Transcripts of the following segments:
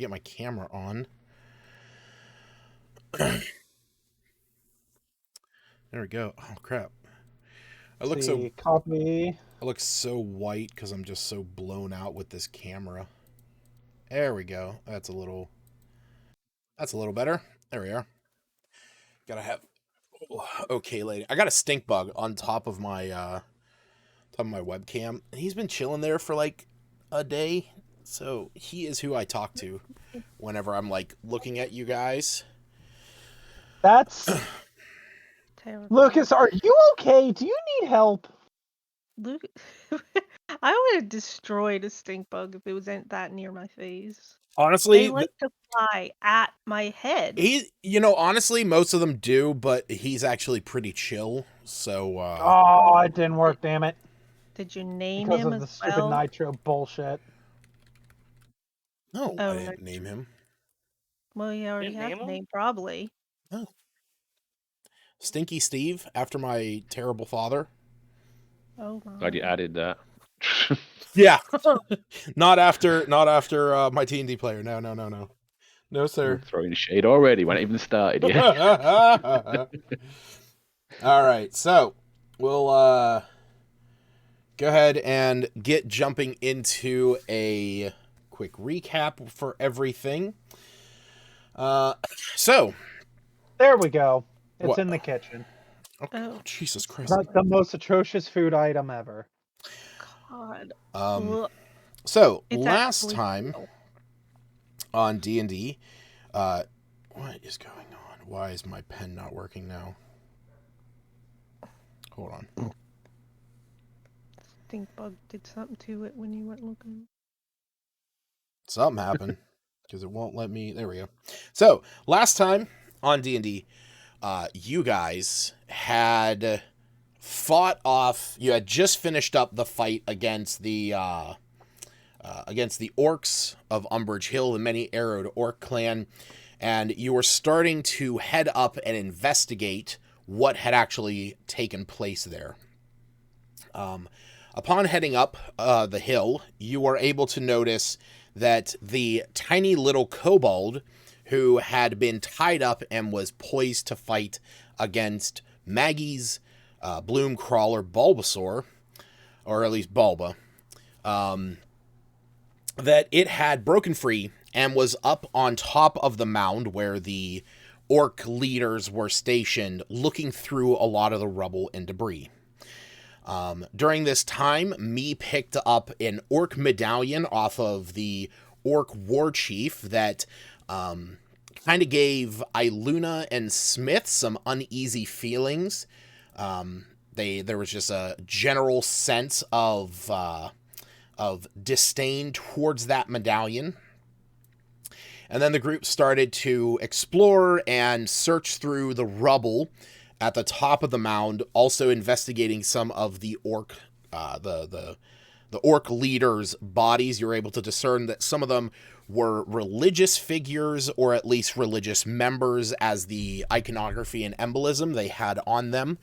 get my camera on. There we go. Oh crap! I look so copy. I look so white because I'm just so blown out with this camera. There we go. That's a little better. There we are. Gotta have okay, lady. I got a stink bug on top of my webcam. He's been chilling there for like a day, so he is who I talk to whenever I'm like looking at you guys. That's Terrible. Lucas. Are you okay? Do you need help? Luke, I would have destroyed a stink bug if it was that near my face. Honestly, They like to fly at my head. honestly, most of them do, but he's actually pretty chill. So, Oh, it didn't work. Damn it! Did you name Because him of the as stupid well? nitro bullshit. No, Oh, I didn't name him. Well, you already Didn't have name the him? name, probably. Oh. Stinky Steve, after my terrible father. Oh my. Glad you added that. Yeah. not after my T&D player. No. No, sir. Throwing shade already when it even started, yeah. All right, so we'll go ahead and get jumping into a quick recap for everything. So there we go. It's what? In the kitchen. Oh, Jesus Christ! Not the most atrocious food item ever. God. So It's last actually time real. on D&D, what is going on? Why is my pen not working now? Hold on. Stink bug did something to it when you weren't looking. Something happened because it won't let me. There we go. So last time on D&D, you guys had fought off. You had just finished up the fight against the orcs of Umbridge Hill, the many-arrowed orc clan, and you were starting to head up and investigate what had actually taken place there. Upon heading up the hill, you were able to notice that the tiny little kobold who had been tied up and was poised to fight against Maggie's bloom crawler Bulbasaur, or at least Bulba, that it had broken free and was up on top of the mound where the orc leaders were stationed, looking through a lot of the rubble and debris. During this time, me picked up an orc medallion off of the orc war chief that kind of gave Iluna and Smith some uneasy feelings. There was just a general sense of disdain towards that medallion. And then the group started to explore and search through the rubble at the top of the mound, also investigating some of the orc, the orc leaders' bodies. You're able to discern that some of them were religious figures, or at least religious members, as the iconography and embolism they had on them.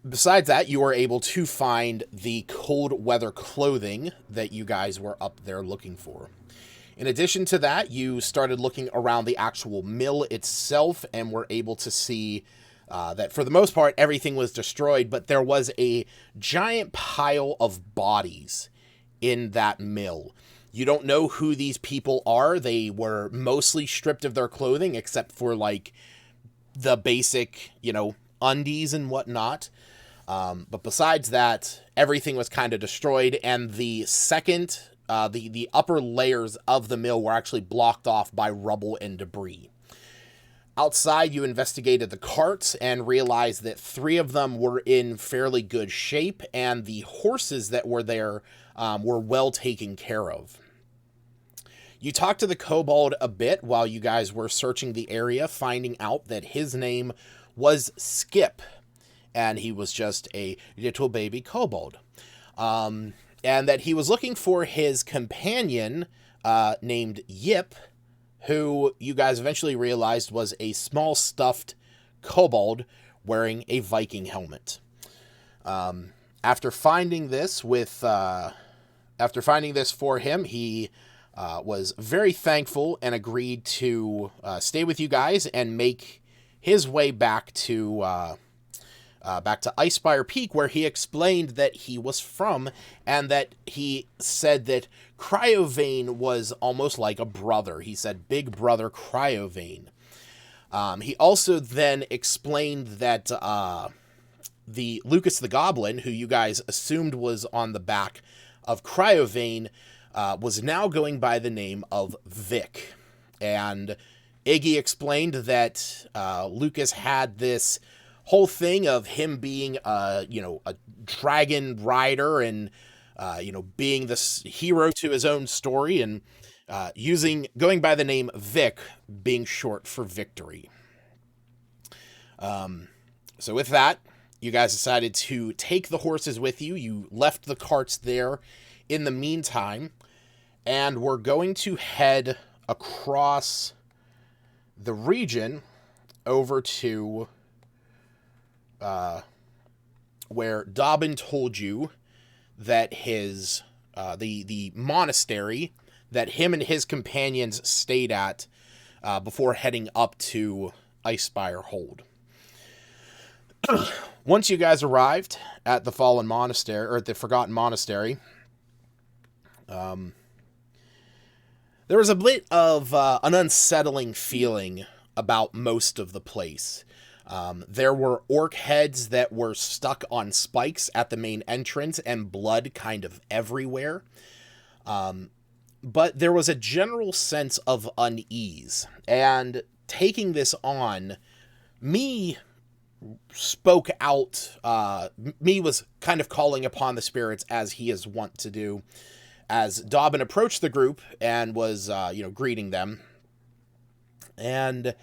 Besides that, you were able to find the cold weather clothing that you guys were up there looking for. In addition to that, you started looking around the actual mill itself and were able to see that for the most part, everything was destroyed, but there was a giant pile of bodies in that mill. You don't know who these people are. They were mostly stripped of their clothing, except for like the basic, undies and whatnot. But besides that, everything was kind of destroyed, and the the upper layers of the mill were actually blocked off by rubble and debris. Outside, you investigated the carts and realized that 3 of them were in fairly good shape, and the horses that were there were well taken care of. You talked to the kobold a bit while you guys were searching the area, finding out that his name was Skip, and he was just a little baby kobold. And that he was looking for his companion named Yip, who you guys eventually realized was a small stuffed kobold wearing a Viking helmet. After finding this with After finding this for him, he was very thankful and agreed to stay with you guys and make his way back to Icespire Peak, where he explained that he was from, and that he said that Cryovane was almost like a brother. He said, "Big brother Cryovane." He also then explained that the Lucas the Goblin, who you guys assumed was on the back of Cryovane, was now going by the name of Vic. And Iggy explained that Lucas had this whole thing of him being a dragon rider and being this hero to his own story, and going by the name Vic being short for victory. So with that, you guys decided to take the horses with you. You left the carts there in the meantime, and we're going to head across the region over to where Dobbin told you that his the monastery that him and his companions stayed at before heading up to Icespire Hold. Once you guys arrived at the Fallen Monastery, or at the Forgotten Monastery, there was a bit of an unsettling feeling about most of the place. There were orc heads that were stuck on spikes at the main entrance and blood kind of everywhere. But there was a general sense of unease. And taking this on, me spoke out. Me was kind of calling upon the spirits as he is wont to do, as Dobbin approached the group and was, greeting them. And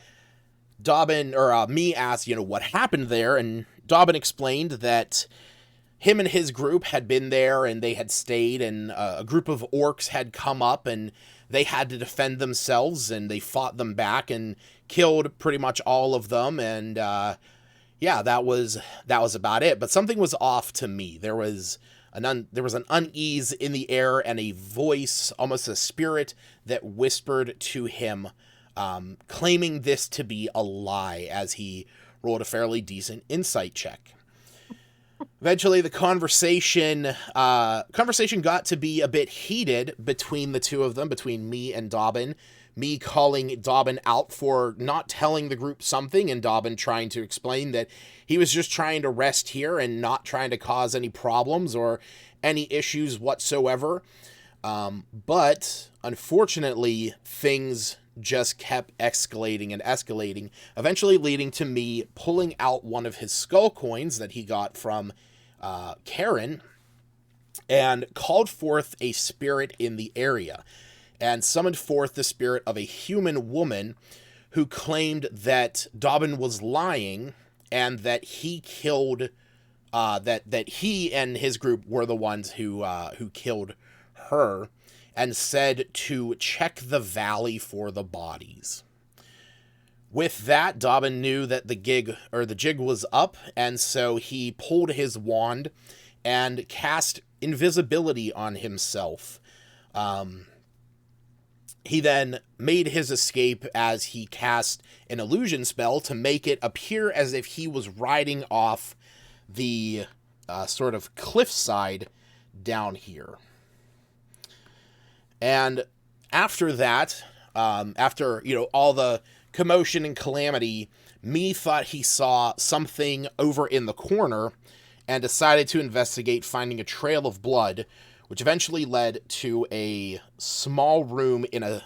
Dobbin, or me asked, what happened there, and Dobbin explained that him and his group had been there and they had stayed, and a group of orcs had come up and they had to defend themselves, and they fought them back and killed pretty much all of them, and that was about it. But something was off to me. There was an unease in the air, and a voice, almost a spirit, that whispered to him, claiming this to be a lie, as he rolled a fairly decent insight check. Eventually, the conversation got to be a bit heated between the two of them, between me and Dobbin. Me calling Dobbin out for not telling the group something, and Dobbin trying to explain that he was just trying to rest here and not trying to cause any problems or any issues whatsoever. But unfortunately, things just kept escalating and escalating, eventually leading to me pulling out one of his skull coins that he got from Karen, and called forth a spirit in the area, and summoned forth the spirit of a human woman who claimed that Dobbin was lying, and that he killed, that he and his group were the ones who killed her, and said to check the valley for the bodies. With that, Dobbin knew that the jig was up, and so he pulled his wand and cast invisibility on himself. He then made his escape as he cast an illusion spell to make it appear as if he was riding off the sort of cliffside down here. And after that, after, all the commotion and calamity, me thought he saw something over in the corner and decided to investigate, finding a trail of blood, which eventually led to a small room in a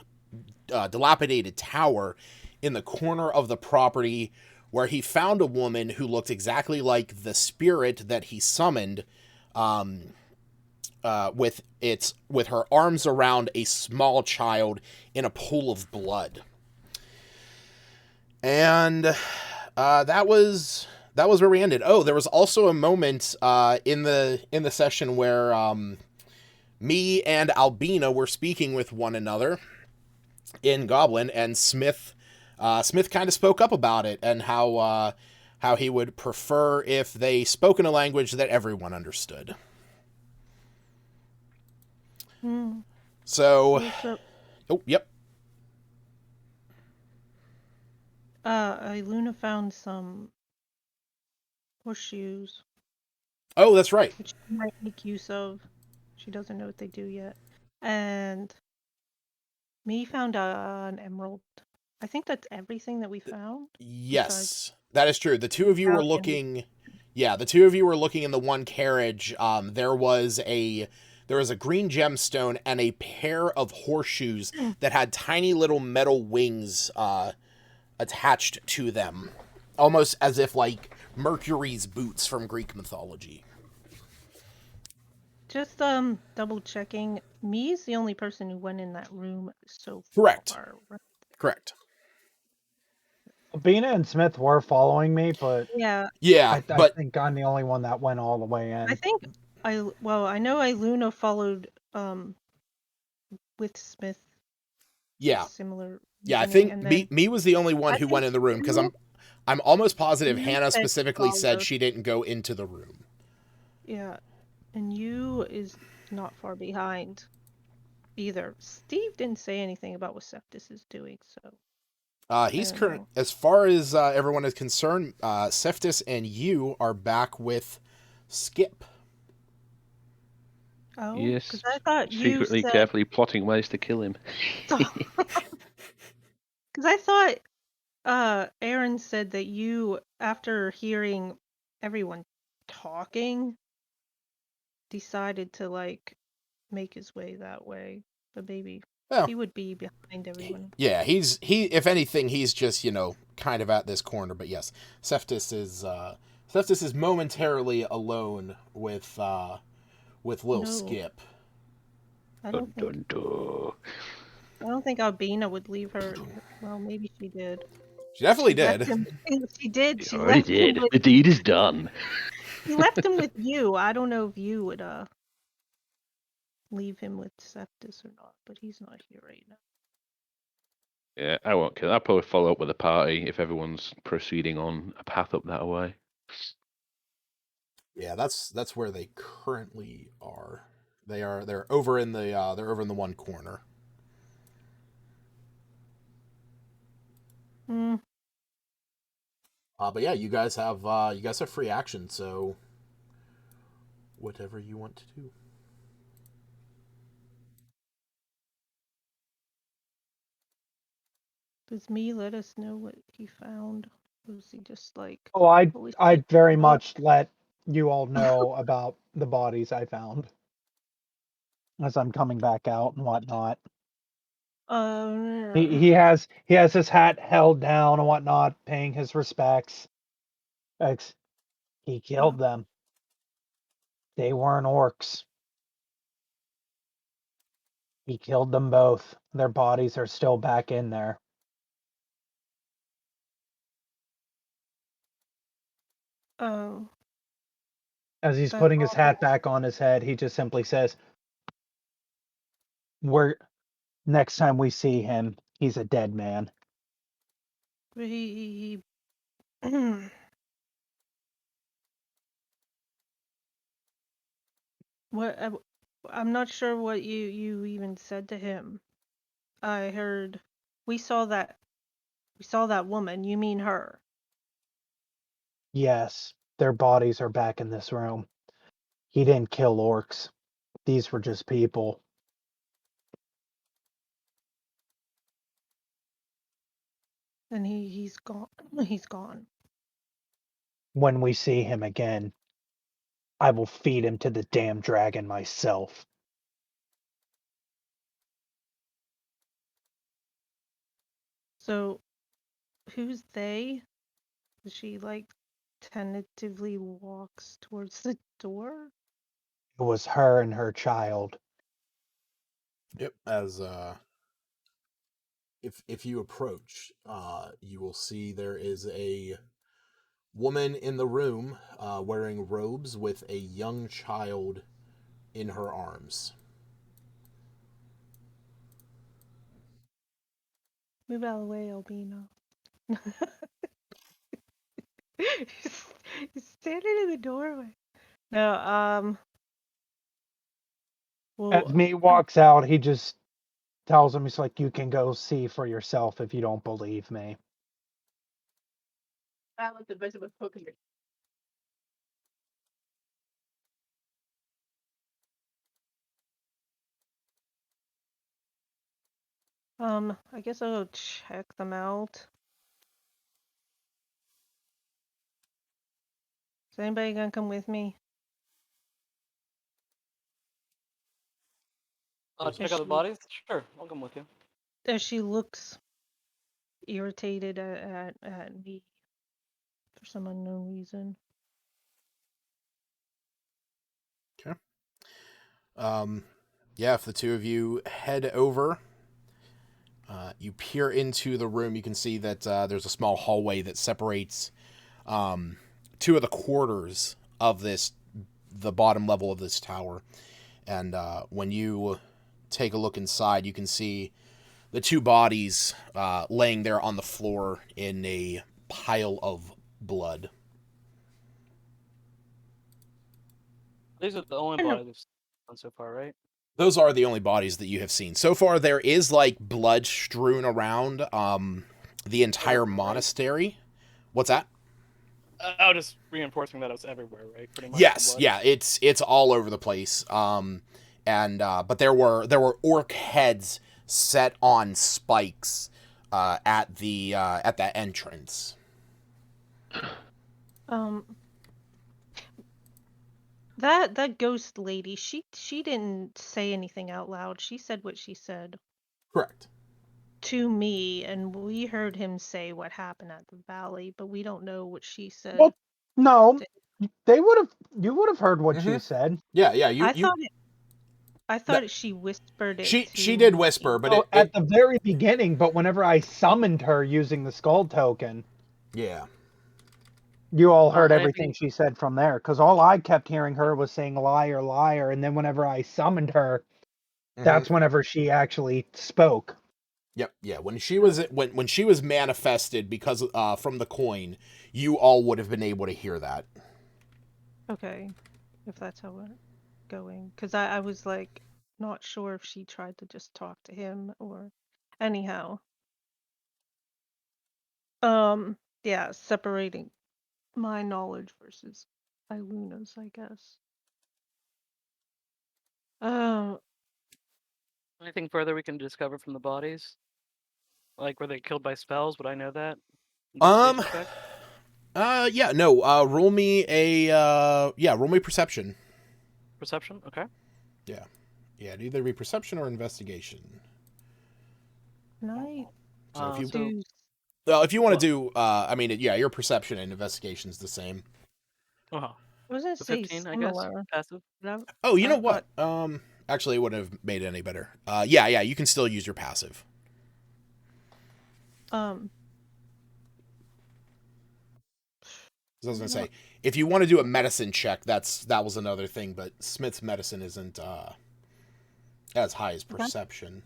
dilapidated tower in the corner of the property, where he found a woman who looked exactly like the spirit that he summoned, with her arms around a small child in a pool of blood. And that was where we ended. Oh, there was also a moment in the session where me and Albina were speaking with one another in Goblin, and Smith kind of spoke up about it, and how he would prefer if they spoke in a language that everyone understood. Hmm. So, Also, oh, yep. Luna found some horseshoes, Oh, that's right. which she might make use of. She doesn't know what they do yet. And me found an emerald. I think that's everything that we found. Besides, Yes, that is true. The two we of you were found looking. Yeah, the two of you were looking in the one carriage. There was a green gemstone and a pair of horseshoes that had tiny little metal wings attached to them, almost as if like Mercury's boots from Greek mythology. just double checking. Me is the only person who went in that room so Correct. far. Right? Correct. Bina and Smith were following me, but Yeah, Yeah, I but think I'm the only one that went all the way I in. think I know Luna followed with Smith for yeah, similar yeah. I reasoning, think and then me was the only one I who think went in the room because you I'm almost positive you Hannah said you specifically followed said her. she didn't go into the room. Yeah, and you is not far behind either. Steve didn't say anything about what Septis is doing, so I He's don't current know. as far as everyone is concerned. Seftis and you are back with Skip. Oh, because Yes, I thought you secretly, said carefully plotting ways to kill him. because I thought Aaron said that you, after hearing everyone talking, decided to like make his way that way. But maybe Oh, he would be behind everyone. yeah. He. If anything, he's just kind of at this corner. But yes, Seftis is momentarily alone with Lil No, Skip. I Dun, don't think dun, dun. I don't think Albina would leave her. Well, maybe she did. She definitely She left did. him. She did. He She already left him did. with. The deed is done. She left him with you. I don't know if you would leave him with Septis or not, but he's not here right now. Yeah, I won't kill. I'll probably follow up with the party if everyone's proceeding on a path up that way. Yeah, that's where they currently are. They're over in the one corner. Hmm. But yeah, you guys have free action, so whatever you want to do. Does me let us know what he found? Was he just like, Oh, holy shit, I'd very what? much let you all know about the bodies I found as I'm coming back out and whatnot. He has his hat held down and whatnot, paying his respects. Ex- He killed them. They weren't orcs. He killed them both. Their bodies are still back in there. Oh, As he's that's putting his hat awful. back on his head, he just simply says, "We're next time we see him, he's a dead man." But he what? I'm not sure what you even said to him. I heard we saw that woman. You mean her? Yes, their bodies are back in this room. He didn't kill orcs. These were just people. And he's gone. He's gone. When we see him again, I will feed him to the damn dragon myself. So who's they? She like tentatively walks towards the door. It was her and her child. Yep. As if you approach, you will see there is a woman in the room wearing robes with a young child in her arms. Move out of the way, Albino. He's standing in the doorway. No, Well, As me walks out, he just tells him, he's like, you can go see for yourself if you don't believe me. I guess I'll check them out. Is anybody gonna come with me? Check out the bodies? Sure, I'll come with you. As she looks irritated at me for some unknown reason. Okay. Yeah, if the two of you head over, you peer into the room. You can see that there's a small hallway that separates two of the quarters of the bottom level of this tower. And when you take a look inside, you can see the two bodies laying there on the floor in a pile of blood. These are the only bodies we've seen so far, right? Those are the only bodies that you have seen. So far, there is, like, blood strewn around the entire monastery. What's that? I was just reinforcing that it was everywhere, right? Pretty much. Yes, yeah, it's all over the place. But there were orc heads set on spikes at that entrance. That ghost lady, she didn't say anything out loud. She said what she said Correct. to me, and we heard him say what happened at the valley, but we don't know what she said. Well, no, you would have heard what she said. Yeah, I thought she whispered it. She did whisper, but at the very beginning. But whenever I summoned her using the skull token, yeah, you all heard everything she said from there. Because all I kept hearing her was saying liar, liar, and then whenever I summoned her, that's whenever she actually spoke. Yep, yeah. When she was manifested because from the coin, you all would have been able to hear that. Okay, if that's how we're going, because I was like not sure if she tried to just talk to him or anyhow. Yeah, separating my knowledge versus Iluna's, I guess. Anything further we can discover from the bodies? Like, were they killed by spells? Would I know that? Yeah, no. Roll me perception. Perception? Okay. Yeah, it'd either be perception or investigation. Night. So if you want to do, your perception and investigation is the same. Uh-huh. I was gonna So say 15, I guess. similar. Passive. Oh, you know what? Actually, it wouldn't have made it any better. Yeah, you can still use your passive. I was gonna say, if you want to do a medicine check, that was another thing, but Smith's medicine isn't as high as perception.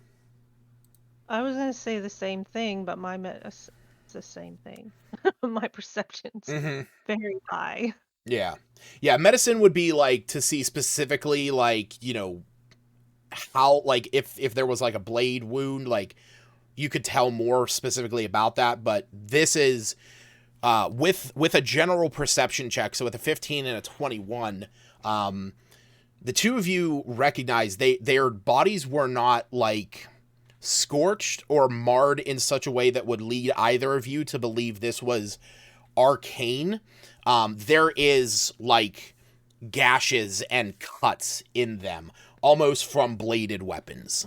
I was gonna say the same thing, but it's the same thing. My perception's very high. Yeah. Medicine would be like to see specifically, like, how, like, if there was like a blade wound, like you could tell more specifically about that. But this is with a general perception check. So with a 15 and a 21, the two of you recognize their bodies were not like scorched or marred in such a way that would lead either of you to believe this was arcane. There is like gashes and cuts in them, almost from bladed weapons.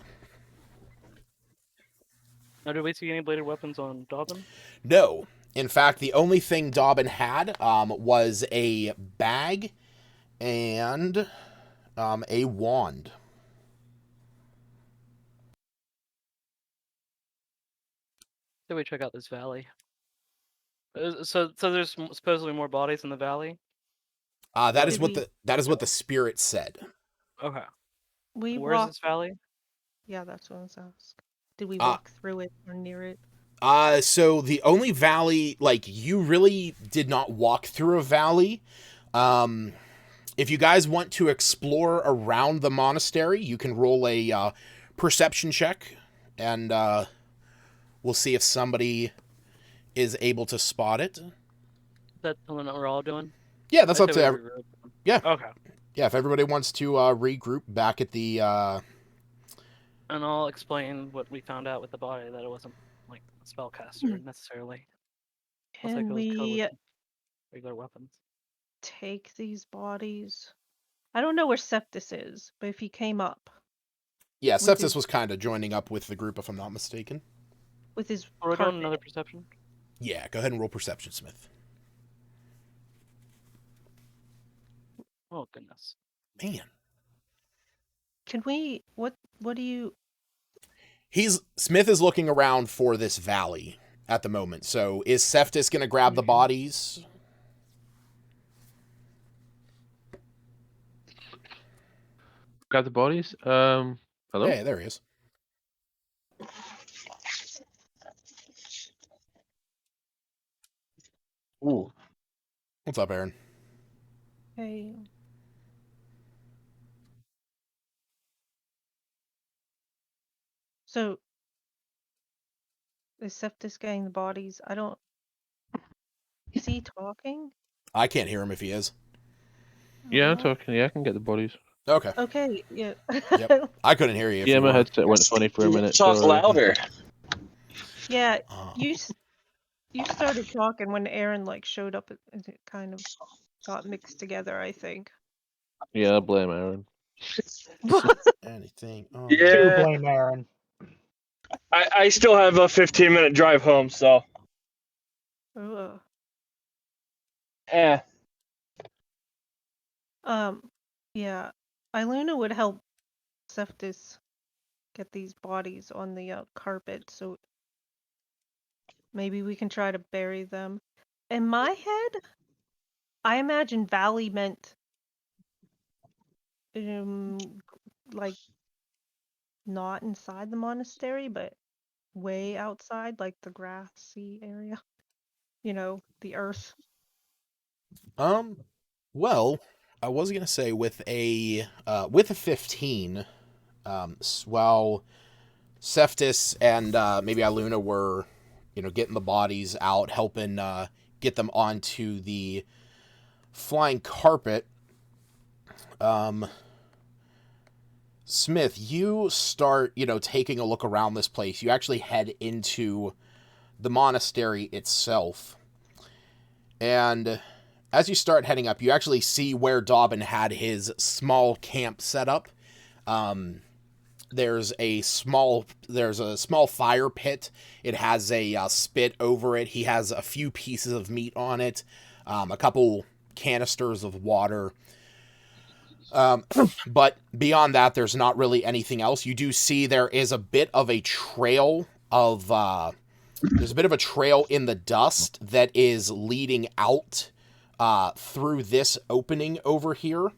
Now, did we see any bladed weapons on Dobbin? No. In fact, the only thing Dobbin had was a bag and a wand. Did we check out this valley? So there's supposedly more bodies in the valley? That is what the spirit said. Okay. Where's this valley? Yeah, that's what I was asking. Did we walk through it or near it? So the only valley, like, you really did not walk through a valley. If you guys want to explore around the monastery, you can roll a perception check, and we'll see if somebody is able to spot it. That's something that we're all doing. Yeah, that's up to yeah. Okay. Yeah, if everybody wants to regroup back at the And I'll explain what we found out with the body, that it wasn't like a spellcaster necessarily. Looks like Can it was killed we with regular weapons. take these bodies? I don't know where Septus is, but if he came up yeah, with Septus his- was kind of joining up with the group, if I'm not mistaken. with his We're doing carpet. another perception. Yeah, go ahead and roll perception, Smith. Oh goodness. Man. Can we? What do you? Smith is looking around for this valley at the moment. So is Septus going to grab the bodies? Grab the bodies. Hello. Hey, there he is. Ooh. What's up, Aaron? Hey. So is Septus getting the bodies? I don't. Is he talking? I can't hear him if he is. Yeah, I'm Uh, talking. Yeah, I can get the bodies. Okay. Okay. Yeah. Yep. I couldn't hear you. If Yeah, you my were. headset went funny for a minute. Talk Sorry. louder. Yeah. Uh, You started talking when Aaron like showed up. It kind of got mixed together, I think. Yeah, I blame Aaron. anything? Oh, To Yeah, blame Aaron. I still have a 15-minute drive home, so Ugh. eh. Yeah. Iluna would help Septus get these bodies on the carpet, so maybe we can try to bury them. In my head, I imagine valley meant like not inside the monastery, but way outside, like the grassy area. You know, the earth. Well, I was gonna say with a 15, while Septus and maybe Iluna were, getting the bodies out, helping get them onto the flying carpet. Smith, you start, taking a look around this place. You actually head into the monastery itself. And as you start heading up, you actually see where Dobbin had his small camp set up. There's a small fire pit. It has a spit over it. He has a few pieces of meat on it, a couple canisters of water. But beyond that, there's not really anything else. You do see there is a bit of a trail of there's a bit of a trail in the dust that is leading out through this opening over here.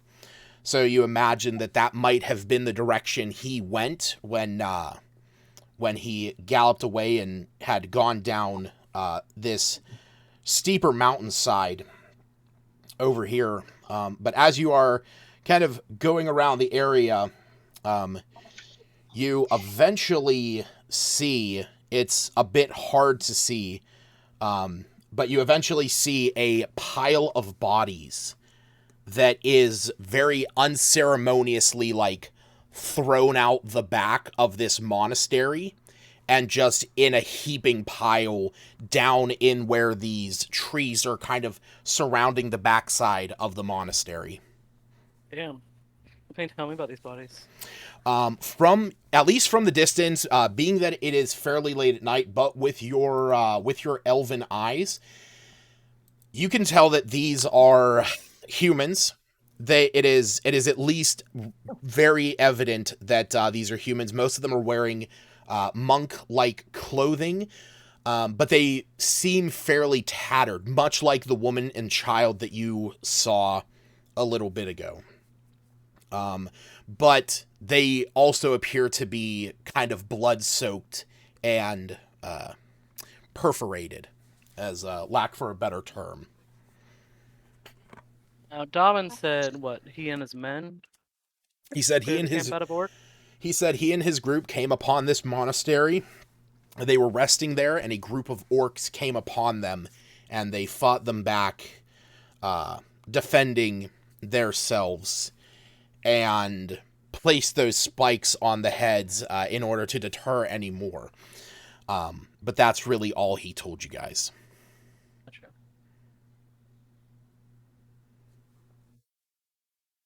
So you imagine that might have been the direction he went when he galloped away and had gone down this steeper mountainside over here. But as you are kind of going around the area, you eventually see, it's a bit hard to see, but you eventually see a pile of bodies that is very unceremoniously thrown out the back of this monastery and just in a heaping pile down in where these trees are kind of surrounding the backside of the monastery. Damn. Can you tell me about these bodies? At least from the distance, being that it is fairly late at night, but with your elven eyes, you can tell that these are humans. It is at least very evident that these are humans. Most of them are wearing monk-like clothing, but they seem fairly tattered, much like the woman and child that you saw a little bit ago. But they also appear to be kind of blood-soaked and perforated, as lack for a better term. Now, Dobbin said what? He and his men He said cleared the camp out of orc? he said he and his group came upon this monastery. They were resting there, and a group of orcs came upon them, and they fought them back, defending themselves, and placed those spikes on the heads in order to deter any more. But that's really all he told you guys. Gotcha.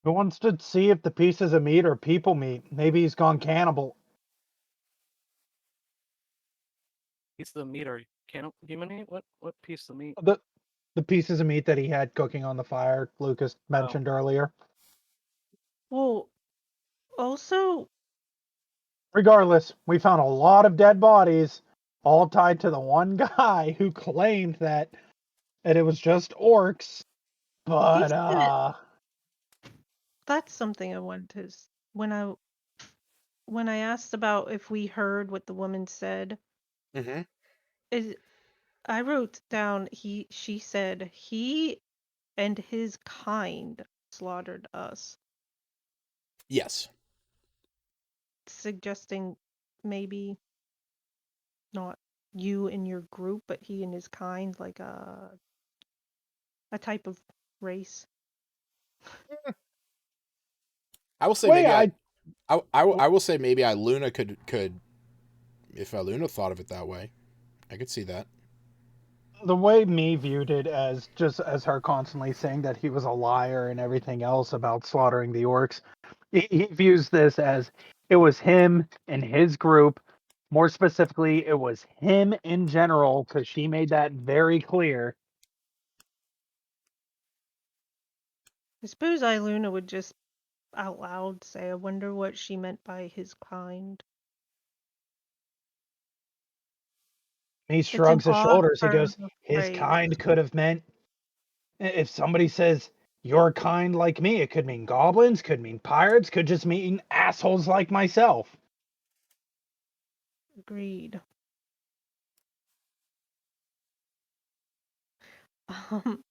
Who wants to see if the pieces of meat are people meat? Maybe he's gone cannibal. Piece of meat or human meat? What piece of meat? The pieces of meat that he had cooking on the fire, Lucas mentioned earlier. Well, also, Regardless, we found a lot of dead bodies, all tied to the one guy who claimed that it was just orcs. But that's something I wanted to. When I asked about if we heard what the woman said, Mm-hmm. I wrote down she said he and his kind slaughtered us, Yes. suggesting maybe not you and your group, but he and his kind, like a type of race. I will say way maybe I will say maybe Luna could if Luna thought of it that way. I could see that. the way me viewed it as just as her constantly saying that he was a liar and everything else about slaughtering the orcs, he views this as it was him and his group. More specifically, it was him in general, because she made that very clear. I suppose Luna would just out loud say, I wonder what she meant by his kind. He It's shrugs his impossible shoulders. He for goes, the his phrase. kind could have meant, if somebody says your kind like me, it could mean goblins, could mean pirates, could just mean assholes like myself. Agreed. Um,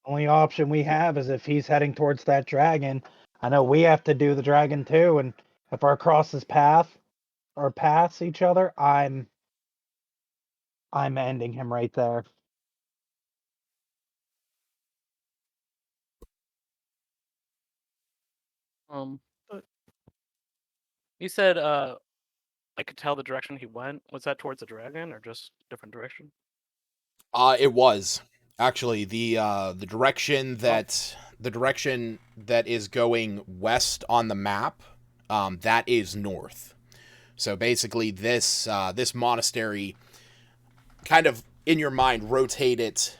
Only option we have is if he's heading towards that dragon. I know we have to do the dragon too, and if our crosses paths each other, I'm ending him right there. but You said I could tell the direction he went. Was that towards the dragon or just different direction? It was actually the direction that is going west on the map. That is north. So basically, this monastery kind of in your mind rotate it,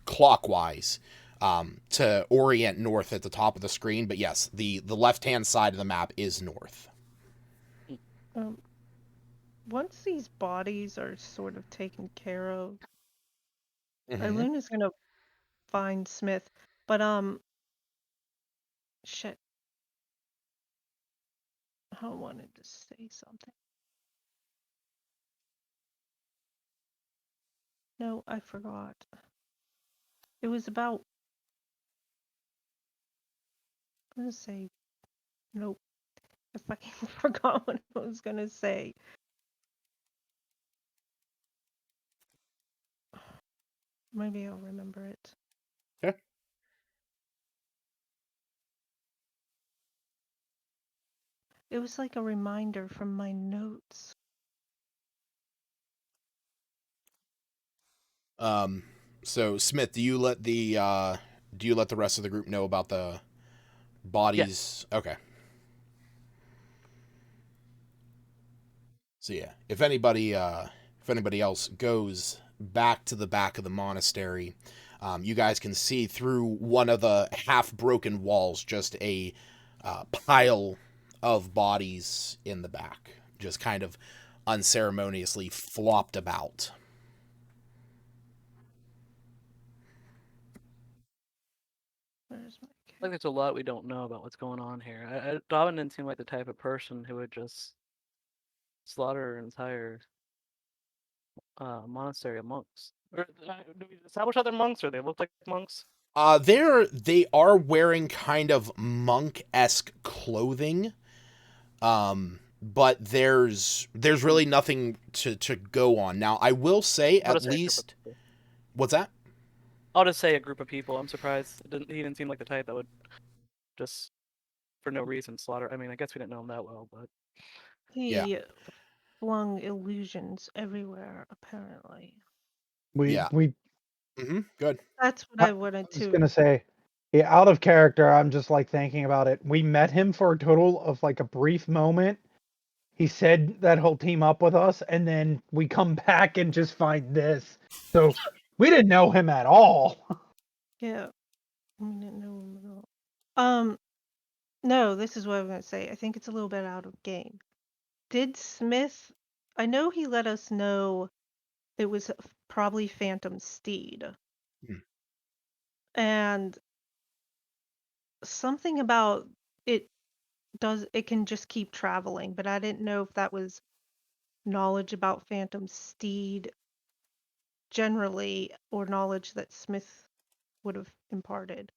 clockwise, to orient north at the top of the screen. But yes, the left hand side of the map is north. once these bodies are sort of taken care of, Mm-hmm. Luna's gonna find Smith. But shit. I wanted to say something. No, I forgot. It was about. I'm gonna say. Nope. I fucking forgot what I was gonna say. Maybe I'll remember it. Okay. It was like a reminder from my notes. So Smith, do you let the rest of the group know about the bodies? Yeah. Okay. So yeah, if anybody else goes back to the back of the monastery, you guys can see through one of the half broken walls just a pile of bodies in the back, just kind of unceremoniously flopped about. Where's my Like there's a lot we don't know about what's going on here. Dobbin didn't seem like the type of person who would just slaughter an entire monastery of monks. Or, do we establish that they're monks, or they look like monks? They are wearing kind of monk-esque clothing. But there's really nothing to go on. Now, I will say I'll at just say a group of least people. what's that? I'll just say a group of people. I'm surprised. He didn't seem like the type that would just, for no reason, slaughter. I mean, I guess we didn't know him that well, but Yeah. He flung illusions everywhere, apparently. We Yeah. we Good. That's what I I wanted was to. gonna say, yeah, out of character, I'm just like thinking about it. We met him for a total of like a brief moment. He said that he'll team up with us, and then we come back and just find this. So we didn't know him at all. Yeah, we didn't know him at all. No, this is what I'm gonna say. I think it's a little bit out of game. Did Smith? I know he let us know it was probably Phantom Steed, Hmm. and something about it can just keep traveling, but I didn't know if that was knowledge about Phantom Steed generally or knowledge that Smith would have imparted.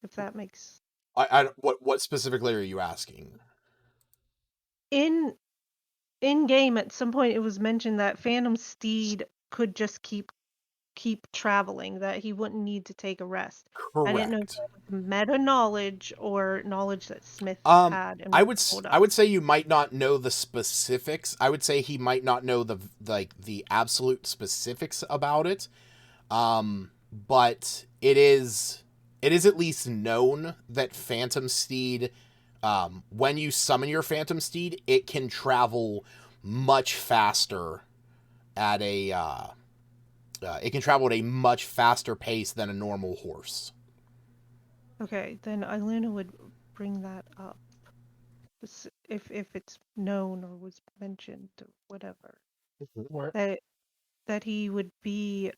If that makes What specifically are you asking? in game at some point it was mentioned that Phantom Steed could just keep traveling, that he wouldn't need to take a rest. I didn't know if Correct. that was meta knowledge or knowledge that Smith had and I would told I us. would say you might not know the specifics. I would say he might not know the absolute specifics about it. But it is at least known that Phantom Steed, when you summon your Phantom Steed, it can travel much faster at a much faster pace than a normal horse. Okay, then Iluna would bring that up. If it's known or was mentioned or whatever. That he would be,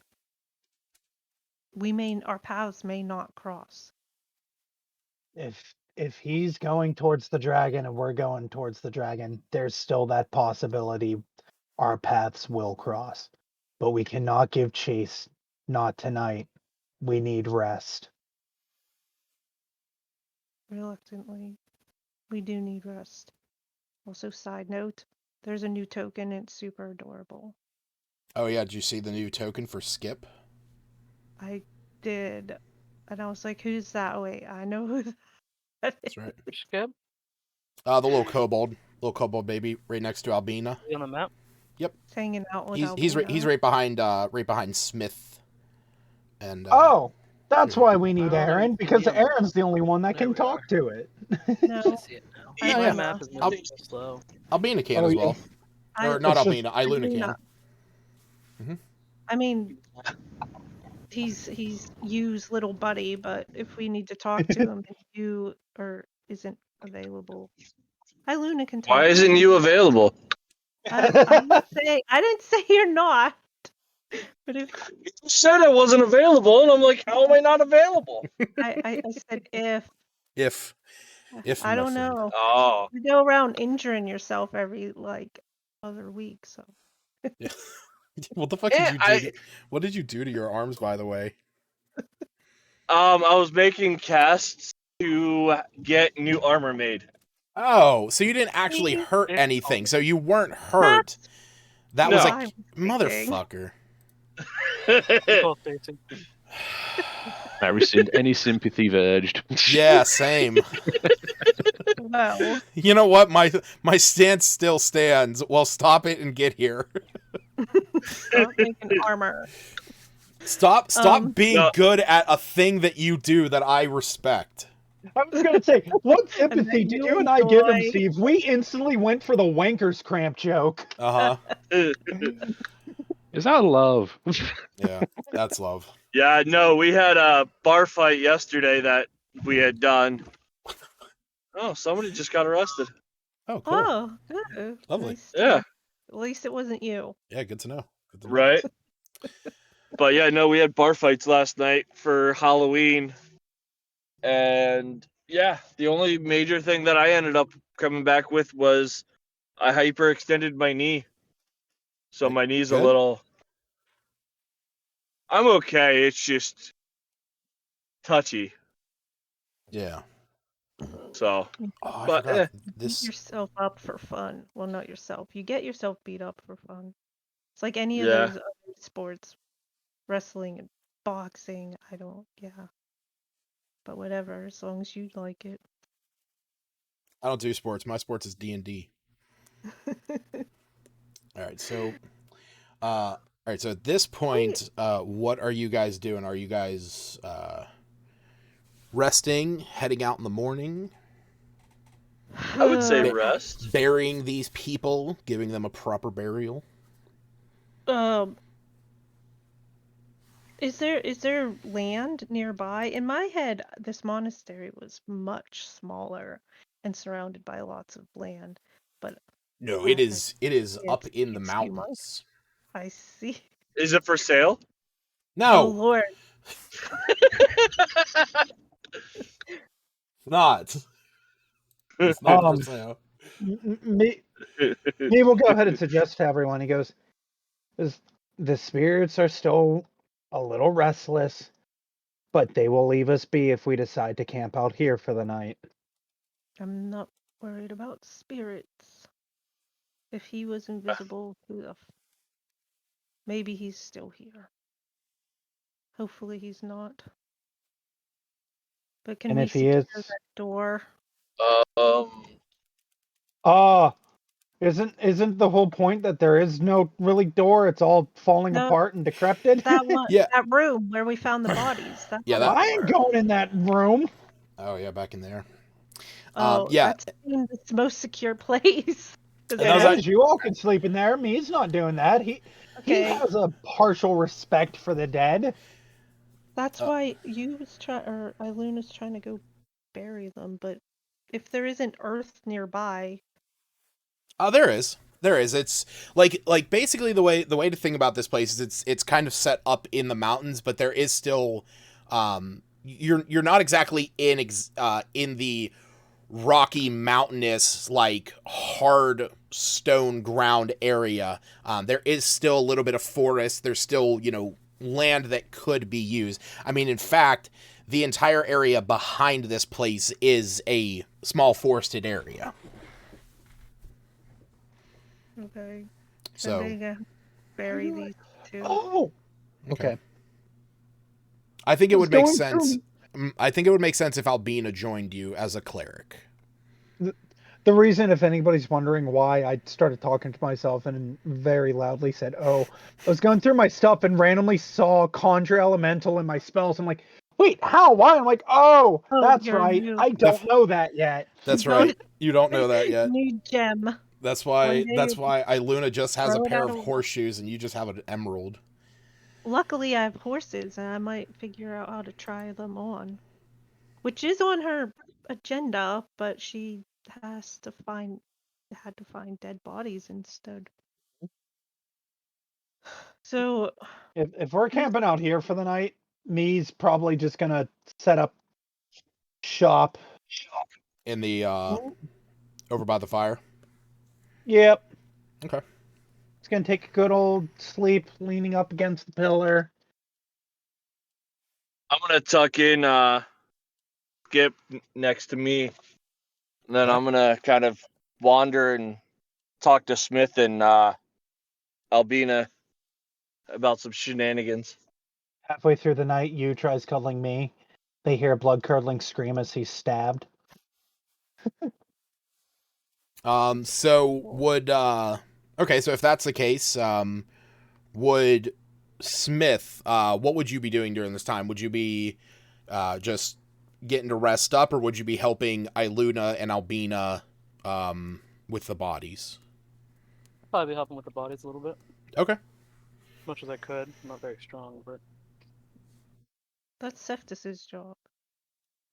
our paths may not cross. If he's going towards the dragon and we're going towards the dragon, there's still that possibility our paths will cross. But we cannot give chase. Not tonight. We need rest. Reluctantly, we do need rest. Also, side note, there's a new token, it's super adorable. Oh yeah, did you see the new token for Skip? I did. And I was like, who's that? Wait, I know who that is. That's right. which Skip? The little kobold baby right next to Albina. Is he on the map? Yep. He's hanging out with He's Albina. right behind Smith. And Oh, that's why we need I don't Aaron, even because see him. Aaron's the only one that There can we talk are. to it. No, I see it now. I My yeah. map is I'll- moving so slow. Albina can Oh, as yeah. well. Or not It's just- Albina, Iluna can. I mean, he's Yu's little buddy, but if we need to talk to him and Yu isn't available, Iluna can talk. Why to isn't him. you available? I didn't say you're not. But if You said I wasn't available, and I'm like, how am I not available? I said if If I my don't friend. know. Oh, You go around injuring yourself every other week, so What the fuck Yeah, did you do? What did you do to your arms, by the way? I was making casts to get new armor made. Oh, so you didn't actually See? hurt It's anything. So you weren't hurt. That No. was I a was thinking. motherfucker. People Stacy. I rescind any sympathy urged. Yeah, same. Well, You know what? My stance still stands. Well, stop it and get here. stop making armor. Stop being No. good at a thing that you do that I respect. I was gonna say, what sympathy that did you you and I give him, enjoy. Steve? We instantly went for the wanker's cramp joke. Uh-huh. Is that love? Yeah, that's love. Yeah, no, we had a bar fight yesterday that we had done. Oh, somebody just got arrested. Oh, cool. Oh, good. Lovely. Nice. Yeah, At least it wasn't you. Yeah, good to know. Good to know. right. But yeah, no, we had bar fights last night for Halloween. And yeah, the only major thing that I ended up coming back with was I hyperextended my knee, so my knee's a Good? little. I'm okay. It's just touchy. Yeah. So, Oh, I but forgot You beat this. yourself up for fun. Well, not yourself. You get yourself beat up for fun. It's like any of yeah. those other sports, wrestling and boxing. I don't, yeah. But whatever, as long as you like it. I don't do sports. My sports is D&D. All right, so at this point, what are you guys doing? Are you guys resting, heading out in the morning, I would say Ba- rest. burying these people, giving them a proper burial? um, is there land nearby? In my head, this monastery was much smaller and surrounded by lots of land, but No, I, it is up in the it's humongous. mountains. I see. Is it for sale? Oh No, Lord. not. It's not for Um, sale. me will go ahead and suggest to everyone. He goes, the spirits are still a little restless, but they will leave us be if we decide to camp out here for the night. I'm not worried about spirits. If he was invisible, maybe he's still here. Hopefully he's not. But can And we if he is, secure that door? um, ah, isn't the whole point that there is no really door? It's all falling No, apart and decrepit. Yeah, that room where we found the bodies. That yeah. has a That. I ain't door. going in that room. Oh yeah, back in there. Oh, Yeah, that's the most secure place. Does and it It those. have? is. You all can sleep in there. Me's not doing that. He Okay, has a partial respect for the dead. that's Uh, why you was trying, or Eileen was trying to go bury them. But if there isn't earth nearby, Oh, there is. There is. It's like basically the way to think about this place is it's kind of set up in the mountains, but there is still you're not exactly in the rocky mountainous like hard stone ground area. There is still a little bit of forest. There's still, land that could be used. I mean, in fact, the entire area behind this place is a small forested area. okay, so So they can bury these two. Oh, okay. okay. I think it Was would make going sense. through I think it would make sense if Albina joined you as a cleric. the reason, if anybody's wondering why I started talking to myself and very loudly said, "Oh," I was going through my stuff and randomly saw Conjure Elemental in my spells. I'm like, "Wait, how? Why?" I'm like, "Oh, Oh, that's you're right. new. I don't know that yet." That's Don't right. You don't know that yet. new gem. That's One why. day That's you'll why Iluna just has a throw it pair out of a window. horseshoes and you just have an emerald. Luckily, I have horses, and I might figure out how to try them on, which is on her agenda. But she had to find dead bodies instead. So, If we're camping out here for the night, me's probably just gonna set up shop. In the over by the fire. Yep, Okay. it's gonna take a good old sleep, leaning up against the pillar. I'm gonna tuck in Skip next to me, and then Okay. I'm gonna kind of wander and talk to Smith and Albina about some shenanigans. Halfway through the night, Yu tries cuddling me. They hear a blood-curdling scream as he's stabbed. So would okay, so if that's the case, would Smith, what would you be doing during this time? Would you be just getting to rest up, or would you be helping Iluna and Albina with the bodies? Probably helping with the bodies a little bit, Okay. as much as I could. I'm not very strong, but that's Seftus's job.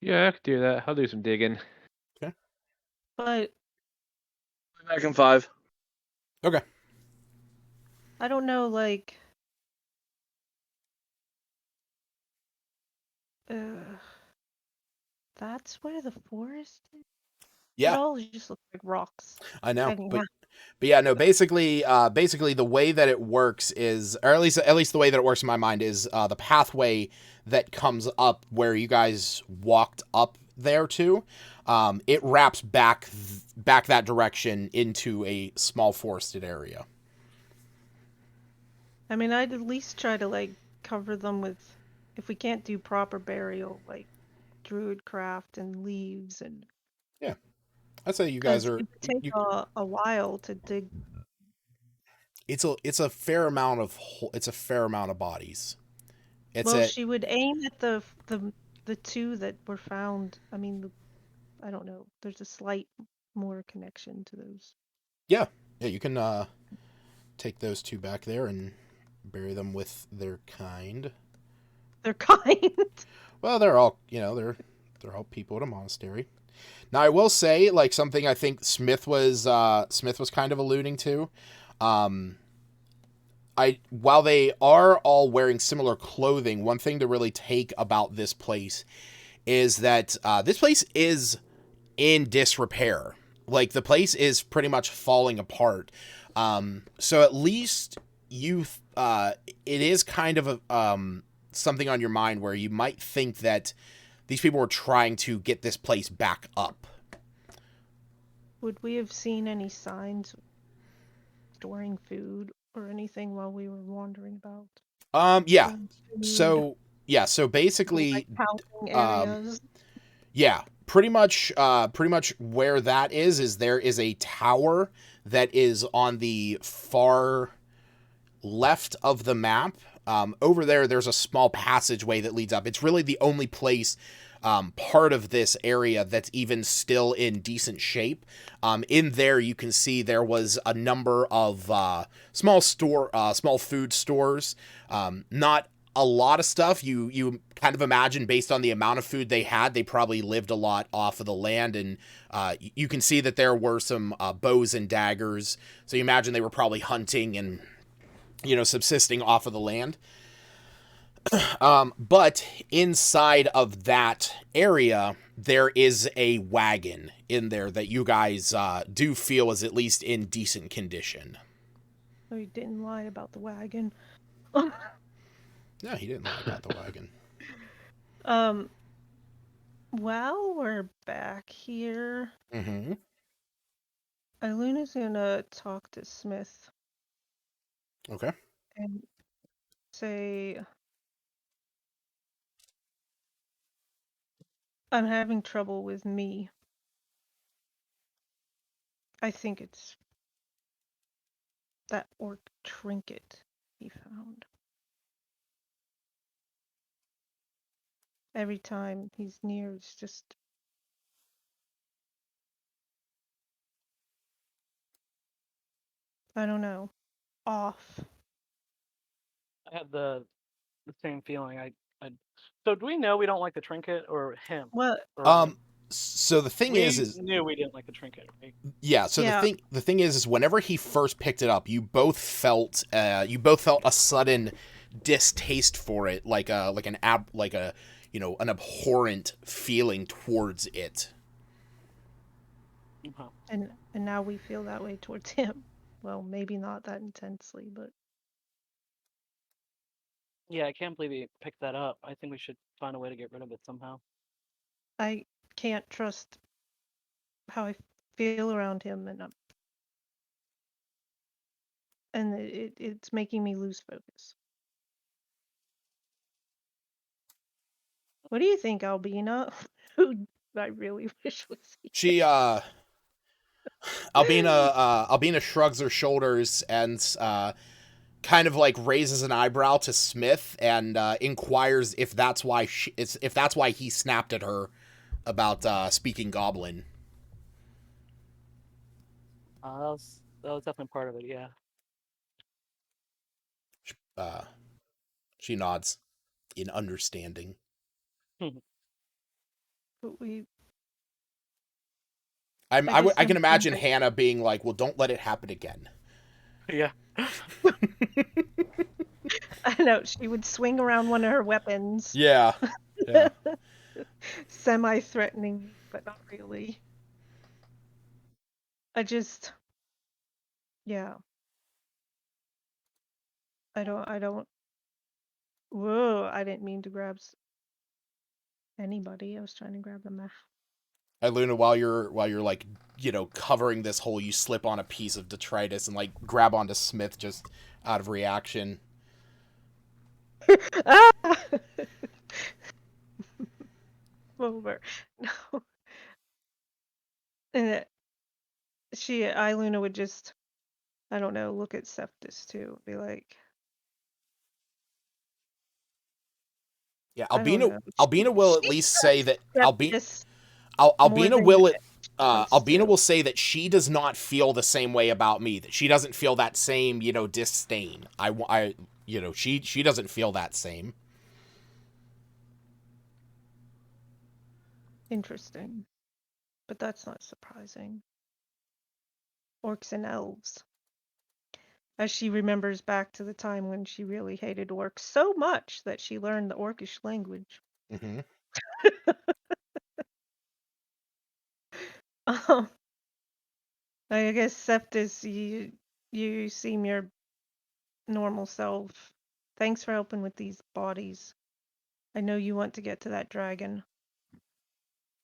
Yeah, I could do that. I'll do some digging. But Back in 5. Okay. I don't know, like, that's where the forest is. It Yeah, all just looks like rocks. I know. Anyhow. But yeah, no, basically the way that it works is, or at least the way that it works in my mind is the pathway that comes up where you guys walked up there to, it wraps back that direction into a small forested area. I mean, I'd at least try to like cover them with, if we can't do proper burial, like druid craft and leaves, and I'd say you guys because are it would take you, a while to dig. it's a fair amount of bodies. It's Well, a she would aim at the two that were found. I mean, I don't know. There's a slight more connection to those. yeah, you can take those two back there and bury them with their kind. They're kind. Well, they're all, they're all people at a monastery. Now, I will say, like, something I think Smith was kind of alluding to. While they are all wearing similar clothing, one thing to really take about this place is that this place is in disrepair. Like, the place is pretty much falling apart. So at least it is kind of something on your mind where you might think that these people were trying to get this place back up. Would we have seen any signs of storing food or anything while we were wandering about? Yeah. Storing food, So basically, like housing um, areas. yeah, pretty much where that is there is a tower that is on the far left of the map. Over there's a small passageway that leads up. It's really the only place, part of this area that's even still in decent shape. In there, you can see there was a number of small food stores. Not a lot of stuff. You kind of imagine, based on the amount of food they had, they probably lived a lot off of the land, and you can see that there were some bows and daggers. So you imagine they were probably hunting and subsisting off of the land. But inside of that area, there is a wagon in there that you guys do feel is at least in decent condition. So he didn't lie about the wagon. No, he didn't lie about the wagon. While we're back here, Mm-hmm. Iluna's gonna talk to Smith Okay. and say, I'm having trouble with me. I think it's that orc trinket he found. Every time he's near, it's just I don't know, off. I had the same feeling. So do we know we don't like the trinket or him? What? Or So the thing we is knew we didn't like the trinket, right? yeah. So Yeah. the thing is whenever he first picked it up, you both felt a sudden distaste for it, like an abhorrent feeling towards it. Uh-huh. And now we feel that way towards him. Well, maybe not that intensely, but Yeah, I can't believe he picked that up. I think we should find a way to get rid of it somehow. I can't trust how I feel around him, and it's making me lose focus. What do you think, Albina? Who I really wish was here. She Albina shrugs her shoulders and kind of like raises an eyebrow to Smith and inquires if that's why he snapped at her about speaking Goblin. That was definitely part of it. Yeah. She nods in understanding. But I can imagine Hannah being like, "Well, don't let it happen again." Yeah. I know she would swing around one of her weapons, Yeah. Yeah. semi-threatening, but not really. Yeah. I don't. Whoa! I didn't mean to grab anybody. I was trying to grab the map. Hey, Luna, while you're like, covering this hole, you slip on a piece of detritus and like grab onto Smith just out of reaction. Ah! Over. No. And Luna would just, I don't know, look at Septus too, be like, Yeah, I don't know. Albina will at She least say that Septus more Albina than will wants Albina to. will say that she does not feel the same way about me. That she doesn't feel that same, disdain. She doesn't feel that same. Interesting. But that's not surprising. Orcs and elves. As she remembers back to the time when she really hated orcs so much that she learned the orcish language. Mm-hmm. I guess Septus, you seem your normal self. Thanks for helping with these bodies. I know you want to get to that dragon.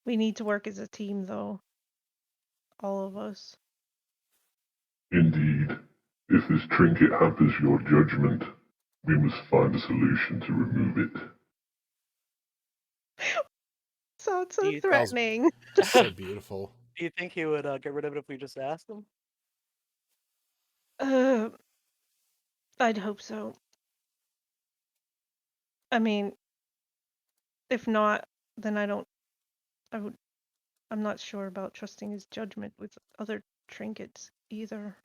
We need to work as a team, though. All of us. Indeed. If this trinket hampers your judgment, we must find a solution to remove it. Sounds so Do you- threatening. So beautiful. Do you think he would get rid of it if we just asked him? I'd hope so. I mean, if not, then I'm not sure about trusting his judgment with other trinkets either.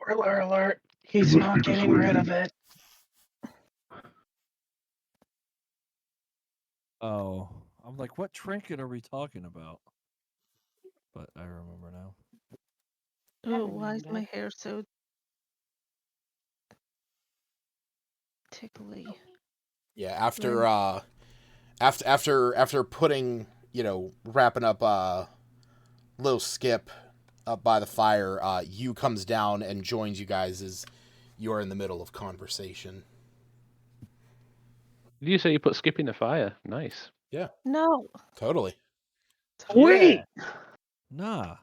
Spoiler alert. He's It must not be getting rid of persuaded. it. Oh, I'm like, what trinket are we talking about? But I remember now. Oh, why is my hair so tickly? Yeah, after putting, wrapping up little Skip up by the fire, you comes down and joins you guys as you're in the middle of conversation. Did you say you put Skip in the fire? Nice. Yeah, No. totally. Wait. Nah.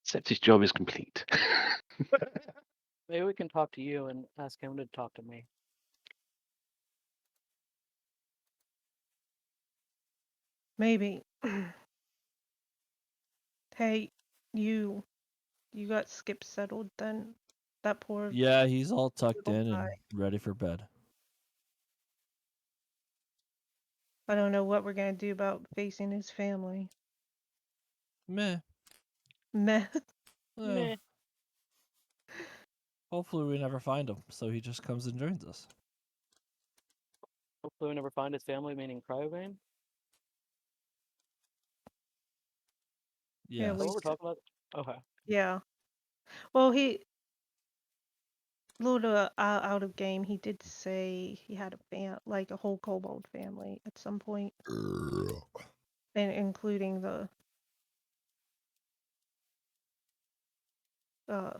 Sepsis job is complete. Maybe we can talk to you and ask him to talk to me. Maybe. Hey, you got Skip settled then? That poor Yeah, he's all tucked little in guy. and ready for bed. I don't know what we're gonna do about facing his family. Meh. Meh. Eh, hopefully we never find him, so he just comes and joins us. Hopefully we never find his family, meaning Cryovane. Yeah, Yes. Is that what we're least- talking about? Okay. Yeah. Well, a little out of game, he did say he had a whole kobold family at some point, and including the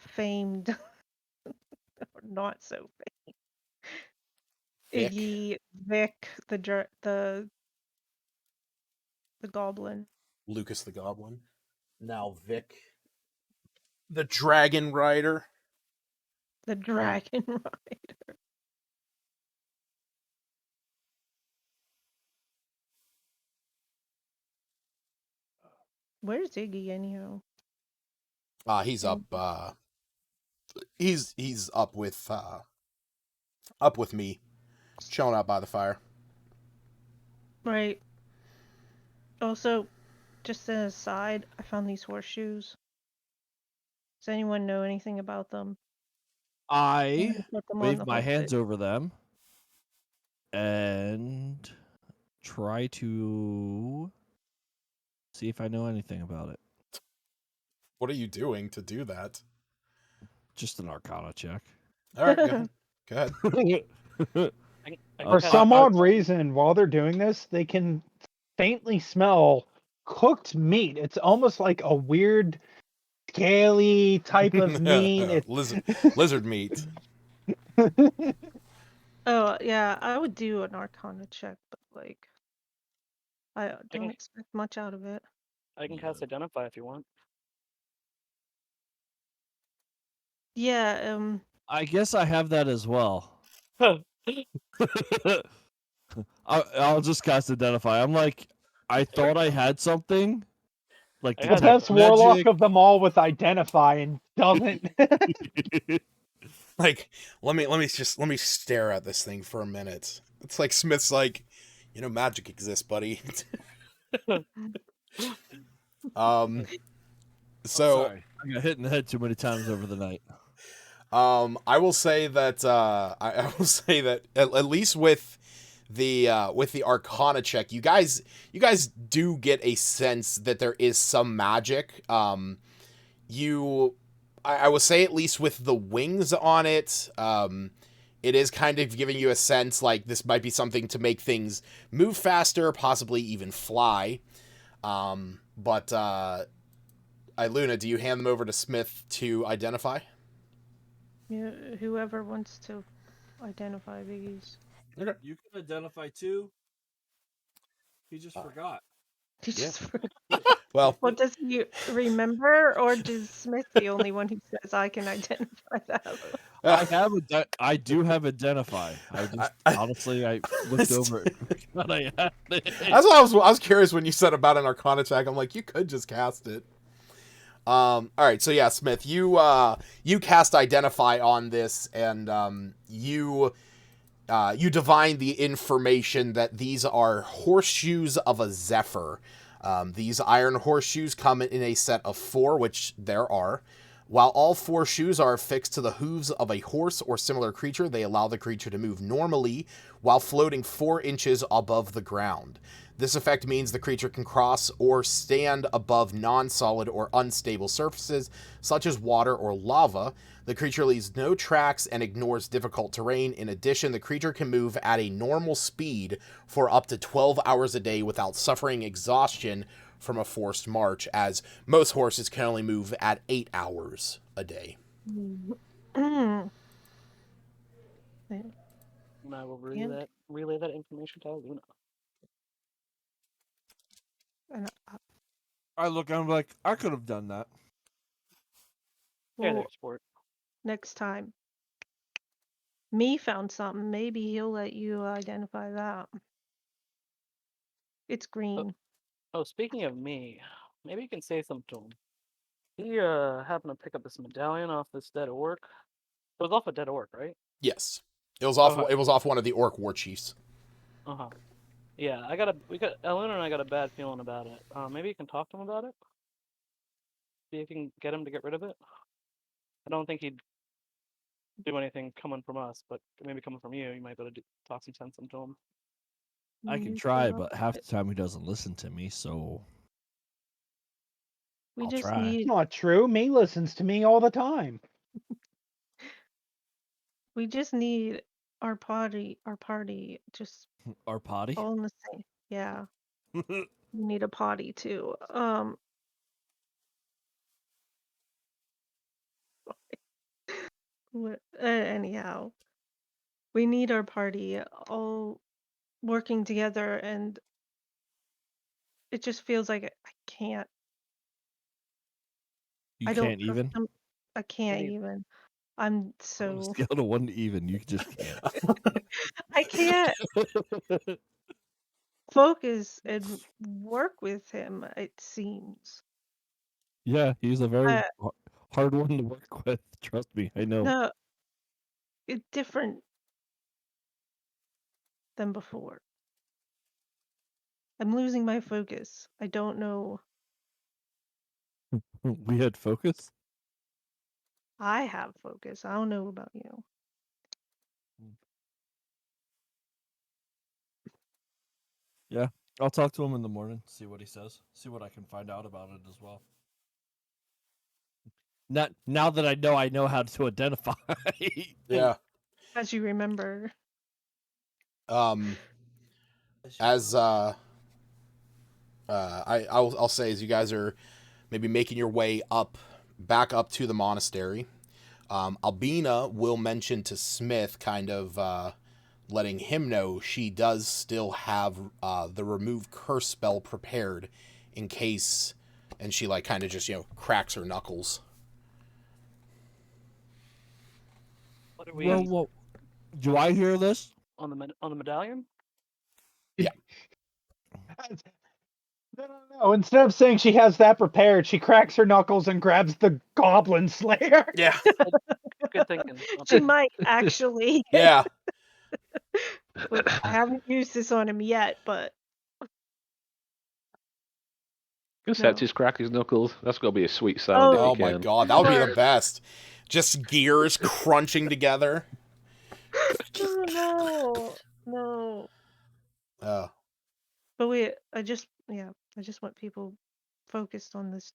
famed, or not so famed, Vic. Iggy, Vic, the goblin. Lucas the Goblin. Now Vic, the Dragon Rider. The Dragon Rider. Where's Iggy anyhow? He's up. He's up with me, chilling out by the fire. Right. Also, just an aside, I found these horseshoes. Does anyone know anything about them? I Put them on wave the my hands horses. over them and try to see if I know anything about it. What are you doing to do that? Just an Arcana check. All right, go ahead. Go ahead. I can For cast some odd Dark- reason, while they're doing this, they can faintly smell cooked meat. It's almost like a weird, scaly type of meat. Lizard meat. Oh yeah, I would do an Arcana check, but like I I don't can expect much out of it. I can cast Identify if you want. Yeah, I guess I have that as well. I'll just cast Identify. I'm like, I thought I had something. Like I The had that best for- warlock magic. of them all with Identify and doesn't. Like, let me stare at this thing for a minute. It's like Smith's like, magic exists, buddy. I'm So sorry. I got hit in the head too many times over the night. I will say that I will say that at least with the Arcana check, you guys do get a sense that there is some magic. I will say, at least with the wings on it, it is kind of giving you a sense like this might be something to make things move faster, possibly even fly. But Iluna, do you hand them over to Smith to identify? yeah, whoever wants to identify these. You can identify too. He just forgot. He Yeah. just Well, Well, does he remember, or does Smith the only one who says I can identify them? I do have Identify. I just honestly I looked over it. But I had it. that's what I was curious when you said about an Arcana check. I'm like, you could just cast it. All right, so yeah, Smith, you cast Identify on this, and you divine the information that these are horseshoes of a zephyr. These iron horseshoes come in a set of 4, which there are. While all 4 shoes are affixed to the hooves of a horse or similar creature, they allow the creature to move normally while floating 4 inches above the ground. This effect means the creature can cross or stand above non-solid or unstable surfaces, such as water or lava. The creature leaves no tracks and ignores difficult terrain. In addition, the creature can move at a normal speed for up to 12 hours a day without suffering exhaustion from a forced march, as most horses can only move at 8 hours a day. Mm. And I will And- relay that information to Luna. And I'm like, I could have done that. Yeah, well, there, sport. next time me found something, maybe he'll let you identify that. It's green. Oh, speaking of me, maybe you can say something to him. He happened to pick up this medallion off this dead orc. It was off a dead orc, right? Yes. It was off. Okay. It was off one of the orc war chiefs. Yeah, Elena and I got a bad feeling about it. Maybe you can talk to him about it. See if you can get him to get rid of it. I don't think he'd do anything coming from us, but maybe coming from you, you might be able to talk some sense into him. I can You try, can- but half the time he doesn't listen to me, so we I'll just try. need Not true. Me listens to me all the time. our party just Our potty. all in the same. Yeah, we need a potty too. Anyhow, we need our party all working together, and it just feels like I can't. You I don't can't trust even. them. I can't Maybe- even. I'm On a so scale of 1 to even, you just can't. I can't focus and work with him, it seems. Yeah, he's a very Uh, hard one to work with. Trust me, I know. no, it's different than before. I'm losing my focus. I don't know. We had focus. I have focus. I don't know about you. Yeah, I'll talk to him in the morning. See what he says. See what I can find out about it as well. Not now that I know how to identify. Yeah. As you remember. Um, as I'll say, as you guys are maybe making your way back up to the monastery, Albina will mention to Smith, kind of letting him know she does still have the remove curse spell prepared in case, and she like kind of just cracks her knuckles. What are we Well, do I hear this? on the medallion? Yeah. No. Instead of saying she has that prepared, she cracks her knuckles and grabs the Goblin Slayer. Yeah. Good thinking. She might actually. Yeah. But I haven't used this on him yet, but Except no. his crack his knuckles. That's got to be a sweet sound if Oh, you Oh my can. god, that would be the Lord. best. Just gears crunching together. Oh, no. Uh, But I just want people focused on this.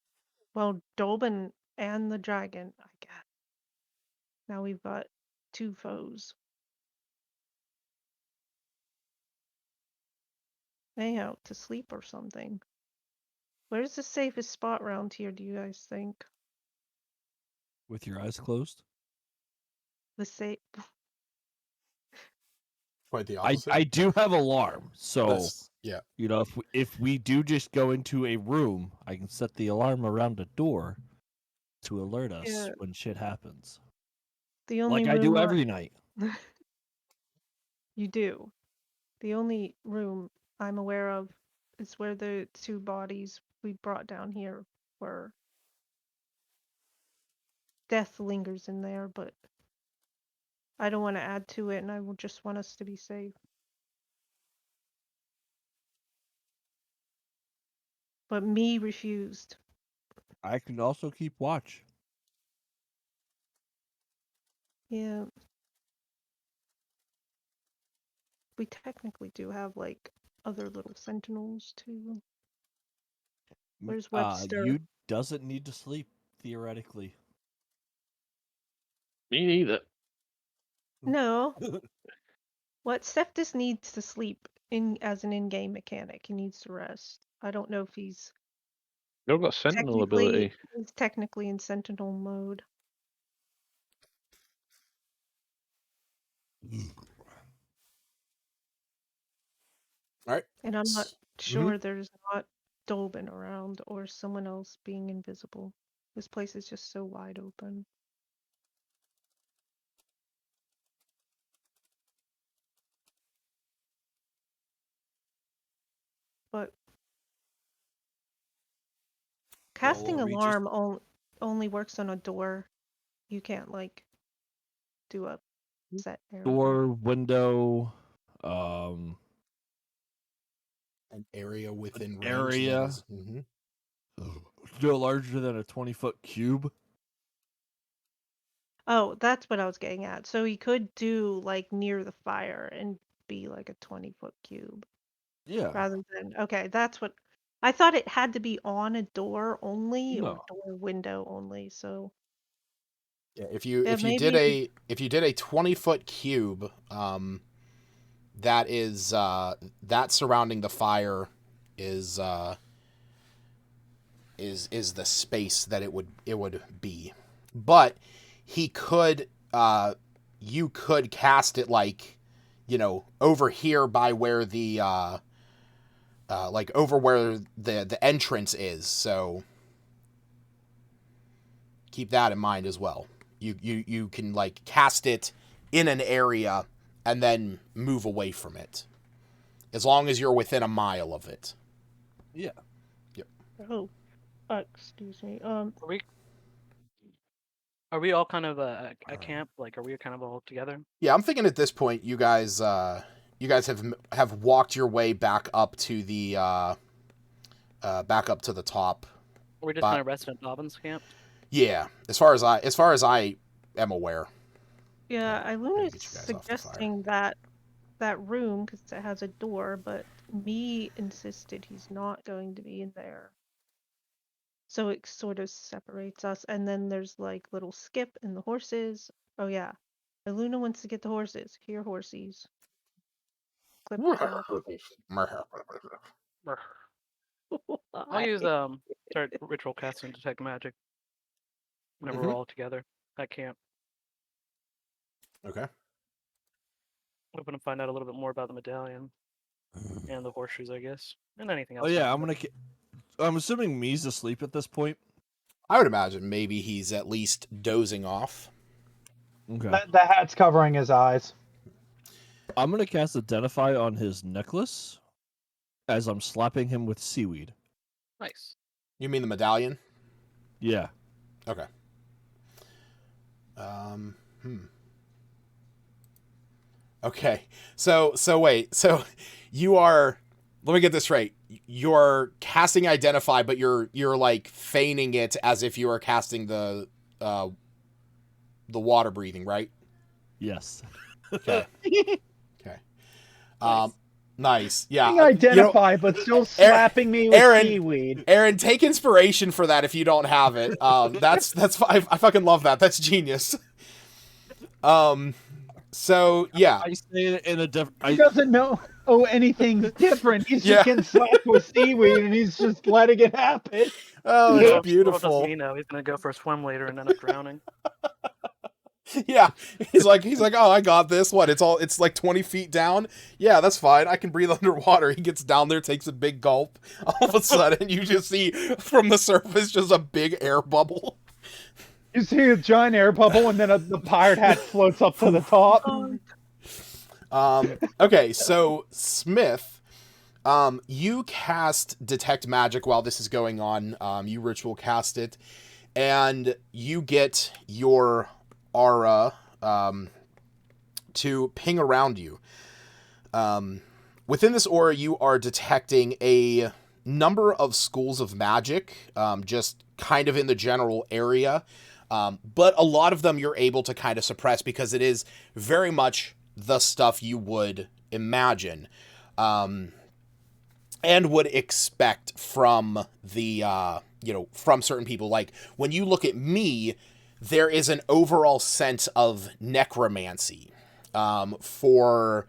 Well, Dolben and the dragon, I guess. Now we've got 2 foes. Anyhow, to sleep or something. Where's the safest spot around here, do you guys think? With your eyes closed? The safe. quite the opposite. I do have alarm, so Yeah. if we do just go into a room, I can set the alarm around the door to alert us Yeah. when shit happens, The only like I do room every night. You do. The only room I'm aware of is where the 2 bodies we brought down here were. Death lingers in there, but I don't want to add to it, and I will just want us to be safe. But me refused. I can also keep watch. Yeah. We technically do have, like, other little sentinels, too. Where's Webster? You doesn't need to sleep, theoretically. Me neither. No. What Septus needs to sleep as an in-game mechanic. He needs to rest. I don't know if he's You've got sentinel ability. technically in sentinel mode. All right. And I'm not sure there's not Dolben around or someone else being invisible. This place is just so wide open. But casting we just- alarm only works on a door. You can't like do a set area. Door, window, An area within range. area. Mhm. No larger than a 20-foot cube. Oh, that's what I was getting at. So he could do like near the fire and be like a 20-foot cube. Yeah. Rather than, okay, that's what I thought it had to be on a door only or No. door window only. So Yeah, if you maybe did a 20-foot cube, that is that surrounding the fire is the space that it would be. But he could you could cast it like, over here by where the like over where the entrance is. So keep that in mind as well. You can like cast it in an area and then move away from it, as long as you're within a mile of it. Yeah. Yep. oh, excuse me. Are we all kind of at camp? Like, are we kind of all together? Yeah, I'm thinking at this point you guys have walked your way back up to the top. Are we just kind of resting at Dobbin's camp? Yeah, as far as I am aware. Yeah, Iluna's get you guys off the fire. suggesting that room because it has a door, but me insisted he's not going to be in there. So it sort of separates us, and then there's like little Skip and the horses. Oh yeah, Iluna wants to get the horses. Here, horsies. clip it out. I'll use start ritual cast and detect magic whenever we're all together at camp. Okay. Hoping to find out a little bit more about the medallion and the horseshoes, I guess, and anything else. Oh yeah, I'm assuming Me's asleep at this point. I would imagine maybe he's at least dozing off. Okay. The hat's covering his eyes. I'm gonna cast Identify on his necklace as I'm slapping him with seaweed. Nice. You mean the medallion? Yeah. Okay. Okay. So wait. So you are, let me get this right. You're casting Identify, but you're like feigning it as if you are casting the water breathing, right? Yes. Okay. Okay. Nice. Yeah. Identify, but still slapping me with seaweed. Aaron, take inspiration for that if you don't have it. That's I fucking love that. That's genius. So yeah. I say it in a different. He doesn't know anything different. He's just getting slapped with seaweed, and he's just letting it happen. Oh, it's beautiful. Little does he know he's gonna go for a swim later and end up drowning. Yeah, he's like, oh, I got this. What? It's like 20 feet down. Yeah, that's fine. I can breathe underwater. He gets down there, takes a big gulp. All of a sudden, you just see from the surface just a big air bubble. You see a giant air bubble, and then the pirate hat floats up to the top. Okay, so Smith, you cast Detect Magic while this is going on. You ritual cast it, and you get your aura to ping around you. Within this aura, you are detecting a number of schools of magic, just kind of in the general area. But a lot of them you're able to kind of suppress because it is very much the stuff you would imagine and would expect from the, from certain people. Like, when you look at me, there is an overall sense of necromancy. For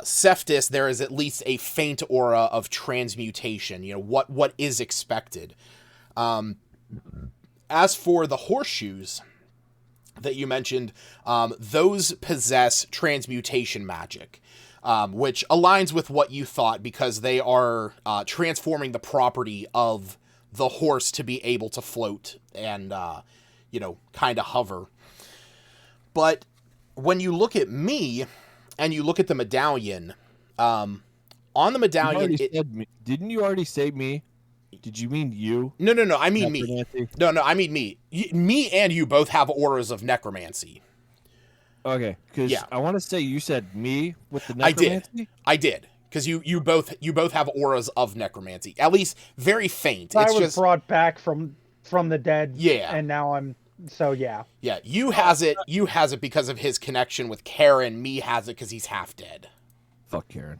Cephas, there is at least a faint aura of transmutation, what is expected. As for the horseshoes that you mentioned, those possess transmutation magic, which aligns with what you thought because they are transforming the property of the horse to be able to float and, kind of hover. But when you look at me and you look at the medallion, on the medallion... Didn't you already say me? Did you mean you? No, I mean me. No, I mean me. Me and you both have auras of necromancy. Okay, because I want to say you said me with the necromancy. I did. Because you both have auras of necromancy. At least very faint. I was brought back from the dead. Yeah. And now I'm... So, yeah. Yeah, you has it because of his connection with Karen. Me has it because he's half dead. Fuck Karen.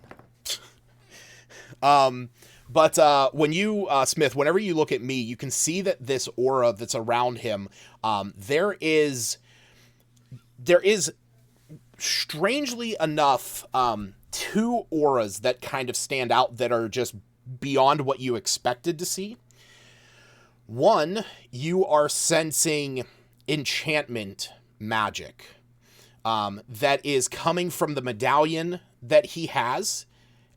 But when you, Smith, whenever you look at me, you can see that this aura that's around him, there is strangely enough, two auras that kind of stand out that are just beyond what you expected to see. One, you are sensing enchantment magic, that is coming from the medallion that he has,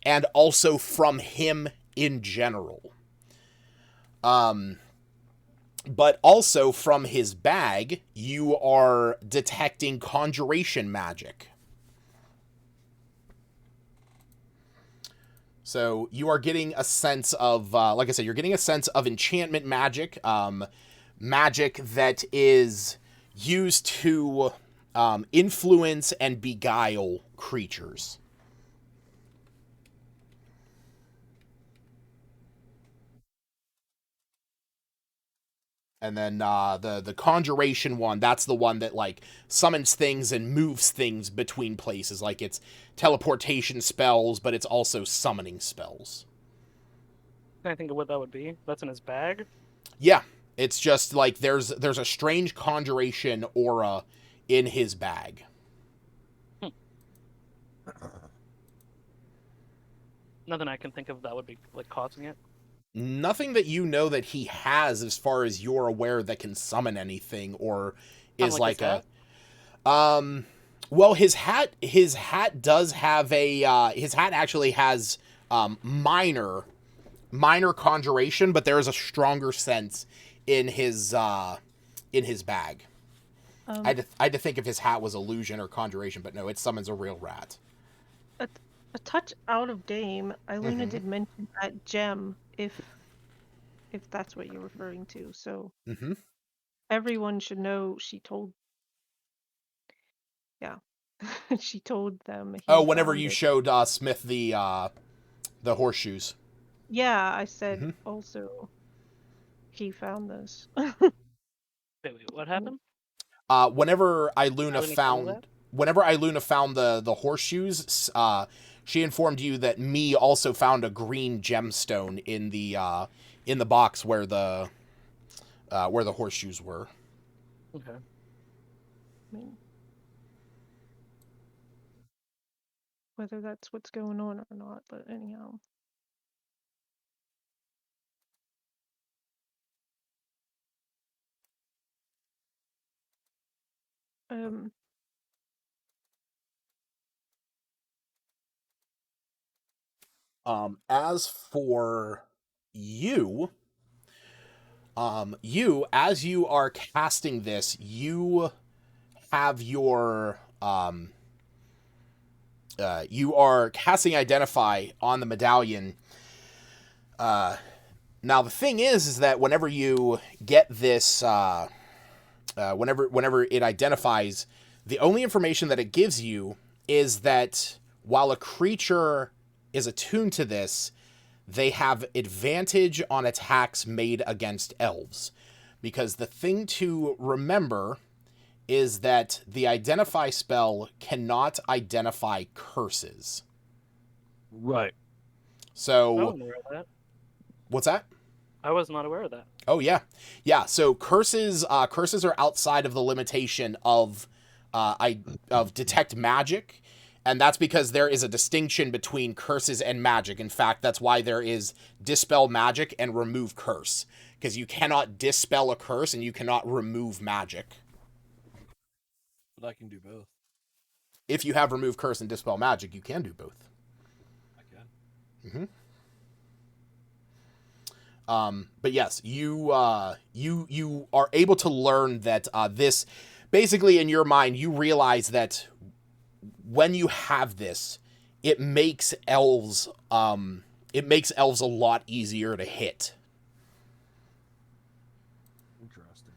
and also from him in general. But also from his bag, you are detecting conjuration magic. So you are getting a sense of, like I said, you're getting a sense of enchantment magic, magic that is used to influence and beguile creatures. And then the conjuration one, that's the one that like summons things and moves things between places. Like it's teleportation spells, but it's also summoning spells. Can I think of what that would be? That's in his bag? Yeah. It's just like there's a strange conjuration aura in his bag. Nothing I can think of that would be like causing it. Nothing that you know that he has, as far as you're aware, that can summon anything or Kinda is like like his a. Well, his hat does have a. His hat actually has minor conjuration, but there is a stronger sense in his bag. I had to think if his hat was illusion or conjuration, but no, it summons a real rat. A touch out of game. Iluna did mention that gem, if that's what you're referring to. So Mm-hmm. everyone should know she told. Yeah, she told them he Oh, whenever found you it. showed Smith the horseshoes. Yeah, I said Mm-hmm. also he found this. Wait, what happened? Whenever How did he follow that? Iluna found the horseshoes, she informed you that me also found a green gemstone in the box where the horseshoes were. Okay. I mean, whether that's what's going on or not, but anyhow. Um, As for you, as you are casting this, you have your you are casting identify on the medallion. Now the thing is that whenever you get this, whenever it identifies, the only information that it gives you is that while a creature is attuned to this, they have advantage on attacks made against elves. Because the thing to remember is that the identify spell cannot identify curses. Right. I So, wasn't aware of that. what's that? I was not aware of that. Oh yeah, yeah. So curses are outside of the limitation of detect magic, and that's because there is a distinction between curses and magic. In fact, that's why there is dispel magic and remove curse, because you cannot dispel a curse and you cannot remove magic. But I can do both. If you have remove curse and dispel magic, you can do both. I can. Mm-hmm. But yes, you are able to learn that this, basically in your mind, you realize that when you have this, it makes elves a lot easier to hit. Interesting.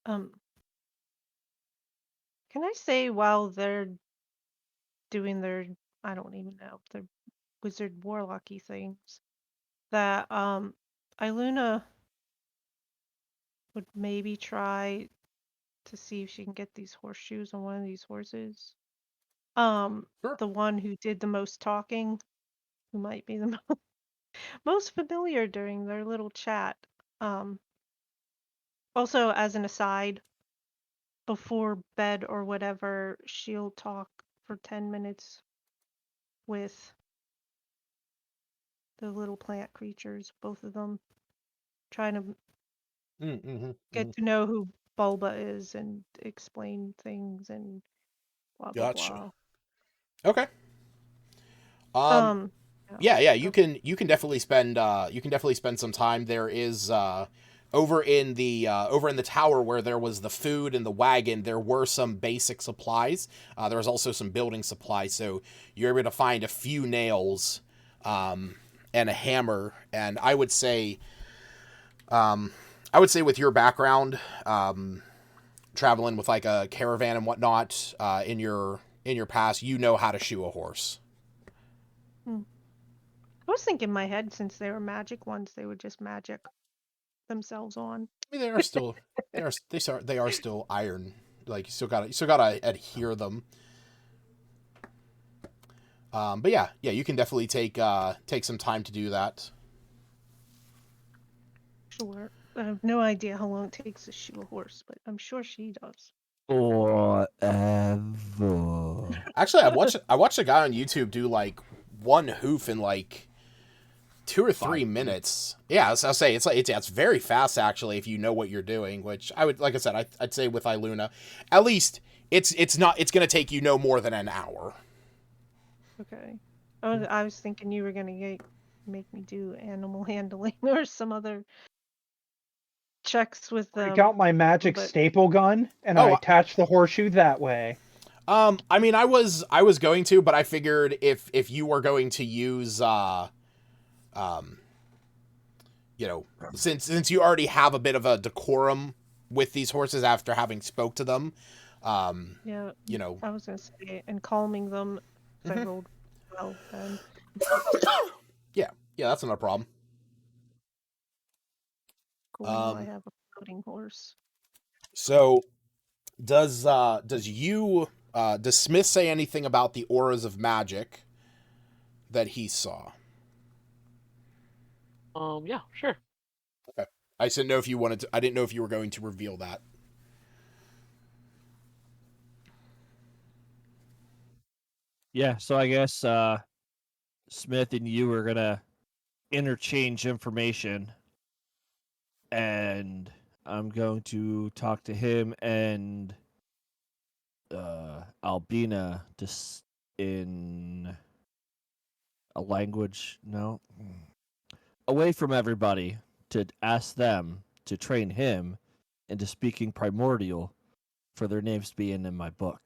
um, can I say while they're doing their, I don't even know, their wizard warlocky things, that Iluna would maybe try to see if she can get these horseshoes on one of these horses. Sure. The one who did the most talking, who might be the most familiar during their little chat. Um, Also, as an aside, before bed or whatever, she'll talk for 10 minutes with the little plant creatures, both of them, trying to get to know who Bulba is and explain things and blah blah Gotcha. blah. Okay. Yeah. Yeah, you can definitely spend some time. There is over in the tower where there was the food and the wagon, there were some basic supplies. There was also some building supplies, so you're able to find a few nails and a hammer. And I would say with your background, traveling with like a caravan and whatnot, in your past, you know how to shoe a horse. I was thinking in my head, since they were magic ones, they would just magic themselves on. I mean, they are still they are still iron. Like you still gotta adhere them. But yeah, you can definitely take some time to do that. Sure. I have no idea how long it takes to shoe a horse, but I'm sure she does. Forever. Actually, I watched a guy on YouTube do like one hoof in like 2 or 3 minutes. Yeah, I'll say it's very fast actually if you know what you're doing. Which I would, like I said, I'd say with Iluna, at least it's gonna take you no more than an hour. Okay. I was thinking you were gonna make me do animal handling or some other checks with Break out my magic but staple gun and I Oh, attach the horseshoe that way. I mean, I was going to, but I figured if you were going to use you know, since you already have a bit of a decorum with these horses after having spoke to them, yeah, you know, I was gonna say, and calming them if I rolled well, then yeah, that's not a problem. cool. Now I have a floating horse. So does Smith say anything about the auras of magic that he saw? Yeah, sure. Okay. I didn't know if you wanted to. I didn't know if you were going to reveal that. Yeah, so I guess Smith and you are gonna interchange information, and I'm going to talk to him and Albina just in a language, no, away from everybody, to ask them to train him into speaking primordial for their names being in my book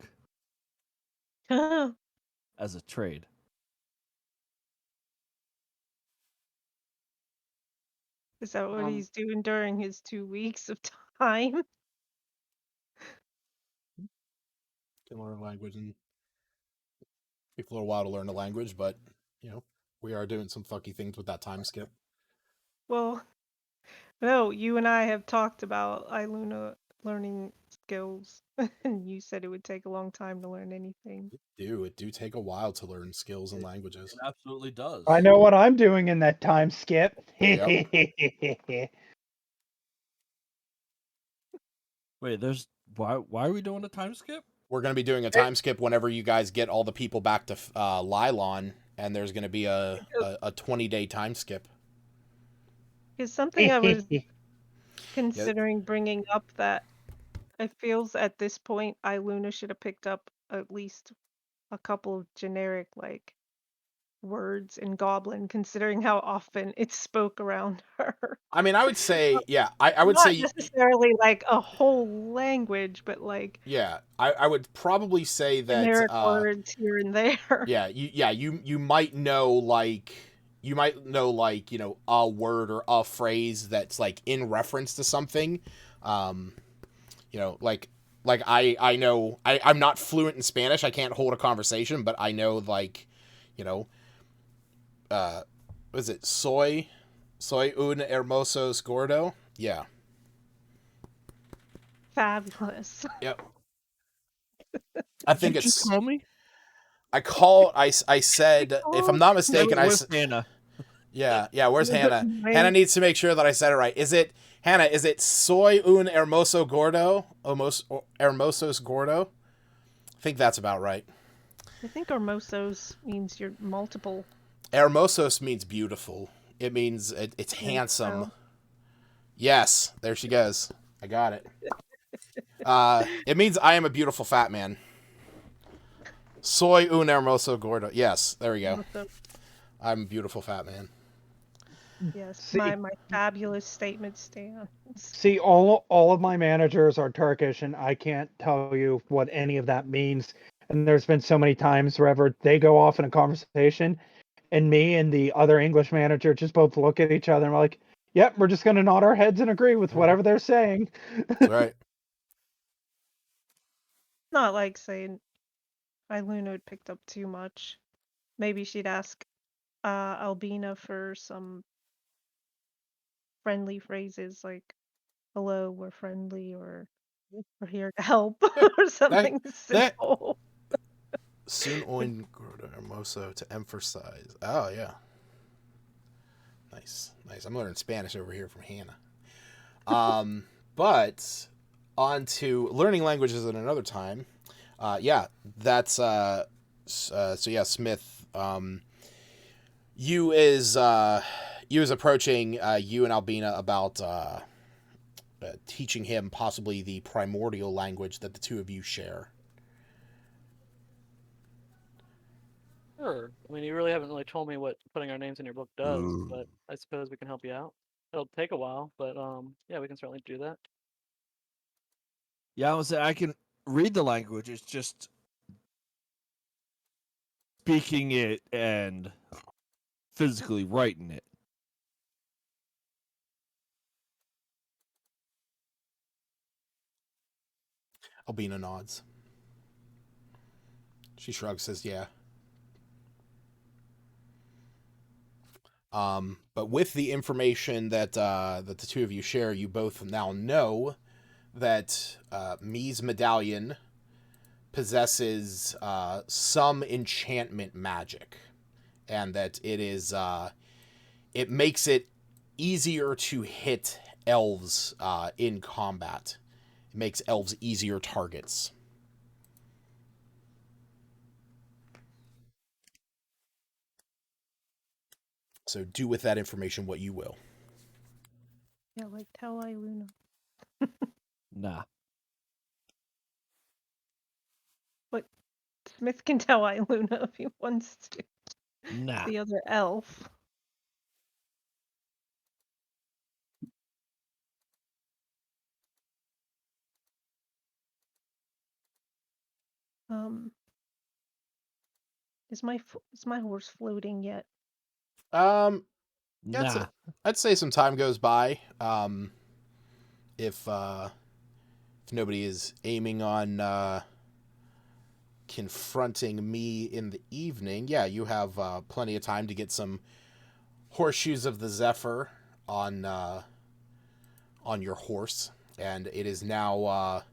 as a trade. Is that what he's doing during his 2 weeks of time? Can learn a language and take a little while to learn a language, but you know, we are doing some fucky things with that time skip. Well, no, you and I have talked about Iluna learning skills, and you said it would take a long time to learn anything. It do take a while to learn skills and languages. It absolutely does. I know what I'm doing in that time skip. Yep. Wait, there's why are we doing a time skip? We're going to be doing a time skip whenever you guys get all the people back to Lylon, and there's going to be a 20-day time skip. Because something I was considering bringing up that it feels at this point Iluna should have picked up at least a couple of generic like words in Goblin, considering how often it spoke around her. I mean, I would say, yeah, I would Not say necessarily like a whole language, but like yeah, I would probably say that generic words here and there. Yeah, you might know like you know, a word or a phrase that's like in reference to something. You know, like I know I'm not fluent in Spanish. I can't hold a conversation, but I know like, you know, what is it? Soy un hermoso gordo? Yeah. Fabulous. Yep. I think Did you it's call me? I said, if I'm not mistaken, Where's Hannah? Yeah, where's Hannah? Hannah needs to make sure that I said it right. Is it Hannah, is it soy un hermoso gordo? Hermosos gordo? I think that's about right. I think hermosos means you're multiple. Hermosos means beautiful. It means it's handsome. So. Yes, there she goes. I got it. It means I am a beautiful fat man. Soy un hermoso gordo. Yes, there we go. I'm a beautiful fat man. Yes, See, my fabulous statement stands. See, all of my managers are Turkish, and I can't tell you what any of that means. And there's been so many times wherever they go off in a conversation, and me and the other English manager just both look at each other and we're like, "Yep, we're just gonna nod our heads and agree with whatever they're saying." That's right. Not like saying Iluna had picked up too much. Maybe she'd ask Albina for some friendly phrases like "Hello, we're friendly," or "We're here to help," or something simple. Soon un gordo hermoso to emphasize. Oh yeah. Nice. I'm learning Spanish over here from Hannah. But on to learning languages at another time. Yeah, that's so yeah, Smith. You is approaching you and Albina about teaching him possibly the primordial language that the two of you share. Sure. I mean, you really haven't really told me what putting our names in your book does, but I suppose we can help you out. It'll take a while, but yeah, we can certainly do that. Yeah, I would say I can read the language. It's just speaking it and physically writing it. Albina nods. She shrugs, says, "Yeah." But with the information that that the two of you share, you both now know that Mi's medallion possesses some enchantment magic, and that it makes it easier to hit elves in combat. It makes elves easier targets. So do with that information what you will. Yeah, like tell Iluna. Nah. But Smith can tell Iluna if he wants to. Nah. The other elf. Is my horse floating yet? Nah. I'd say some time goes by. If nobody is aiming on confronting me in the evening, yeah, you have plenty of time to get some horseshoes of the Zephyr on your horse, and it is now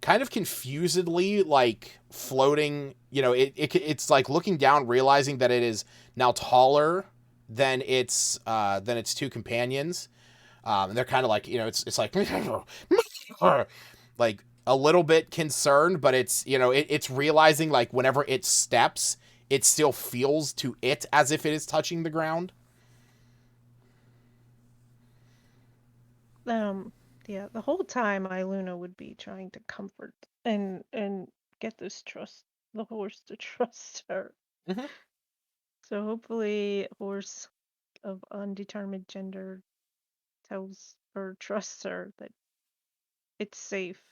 kind of confusedly like floating. You know, it's like looking down, realizing that it is now taller than its two companions. And they're kind of like, you know, it's like like a little bit concerned, but it's, you know, it's realizing like whenever it steps, it still feels to it as if it is touching the ground. Yeah, the whole time Iluna would be trying to comfort and get the horse to trust her. Mm-hmm. So hopefully horse of undetermined gender tells or trusts her that it's safe.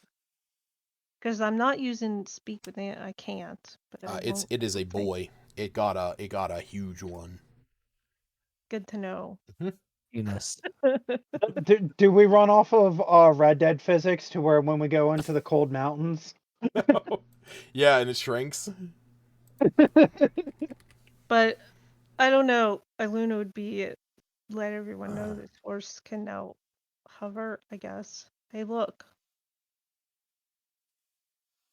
Because I'm not using speak with it, I can't. But It is a boy. It got a huge one. Good to know. Mm-hmm. Penis. Do we run off of Red Dead physics to where when we go into the cold mountains? Yeah, and it shrinks. But I don't know. Iluna would be let everyone know this horse can now hover, I guess. Hey, look.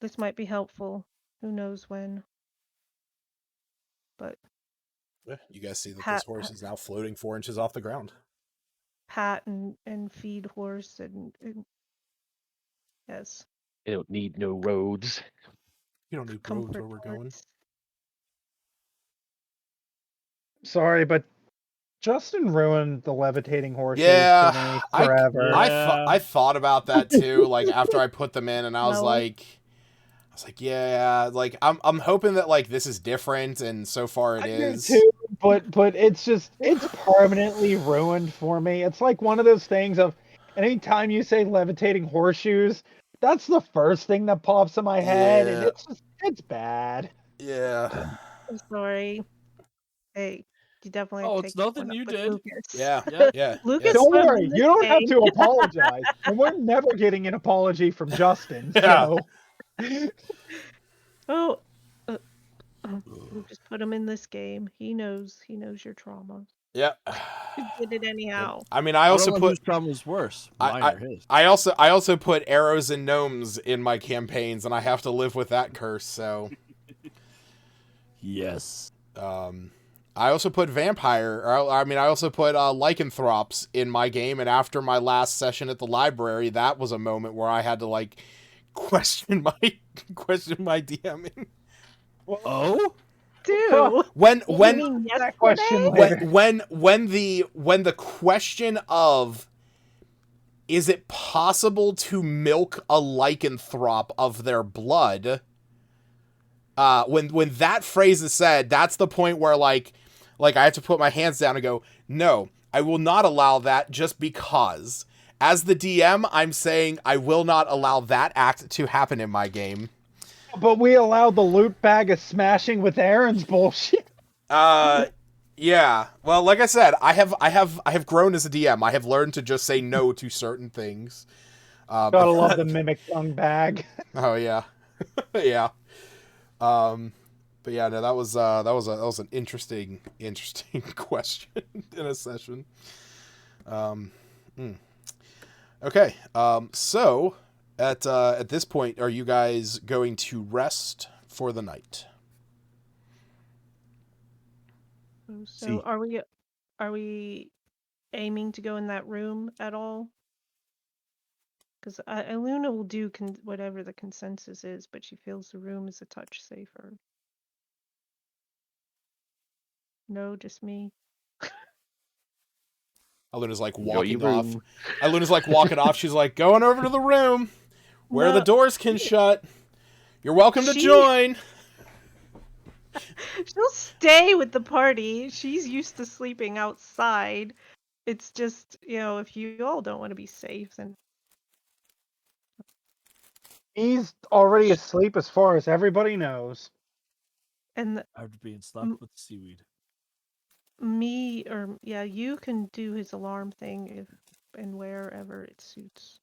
This might be helpful. Who knows when. But Yeah, you guys see that this horse is now floating 4 inches off the ground. Pat and feed horse and yes. You don't need no roads. You don't need roads where we're going. Sorry, but Justin ruined the levitating horses Yeah, for me forever. I thought about that too. Like after I put them in, and I was like, yeah, like I'm hoping that like this is different, and so far it is. I do too, but it's permanently ruined for me. It's like one of those things of anytime you say levitating horseshoes, that's the first thing that pops in my head, and it's bad. Yeah. I'm sorry. Hey, you definitely. Oh, it's nothing you did. Lucas. Yeah. Lucas, don't worry, you don't have to apologize, and we're never getting an apology from Justin. Yeah. So. Lucas put him in this game. He knows your trauma. Yeah. He did it anyhow. I mean, I also put whose trauma was worse. Mine or his. I also put arrows and gnomes in my campaigns, and I have to live with that curse. So. Yes. I also put vampire. I also put lycanthropes in my game, and after my last session at the library, that was a moment where I had to like question my DMing. Oh, Do When you when mean That yesterday? question later. when the question of is it possible to milk a lycanthrope of their blood? When that phrase is said, that's the point where like I have to put my hands down and go, no, I will not allow that just because. As the DM, I'm saying I will not allow that act to happen in my game. But we allowed the loot bag of smashing with Aaron's bullshit. Yeah. Well, like I said, I have grown as a DM. I have learned to just say no to certain things. Gotta love the mimic tongue bag. Oh yeah, yeah. But yeah, no, that was an interesting question in a session. Okay. So at this point, are you guys going to rest for the night? So See. are we aiming to go in that room at all? Because Luna will do whatever the consensus is, but she feels the room is a touch safer. No, just me. Aluna's like You got your walking off. room. Aluna's like walking off. She's like going over to the room where the No, doors can shut. You're welcome to She- join. she'll stay with the party. She's used to sleeping outside. It's just, if you all don't want to be safe, then He's already asleep as far as everybody knows. and after being slapped with seaweed. you can do his alarm thing if and wherever it suits.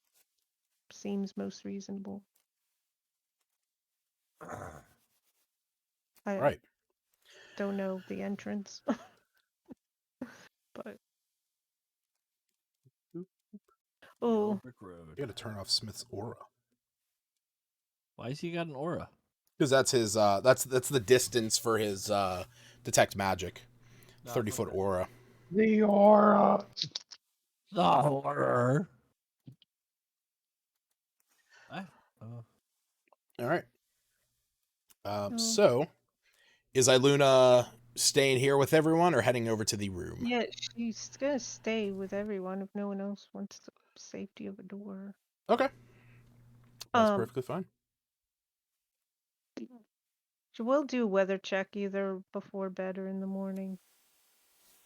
Seems most reasonable. I Right. don't know the entrance, but Yellow oh, brick road. You got to turn off Smith's aura Why has he got an aura? because that's his. That's the distance for his detect magic. 30-foot okay. aura. The aura. The horror. All right. Oh. So, is Iluna staying here with everyone or heading over to the room? Yeah, she's gonna stay with everyone if no one else wants the safety of a door. Okay. That's Um, perfectly fine. She will do a weather check either before bed or in the morning,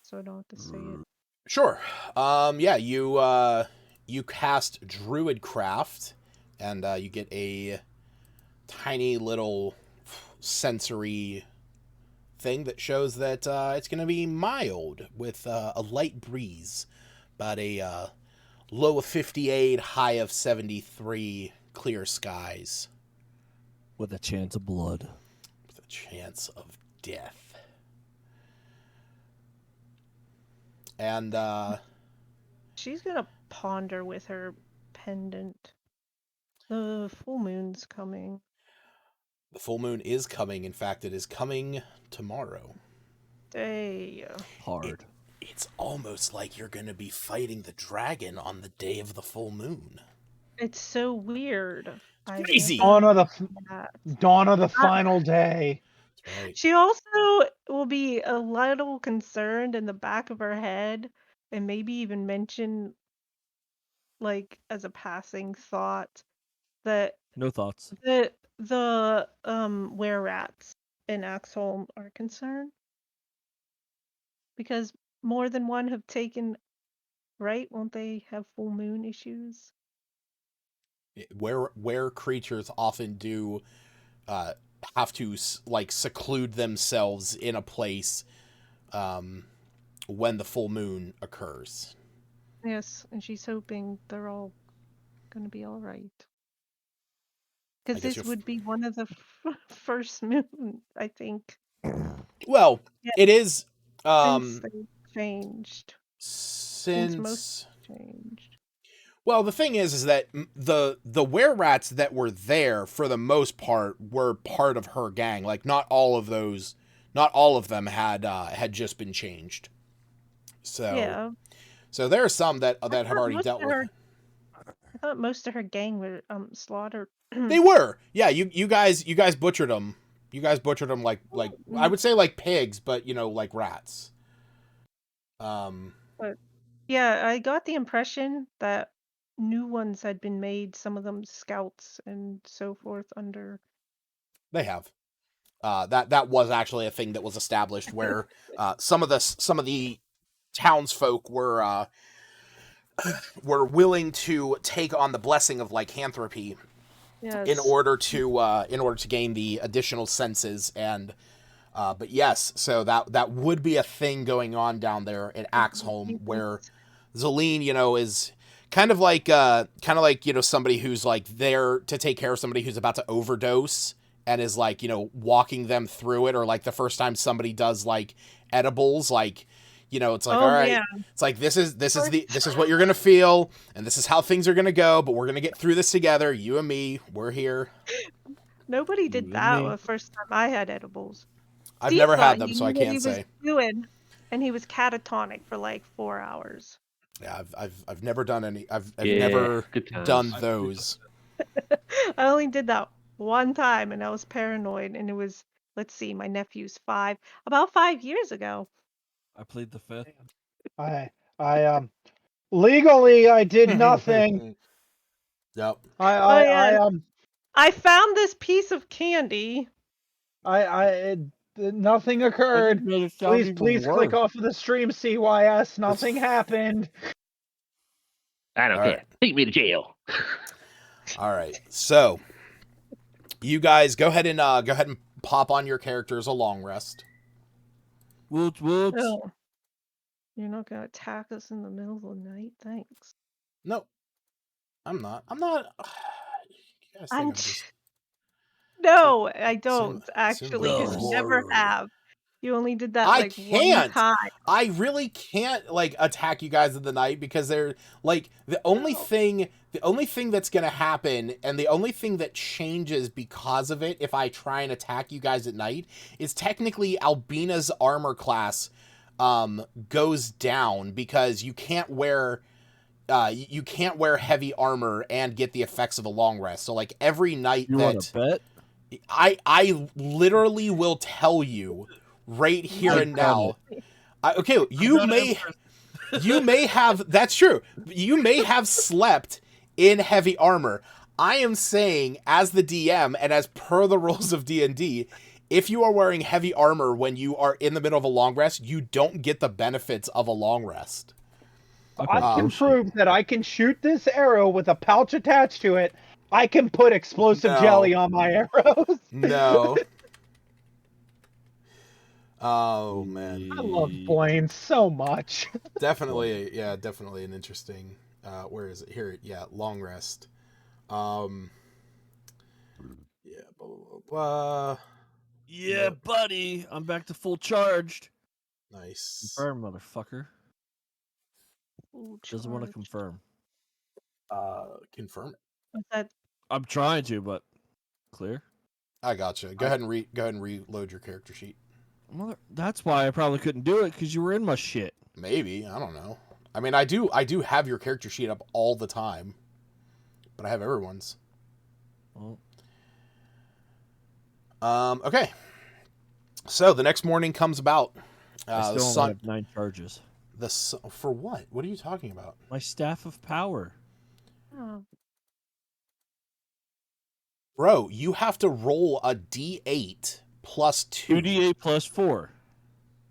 so I don't have to say it. Sure. Yeah, you cast Druidcraft, and you get a tiny little sensory thing that shows that it's going to be mild with a light breeze, about a low of 58, high of 73, clear skies. With a chance of blood. With a chance of death. And She's gonna ponder with her pendant. The full moon's coming. the full moon is coming. In fact, it is coming tomorrow. Hey, Hard. It's almost like you're going to be fighting the dragon on the day of the full moon. it's so weird. I've crazy. never Dawn of the seen that. dawn of the final day. Right. She also will be a little concerned in the back of her head, and maybe even mention, like, as a passing thought, that No thoughts. the were-rats in Axholm are concerned because more than one have taken. Right? Won't they have full moon issues? Where creatures often do have to like seclude themselves in a place when the full moon occurs. Yes, and she's hoping they're all gonna be all right. I Because guess this would be one of the first moon, I think, Well, Yeah. it is since they changed. Since since most changed. well, the thing is that the were-rats that were there for the most part were part of her gang. Like not all of those Not all of them had just been changed. So Yeah. so there are some that I have thought already most dealt of with. I thought most of her gang were slaughtered. They were. Yeah, you guys butchered them. You guys butchered them like I would say like pigs, but like rats. But yeah, I got the impression that new ones had been made, some of them scouts and so forth under. They have. That was actually a thing that was established where some of the townsfolk were willing to take on the blessing of lycanthropy Yes. in order to gain the additional senses. And but yes, so that would be a thing going on down there at Axholm, where Zelene, is kind of like somebody who's like there to take care of somebody who's about to overdose and is like walking them through it, or like the first time somebody does like edibles, like it's like, all right, yeah. it's like this is what you're gonna feel, and this is how things are gonna go, but we're gonna get through this together, you and me, we're here. Nobody did You and that me. the first time I had edibles. I've Steve never thought had them, he so I knew what he can't was say. doing, and he was catatonic for like 4 hours. Yeah, I've never done any. I've Yeah, never good times. done those. I only did that one time, and I was paranoid, and it was, let's see, my nephew's 5, about 5 years ago. I plead the fifth. I legally I did nothing. Yep. I found this piece of candy. Nothing occurred. Please click off of the stream, CYS. Nothing happened. I don't All care. right. Take me to jail. All right. So, you guys go ahead and pop on your characters a long rest. Woots, woots. Oh, you're not gonna attack us in the middle of the night? Thanks. No, I'm not. I'm not. You guys think I'm just. No, I don't Assume actually, like because this. you never have. You only did that I like one can't. time. I really can't like attack you guys in the night, because they're like the only thing that's gonna happen, and the only thing that changes because of it if I try and attack you guys at night, is technically Albina's armor class goes down, because you can't wear heavy armor and get the effects of a long rest. So like every night You want to bet? I literally will tell you right here and now. Okay, you may have, that's true. You may have slept in heavy armor. I am saying, as the DM and as per the rules of D&D, if you are wearing heavy armor when you are in the middle of a long rest, you don't get the benefits of a long rest. I can prove that I can shoot this arrow with a pouch attached to it. I can put explosive jelly on my arrows. No. Oh man, I love Blaine so much. Definitely an interesting. Where is it? Here, yeah, long rest. Yeah, blah blah blah. Yeah, buddy, I'm back to full charged. Nice. Confirm, motherfucker. Doesn't want to confirm. Confirm it. What's that? I'm trying to, but clear. I gotcha. Go ahead and reload your character sheet. That's why I probably couldn't do it, because you were in my shit. Maybe, I don't know. I mean, I do have your character sheet up all the time, but I have everyone's. Well. Okay. So the next morning comes about. I still only have 9 charges. For what? What are you talking about? My staff of power. Oh. Bro, you have to roll a D8 plus 2. 2d8 plus 4.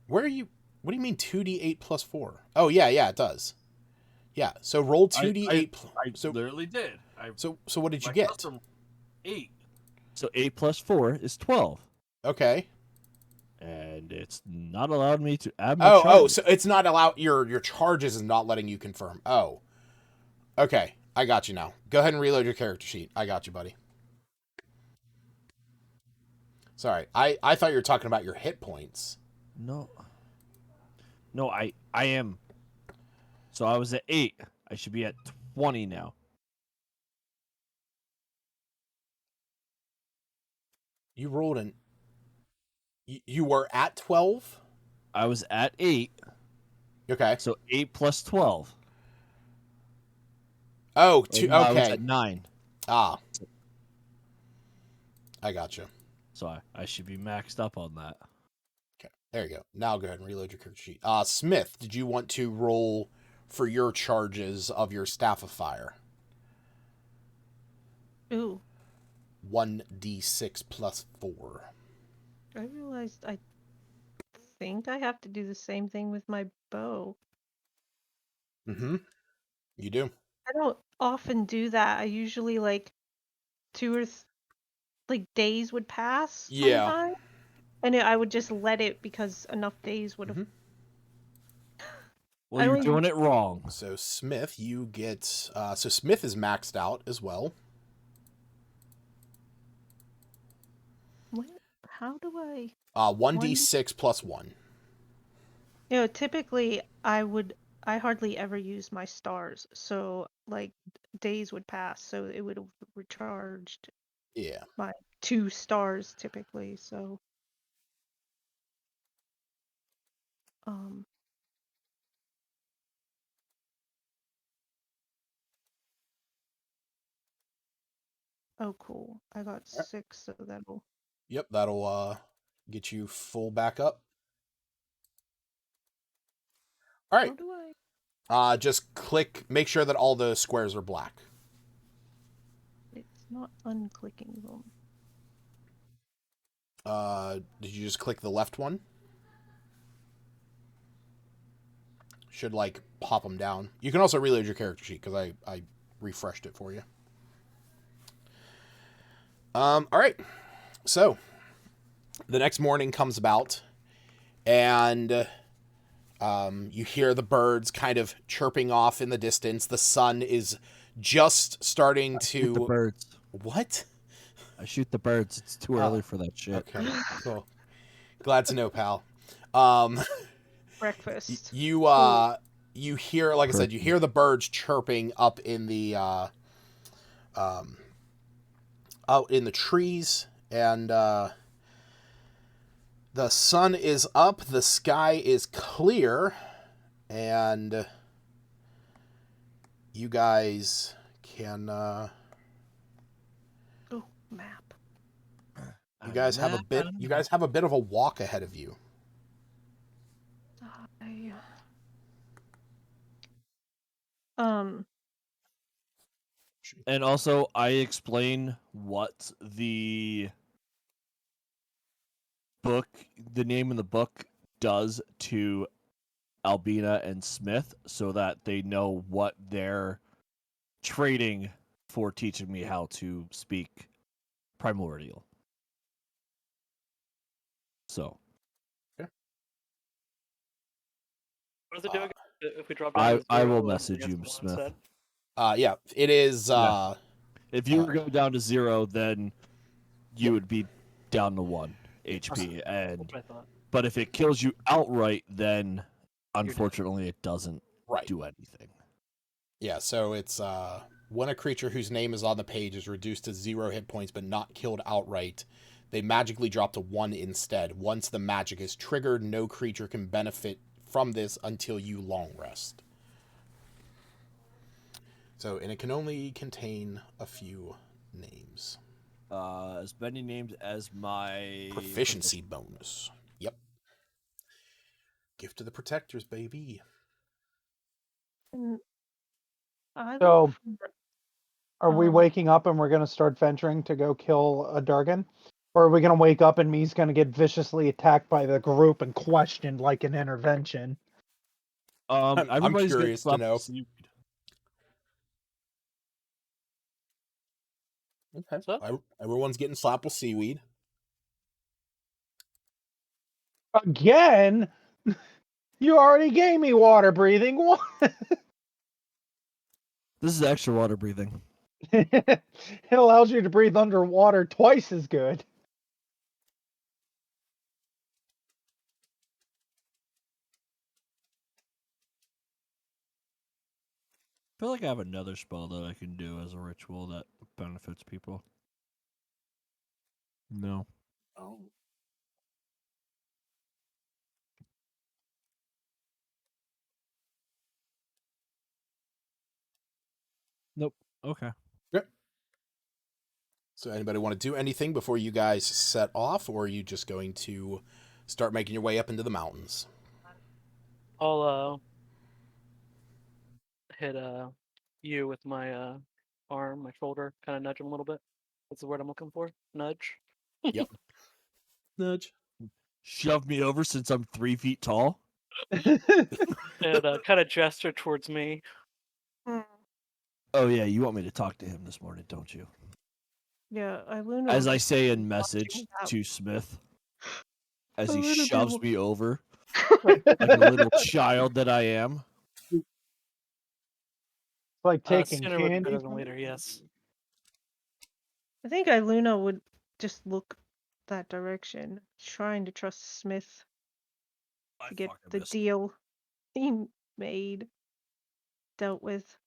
Where are you? What do you mean 2d8 plus 4? Oh, yeah, it does. Yeah, so roll 2d8. I literally did. So what did you get? 8. So 8 plus 4 is 12. Okay. And it's not allowed me to add my charges. So it's not allowed, your charges is not letting you confirm. Oh. Okay, I got you now. Go ahead and reload your character sheet. I got you, buddy. Sorry, I thought you were talking about your hit points. No, I am. So I was at 8. I should be at 20 now. You rolled You were at 12? I was at 8, Okay. so 8 plus 12. Oh, And now I was okay. at 9, Ah. I gotcha. so I should be maxed up on that. Okay. There you go. Now go ahead and reload your character sheet. Smith, did you want to roll for your charges of your Staff of Fire? Ooh, 1d6 plus 4. I realized I think I have to do the same thing with my bow. Mm-hmm. You do. I don't often do that. I usually like days would pass Yeah. sometimes, and I would just let it because enough days would have. Mhm. Well, I you're don't even. doing it wrong. So Smith, you get... so Smith is maxed out as well. What? How do I? 1d6 plus 1. Typically I hardly ever use my stars, so like days would pass, so it would have recharged Yeah. my 2 stars typically. So um oh cool. I got 6, so that'll. Yep, that'll get you full back up. All right. How do I? Just click, make sure that all the squares are black. It's not unclicking them. Did you just click the left one? Should, like, pop them down. You can also reload your character sheet, because I refreshed it for you. All right. So, the next morning comes about, and you hear the birds kind of chirping off in the distance. The sun is just starting to... Shoot the birds. What? I shoot the birds. It's too early for that shit. Okay, cool. Glad to know, pal. Breakfast. You hear, like I said, you hear the birds chirping up in the out in the trees, and the sun is up, the sky is clear, and you guys can Oh, map. you guys have a bit of a walk ahead of you. And also, I explain what the name in the book does to Albina and Smith, so that they know what they're trading for teaching me how to speak primordial. So What does it do again? If we drop down to I 0, will and message gets you, one Smith. instead? Yeah, it is Yeah. If you go down to 0, then you would be down to 1 HP, That's what I thought. but if it kills you outright, then unfortunately it doesn't right. do anything. Yeah, so it's when a creature whose name is on the page is reduced to 0 hit points but not killed outright, they magically drop to 1 instead. Once the magic is triggered, no creature can benefit from this until you long rest. So, and it can only contain a few names. As many names as my Proficiency bonus. Yep. Gift to the protectors, baby. So, are we Um, waking up and we're going to start venturing to go kill a Durgan? Or are we going to wake up and me's going to get viciously attacked by the group and questioned like an intervention? I'm everybody's curious to know. Okay. So? Everyone's getting slapped with seaweed. Again? You already gave me water breathing. What? This is extra water breathing. It allows you to breathe underwater twice as good. I feel like I have another spell that I can do as a ritual that benefits people. No. Oh. Nope. Okay. Yep. So anybody want to do anything before you guys set off, or are you just going to start making your way up into the mountains? I'll hit you with my arm, my shoulder, kind of nudge him a little bit. What's the word I'm looking for? Nudge. Yep. Nudge. Shove me over since I'm 3 feet tall. And kind of gesture towards me. Oh yeah, you want me to talk to him this morning, don't you? Yeah, Iluna As would I just say be in message watching that. to Smith, as he Iluna be shoves wa- me over like a little child that I am. Like taking Sooner would be candy better than from later, you? yes. I think Iluna would just look that direction, trying to trust Smith to get the deal he made, dealt with,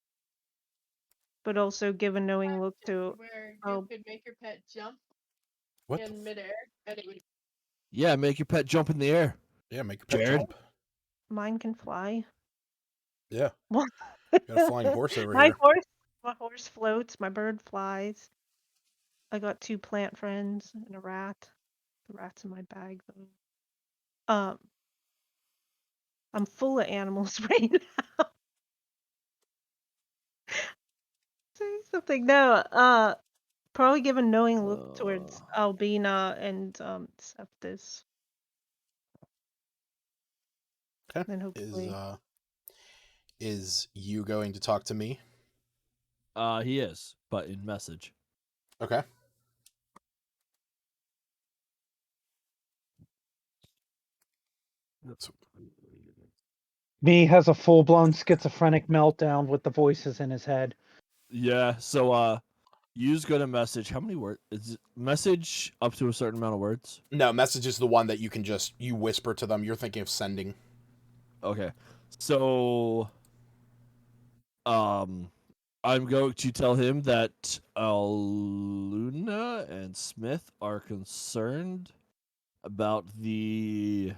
but also give a knowing look to. Where you Oh, could make your pet jump What? in midair, and it would. Yeah, make your pet jump in the air. Yeah, make your pet Jared? jump. mine can fly. Yeah. What? Got a flying horse over my here. my horse floats. My bird flies. I got 2 plant friends and a rat. The rat's in my bag though. I'm full of animals right now. Say something. No. Probably give a knowing look towards Albina and Septis. Okay. Then hopefully. Is you going to talk to me? He is, but in message. Okay. Me has a full-blown schizophrenic meltdown with the voices in his head. Yeah, so you's gonna message how many words? Is it message up to a certain amount of words? No, message is the one that you can just you whisper to them. You're thinking of sending. Okay. So I'm going to tell him that Luna and Smith are concerned about the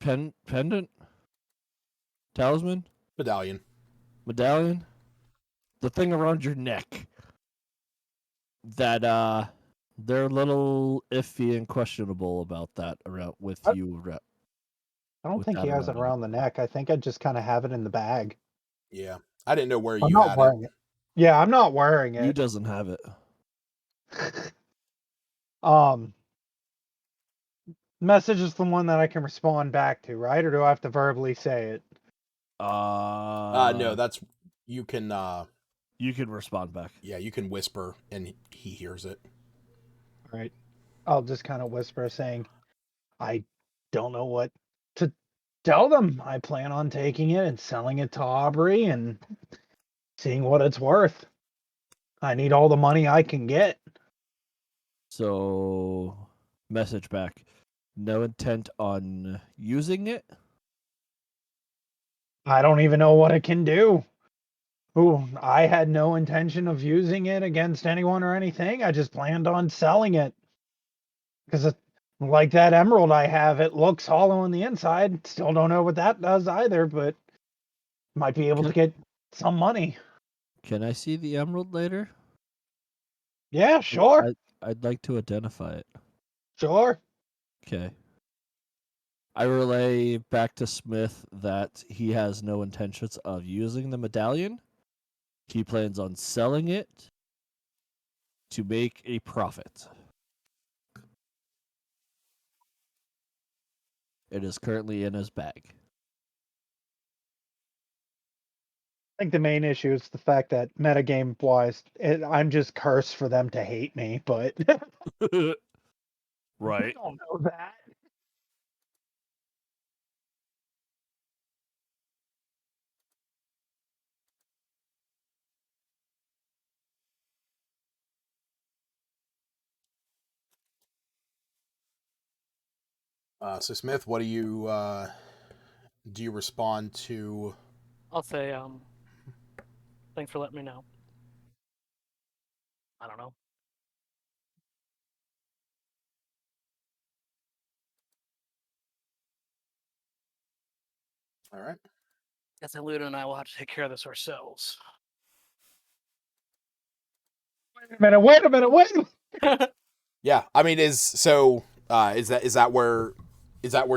pendant, talisman, medallion, the thing around your neck. That they're a little iffy and questionable about that around with I- you. I don't With think that he has it around you. around the neck. I think I just kind of have it in the bag. Yeah. I didn't know where I'm you not had wearing it. Yeah, I'm not wearing You it. doesn't have it. Message is the one that I can respond back to, right? Or do I have to verbally say it? No, that's you can you can respond back. Yeah, you can whisper and he hears it. Right. I'll just kind of whisper saying, I don't know what to tell them. I plan on taking it and selling it to Aubrey and seeing what it's worth. I need all the money I can get. So message back. No intent on using it. I don't even know what it can do. Ooh, I had no intention of using it against anyone or anything. I just planned on selling it. Because like that emerald I have, it looks hollow on the inside. Still don't know what that does either, but might be able to get some money. Can I see the emerald later? Yeah, sure. I'd like to identify it. Sure. Okay. I relay back to Smith that he has no intentions of using the medallion. He plans on selling it to make a profit. It is currently in his bag. I think the main issue is the fact that metagame wise, I'm just cursed for them to hate me, but Right. I don't know that. So Smith, what do you respond to? I'll say, thanks for letting me know. I don't know. All right. Guess Luna and I will have to take care of this ourselves. Wait a minute. Yeah, I mean, is that where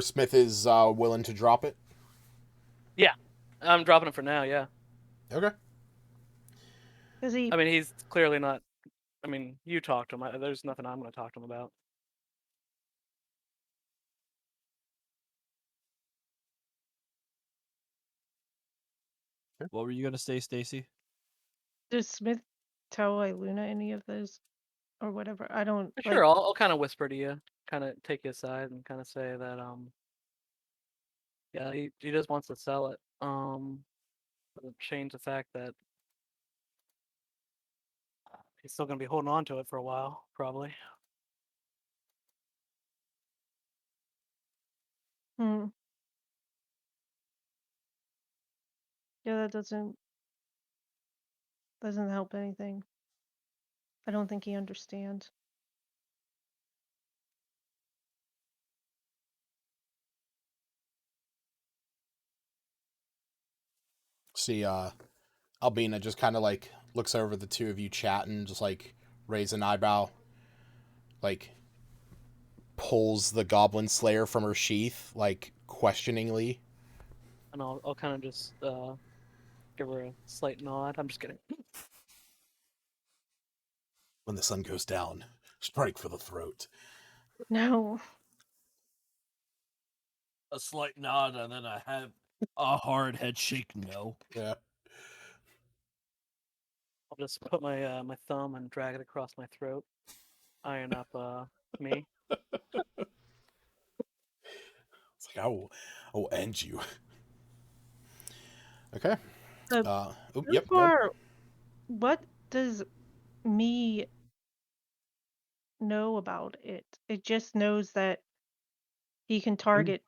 Smith is willing to drop it? Yeah, I'm dropping it for now. Yeah. Okay. Is he? I mean, he's clearly not. I mean, you talk to him. There's nothing I'm going to talk to him about. What were you gonna say, Stacy? Does Smith tell Luna any of this or whatever? I don't. Sure, I'll kind of whisper to you, kind of take you aside, and kind of say that yeah, he just wants to sell it. Doesn't change the fact that he's still going to be holding on to it for a while, probably. Hmm. Yeah, that doesn't help anything. I don't think he understands. See, Albina just kind of like looks over the two of you chatting, just like raise an eyebrow, like pulls the Goblin Slayer from her sheath, like questioningly. And I'll kind of just give her a slight nod. I'm just kidding. When the sun goes down, strike for the throat. No. A slight nod, and then I have a hard head shake. No. Yeah. I'll just put my my thumb and drag it across my throat, iron up me. It's like I will end you. Okay. So Yep. Go ahead. what does me know about it? It just knows that he can target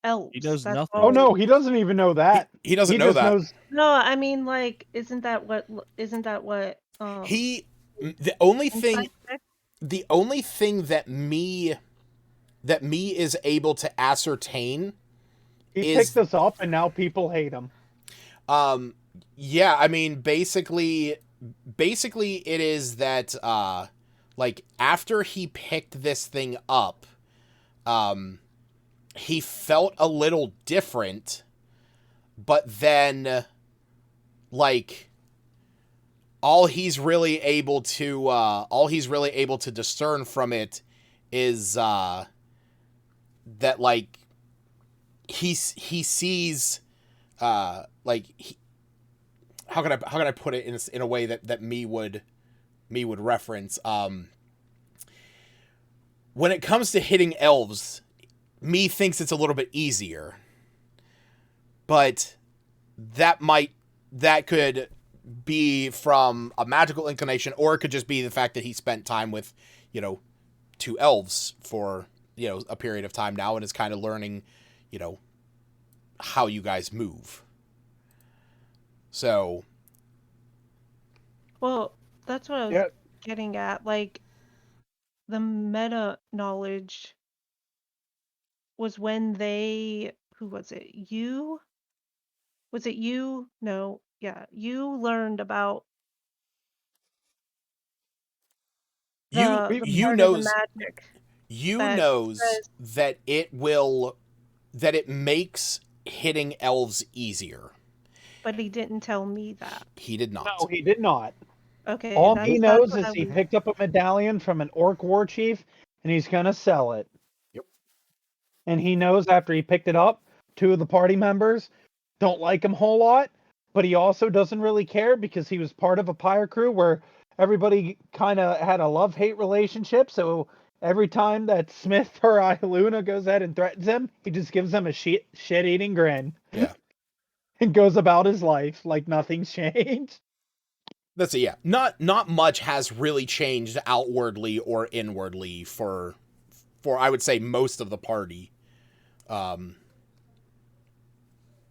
elves. He knows That's nothing. Oh all. no, he doesn't even know that. He doesn't know just that. knows. No, I mean, like, isn't that what He the only thing Insight check? the only thing that me is able to ascertain He is picked us up, and now people hate him. yeah, I mean basically it is that like after he picked this thing up, he felt a little different, but then like all he's really able to discern from it is that like he sees like how can I put it in a way that me would reference when it comes to hitting elves, me thinks it's a little bit easier, but that could be from a magical inclination, or it could just be the fact that he spent time with, two elves for, a period of time now and is kind of learning, how you guys move. So. Well, that's what I was getting at. Like, the meta knowledge was when who was it? You? Was it you? No. Yeah. You learned about the part of the magic. That it makes hitting elves easier. But he didn't tell me that. He did not. No, he did not. Okay. All he knows is he picked up a medallion from an orc war chief, and he's gonna sell it. Yep. And he knows after he picked it up, two of the party members don't like him a whole lot, but he also doesn't really care because he was part of a pirate crew where everybody kind of had a love-hate relationship. So every time that Smith or Luna goes ahead and threatens him, he just gives them a shit-eating grin. Yeah. And goes about his life like nothing's changed. That's it, yeah. Not much has really changed outwardly or inwardly for I would say most of the party.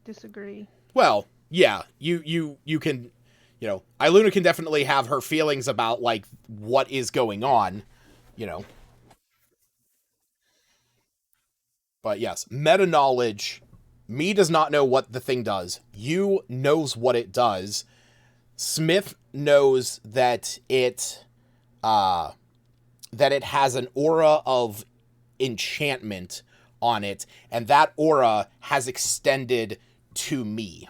Disagree. Well, yeah, you can, Iluna can definitely have her feelings about like what is going on, But yes, meta knowledge Me does not know what the thing does. You knows what it does. Smith knows that it has an aura of enchantment on it, and that aura has extended to me.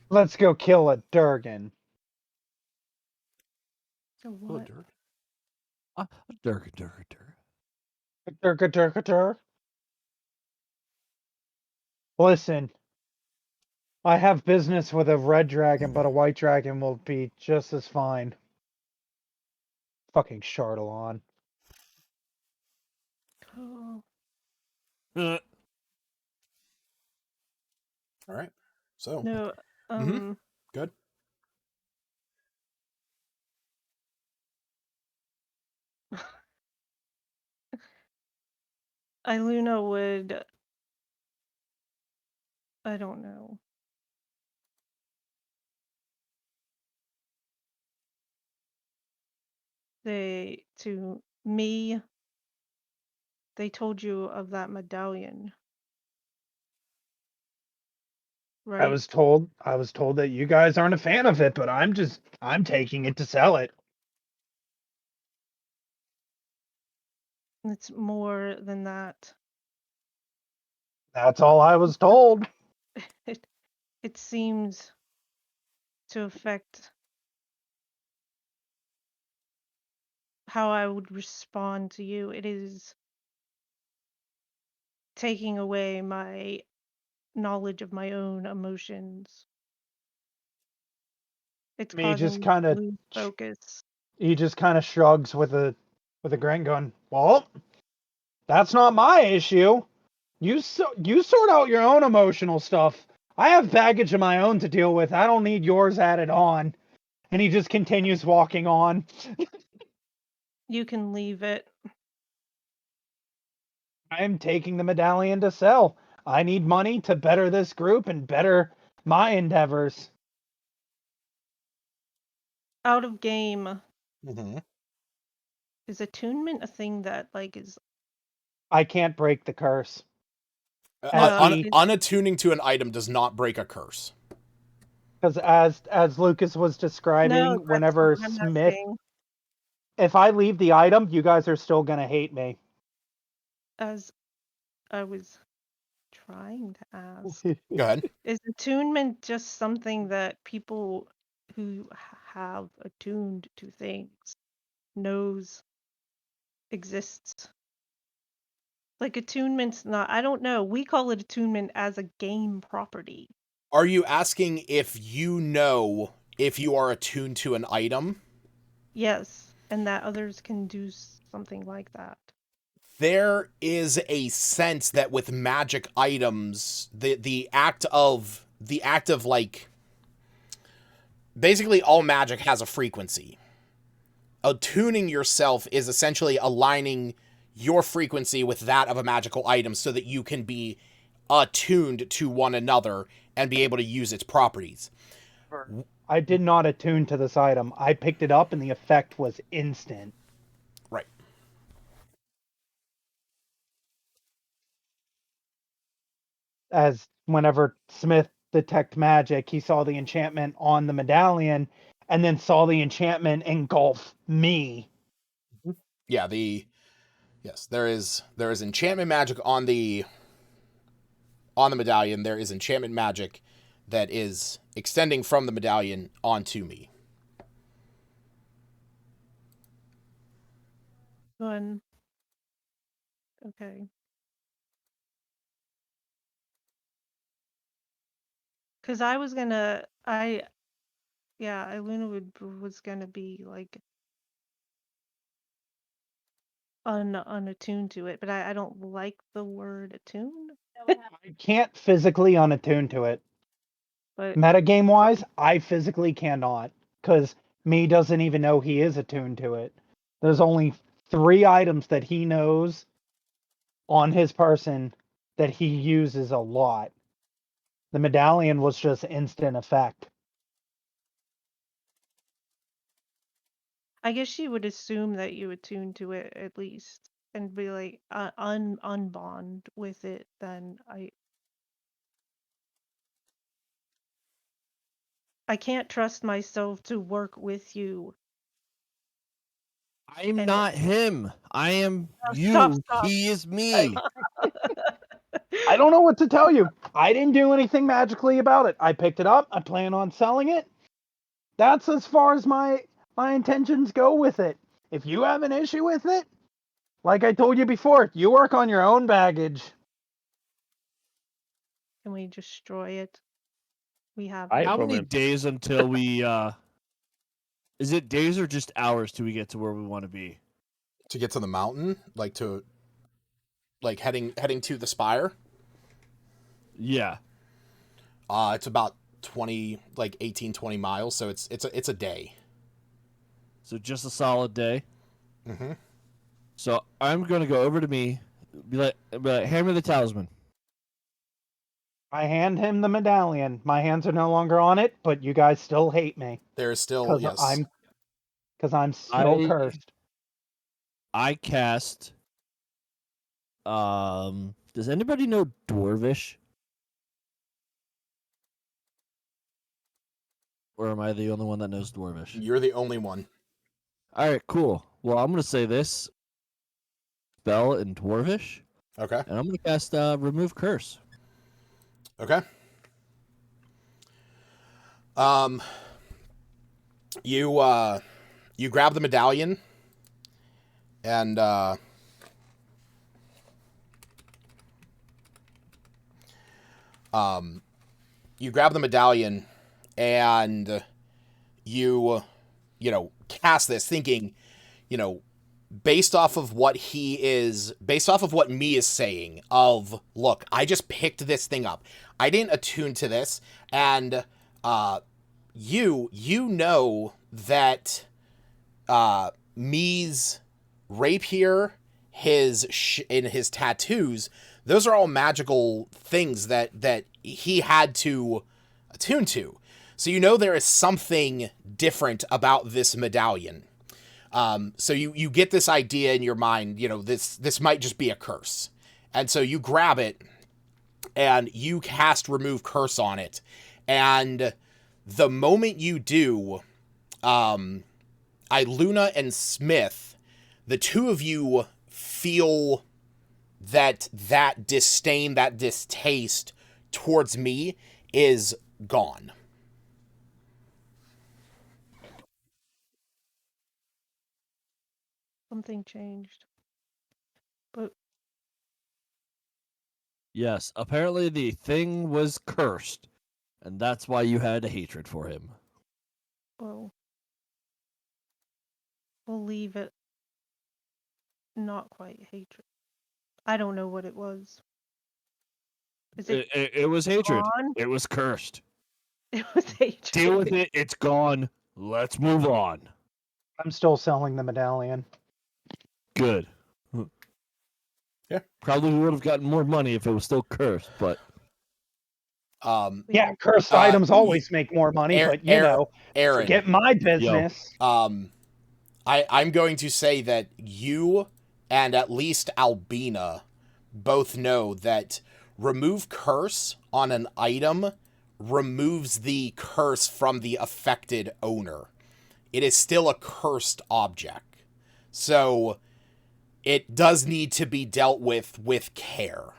Let's go kill a Durgan. So what? Durga. Durga. Listen, I have business with a red dragon, but a white dragon will be just as fine. Fucking Chardalon. Oh, All right. So, no. good. Iluna would. I don't know. To me, they told you of that medallion, I right? was told that you guys aren't a fan of it, but I'm taking it to sell it. It's more than that. That's all I was told. It seems to affect how I would respond to you. It is taking away my knowledge of my own emotions. It's He causing just me kind to of lose focus. shrugs with a grin, going, "Well, that's not my issue. You sort out your own emotional stuff. I have baggage of my own to deal with. I don't need yours added on." And he just continues walking on. You can leave it. I'm taking the medallion to sell. I need money to better this group and better my endeavors. Out of game, Mm-hmm. is attunement a thing that is I can't break the curse. As he, Unattuning to an item does not break a curse. because as Lucas was no, describing, that's not whenever what I'm Smith, asking. if I leave the item, you guys are still gonna hate me. As I was trying to ask, Go ahead. is attunement just something that people who have attuned to things knows exists? Like attunement's not, I don't know. We call it attunement as a game property. Are you asking if you know if you are attuned to an item? Yes, and that others can do something like that. There is a sense that with magic items, the act of like basically all magic has a frequency. Attuning yourself is essentially aligning your frequency with that of a magical item so that you can be attuned to one another and be able to use its properties. I did not attune to this item. I picked it up and the effect was instant. Right. As whenever Smith detect magic, he saw the enchantment on the medallion and then saw the enchantment engulf me. Yeah, yes, there is enchantment magic on the medallion. There is enchantment magic that is extending from the medallion onto me. Fun. Okay. Because I was gonna, yeah, Iluna was gonna be unattuned to it, but I don't like the word attune. I can't physically unattune to it. But Metagame wise, I physically cannot, because me doesn't even know he is attuned to it. There's only 3 items that he knows on his person that he uses a lot. The medallion was just instant effect. I guess she would assume that you attune to it at least. and be like unbond with it, then I can't trust myself to work with you. I'm And not him. I am stop, you. stop. He is me. I don't know what to tell you. I didn't do anything magically about it. I picked it up. I plan on selling it. That's as far as my intentions go with it. If you have an issue with it, like I told you before, you work on your own baggage. Can we destroy it? We have I- How from many him. days until we is it days or just hours till we get to where we want to be? To get to the mountain, heading to the spire. Yeah. It's about 18, 20 miles, so it's a day. So just a solid day. Mm-hmm. So I'm gonna go over to me, be like, hand me the talisman. I hand him the medallion. My hands are no longer on it, but you guys still hate me There is still because yes. I'm still cursed. I cast. Does anybody know Dwarvish? Or am I the only one that knows Dwarvish? You're the only one. All right, cool. Well, I'm gonna say this spell in Dwarvish, Okay. and I'm gonna cast Remove Curse. Okay. You grab the medallion and you grab the medallion and you cast this thinking, based off of what me is saying of, look, I just picked this thing up. I didn't attune to this, and you know that me's rapier, his tattoos, those are all magical things that he had to attune to. So you know there is something different about this medallion. So you get this idea in your mind, this might just be a curse. And so you grab it and you cast Remove Curse on it. And the moment you do, Iluna and Smith, the two of you feel that disdain, that distaste towards me is gone. Something changed. But Yes, apparently the thing was cursed, and that's why you had a hatred for him. well, we'll leave it not quite hatred. I don't know what it was. Is it It was hatred. gone? It was cursed. It was hatred. Deal with it. It's gone. Let's move on. I'm still selling the medallion. Good. Yeah. Probably would have gotten more money if it was still cursed, but Yeah, cursed items always make more money, but to Aaron, get my business. I'm going to say that you and at least Albina both know that Remove Curse on an item removes the curse from the affected owner. It is still a cursed object. So it does need to be dealt with care.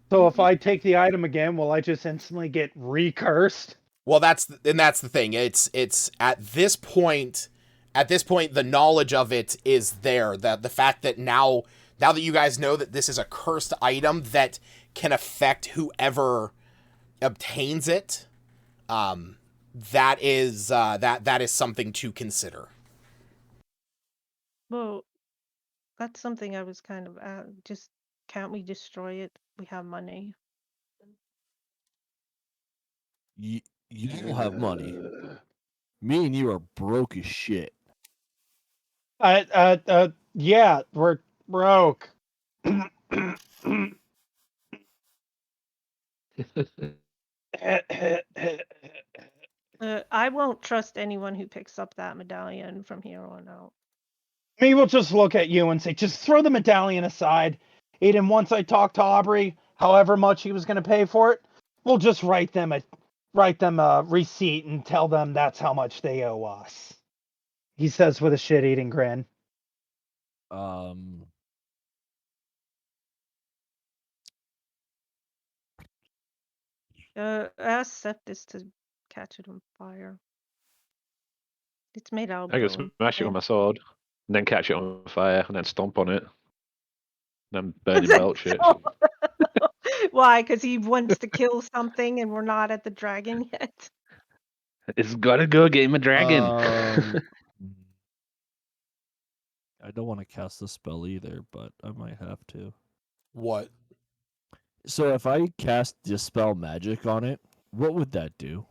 So if I take the item again, will I just instantly get recursed? Well, that's the thing. It's at this point, the knowledge of it is there. That the fact that now that you guys know that this is a cursed item that can affect whoever obtains it, that is something to consider. Well, that's something I was kind of just can't we destroy it? We have money. you don't have money. Me and you are broke as shit. Yeah, we're broke. I won't trust anyone who picks up that medallion from here on out. Me will just look at you and say, just throw the medallion aside. Aiden, once I talk to Aubrey, however much he was going to pay for it, we'll just write them a receipt and tell them that's how much they owe us. He says with a shit-eating grin. Ask Septis to catch it on fire. It's made out of I can bone. smash it with my sword, and then catch it on fire, and then stomp on it, and then burn and That's belch it. so- Why? Because he wants to kill something and we're not at the dragon yet? It's gotta go get him a dragon. I don't want to cast the spell either, but I might have to. What? So if I cast Dispel Magic on it, what would that do?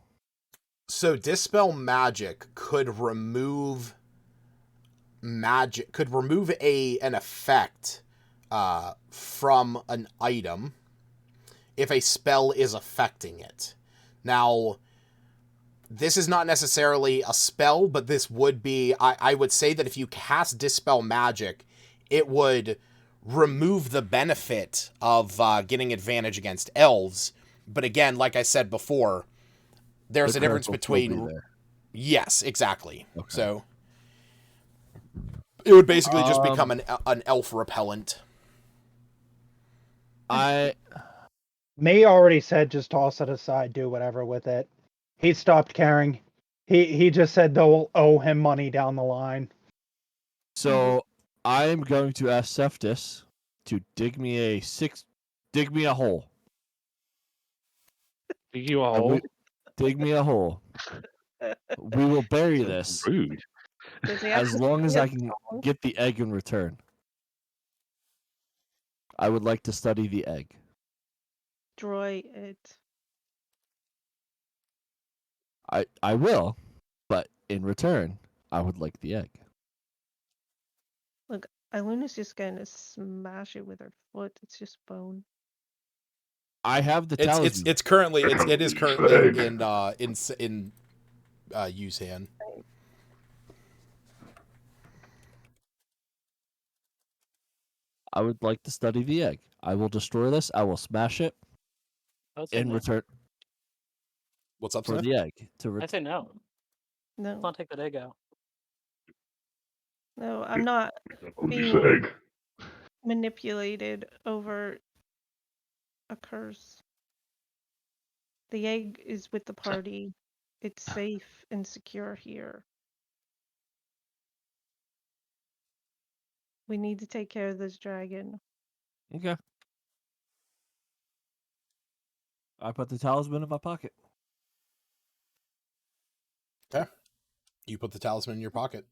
So Dispel Magic could remove an effect from an item if a spell is affecting it. Now, this is not necessarily a spell, but this would be, I would say that if you cast Dispel Magic, it would remove the benefit of getting advantage against elves. But again, like I said before, there's The a difference curse will still be between... there. Yes, exactly. Okay. So it would basically just become an elf repellent. May already said just toss it aside, do whatever with it. He stopped caring. He just said they'll owe him money down the line. So I'm going to ask Septis to dig me a hole. Dig you a hole? Dig me a hole. We will bury So this rude. Does he have as to long as sing I a can song? get the egg in return. I would like to study the egg. Destroy it. I will, but in return, I would like the egg. Look, Iluna's just gonna smash it with her foot. It's just bone. I have the talisman. It's currently it is currently in use hand. I would like to study the egg. I will destroy this. I will smash it I'd say in no. return What's up, for Seth? the egg. I say no. No, Can't take that egg out. no, I'm not Use being the egg. manipulated over a curse. The egg is with the party. It's safe and secure here. We need to take care of this dragon. Okay. I put the talisman in my pocket. Okay. You put the talisman in your pocket.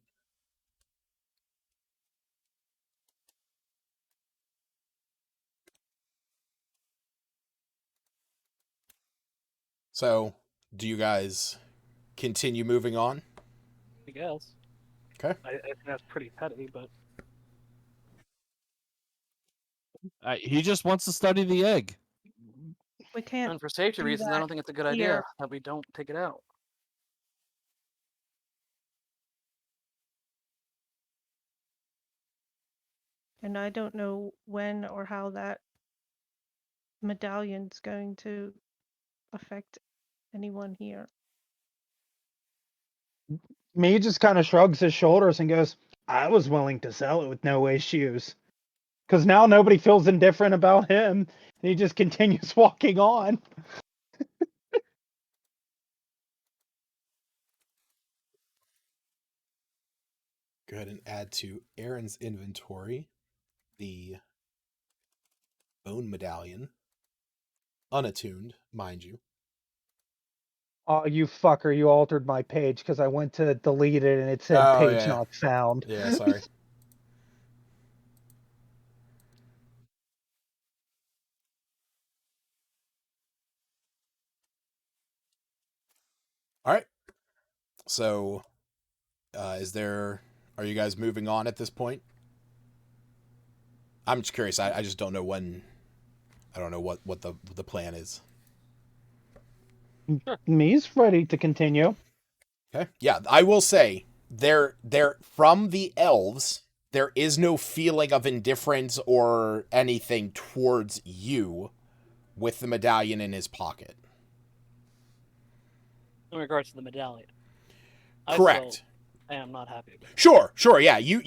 So, do you guys continue moving on? I guess. Okay. I think that's pretty petty, but He just wants to study the egg. We can't. and for safety do reasons, I that don't think it's a good here. idea that we don't take it out. And I don't know when or how that medallion's going to affect anyone here. Me just kind of shrugs his shoulders and goes, I was willing to sell it with no issues. Because now nobody feels indifferent about him. And he just continues walking on. Go ahead and add to Aaron's inventory the bone medallion. Unattuned, mind you. Oh, you fucker, you altered my page because I went to delete it and it said Oh, page yeah. not found. Yeah, sorry. All right. So, are you guys moving on at this point? I'm just curious. I just don't know when. I don't know what the plan is. Me's ready to continue. Okay. Yeah, I will say they're from the elves. there is no feeling of indifference or anything towards you with the medallion in his pocket. In regards to the medallion. Correct. I am not happy about it. Sure, yeah. You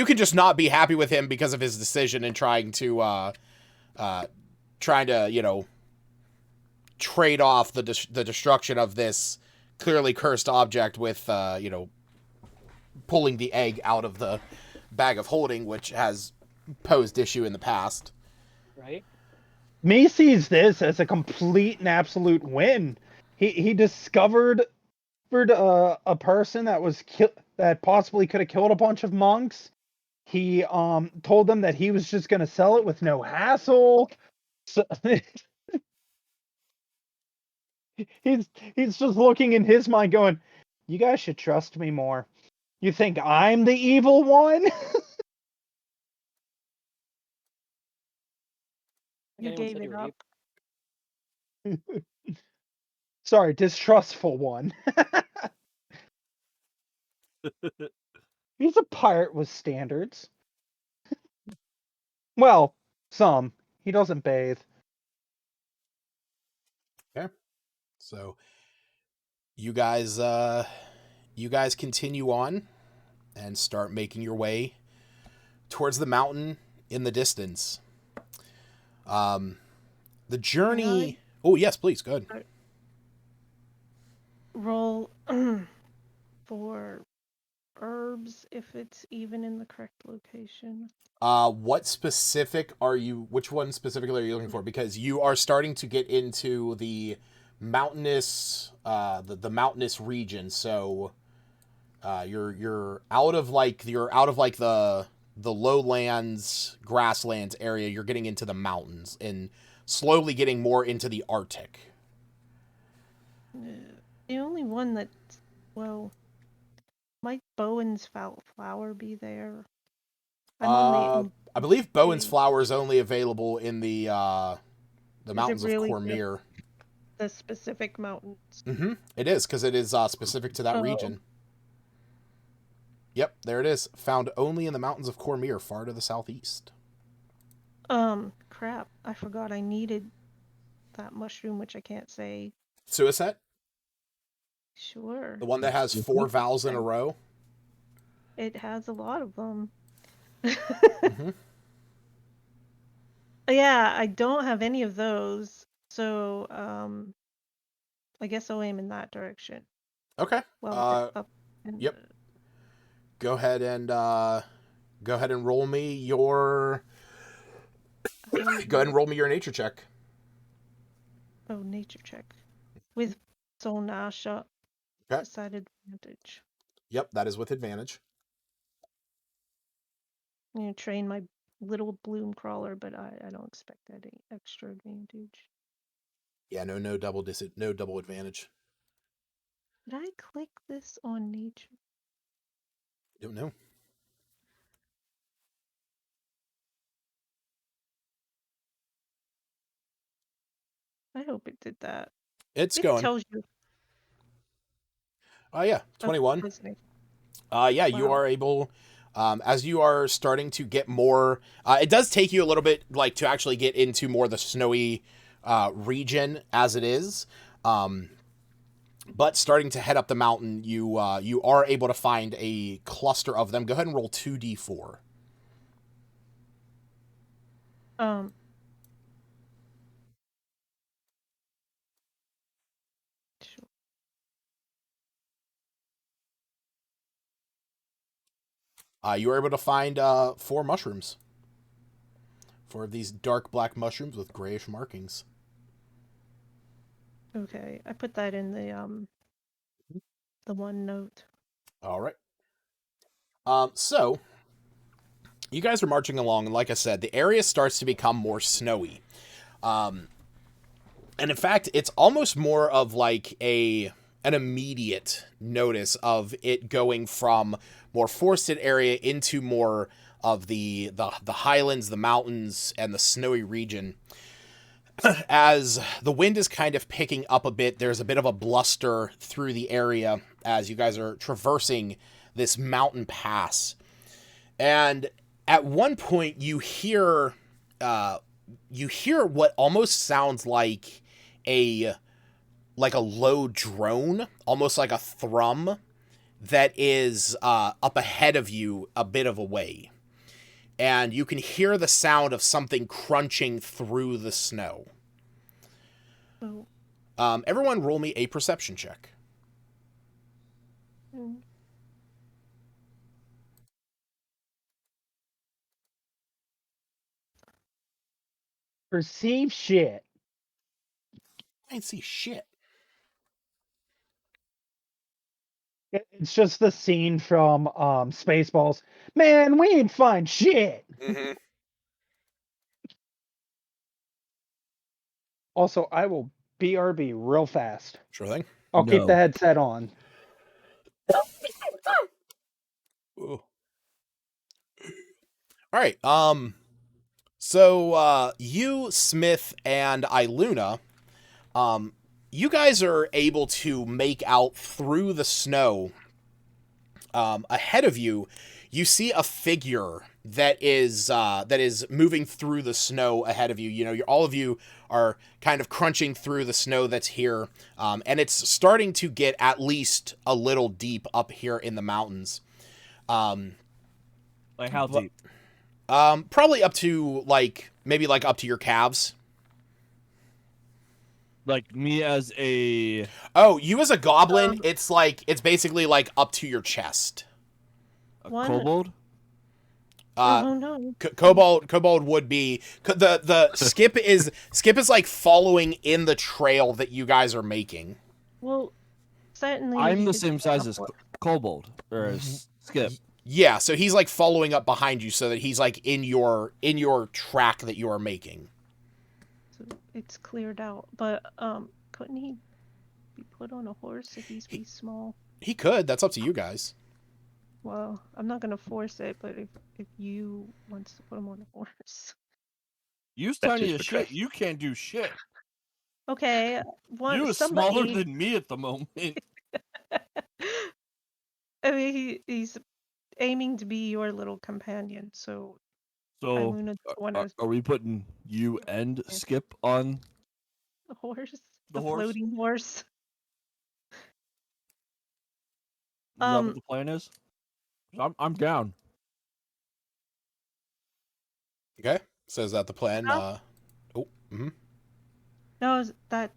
can just not be happy with him because of his decision in trying to trade off the destruction of this clearly cursed object with pulling the egg out of the bag of holding, which has posed issue in the past. Right? Me sees this as a complete and absolute win. He discovered a person that was that possibly could have killed a bunch of monks. He told them that he was just going to sell it with no hassle. So, he's just looking in his mind going, "You guys should trust me more. You think I'm the evil one?" You gave it up. Sorry, distrustful one. He's a pirate with standards. Well, some. He doesn't bathe. Okay. So you guys continue on and start making your way towards the mountain in the distance. The journey. Oh yes, please go ahead. Roll for herbs if it's even in the correct location. Which one specifically are you looking for? Because you are starting to get into the mountainous, the mountainous region. So, you're out of the lowlands, grasslands area. You're getting into the mountains and slowly getting more into the Arctic. The only one that's, well, might Bowen's flower be there? I believe Bowen's flower is only available in the mountains of Cormyr. The specific mountains. Mm-hmm. It is, because it is specific to that region. Yep, there it is. Found only in the mountains of Cormyr, far to the southeast. Crap. I forgot I needed that mushroom, which I can't say. Suicide? Sure. The one that has 4 vowels in a row? It has a lot of them. Mm-hmm. Yeah, I don't have any of those, so I guess I'll aim in that direction. Okay. Well, up and, yep. Go ahead and roll me your. Go ahead and roll me your nature check. Oh, nature check with Soul Nasha. Okay. Side advantage. Yep, that is with advantage. I'm gonna train my little bloom crawler, but I don't expect that extra advantage. Yeah, no double advantage. Did I click this on nature? Don't know. I hope it did that. It tells you. Oh yeah, 21. Yeah, wow. You are able, as you are starting to get more. It does take you a little bit, to actually get into more the snowy region as it is. But starting to head up the mountain, you are able to find a cluster of them. Go ahead and roll 2d4. You are able to find 4 mushrooms. 4 of these dark black mushrooms with grayish markings. Okay, I put that in the OneNote. All right. So you guys are marching along, and like I said, the area starts to become more snowy. And in fact, it's almost more of an immediate notice of it going from more forested area into more of the highlands, the mountains, and the snowy region. As the wind is kind of picking up a bit, there's a bit of a bluster through the area as you guys are traversing this mountain pass. And at one point, you hear what almost sounds like a low drone, almost like a thrum, that is up ahead of you a bit of a way. And you can hear the sound of something crunching through the snow. Oh. Everyone roll me a perception check. Mm. Perceive shit. I didn't see shit. It's just the scene from Spaceballs. Man, we ain't find shit. Mm-hmm. Also, I will BRB real fast. Sure thing. I'll keep the No. headset on. Ooh. All right. So you, Smith, and Iluna, you guys are able to make out through the snow. Ahead of you, you see a figure that is moving through the snow ahead of you. You know, all of you are kind of crunching through the snow that's here, and it's starting to get at least a little deep up here in the mountains. Like how deep? Probably up to maybe up to your calves. Like me as a Oh, you as a goblin, it's basically up to your chest. One- kobold? Oh no. Kobold would be the skip is following in the trail that you guys are making. Well, certainly. I'm the it's same size as upward. kobold or as Skip. Yeah, so he's following up behind you so that he's in your track that you are making. So it's cleared out, but couldn't he be put on a horse if he's small? He could. That's up to you guys. Well, I'm not gonna force it, but if you wants to put him on a horse. You's That's tiny just as for shit. dress. You can't do shit. Okay, You is somebody. smaller than me at the moment. I mean, he's aiming to be your little companion, so So Iluna just want are we putting you and Skip on a horse, the a horse? floating horse. Is that what the plan is? I'm down. Okay. So is that the plan? How- Mm-hmm. No, that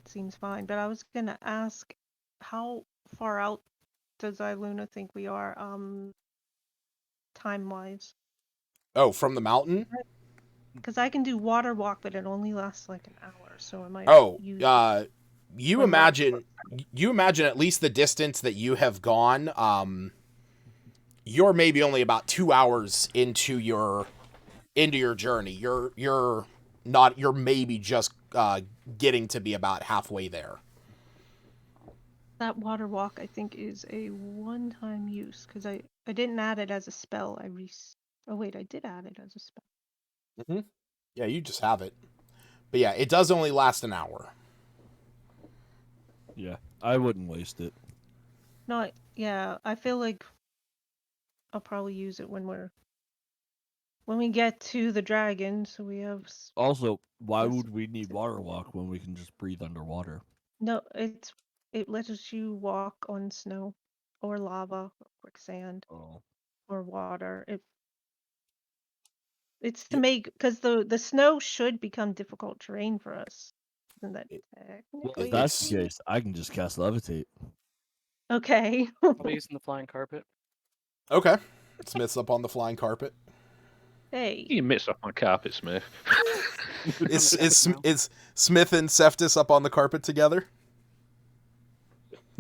seems fine. But I was gonna ask, how far out does Iluna think we are, time-wise? Oh, from the mountain? Because I can do water walk, but it only lasts like an hour, so I might use you when imagine at least the distance that you have gone. You're maybe only about 2 hours into your journey. You're maybe just getting to be about halfway there. that water walk. I think is a one-time use because I didn't add it as a spell. Oh wait, I did add it as a spell. Mm-hmm. Yeah, you just have it. But yeah, it does only last an hour. Yeah, I wouldn't waste it. No, yeah, I feel like I'll probably use it when we get to the dragon, so we have. Also, why Yes. would we need water walk when we can just breathe underwater? No, it lets you walk on snow, or lava, or quicksand, Oh. or water. It's to make because the snow should become difficult terrain for us. Isn't that Well, technically? if that's the case, I can just cast levitate. Okay. I'll be using the flying carpet. Okay. Smith's up on the flying carpet. Hey. You mitts up on carpet, Smith. Is Smith and Seftis up on the carpet together?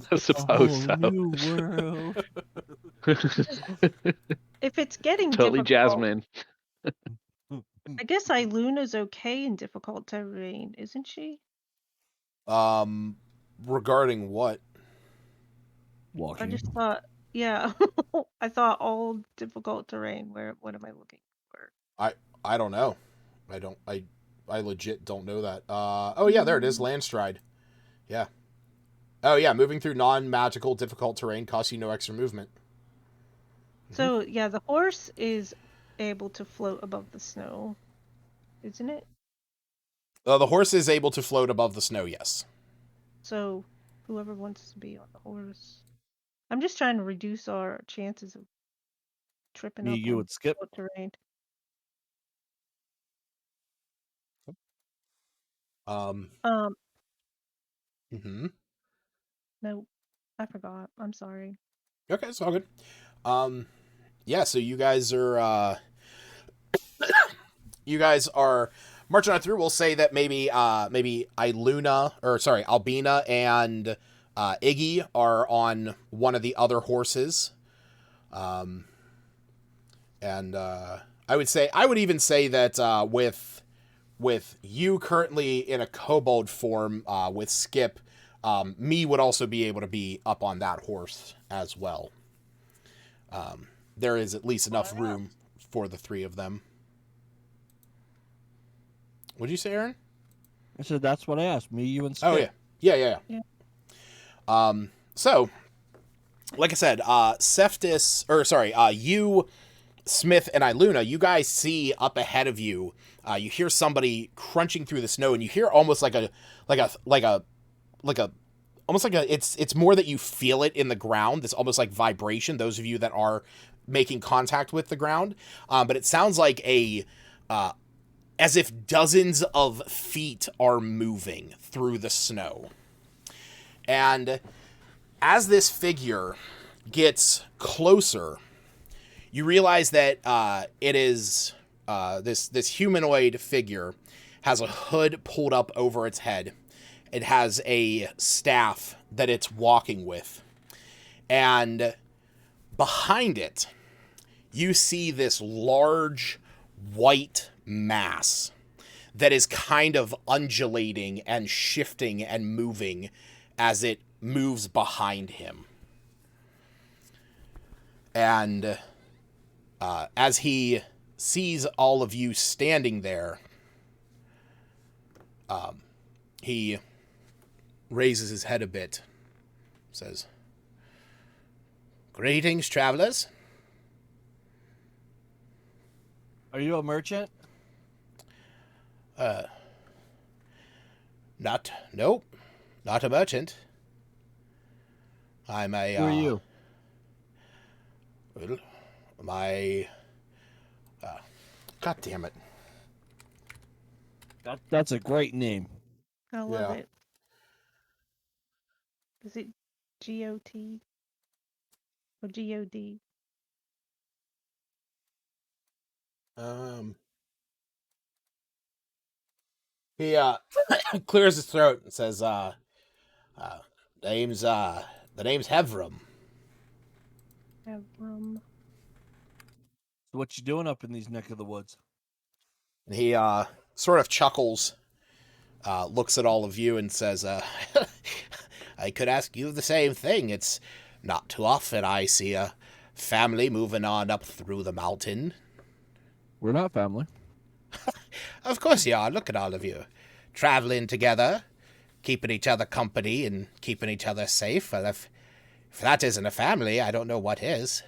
I suppose so. New world. If it's getting Totally difficult, Jasmine. I guess Iluna's okay in difficult terrain, isn't she? Regarding what? Walking. I just thought, yeah, I thought all difficult terrain. What am I looking for? I don't know. I legit don't know that. Oh yeah, there it is. Landstride. Yeah. Oh yeah, moving through non-magical difficult terrain costs you no extra movement. So yeah, the horse is able to float above the snow, isn't it? The horse is able to float above the snow, yes. So whoever wants to be on the horse. I'm just trying to reduce our chances of tripping Me, up you, on and Skip. difficult terrain. Um, Um, hmm no, I forgot. I'm sorry. Okay, it's all good. Yeah, so you guys are marching on through. We'll say that maybe Albina and Iggy are on one of the other horses. And I would even say that with you currently in a kobold form with Skip, me would also be able to be up on that horse as well. There is at least enough room for the three of them. What'd you say, Aaron? I said that's what I asked. Me, you, and Skip. Oh yeah. So, like I said, you, Smith, and Iluna, you guys see up ahead of you. You hear somebody crunching through the snow, and you hear almost it's more that you feel it in the ground. It's almost like vibration. Those of you that are making contact with the ground, but it sounds like as if dozens of feet are moving through the snow. And as this figure gets closer, you realize that it is this humanoid figure has a hood pulled up over its head. It has a staff that it's walking with. And behind it, you see this large white mass that is kind of undulating and shifting and moving as it moves behind him. And as he sees all of you standing there, he raises his head a bit, says, "Greetings, travelers." Are you a merchant? Nope, not a merchant. I'm a, Who are you? well, God damn it. That's a great name. I love it. Is it GOT or GOD? He clears his throat and says, the name's Hevram. Evram. So what you doing up in these neck of the woods? And he sort of chuckles, looks at all of you and says, I could ask you the same thing. It's not too often I see a family moving on up through the mountain. We're not family. Of course you are. Look at all of you. Traveling together, keeping each other company and keeping each other safe. Well, if that isn't a family, I don't know what is.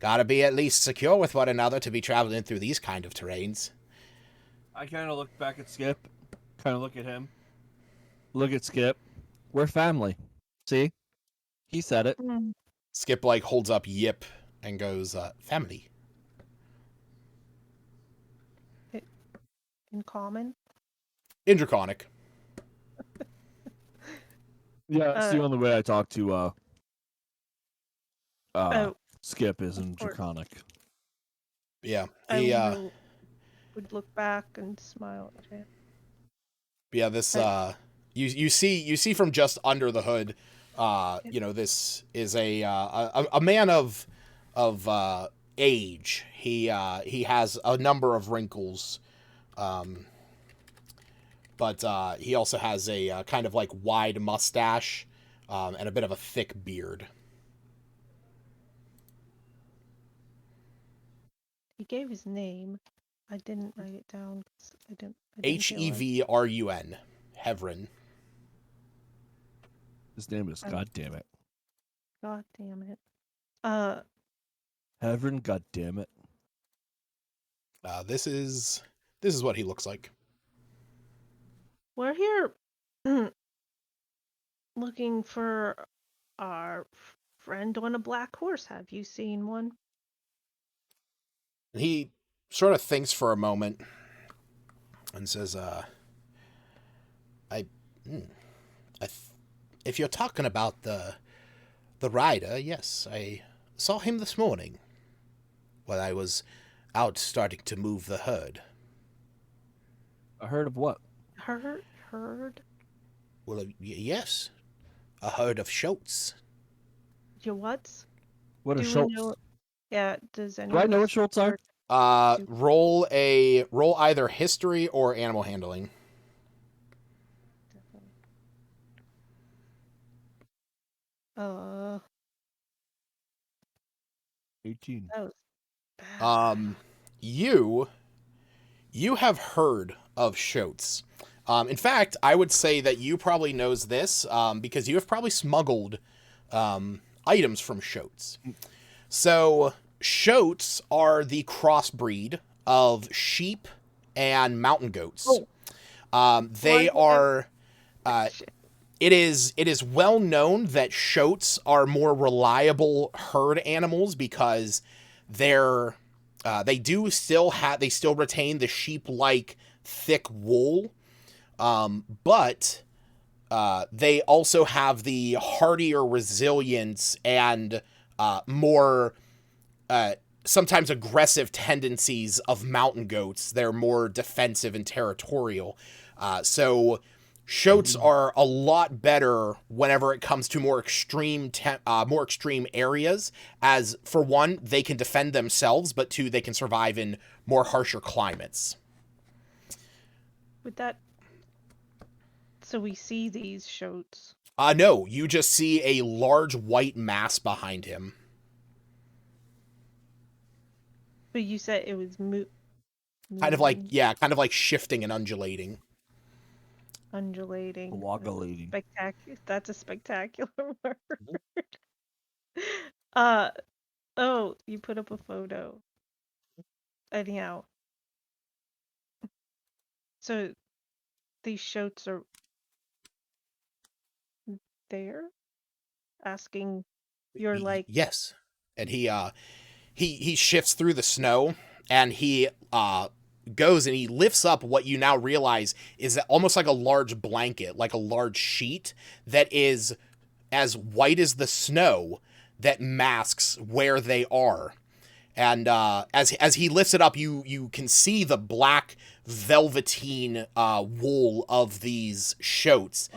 Gotta be at least secure with one another to be traveling through these kind of terrains. I kind of look back at Skip, kind of look at him, look at Skip. We're family. See? He said it. Skip, holds up Yip and goes, family. In common? In Draconic. Yeah, it's the only way I talk to Skip is in Draconic. Yeah. He would look back and smile at him. Yeah, this you see from just under the hood, this is a man of age. He has a number of wrinkles, but he also has a kind of wide mustache and a bit of a thick beard. He gave his name. I didn't write it down. I didn't Hevrun. Hevron. His name is God damn it. God damn it. Heaven, god damn it. This is what he looks like. We're here looking for our friend on a black horse. Have you seen one? And he sort of thinks for a moment and says, if you're talking about the rider, yes, I saw him this morning while I was out starting to move the herd. A herd of what? Herd? Well, yes, a herd of shoats. Your what's? What are Do we Schultz? know? Yeah, does Do I anyone know what else Schultz are? Roll either history or animal handling. Uh, 18. that was bad. You have heard of shoats. In fact, I would say that you probably knows this because you have probably smuggled items from shoats. So shoats are the crossbreed of sheep and mountain goats. They are. It is well known that shoats are more reliable herd animals because they still retain the sheep-like thick wool, but they also have the hardier resilience and more sometimes aggressive tendencies of mountain goats. They're more defensive and territorial. So shoats are a lot better whenever it comes to more extreme areas, as for one, they can defend themselves, but two, they can survive in more harsher climates. So we see these shoats. No, you just see a large white mass behind him. But you said it was Kind of like shifting and undulating. Undulating. Woggulating. That's a spectacular word. Oh, you put up a photo. Anyhow. So these shoats are there? Asking you're like Yes. And he shifts through the snow and he goes and he lifts up what you now realize is almost like a large blanket, like a large sheet that is as white as the snow that masks where they are. And as he lifts it up, you can see the black velveteen wool of these shoats.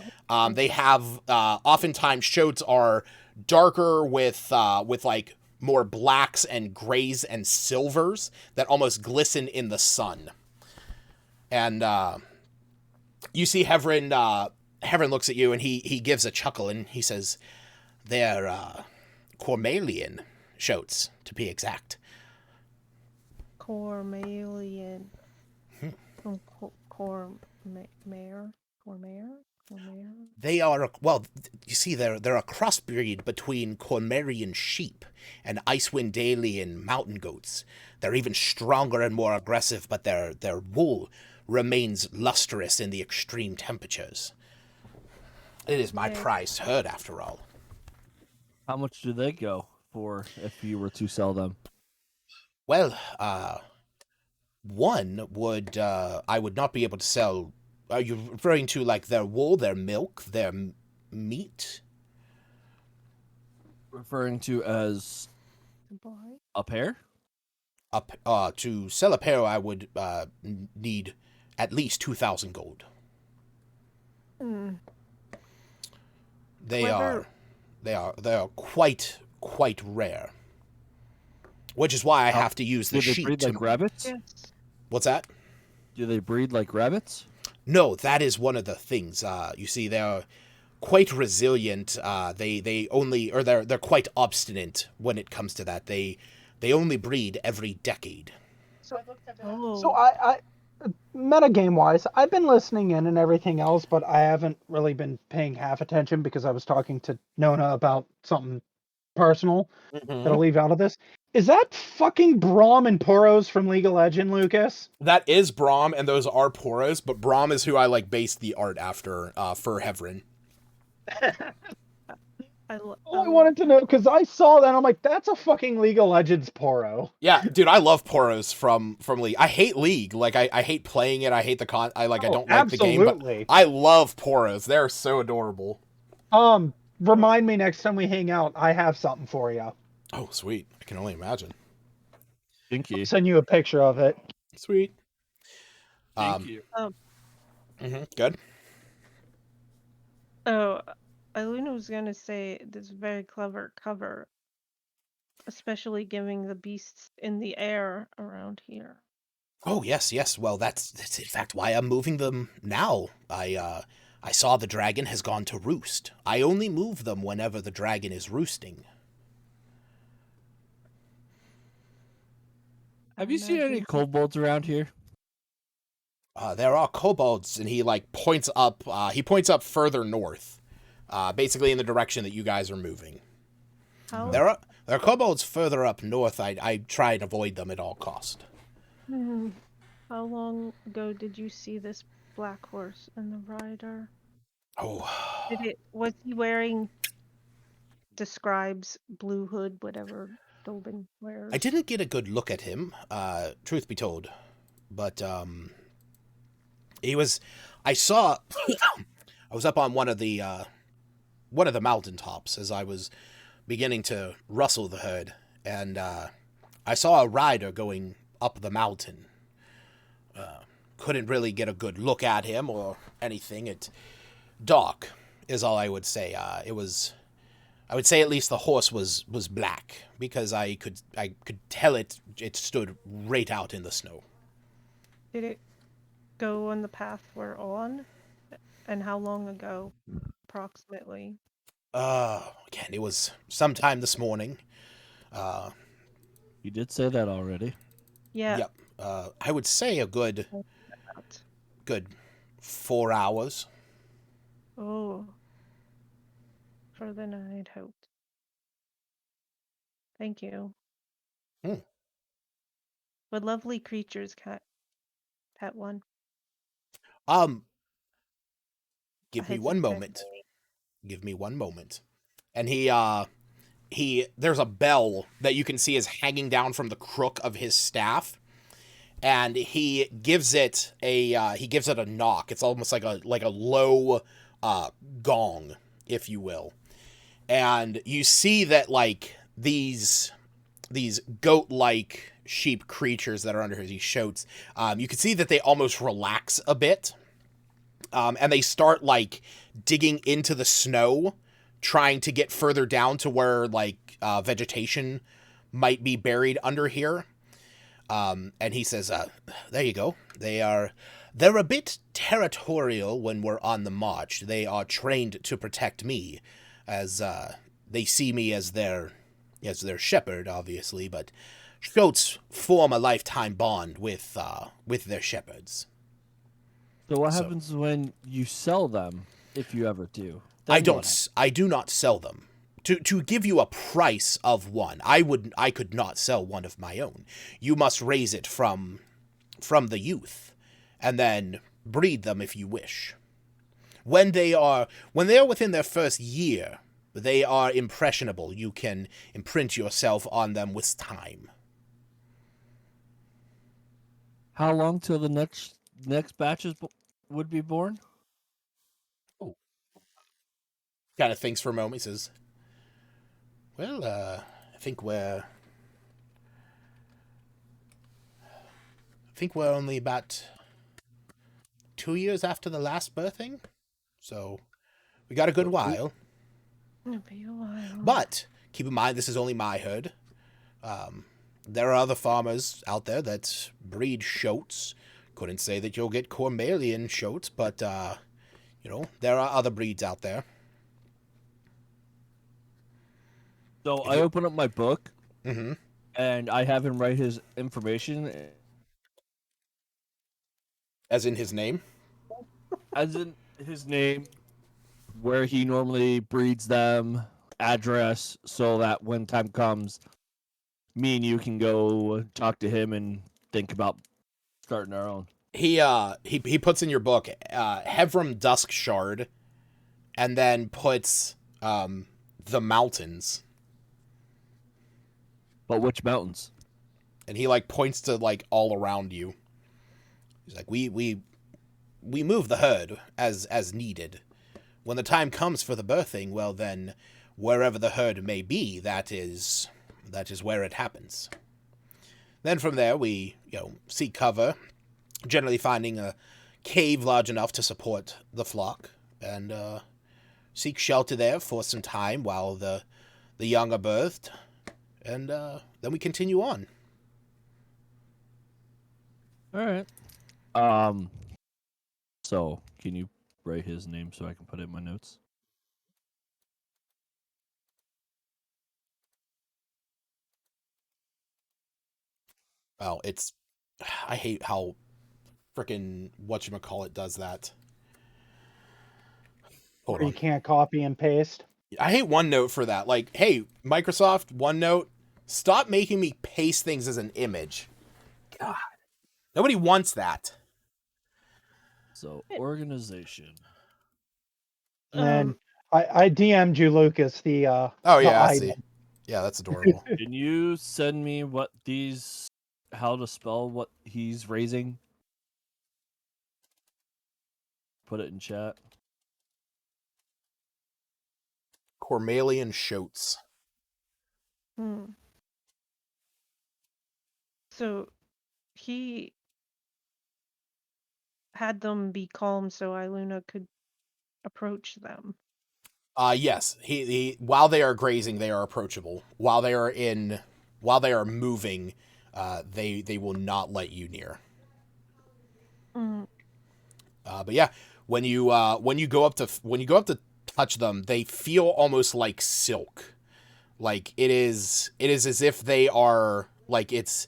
They have oftentimes shoats are darker with like more blacks and grays and silvers that almost glisten in the sun. And you see Heverin looks at you and he gives a chuckle and he says, "They're Cormalian shoats, to be exact." Cormalian. From Cormair? They are, well, you see, they're a crossbreed between Cormarian sheep and Icewind Dalian mountain goats. They're even stronger and more aggressive, but their wool remains lustrous in the extreme temperatures. It is my prized herd, after all. How much do they go for if you were to sell them? Well, one would, I would not be able to sell. Are you referring to like their wool, their milk, their meat? Referring to as a pair? To sell a pair, I would need at least 2,000 gold. They are quite rare. Which is why I have to use the sheep. Do they breed like rabbits? Yes. What's that? Do they breed like rabbits? No, that is one of the things. You see, they're quite resilient. They're quite obstinate when it comes to that. They only breed every decade. So I metagame wise, I've been listening in and everything else, but I haven't really been paying half attention because I was talking to Nona about something personal that I'll Mhm. leave out of this. Is that fucking Braum and Poros from League of Legends, Lucas? That is Braum, and those are Poros, but Braum is who I like based the art after for Hevrin. All I wanted to know, because I saw that, and I'm like, that's a fucking League of Legends Poro. Yeah, dude, I love Poros from League. I hate League. Like I hate playing it. I hate the I don't like the game, but Absolutely. I love Poros. They're so adorable. Remind me next time we hang out. I have something for you. Oh, sweet. I can only imagine. Thank you. I'll send you a picture of it. Sweet. Thank you. Good. Oh, Iluna was gonna say this very clever cover, especially giving the beasts in the air around here. Oh, yes, yes. Well, that's in fact why I'm moving them now. I saw the dragon has gone to roost. I only move them whenever the dragon is roosting. Have you seen any kobolds around here? There are kobolds, and he like points up. He points up further north, basically in the direction that you guys are moving. How? There are kobolds further up north. I try and avoid them at all cost. How long ago did you see this black horse and the rider? Oh, Was he wearing describes blue hood, whatever Dolben wears? I didn't get a good look at him, truth be told, but he was. I saw. I was up on one of the mountaintops as I was beginning to rustle the herd, and I saw a rider going up the mountain. Couldn't really get a good look at him or anything. It dark is all I would say. It was. I would say at least the horse was black because I could tell it stood right out in the snow. Did it go on the path we're on? And how long ago, approximately? Again, it was sometime this morning. You did say that already. Yeah. Yep. I would say a good 4 hours. Oh. Further than I'd hoped. Thank you. What lovely creatures, Pet One. Give I me had one some moment. family. Give me one moment. And he there's a bell that you can see is hanging down from the crook of his staff, and he gives it a knock. It's almost like a low gong, if you will. And you see that like these goat-like sheep creatures that are under these shoats, you can see that they almost relax a bit. And they start like digging into the snow, trying to get further down to where like vegetation might be buried under here. And he says, there you go. They're a bit territorial when we're on the march. They are trained to protect me, as they see me as their shepherd, obviously, but goats form a lifetime bond with their shepherds. So what happens when you sell them, if you ever do? I do not sell them. To give you a price of one, I could not sell one of my own. You must raise it from the youth, and then breed them if you wish. When they are within their first year, they are impressionable. You can imprint yourself on them with time. How long till the next batches would be born? Oh. Kind of thinks for a moment. He says, well, I think we're only about 2 years after the last birthing, so we got a good while. It'll be a while. But keep in mind, this is only my herd. There are other farmers out there that breed shoats. Couldn't say that you'll get Cormalian shoats, but there are other breeds out there. So I open up my book, Mm-hmm. and I have him write his information. As in his name? As in his name, where he normally breeds them, address so that when time comes, me and you can go talk to him and think about starting our own. He puts in your book Hevram Dusk Shard, and then puts the mountains, But which mountains? and he like points to like all around you. He's like, we move the herd as needed. When the time comes for the birthing, well then, wherever the herd may be, that is where it happens. Then from there we seek cover, generally finding a cave large enough to support the flock, and seek shelter there for some time while the young are birthed, and then we continue on. All right. So can you write his name so I can put it in my notes? Oh, I hate how frickin' whatchamacallit does that. Hold Or you on. can't copy and paste. I hate OneNote for that. Like, hey, Microsoft, OneNote, stop making me paste things as an image. God. Nobody wants that. So organization. And then I DM'd you, Lucas, the Oh, the yeah, I item. see. Yeah, that's adorable. Can you send me how to spell what he's raising? Put it in chat. Cormalian Shoats. So he had them be calm so Iluna could approach them. Yes. He while they are grazing, they are approachable. While they are moving, they will not let you near. But yeah, when you go up to touch them, they feel almost like silk. Like it is as if they are like it's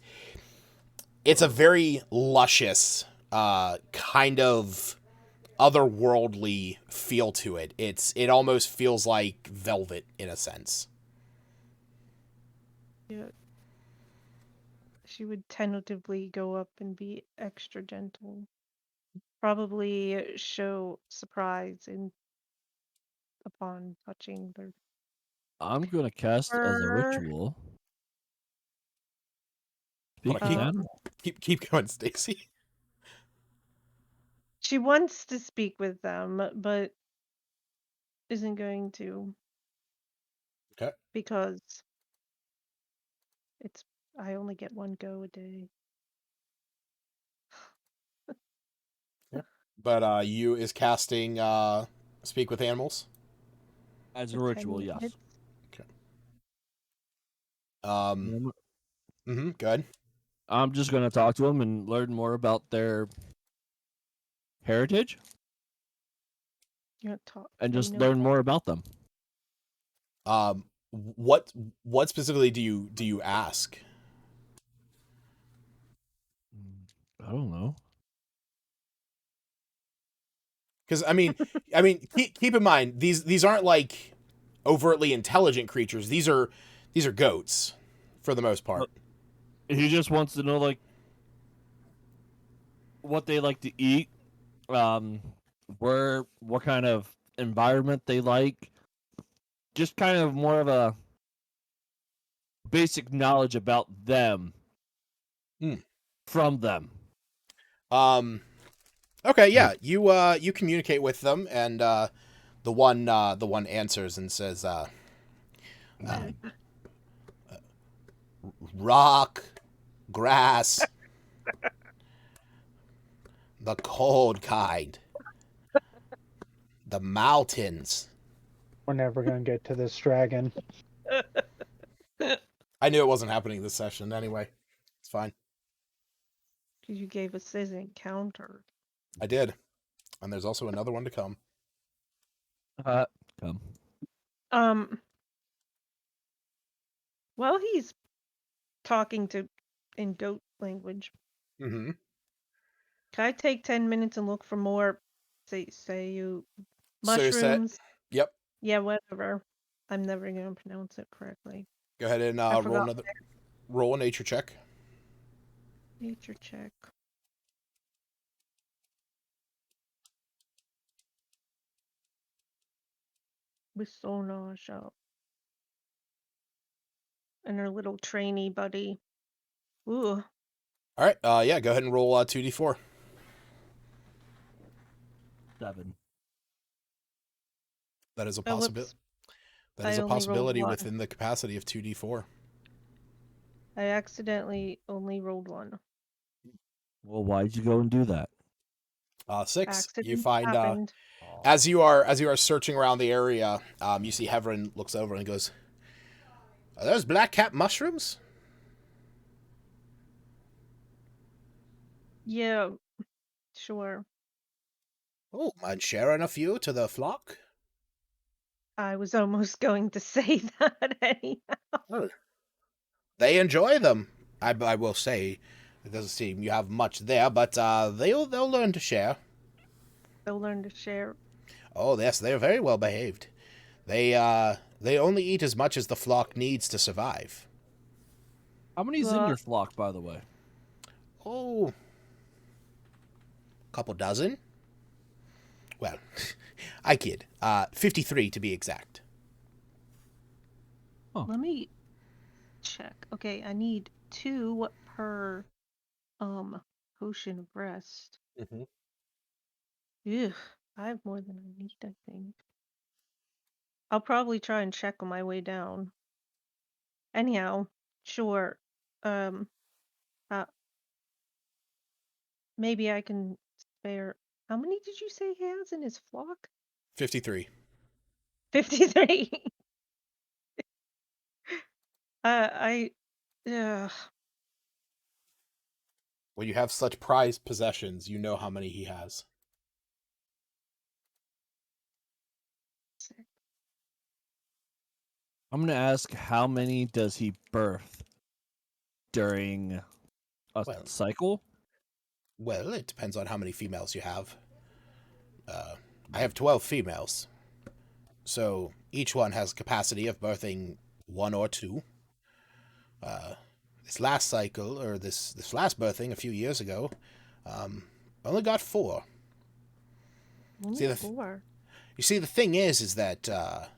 a very luscious kind of otherworldly feel to it. It almost feels like velvet in a sense. Yeah. She would tentatively go up and be extra gentle. Probably show surprise upon touching their I'm gonna cast as a fur. ritual. Speak Hold on, with animal. keep going, Stacy. She wants to speak with them, but isn't going to. Okay. Because I only get one go a day. Yeah. But you is casting speak with animals? As a For 10 ritual, yes. minutes. Good. I'm just gonna talk to them and learn more about their heritage You don't talk. and they just know learn that. more about them. What specifically do you ask? I don't know. Because I mean, keep in mind these aren't like overtly intelligent creatures. These are goats, for the most part. He just wants to know like what they like to eat, what kind of environment they like, just kind of more of a basic knowledge about them from them. Okay, yeah, you communicate with them, and the one answers and says, rock, grass, the cold kind, the mountains. We're never gonna get to this dragon. I knew it wasn't happening this session anyway. It's fine. Because you gave us this encounter. I did, and there's also another one to come. Come. Well, he's talking in goat language. Mm-hmm. Can I take 10 minutes and look for more, say you, So you said, mushrooms? yep. Yeah, whatever. I'm never gonna pronounce it correctly. Go ahead and I roll forgot. roll a nature check. Nature check. With Sona shop. And her little trainee buddy. Ooh. All right. Yeah. Go ahead and roll 2d4. 7. That is a Oh, possibility. whoops. That is I a only rolled possibility one. within the capacity of 2d4. I accidentally only rolled one. Well, why'd you go and do that? 6. Accident You find happened. as you are searching around the area, you see Heverin looks over and goes, "Are those black cap mushrooms?" Yeah, sure. Oh, mind sharing a few to the flock? I was almost going to say that anyhow. Oh. They enjoy them. I will say, it doesn't seem you have much there, but they'll learn to share. They'll learn to share. Oh yes, they're very well behaved. They only eat as much as the flock needs to survive. How many's in your flock, by the way? Oh, a couple dozen. Well, I kid. 53 to be exact. Huh. Let me check. Okay, I need 2 per potion of rest. Mm-hmm. Ugh, I have more than I need, I think. I'll probably try and check on my way down. Anyhow, sure. Uh, maybe I can spare. How many did you say he has in his flock? 53. 53. Ugh. When you have such prized possessions, you know how many he has. I'm going to ask, how many does he birth during a cycle? Well, it depends on how many females you have. I have 12 females. So each one has capacity of birthing 1 or 2. This last cycle, or this last birthing a few years ago, only got 4. Only 4. You see, the thing is that,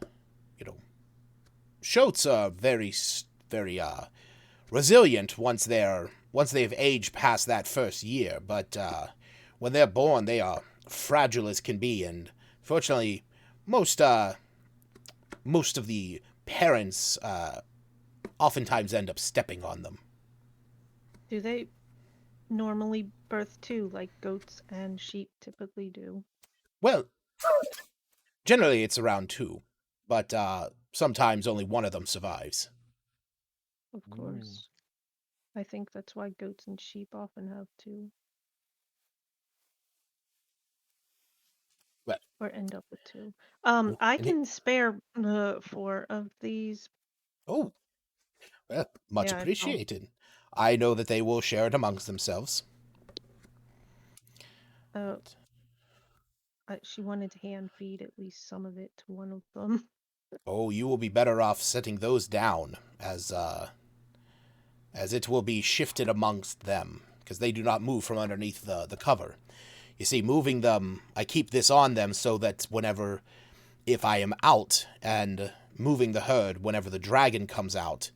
shoats are very, very, resilient once they've aged past that first year, but, when they're born, they are fragile as can be, and fortunately, most of the parents, oftentimes end up stepping on them. Do they normally birth 2 like goats and sheep typically do? Well, generally it's around 2, but sometimes only one of them survives. Of course. I think that's why goats and sheep often have 2. Well, or end up with 2. I can spare 4 of these. Oh, well, much Yeah, appreciated. I know that they will share it amongst themselves. She wanted to hand feed at least some of it to one of them. Oh, you will be better off setting those down, as it will be shifted amongst them, because they do not move from underneath the cover. You see, moving them, I keep this on them so that if I am out and moving the herd whenever the dragon comes out,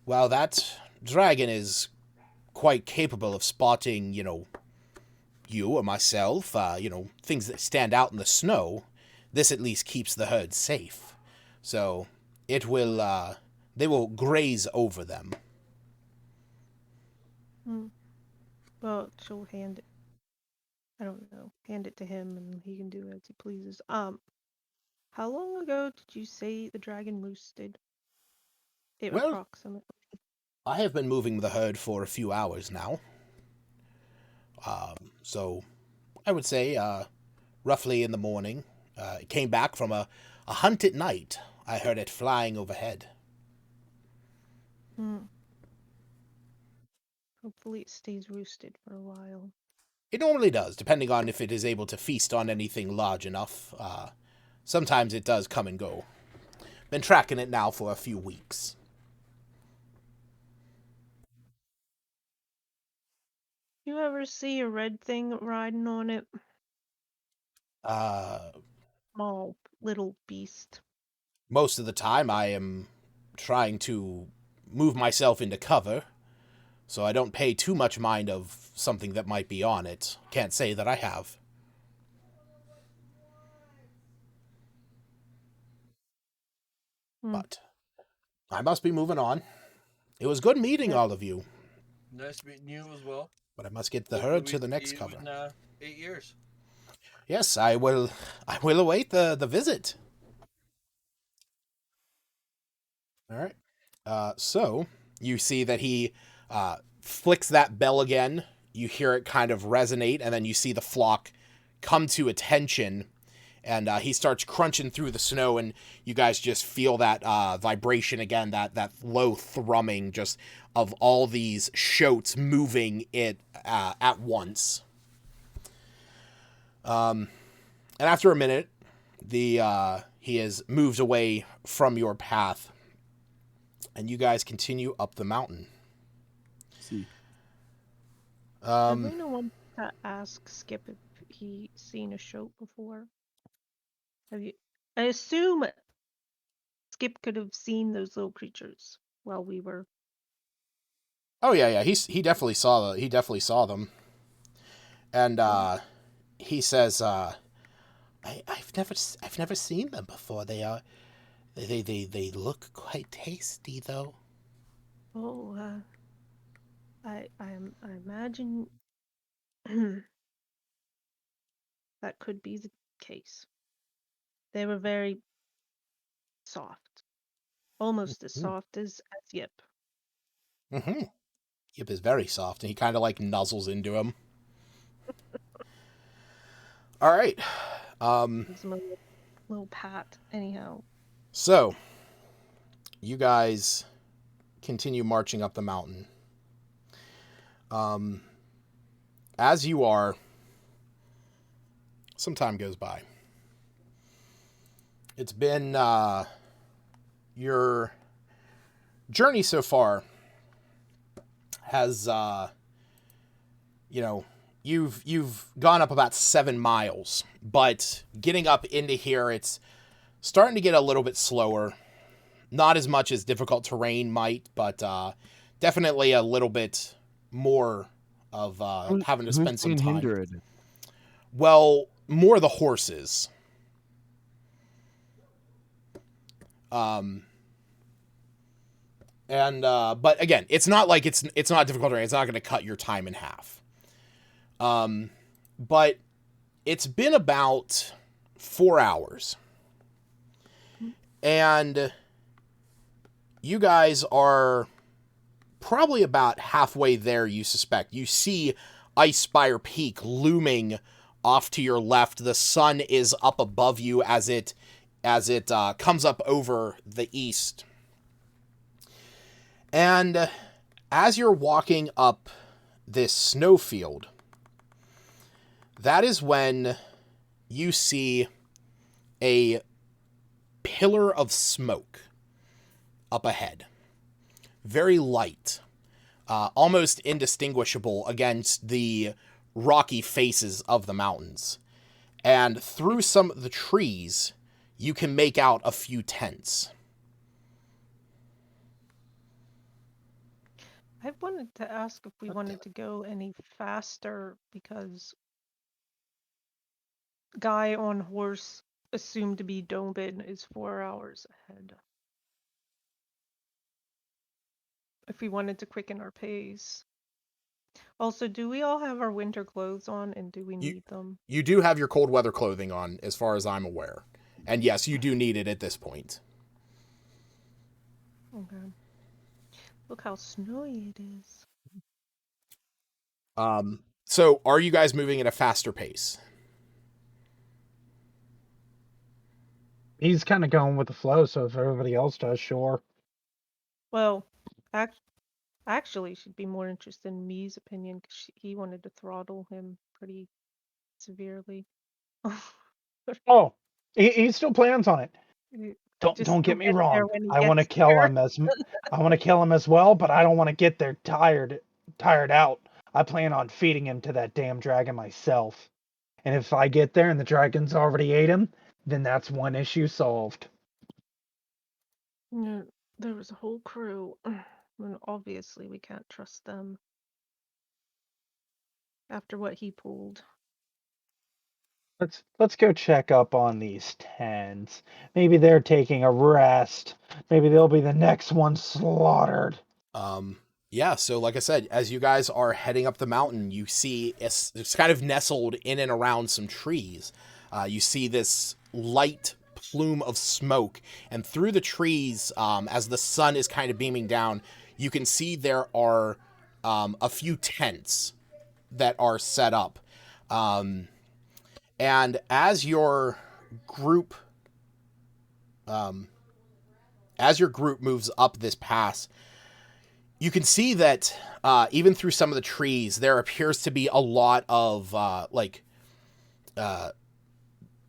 well, that dragon is quite capable of spotting, you or myself, things that stand out in the snow. This at least keeps the herd safe. So they will graze over them. Well, she'll hand it. I don't know. Hand it to him and he can do as he pleases. How long ago did you say the dragon roosted? Approximately. I have been moving the herd for a few hours now. So I would say roughly in the morning. It came back from a hunt at night. I heard it flying overhead. Hopefully it stays roosted for a while. It normally does, depending on if it is able to feast on anything large enough. Sometimes it does come and go. been tracking it now for a few weeks. You ever see a red thing riding on it? Small little beast. Most of the time I am trying to move myself into cover, so I don't pay too much mind of something that might be on it. Can't say that I have. But I must be moving on. It was good meeting all of you, Nice meeting you as well. but I must get the Hopefully herd to we the see next you cover. in 8 years. Yes, I will await the visit. All right. So you see that he flicks that bell again. You hear it kind of resonate, and then you see the flock come to attention, and he starts crunching through the snow, and you guys just feel that vibration again, that low thrumming just of all these shoats moving it at once. And after a minute, he has moved away from your path, and you guys continue up the mountain. See. Elena wants to ask Skip if he's seen a shoat before. Have you? I assume Skip could have seen those little creatures while we were. Oh yeah. He definitely saw them, and he says, I've never seen them before. They look quite tasty though. Oh, I imagine that could be the case. They were very soft, almost as soft as Yip. Mm-hmm. Yip is very soft, and he kind of like nuzzles into him. All right. Gives him a little pat. Anyhow. So you guys continue marching up the mountain. As you are, some time goes by. It's been your journey so far has you've gone up about 7 miles, but getting up into here, it's starting to get a little bit slower. Not as much as difficult terrain might, but definitely a little bit more of having to spend some time. Hindered? Well, more the horses. But again, it's not like it's not difficult terrain. It's not going to cut your time in half. But it's been about 4 hours. And you guys are probably about halfway there, you suspect. You see Ice Spire Peak looming off to your left. The sun is up above you as it comes up over the east. And as you're walking up this snowfield, that is when you see a pillar of smoke up ahead. Very light, almost indistinguishable against the rocky faces of the mountains. And through some of the trees, you can make out a few tents. I wanted to ask if we wanted to go any faster because guy on horse assumed to be Dobin is 4 hours ahead. If we wanted to quicken our pace. Also, do we all have our winter clothes on, and do we need them? You do have your cold weather clothing on, as far as I'm aware. And yes, you do need it at this point. Okay. Look how snowy it is. So are you guys moving at a faster pace? He's kind of going with the flow, so if everybody else does, sure. Well, actually, should be more interested in Me's opinion because he wanted to throttle him pretty severely. Oh, he still plans on it. Don't Just don't get don't me get there wrong. when he I want to gets kill there. him I want to kill him as well, but I don't want to get there tired out. I plan on feeding him to that damn dragon myself. And if I get there and the dragon's already ate him, then that's one issue solved. Yeah, there was a whole crew. And obviously we can't trust them after what he pulled. Let's go check up on these tens. Maybe they're taking a rest. Maybe they'll be the next one slaughtered. Yeah, so like I said, as you guys are heading up the mountain, you see it's kind of nestled in and around some trees. You see this light plume of smoke, and through the trees, as the sun is kind of beaming down, you can see there are a few tents that are set up. And as your group moves up this pass, you can see that even through some of the trees, there appears to be a lot of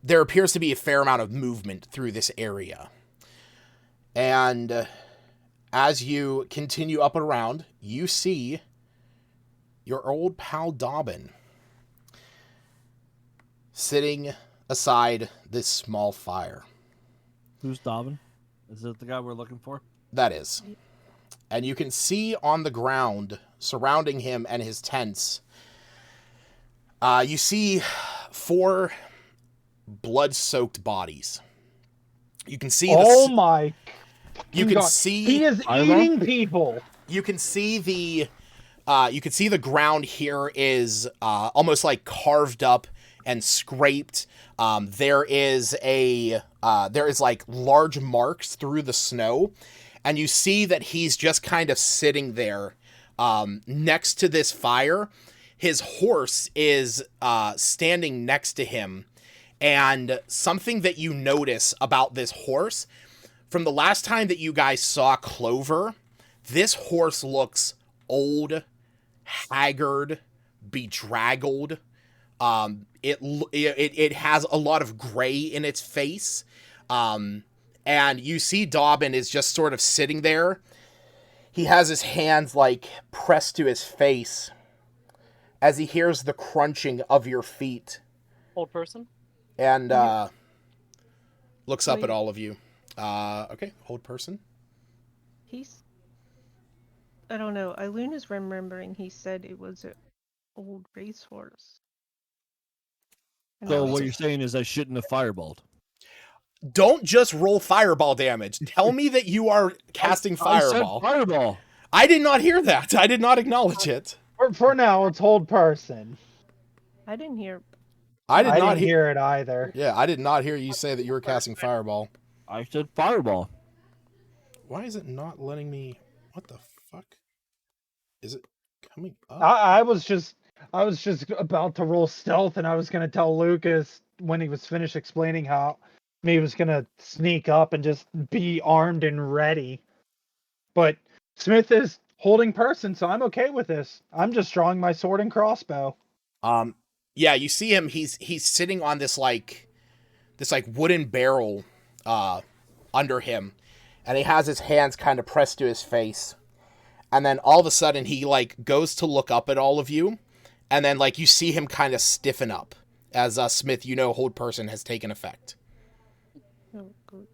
there appears to be a fair amount of movement through this area. And as you continue up and around, you see your old pal Dobbin sitting aside this small fire. Who's Dobbin? Is it the guy we're looking for? That is. And you can see on the ground, surrounding him and his tents, you see 4 blood-soaked bodies. You can see Oh my You can God. see He is eating people. You can see the ground here is almost like carved up and scraped. There is like large marks through the snow, and you see that he's just kind of sitting there next to this fire. His horse is standing next to him, and something that you notice about this horse, from the last time that you guys saw Clover, this horse looks old, haggard, bedraggled. It has a lot of gray in its face. And you see Dobbin is just sort of sitting there. He has his hands like pressed to his face as he hears the crunching of your feet. Old person? And looks up at all of you. Okay, old person. I don't know. Iluna's remembering he said it was an old racehorse. So what you're saying is I shouldn't have fireballed. Don't just roll fireball damage. Tell me that you are casting fireball. I said fireball. I did not hear that. I did not acknowledge it. For now, it's old person. I didn't hear. I didn't hear it either. Yeah, I did not hear you say that you were casting fireball. I said fireball. Why is it not letting me? What the fuck? Is it coming up? I was just about to roll stealth, and I was gonna tell Lucas when he was finished explaining how he was gonna sneak up and just be armed and ready. But Smith is holding person, so I'm okay with this. I'm just drawing my sword and crossbow. Yeah, you see him. He's sitting on this wooden barrel under him, and he has his hands kind of pressed to his face. And then all of a sudden he goes to look up at all of you, and then you see him kind of stiffen up as Smith, hold person has taken effect. Oh, good.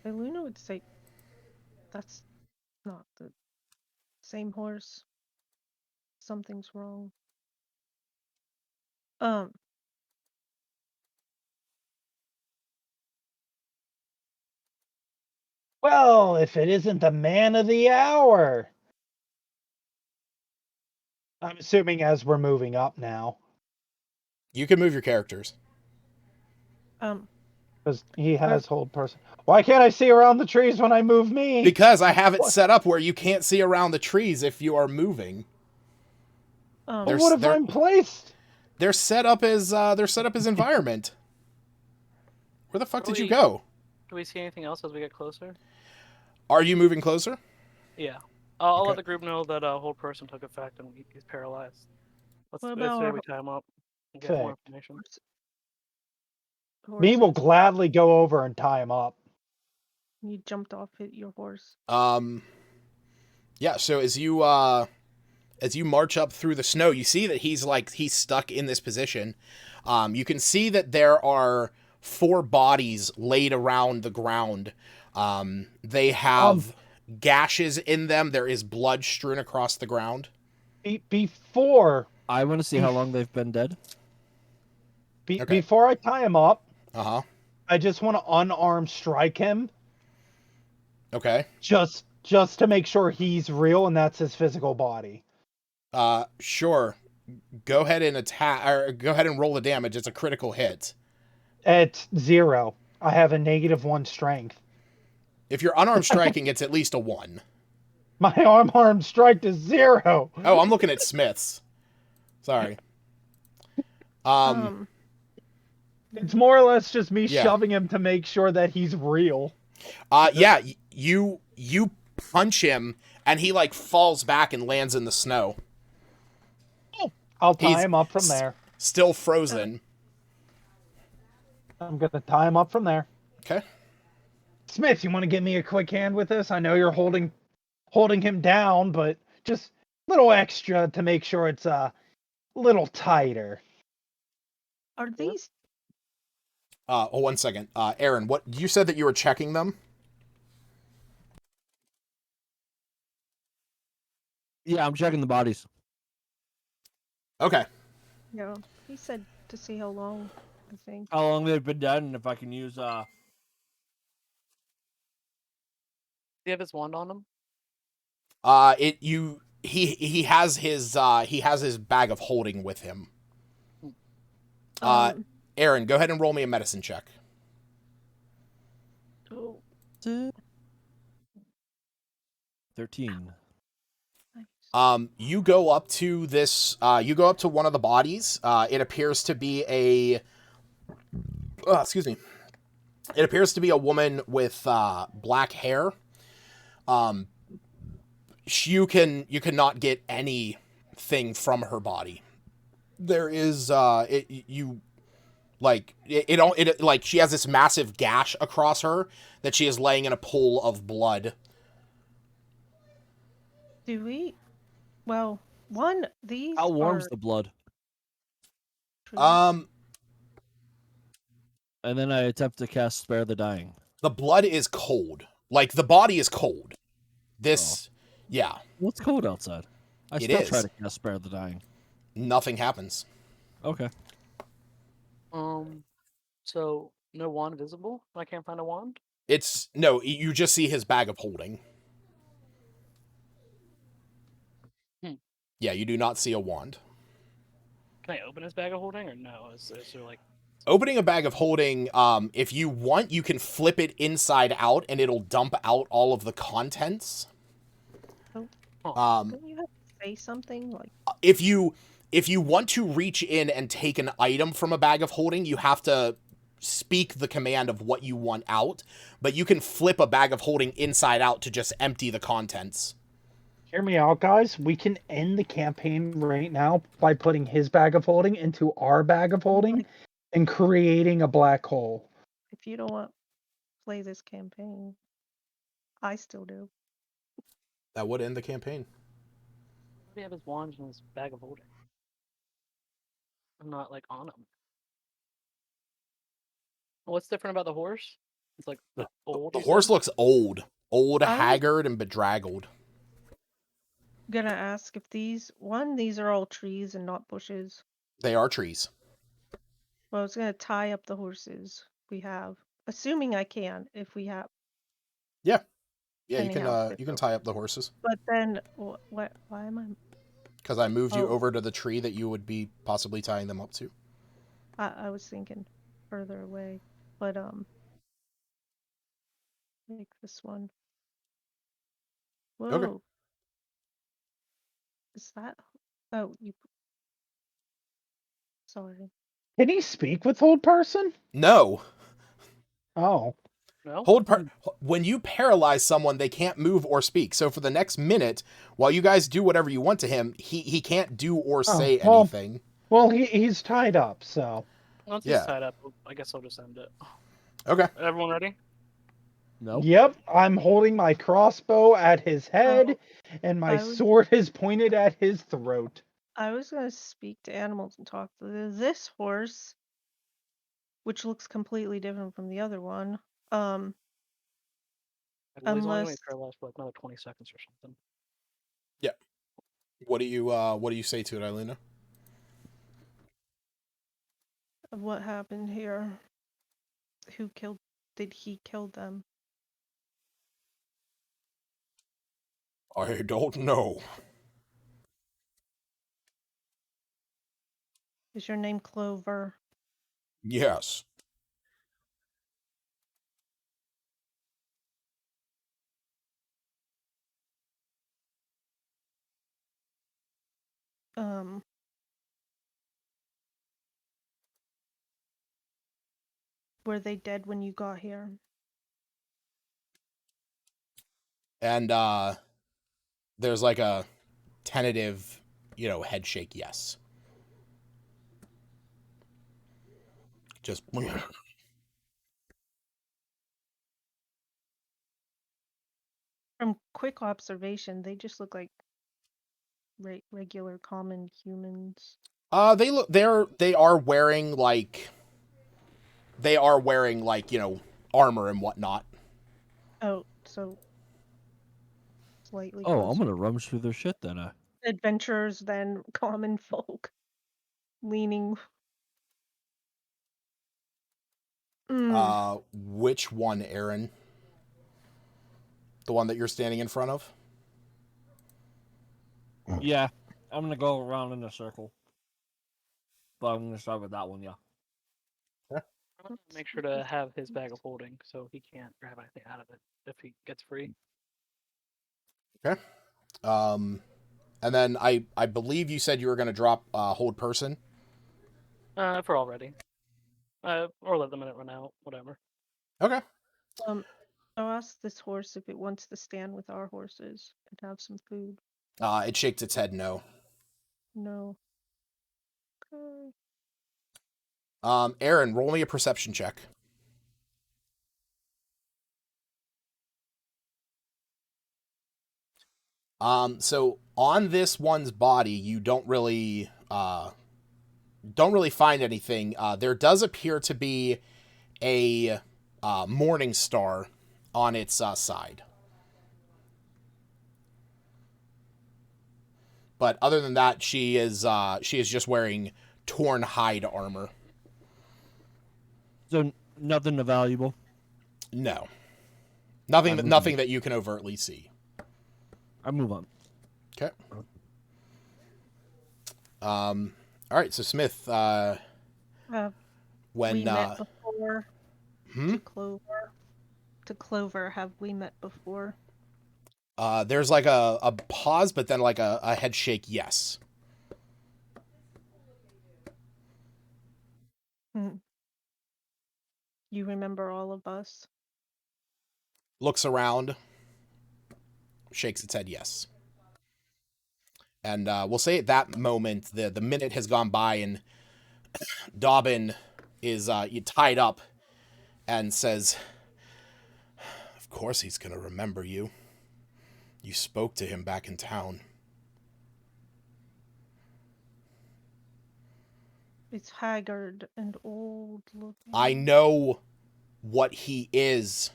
Iluna would say that's not the same horse. Something's wrong. Well, if it isn't the man of the hour. I'm assuming as we're moving up now. You can move your characters. Because he has hold person. Why can't I see around the trees when I move me? Because I have it set up where you can't see around the trees if you are moving. What if I'm placed? They're set up as environment. Where the fuck did you go? Do we see anything else as we get closer? Are you moving closer? Yeah. I'll let the group know that a whole person took effect and he's paralyzed. Let's say we tie him up and get more information. Me will gladly go over and tie him up. You jumped off your horse. Yeah, so as you march up through the snow, you see that he's stuck in this position. You can see that there are 4 bodies laid around the ground. They have gashes in them. There is blood strewn across the ground. Before I want to see how long they've been dead. Okay. before I tie him up, Uh-huh. I just want to unarmed strike him. Okay. Just to make sure he's real and that's his physical body. Sure. Go ahead and attack, or go ahead and roll the damage. It's a critical hit. At 0, I have a -1 strength. If you're unarmed striking, it's at least a 1. My unarmed strike is 0. Oh, I'm looking at Smith's. Sorry. It's more or less just me Yeah. shoving him to make sure that he's real. Yeah, you punch him, and he falls back and lands in the snow. I'll tie He's him up from there. Still frozen. I'm gonna tie him up from there. Okay. Smith, you want to give me a quick hand with this? I know you're holding him down, but just a little extra to make sure it's a little tighter. Are these? Oh, 1 second. Aaron, what you said that you were checking them? Yeah, I'm checking the bodies. Okay. No, he said to see how long. I think. How long they've been dead, and if I can use Do you have his wand on him? He has his bag of holding with him. Aaron, go ahead and roll me a medicine check. Oh. 13. Nice. You go up to this. You go up to one of the bodies. It appears to be a. Excuse me. It appears to be a woman with black hair. You cannot get anything from her body. There is she has this massive gash across her that she is laying in a pool of blood. Do we? Well, these. How warm's are the blood? trees. And then I attempt to cast Spare the Dying. The blood is cold. The body is cold. Yeah. Well, it's cold outside. I It still is. try to cast Spare the Dying. Nothing happens. Okay. So no wand visible? I can't find a wand? No, you just see his bag of holding. Yeah, you do not see a wand. Can I open his bag of holding or no? Is there Opening a bag of holding, if you want, you can flip it inside out and it'll dump out all of the contents. Don't you have to say something like? If you want to reach in and take an item from a bag of holding, you have to speak the command of what you want out, but you can flip a bag of holding inside out to just empty the contents. Hear me out, guys. We can end the campaign right now by putting his bag of holding into our bag of holding and creating a black hole. If you don't want to play this campaign, I still do. That would end the campaign. Does he have his wand in his bag of holding? I'm not on him. What's different about the horse? It's old. The horse looks old, I- haggard, and bedraggled. Gonna ask if these are all trees and not bushes. They are trees. Well, I was gonna tie up the horses we have, assuming I can if we have. Yeah, you Anyhow, can tie up the horses. But then what? Why am I? Because I moved you Oh. over to the tree that you would be possibly tying them up to. I was thinking further away, but make this one. Whoa. Okay. Is that? Oh, you. Sorry. Can he speak with hold person? No. Oh. No. When you paralyze someone, they can't move or speak. So for the next minute, while you guys do whatever you want to him, he can't do or say anything. Well, he's tied up, so. Once Yeah. he's tied up, I guess I'll just end it. Okay. Everyone ready? Nope. Yep, I'm holding my crossbow at his head, and my I was- sword is pointed at his throat. I was gonna speak to animals and talk to this horse, which looks completely different from the other one. I believe he's only gonna Unless be paralyzed for like another 20 seconds or something. What do you say to it, Eilina? of what happened here. Did he kill them? I don't know. Is your name Clover? Yes. Were they dead when you got here? And there's like a tentative, head shake yes. Just From quick observation, they just look like regular common humans. they are wearing armor and whatnot. Oh, so slightly Oh, I'm closer gonna rummage through their shit then. adventurers than common folk. Leaning. Which one, Aaron? The one that you're standing in front of? Yeah, I'm gonna go around in a circle. But I'm gonna start with that one, yeah. I'm gonna make sure to have his bag of holding so he can't grab anything out of it if he gets free. Okay. And then I believe you said you were going to drop hold person. For already. Or let the minute run out, whatever. Okay. I'll ask this horse if it wants to stand with our horses and have some food. It shakes its head no. No. Okay. Aaron, roll me a perception check. So on this one's body, you don't really find anything. There does appear to be a morning star on its side. But other than that, she is just wearing torn hide armor. So nothing valuable. No, nothing that you can overtly see. I move on. Okay. All right. So Smith, when we met before. hmm? To Clover, have we met before? There's like a pause, but then like a head shake. Yes. You remember all of us? Looks around, shakes its head. Yes. And we'll say at that moment, the minute has gone by, and Dobbin is tied up, and says, "Of course he's gonna remember you. You spoke to him back in town." It's haggard and old looking. I know what he is.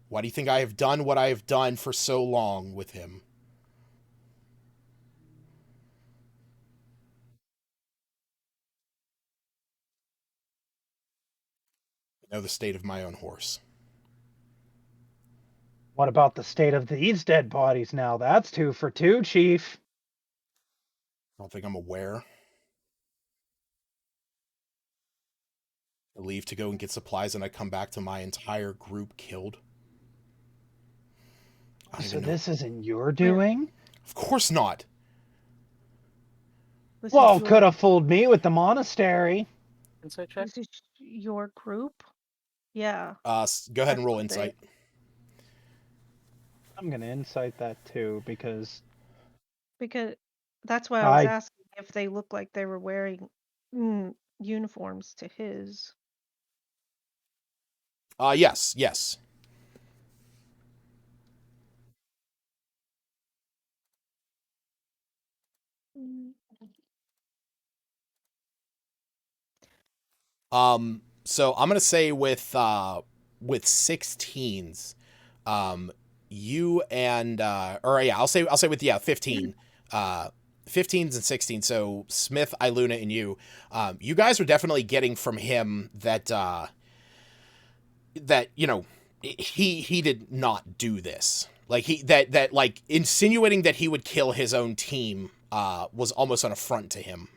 Why do you think I have done what I have done for so long with him? I know the state of my own horse. What about the state of these dead bodies now? That's 2 for 2, Chief. I don't think I'm aware. I leave to go and get supplies, and I come back to my entire group killed. So this isn't your doing? Of course not. Well, could have fooled me with the monastery. Insight check? This is your group? Yeah. Go ahead and roll insight. I'm gonna insight that too, because that's why I was asking if they look like they were wearing uniforms to his. Yes. So I'm gonna say with 16s, you and or yeah, I'll say with 15, 15s and 16. So Smith, Iluna, and you guys were definitely getting from him that that he did not do this. Like that like insinuating that he would kill his own team was almost an affront to him.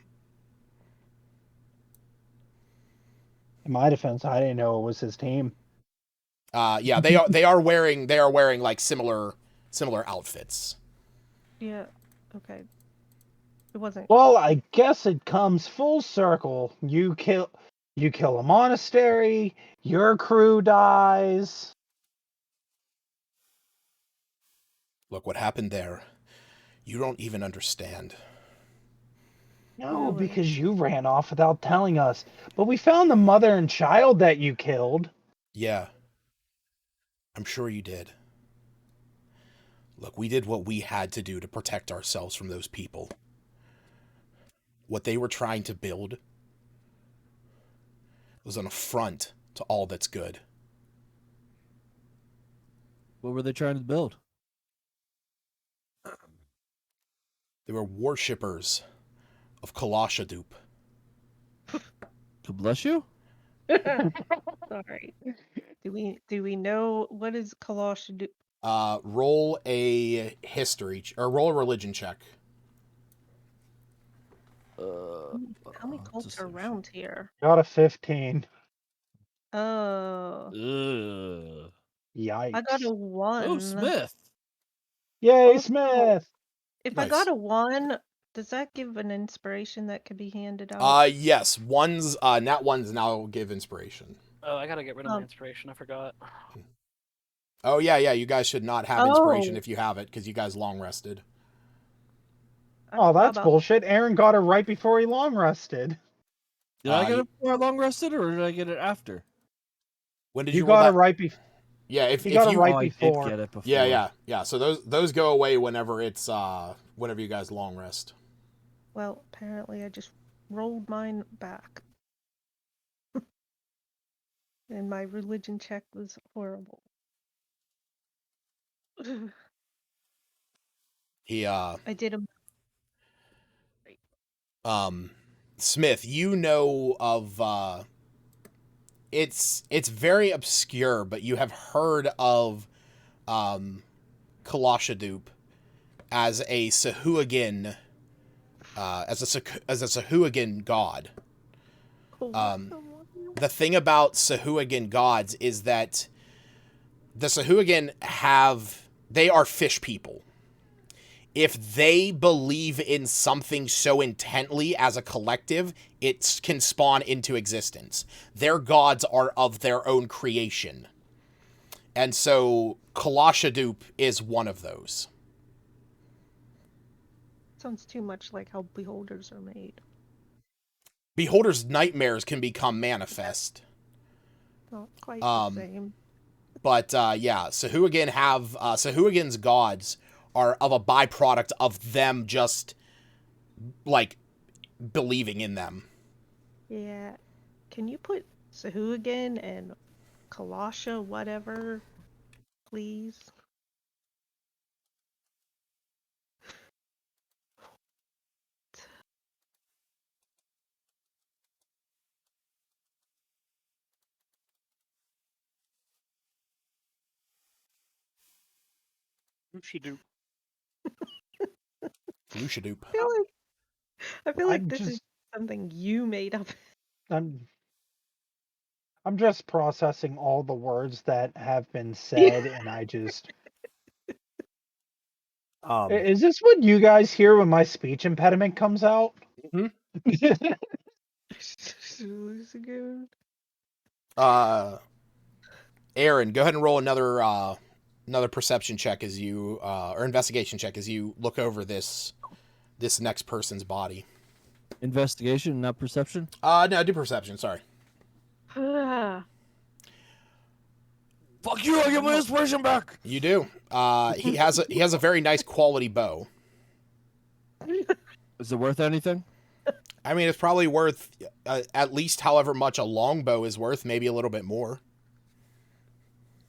In my defense, I didn't know it was his team. Yeah, they are wearing like similar outfits. Yeah. Okay. It wasn't. Well, I guess it comes full circle. You kill a monastery, your crew dies. Look what happened there. You don't even understand. No, Really? because you ran off without telling us. But we found the mother and child that you killed. Yeah. I'm sure you did. Look, we did what we had to do to protect ourselves from those people. What they were trying to build was an affront to all that's good. What were they trying to build? They were worshippers of Kalashadoup. To bless you? Sorry. Do we know what is Kalash do? Roll a history or roll a religion check. How many cults are around here? Got a 15. Oh. Ugh. Yikes. I got a 1. Oh, Smith. Yay, Also, Smith! If I Nice. got a 1, does that give an inspiration that could be handed out? Yes, ones nat ones now give inspiration. Oh, I gotta get rid of my inspiration. I forgot. Oh yeah, you guys should not have inspiration if you have it because you guys long rested. Oh, that's bullshit. Aaron got it right before he long rested. Did I get it before I long rested, or did I get it after? When did You you roll got that? it right before. Yeah, if You got it you right I before. did get it before. Yeah. So those go away whenever it's whenever you guys long rest. Well, apparently I just rolled mine back. And my religion check was horrible. He I did a Smith, you know of it's very obscure, but you have heard of Kalashadoup as a Sahuagin as a Sahuagin god. The thing about Sahuagin gods is that the Sahuagin they are fish people. If they believe in something so intently as a collective, it can spawn into existence. Their gods are of their own creation. And so Kalashadoup is one of those. Sounds too much like how beholders are made. Beholder's nightmares can become manifest. Not quite the same. But yeah, Sahuagin's gods are of a byproduct of them just like believing in them. Yeah. Can you put Sahuagin and Kalasha whatever, please? Oopsie-doop. Luciadoop. I feel like this is something you made up. I'm just processing all the words that have been said, and I just. Is this what you guys hear when my speech impediment comes out? Mm-hmm. Aaron, go ahead and roll another perception check as you or investigation check as you look over this next person's body. Investigation, not perception? No, do perception, sorry. Fuck you! I get my inspiration back. You do. He has a very nice quality bow. Is it worth anything? I mean, it's probably worth at least however much a longbow is worth, maybe a little bit more.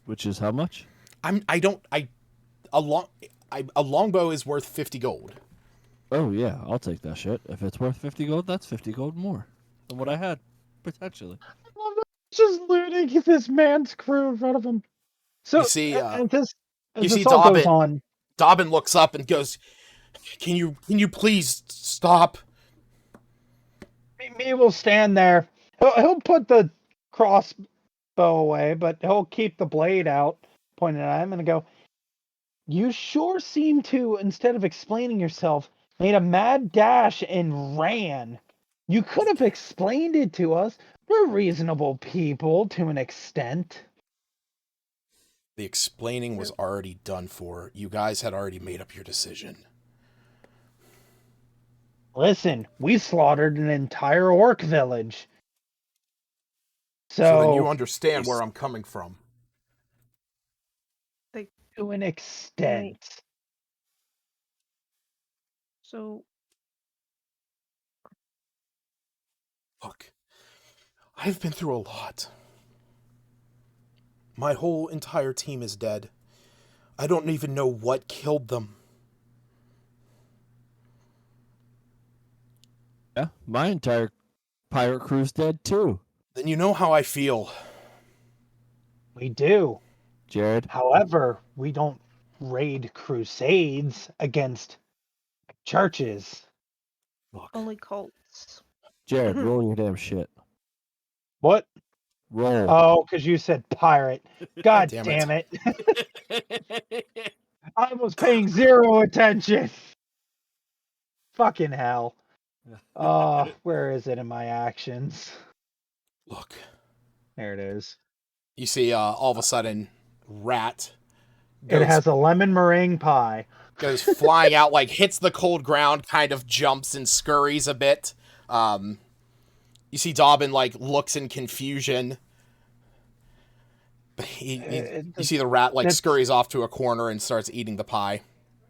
Which is how much? A longbow is worth 50 gold. Oh yeah, I'll take that shit. If it's worth 50 gold, that's 50 gold more than what I had potentially. Just looting this man's crew in front of him. So You see, as this Dobbin. goes on, Dobbin looks up and goes, "Can you please stop?" me will stand there. He'll put the crossbow away, but he'll keep the blade out, pointing at him, and go, "You sure seem to, instead of explaining yourself, made a mad dash and ran. You could have explained it to us. We're reasonable people to an extent." The explaining was already done for. You guys had already made up your decision. Listen, we slaughtered an entire orc village. So then you So understand where I'm coming from. to an extent. So Look, I've been through a lot. My whole entire team is dead. I don't even know what killed them. Yeah, my entire pirate crew's dead too. Then you know how I feel. We do. Jared, However, we don't raid crusades against churches. Look, only cults. Jared, roll your damn shit. What? Roll. Oh, because you said pirate. God Damn damn it. I was paying zero attention. Fucking hell. Where is it in my actions? look. There it is. You see, all of a sudden, Rat It goes has a lemon meringue pie. goes flying out, like hits the cold ground, kind of jumps and scurries a bit. You see Dobbin like looks in confusion. You see the rat like scurries off to a corner and starts eating the pie.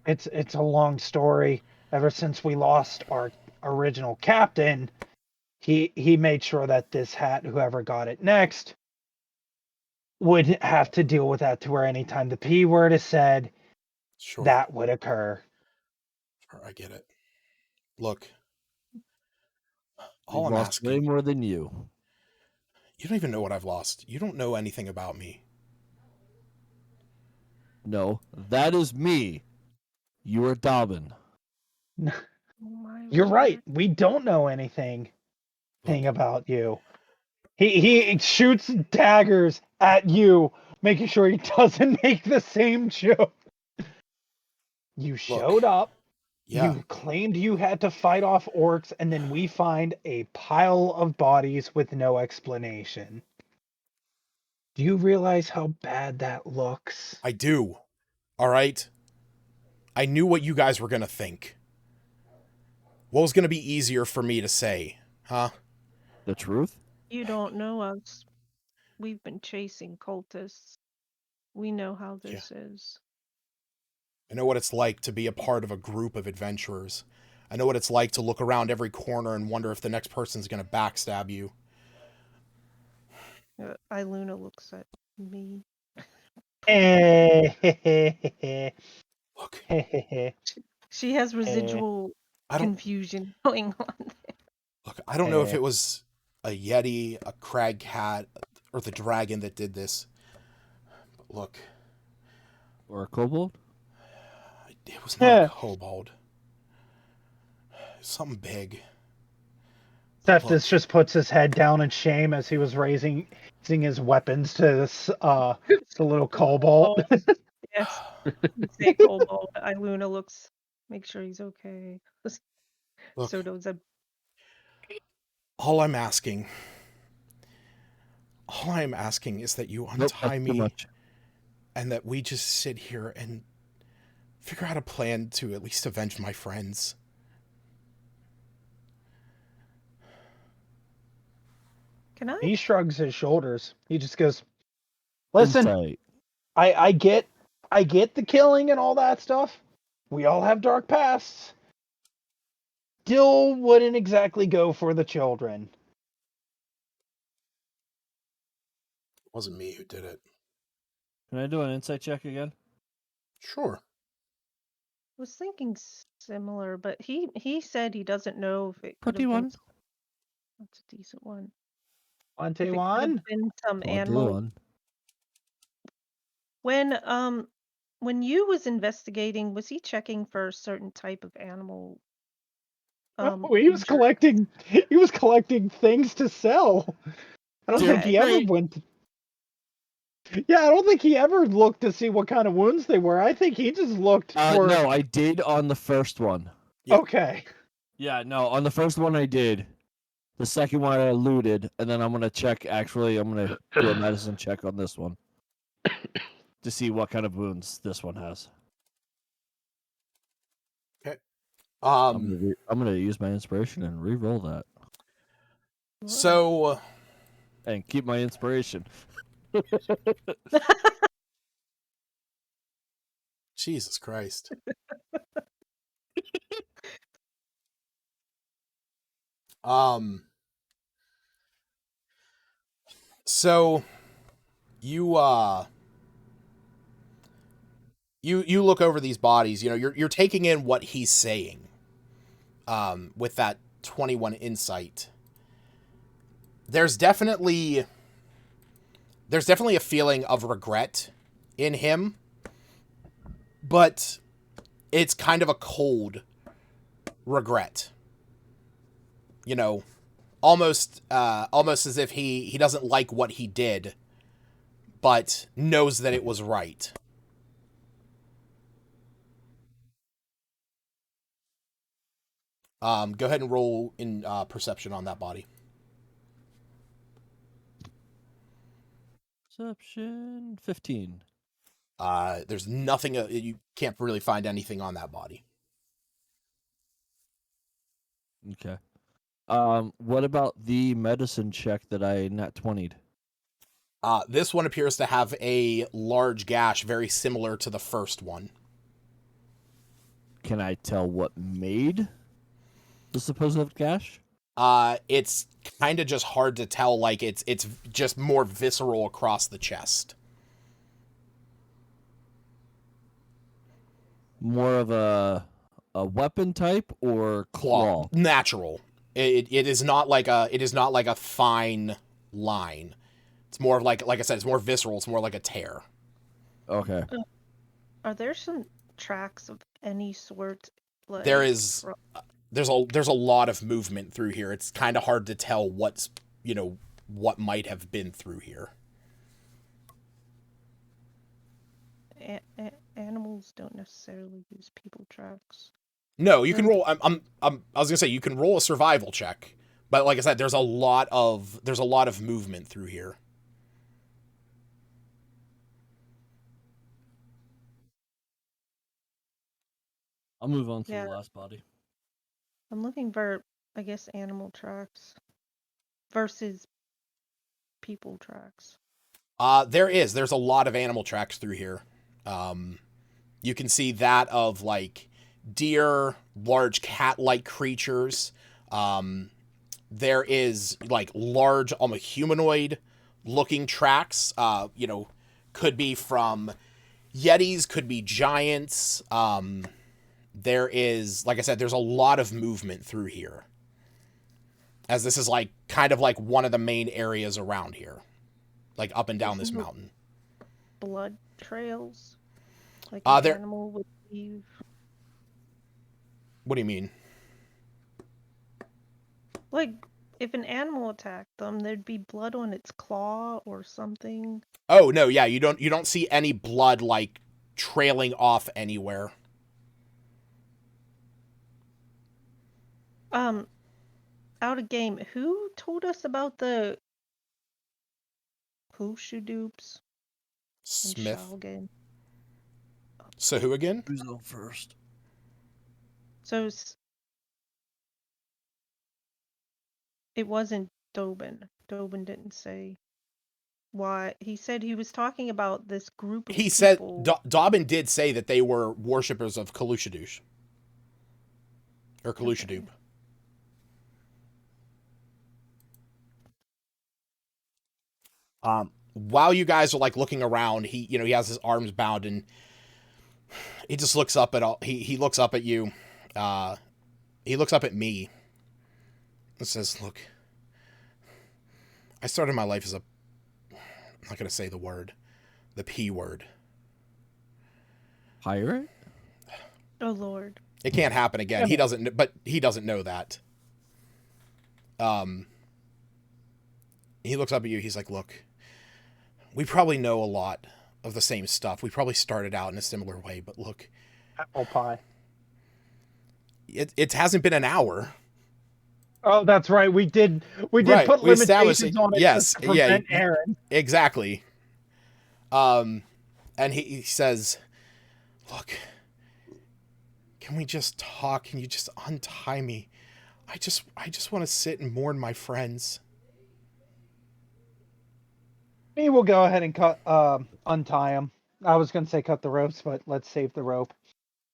It's a long story. Ever since we lost our original captain, he made sure that this hat, whoever got it next, would have to deal with that, to where anytime the P word is said, Sure, that would occur. sure, I get it. Look, We've all I'm lost way asking, more than you. you don't even know what I've lost. You don't know anything about me. No, that is me. You are Dobbin. Oh my You're right. word. We don't know anything Look, about you. He shoots daggers at you, making sure he doesn't make the same joke. You showed up. yeah, You claimed you had to fight off orcs, and then we find a pile of bodies with no explanation. Do you realize how bad that looks? I do. All right? I knew what you guys were going to think. What was going to be easier for me to say, huh? The truth? You don't know us. We've been chasing cultists. We know how this is. I know what it's like to be a part of a group of adventurers. I know what it's like to look around every corner and wonder if the next person's going to backstab you. Iluna looks at me. Look, She has residual confusion going on. Look, I don't know if it was a Yeti, a crag cat, or the dragon that did this. But look. Or a kobold? It was not a kobold. Something big. Seftis just puts his head down in shame as he was raising his weapons to this the little kobold. Yes. You say kobold. Iluna looks, make sure he's okay. Look, So does a. all I'm asking is that you untie me and that we just sit here and figure out a plan to at least avenge my friends. Can I? He shrugs his shoulders. He just goes, "Listen, Insight. I get the killing and all that stuff. We all have dark pasts. Still wouldn't exactly go for the children. It wasn't me who did it. Can I do an insight check again? Sure. Was thinking similar, but he said he doesn't know if it could have been. 21. That's a decent one. On If it could Taiwan? have been some 21. animal. When you was investigating, was he checking for a certain type of animal? Oh, he was injury? collecting. He was collecting things to sell. I don't think Okay. he ever Great. went. Yeah, I don't think he ever looked to see what kind of wounds they were. I think he just looked for. No, I did on the first one. Yeah. Okay. Yeah, no, on the first one I did. The second one I eluded, and then I'm gonna check. Actually, I'm gonna do a medicine check on this one to see what kind of wounds this one has. I'm gonna use my inspiration and re-roll that, So and keep my inspiration. Jesus Christ. So you you look over these bodies, you know, you're taking in what he's saying. With that 21 insight. There's definitely a feeling of regret in him, but it's kind of a cold regret. You know, almost as if he doesn't like what he did, but knows that it was right. Go ahead and roll in perception on that body. Perception 15. There's nothing, you can't really find anything on that body. Okay. What about the medicine check that I nat 20'd? This one appears to have a large gash, very similar to the first one. Can I tell what made the supposed gash? It's kind of just hard to tell. Like it's just more visceral across the chest. More of a weapon type or claw? Natural. It is not like a fine line. It's more of like I said, it's more visceral. It's more like a tear. Okay. Are there some tracks of any sort? Like, There's a lot of movement through here. It's kind of hard to tell what might have been through here. Animals don't necessarily use people tracks. No, you can roll. I was gonna say you can roll a survival check, but like I said, there's a lot of movement through here. I'll move on to the last body. I'm looking for, I guess, animal tracks versus people tracks. There's a lot of animal tracks through here. You can see that of like deer, large cat-like creatures. There is like large, almost humanoid-looking tracks. Could be from yetis, could be giants. There is, like I said, there's a lot of movement through here, as this is like kind of like one of the main areas around here, like up and down this mountain. Blood trails, like an there. animal would leave. What do you mean? Like, if an animal attacked them, there'd be blood on its claw or something. Oh no, yeah, you don't see any blood like trailing off anywhere. Out of game, who told us about the Hooshoodoops? Smith. Game? So who again? Who's on first? So it wasn't Dobin. Dobin didn't say. why he said he was talking about this group of He said people. Dobbin did say that they were worshippers of Kalushadush. Or Kalushadup. While you guys are like looking around, he has his arms bound and he just looks up at he looks up at you. He looks up at me and says, "Look, I started my life as I'm not going to say the P word. Pirate? Oh Lord. It can't happen again. He doesn't know that. He looks up at you. He's like, "Look, we probably know a lot of the same stuff. We probably started out in a similar way, but look, Apple pie. it hasn't been an hour." Oh, that's right. We did Right, put we established limitations it. on it Yes, just to prevent yeah, Aaron. exactly. And he says, "Look, can we just talk? Can you just untie me? I just want to sit and mourn my friends." Me will go ahead and untie him. I was gonna say cut the ropes, but let's save the rope.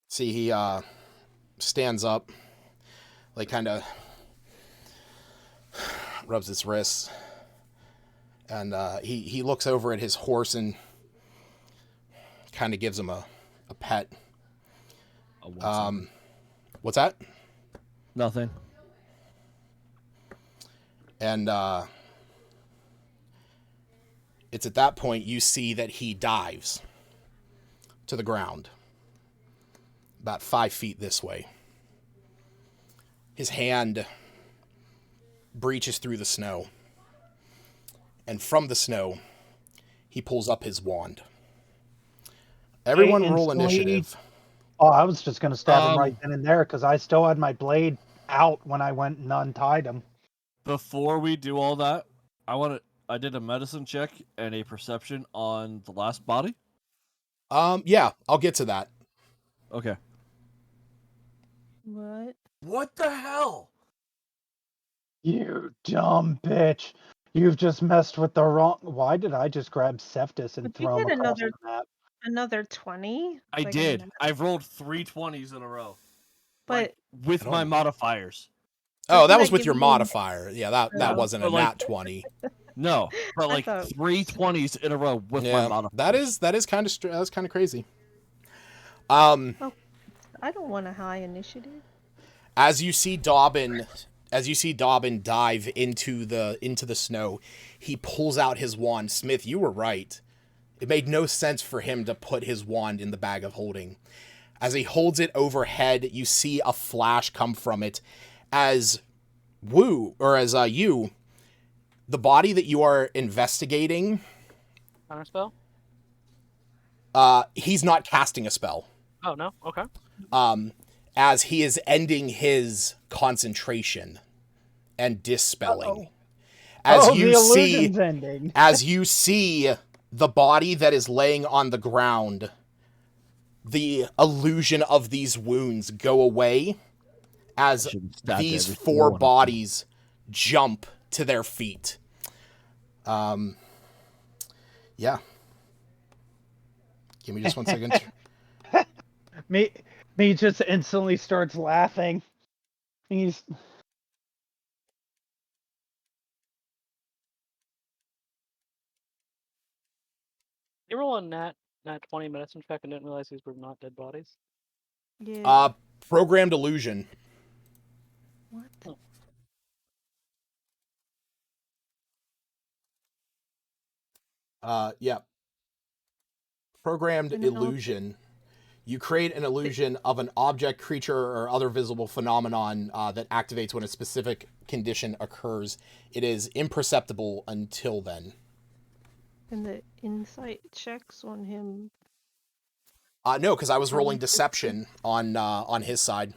See, he stands up, like kind of rubs his wrists, and he looks over at his horse and kind of gives him a pet. What's that? Nothing. And it's at that point you see that he dives to the ground about 5 feet this way. His hand breaches through the snow, and from the snow he pulls up his wand. Everyone roll initiative. Oh, I was just gonna stab him right then and there because I still had my blade out when I went and untied him. Before we do all that, I did a medicine check and a perception on the last body. Yeah, I'll get to that. Okay. What? What the hell? You dumb bitch! You've just messed with the wrong. Why did I just grab Seftis and But you throw him did across the map? another 20? I did. I've rolled 3 20s in a row. But with my modifiers. Oh, that Doesn't was that with give your you- modifier. Yeah, that No. wasn't a But, like- nat 20. No, but like thought- 3 20s in a row with my Yeah, modifiers. that is kind of crazy. I don't want a high initiative. As you see Dobbin dive into the snow, he pulls out his wand. Smith, you were right. It made no sense for him to put his wand in the bag of holding. As he holds it overhead, you see a flash come from it as you, the body that you are investigating, Counterspell? he's not casting a spell. Oh, no? Okay. As he is ending his concentration and dispelling. The illusion's ending. As you see the body that is laying on the ground, the illusion of these wounds go away as these 4 bodies jump to their feet. Yeah. Give me just 1 second. Me just instantly starts laughing. He's You roll a nat 20 medicine check and didn't realize these were not dead bodies? Yeah. Programmed illusion. What? Yeah. Programmed So now- illusion. You create an illusion of an object, creature, or other visible phenomenon that activates when a specific condition occurs. It is imperceptible until then. And the insight checks on him. No, because I was rolling deception on his side.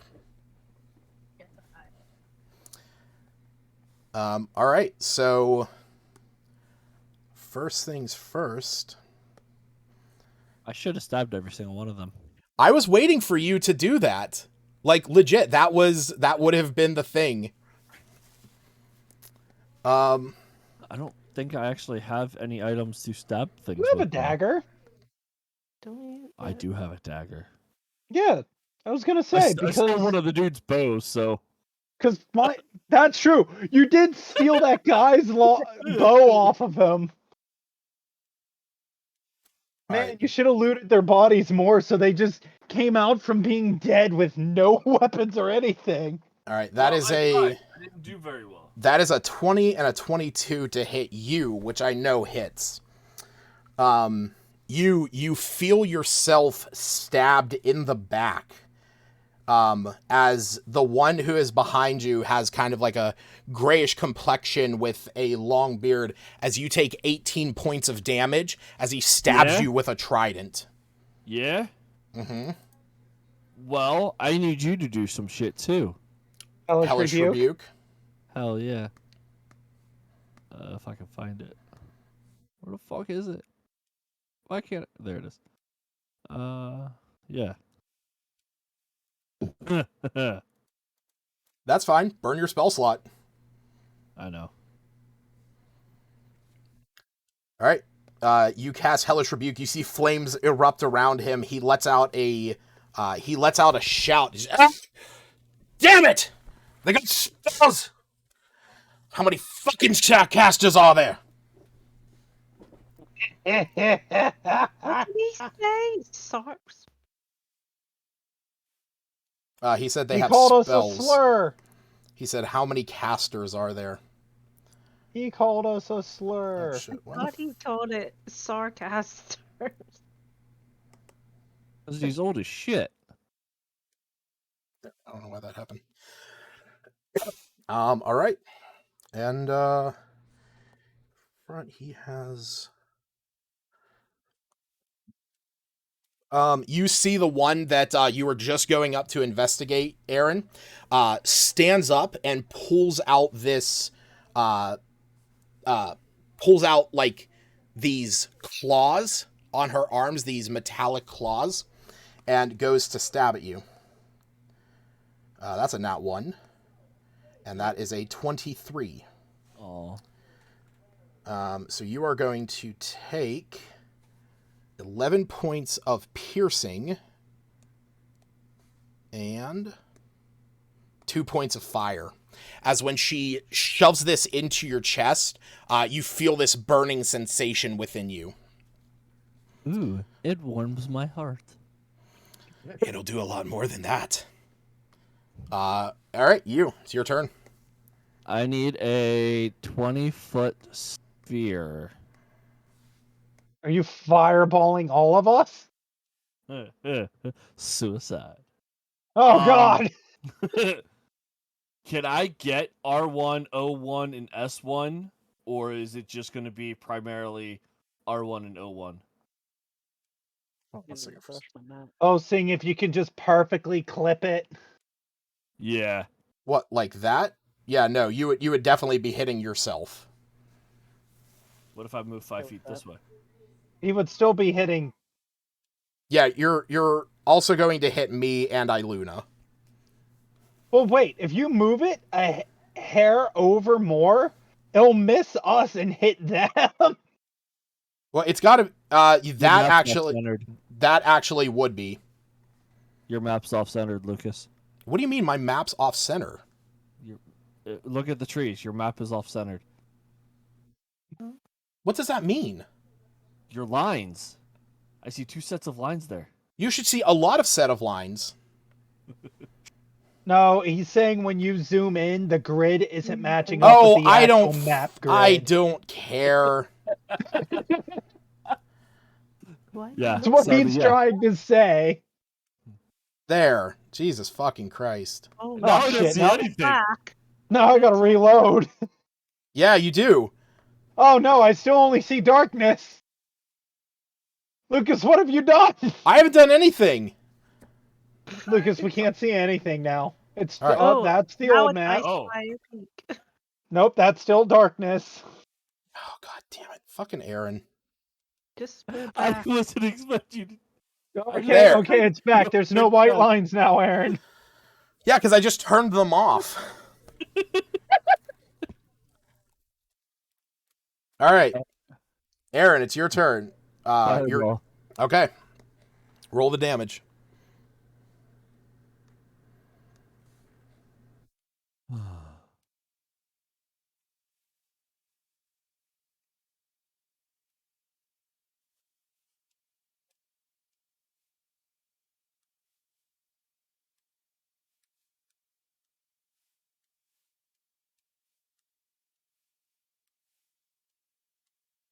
All right, so first things first. I should have stabbed every single one of them. I was waiting for you to do that. Like, legit, that would have been the thing. I don't think I actually have any items to stab things You have a with, though. dagger. Don't you? I do have a dagger. Yeah, I was gonna I say stole one of the dude's bows, so because that's true. You did steal that guy's bow off of him. All Man, right. you should have looted their bodies more so they just came out from being dead with no weapons or anything. All right. That is I a didn't do very well. that is a 20 and a 22 to hit you, which I know hits. You feel yourself stabbed in the back. As the one who is behind you has kind of like a grayish complexion with a long beard, as you take 18 points of damage as he stabs you with a trident. Yeah? Mm-hmm. Well, I need you to do some shit, too. Hellish Rebuke. Hell yeah. If I can find it. Where the fuck is it? Why can't I? There it is. Yeah. That's fine. Burn your spell slot. I know. All right. You cast Hellish Rebuke. You see flames erupt around him. He lets out a shout. He's, "Ah! Damn it! They got spells! How many fucking casters are there?" What did he say? Sarps. He said they He have called spells. us a slur. He said, "How many casters are there?" He called us a slur. Oh shit! I What? thought he told it sarcastic. Because he's old as shit. I don't know why that happened. All right, and front he has. You see the one that you were just going up to investigate, Aaron, stands up and pulls out this, pulls out like these claws on her arms, these metallic claws, and goes to stab at you. That's a nat 1, and that is a 23. Oh. So you are going to take 11 points of piercing and 2 points of fire. As when she shoves this into your chest, you feel this burning sensation within you. Ooh, it warms my heart. It'll do a lot more than that. All right, it's your turn. I need a 20-foot sphere. Are you fireballing all of us? Suicide. Oh God! Can I get R1, O1, and S1? Or is it just going to be primarily R1 and O1? Oh, let's see. Oh, seeing if you can just perfectly clip it. Yeah. What, like that? Yeah, no, you would definitely be hitting yourself. What if I move 5 feet this way? He would still be hitting. Yeah, you're also going to hit me and Iluna. Well, wait. If you move it a hair over more, it'll miss us and hit them. Well, it's got to that Off-centered. actually would be. Your map's off-centered, Lucas. What do you mean my map's off center? Look at the trees. Your map is off-centered. What does that mean? Your lines. I see 2 sets of lines there. You should see a lot of set of lines. No, he's saying when you zoom in, the grid isn't matching up with the actual map grid. I don't care. What? Yeah. That's what he's trying to say. There. Jesus fucking Christ. Oh, Oh, I don't shit, see no. anything. back. Now I gotta reload. Yeah, you do. Oh no, I still only see darkness. Lucas, what have you done? I haven't done anything. Lucas, we can't see anything now. It's All right. oh, that's the now old it's map. Oh. fire peak. Nope, that's still darkness. Oh, god damn it. Fucking Aaron. Just go I back. wasn't expecting you to... Okay, There. okay, it's back. There's no white lines now, Aaron. Yeah, because I just turned them off. All right, Aaron, it's your turn. You're Fireball. okay. Roll the damage.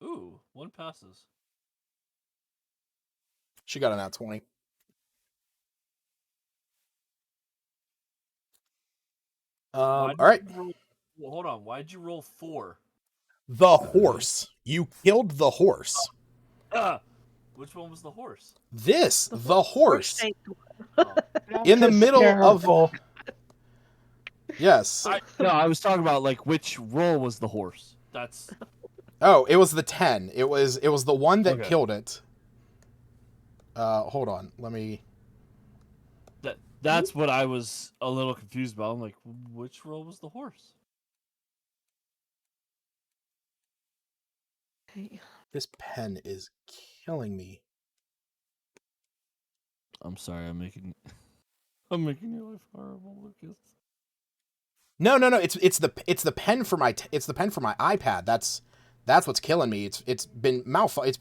Ooh, one passes. She got an at 20. All right. Hold on. Why'd you roll 4? The horse. You killed the horse. Which one was the horse? The horse. shaped Oh. In the middle of. Hysterical. Yes. I was talking about like which roll was the horse. That's Oh, it was the 10. It was the one that Okay. killed it. Hold on. Let me. that's what I was a little confused about. I'm like, which roll was the horse? Okay. This pen is killing me. I'm sorry, I'm making your life horrible, Lucas. No. It's the pen for my it's the pen for my iPad. That's what's killing me. It's been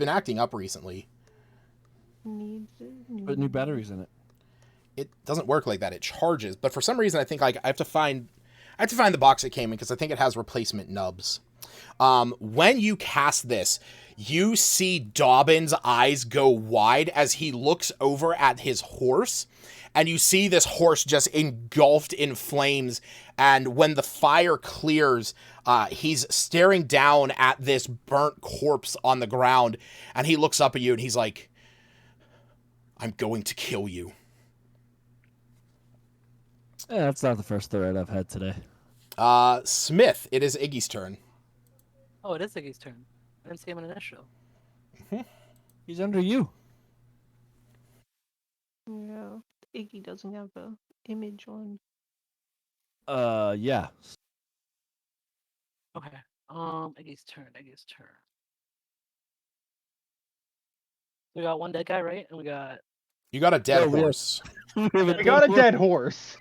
acting up recently. Put new batteries in it. It doesn't work like that. It charges, but for some reason I think like I have to find the box it came in because I think it has replacement nubs. When you cast this, you see Dobbin's eyes go wide as he looks over at his horse, and you see this horse just engulfed in flames. And when the fire clears, he's staring down at this burnt corpse on the ground, and he looks up at you and he's like, "I'm going to kill you." Yeah, that's not the first threat I've had today. Smith, it is Iggy's turn. Oh, it is Iggy's turn. I didn't see him in initial. He's under you. Yeah. Iggy doesn't have a image on. Yeah. Okay. Iggy's turn. We got one dead guy, right? And we got. You got a dead No, we have- horse. I got a dead horse.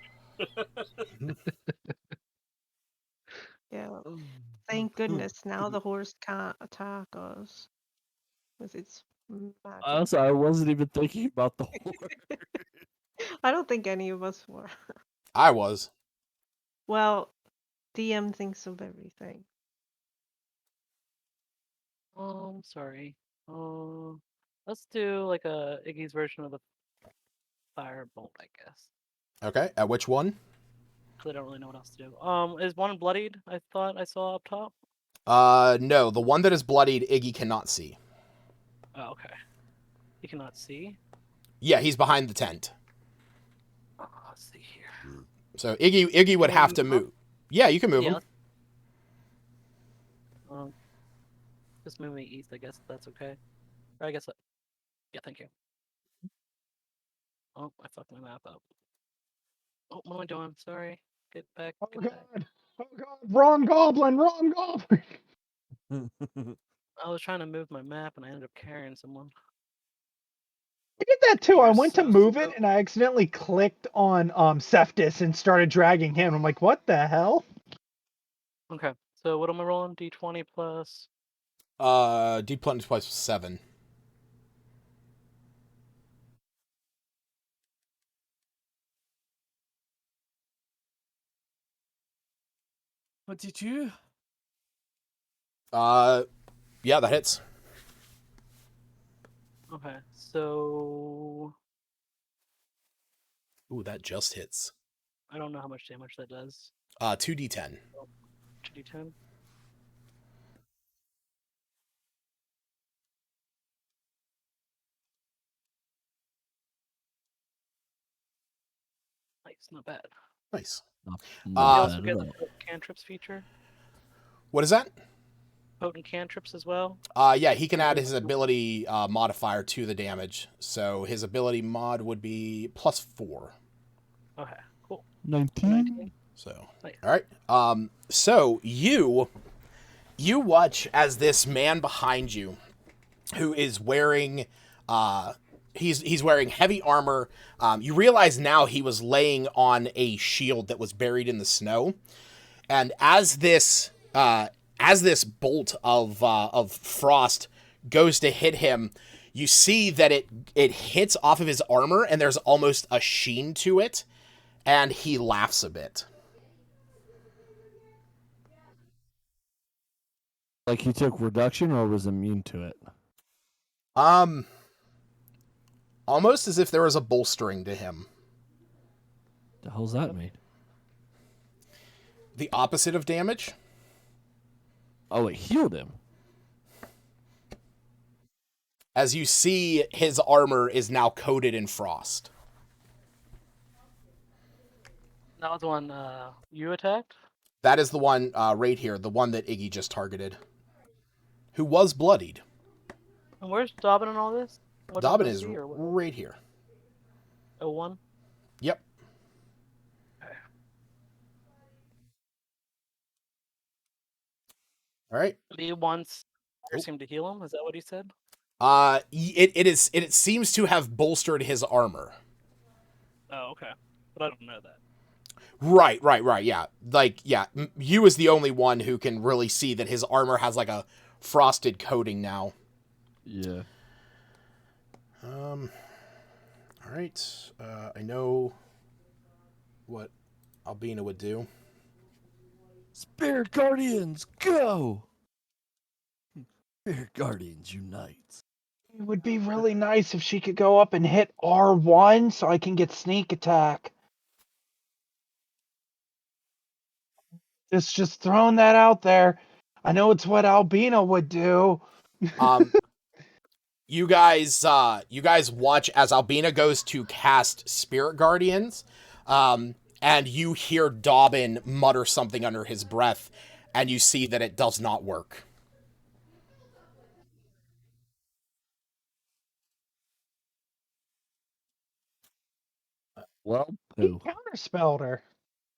Yeah. Thank goodness now the horse can't attack us. With its magic. Also, I wasn't even thinking about the horse. I don't think any of us were. I was. Well, DM thinks of everything. Sorry. Let's do like a Iggy's version of the firebolt, I guess. Okay, at which one? Because I don't really know what else to do. Is one bloodied? I thought I saw up top. No, the one that is bloodied, Iggy cannot see. Oh, okay. You cannot see. Yeah, he's behind the tent. Let's see here. So Iggy would have to move. Yeah, you can move him. Just move me east, I guess. If that's okay. Or I guess. Yeah, thank you. Oh, I fucked my map up. Oh, what am I doing? Sorry. Get back. Oh Get god. back. Oh god. Wrong goblin. Wrong goblin. I was trying to move my map and I ended up carrying someone. I did that too. I You're went to so move slow. it and I accidentally clicked on Cephas and started dragging him. I'm like, what the hell? Okay, so what am I rolling? D20 plus. D20 plus 7. What did you? Yeah, that hits. Okay, so Ooh, that just hits. I don't know how much damage that does. 2d10. 2d10. Nice, not bad. Nice. You Not also bad get at the all. potent cantrips feature. What is that? Potent cantrips as well. Yeah, he can add his ability modifier to the damage. So his ability mod would be plus 4. Okay, cool. 19. 19. So, Nice. all right. So you You watch as this man behind you, who is wearing, he's wearing heavy armor. You realize now he was laying on a shield that was buried in the snow, and as this bolt of frost goes to hit him, you see that it hits off of his armor, and there's almost a sheen to it, and he laughs a bit. Like he took reduction or was immune to it? Almost as if there was a bolstering to him. The hell's that mean? The opposite of damage. Oh, it healed him. As you see, his armor is now coated in frost. That was the one you attacked? That is the one right here, the one that Iggy just targeted, who was bloodied. And where's Dobbin in all this? What Dobbin does is he, or what? right here. 01? Yep. All right. He wants him to heal him. Is that what he said? It seems to have bolstered his armor. Oh, okay. But I don't know that. Right, yeah. Like, yeah, you is the only one who can really see that his armor has like a frosted coating now. Yeah. All right. I know what Albina would do. Spirit Guardians, go! Spirit Guardians, unite. It would be really nice if she could go up and hit R1 so I can get sneak attack. Just throwing that out there. I know it's what Albina would do. You guys watch as Albina goes to cast Spirit Guardians, and you hear Dobbin mutter something under his breath, and you see that it does not work. Well, He poo. counterspelled her.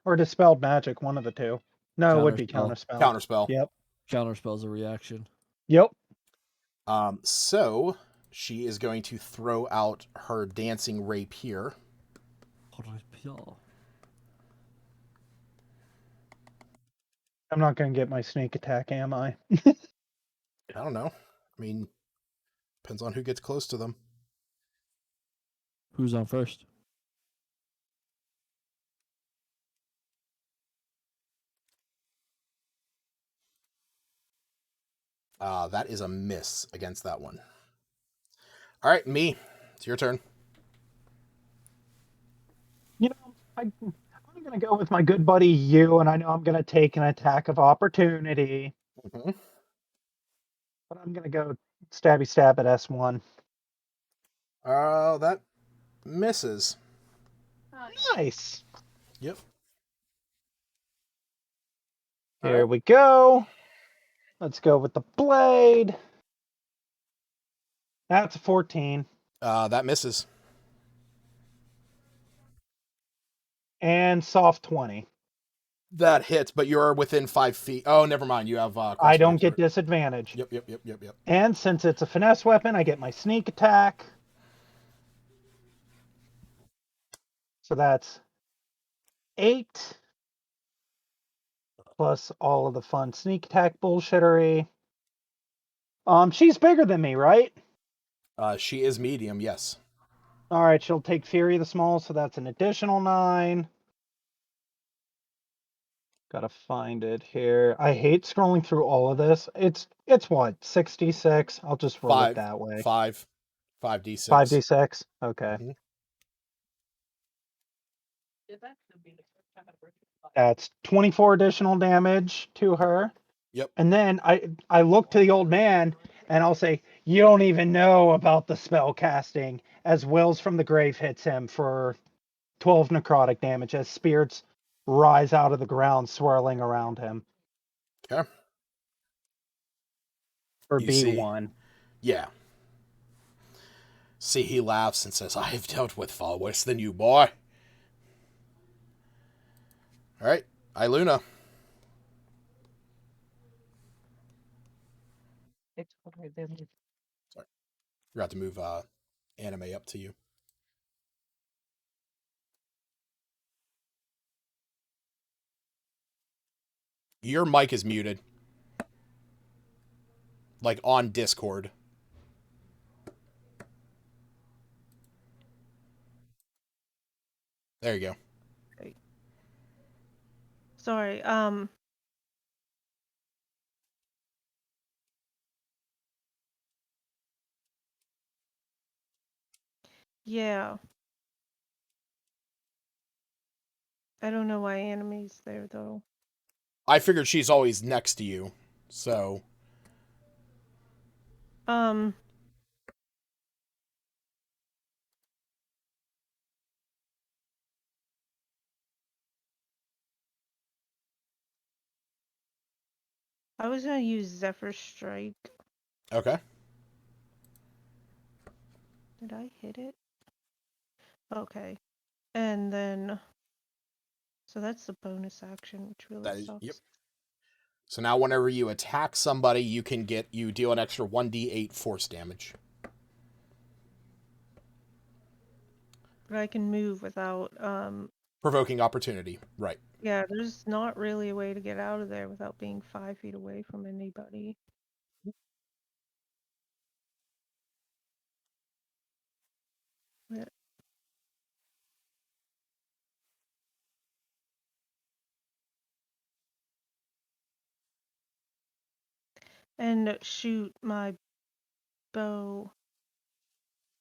Or dispelled magic, one of the two. No, it would be Counterspell. counterspell. Counterspell. Yep. Counterspell's a reaction. Yep. So she is going to throw out her dancing rapier. I'm not going to get my sneak attack, am I? I don't know. I mean, depends on who gets close to them. Who's on first? That is a miss against that one. All right, me. It's your turn. You know, I'm going to go with my good buddy you, and I know I'm going to take an attack of opportunity. Mm-hmm. But I'm going to go stabby stab at S1. That misses. Nice. Yep. Here we go. Let's go with the blade. That's a 14. That misses. And soft 20. That hits, but you're within 5 feet. Oh, never mind. You have. I don't get disadvantage. Yep. And since it's a finesse weapon, I get my sneak attack. So that's 8. Plus all of the fun sneak attack bullshittery. She's bigger than me, right? She is medium, yes. All right, she'll take Fury the Small, so that's an additional 9. Gotta find it here. I hate scrolling through all of this. It's what, 66? I'll just roll it that way. 5. 5d6. 5d6? Okay. Mhm. That's 24 additional damage to her. Yep. And then I look to the old man and I'll say, you don't even know about the spell casting, as Wills from the Grave hits him for 12 necrotic damage as spirits rise out of the ground swirling around him. Okay. For You B1. see, yeah. See, he laughs and says, I have dealt with far worse than you, boy. All right, Iluna. Okay, then. Forgot to move anime up to you. Your mic is muted. Like on Discord. There you go. Sorry. Yeah. I don't know why Anime's there though. I figured she's always next to you, so. I was gonna use Zephyr Strike. Okay. Did I hit it? Okay. And then, so that's the bonus action, which really That is, sucks. yep. So now whenever you attack somebody, you deal an extra 1d8 force damage. But I can move without, Provoking opportunity, right. yeah, there's not really a way to get out of there without being 5 feet away from anybody. Yeah. And shoot my bow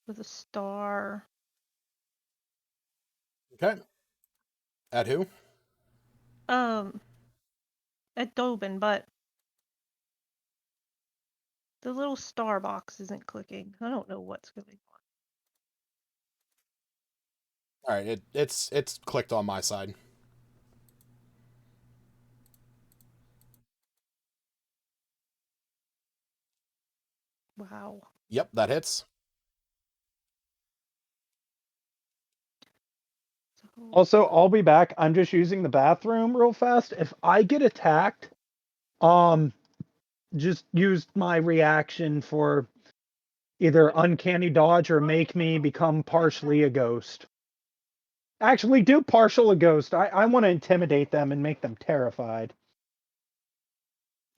with a star. Okay. At who? At Dobin, but the little star box isn't clicking. I don't know what's going on. Alright, it's clicked on my side. Wow. Yep, that hits. Also, I'll be back. I'm just using the bathroom real fast. If I get attacked, just use my reaction for either uncanny dodge or make me become partially a ghost. Actually, do partial a ghost. I want to intimidate them and make them terrified.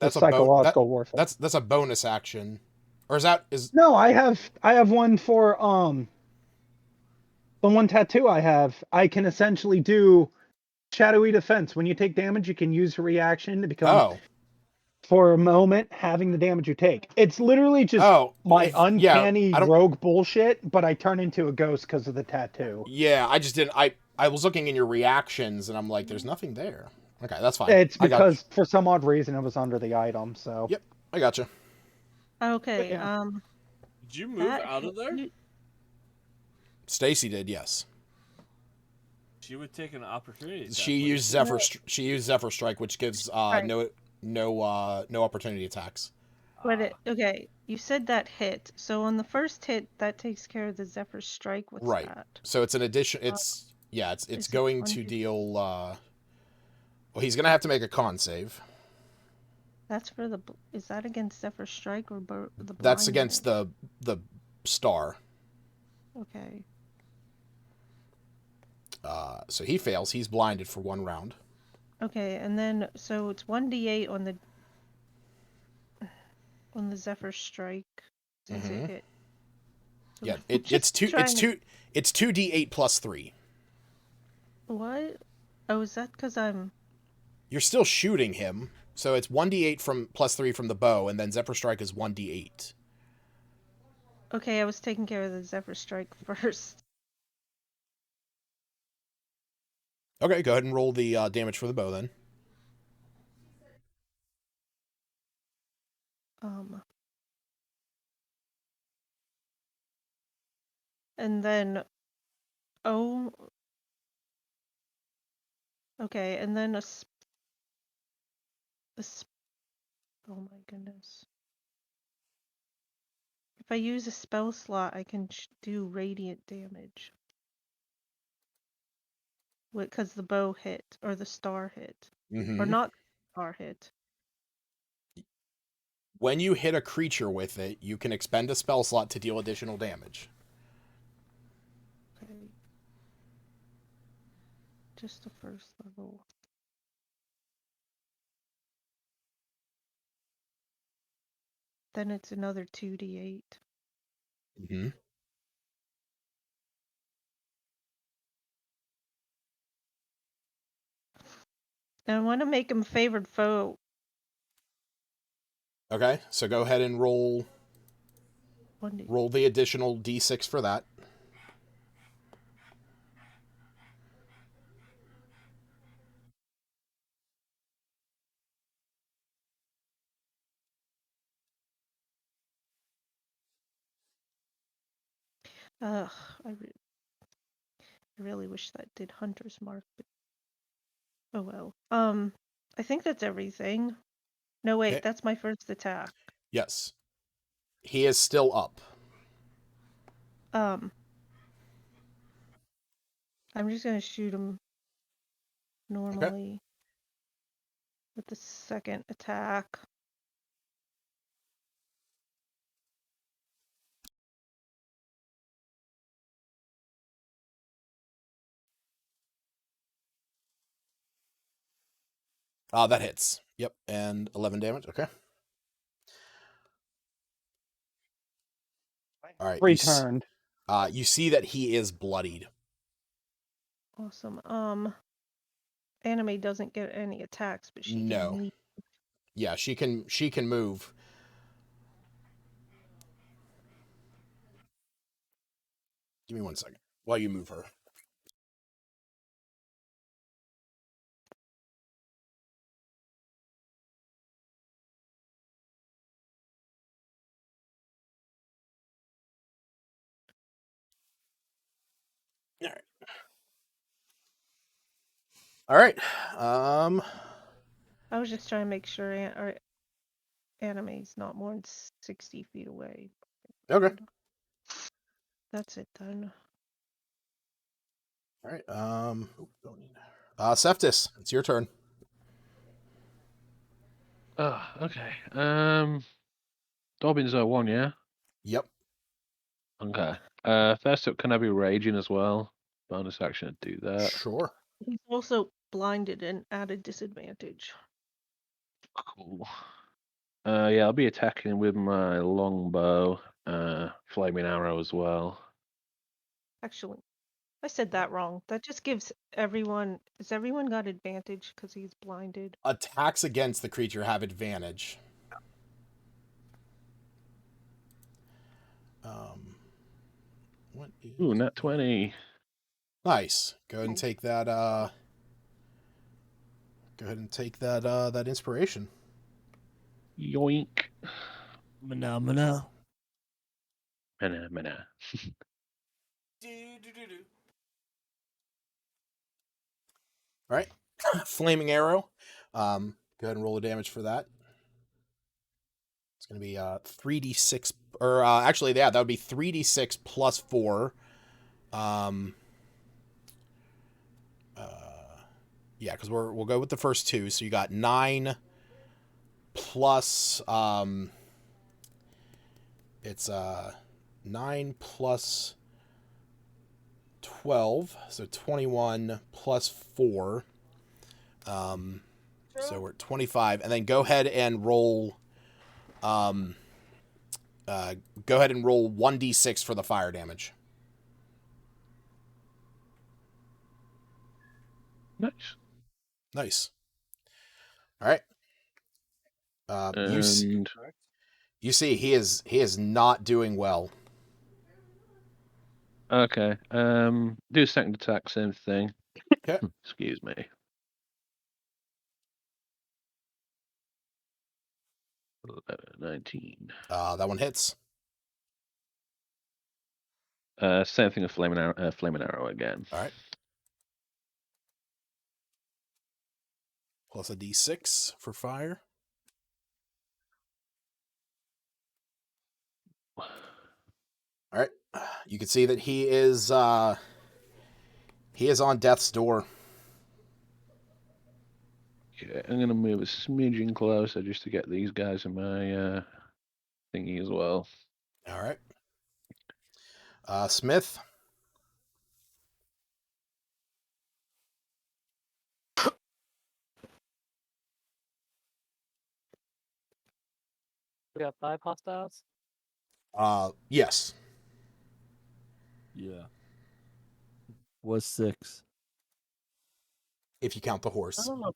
That's psychological warfare. That's a bonus action. Or is No, I have one for the one tattoo I have. I can essentially do shadowy defense. When you take damage, you can use your reaction to become for a moment having the damage you take. It's literally just my uncanny rogue bullshit, but I turn into a ghost because of the tattoo. Yeah, I just didn't. I was looking in your reactions, and I'm like, there's nothing there. Okay, that's fine. It's because for some odd reason it was under the item. So. Yep, I gotcha. Okay. Yeah. Did you move out of there? Stacy did, yes. She would take an opportunity. She used Zephyr. She used Zephyr Strike, which gives no opportunity attacks. But okay, you said that hit. So on the first hit, that takes care of the Zephyr Strike. What's that? So it's an addition. It's going to deal. Well, he's gonna have to make a con save. That's for the. Is that against Zephyr Strike or the? That's against the star. Okay. So he fails. He's blinded for 1 round. Okay, and then so it's 1d8 on the Zephyr Strike since it hit. So Yeah, it's 2d8 plus 3. What? Oh, is that because I'm? You're still shooting him, so it's 1d8 from plus 3 from the bow, and then Zephyr Strike is 1d8. Okay, I was taking care of the Zephyr Strike first. Okay, go ahead and roll the damage for the bow then. And then, oh, okay, and then oh my goodness. If I use a spell slot, I can do radiant damage. Because the bow hit, or the star hit. Or not the star hit. When you hit a creature with it, you can expend a spell slot to deal additional damage. Okay. Just the first level. Then it's another 2d8. Mm-hmm. And I want to make him favored foe. Okay, so go ahead and roll 1d. roll the additional d6 for that. Ugh, I really wish that did Hunter's Mark, but oh well. I think that's everything. No, wait, Okay. that's my first attack. Yes. He is still up. I'm just gonna shoot him normally with the second attack. That hits. Yep, and 11 damage. Okay. All right. Returned. You see that he is bloodied. Awesome. Anime doesn't get any attacks, but she No. can leave. Yeah, she can move. Give me 1 second while you move her. All right. All right. I was just trying to make sure our anime's not more than 60 feet away. Okay. That's it then. All right. Don't need. Seftis, it's your turn. Oh, okay. Dobbins 01, yeah? Yep. Okay. First up, can I be raging as well? Bonus action to do that. Sure. He's also blinded and at a disadvantage. Cool. Yeah, I'll be attacking with my longbow, flaming arrow as well. Actually, I said that wrong. That just gives everyone. Has everyone got advantage because he's blinded? Attacks against the creature have advantage. What is... Ooh, nat 20. Nice. Go ahead and take that. Go ahead and take that. That inspiration. Yoink. Mana. Mana. All right. Flaming arrow. Go ahead and roll the damage for that. It's going to be 3d6, or actually, yeah, that would be 3d6 plus 4. Yeah, because we'll go with the first two. So you got 9 plus it's 9 plus 12, so 21 plus 4. So we're at 25, and then go ahead and roll. Go ahead and roll 1d6 for the fire damage. Nice. Nice. All right. You see, he is not doing well. Okay. Do second attack, same thing. Okay. Excuse me. 19. That one hits. Same thing with flaming arrow again. All right. Plus a d6 for fire. All right. You can see that he is on death's door. Okay, I'm gonna move a smidgen closer just to get these guys in my thingy as well. All right. Smith. We got 5 hostiles. Yes. Yeah. Was 6. If you count the I horse. don't know.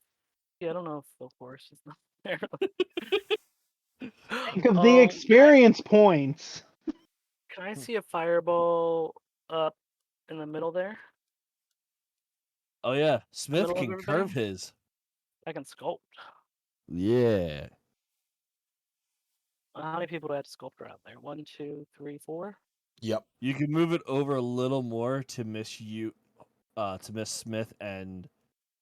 Yeah, I don't know if the horse is not there. Think of the experience points. Can I see a fireball up in the middle there? Oh yeah, Smith Middle of can everybody? curve his. I can sculpt. Yeah. How many people do I have to sculpt around there? 1, 2, 3, 4. Yep. You can move it over a little more to miss Smith and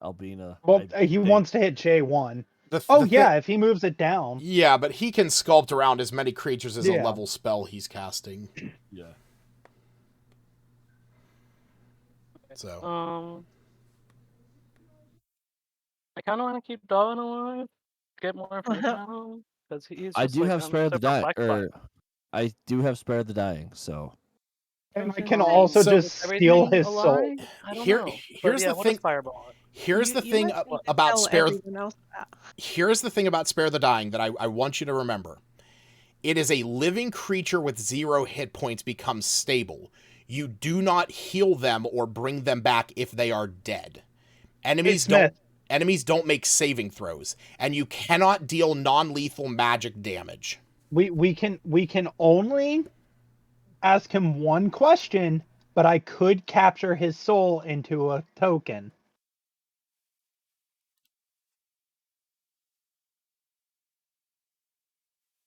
Albina. Well, I he think. wants to hit J1. The Yeah, if he moves it down. Yeah, but he can sculpt around as many creatures as a Yeah. level spell he's casting. Yeah. So. I kind of want to keep Dolan alive. Get more information on him because he's. Just I do like, have I'm spare so the dying, perplexed by it. I do have spare the dying. So. And I Okay, can well, also so- just steal everything his a soul. lie? I don't Here- know. here's But yeah, the we'll thing- just fireball it. Here's the thing might need to about tell spare. everyone else that. Here's the thing about spare the dying that I want you to remember. It is a living creature with 0 hit points becomes stable. You do not heal them or bring them back if they are dead. Enemies don't make saving throws, and you cannot deal non-lethal magic damage. We can only ask him one question, but I could capture his soul into a token.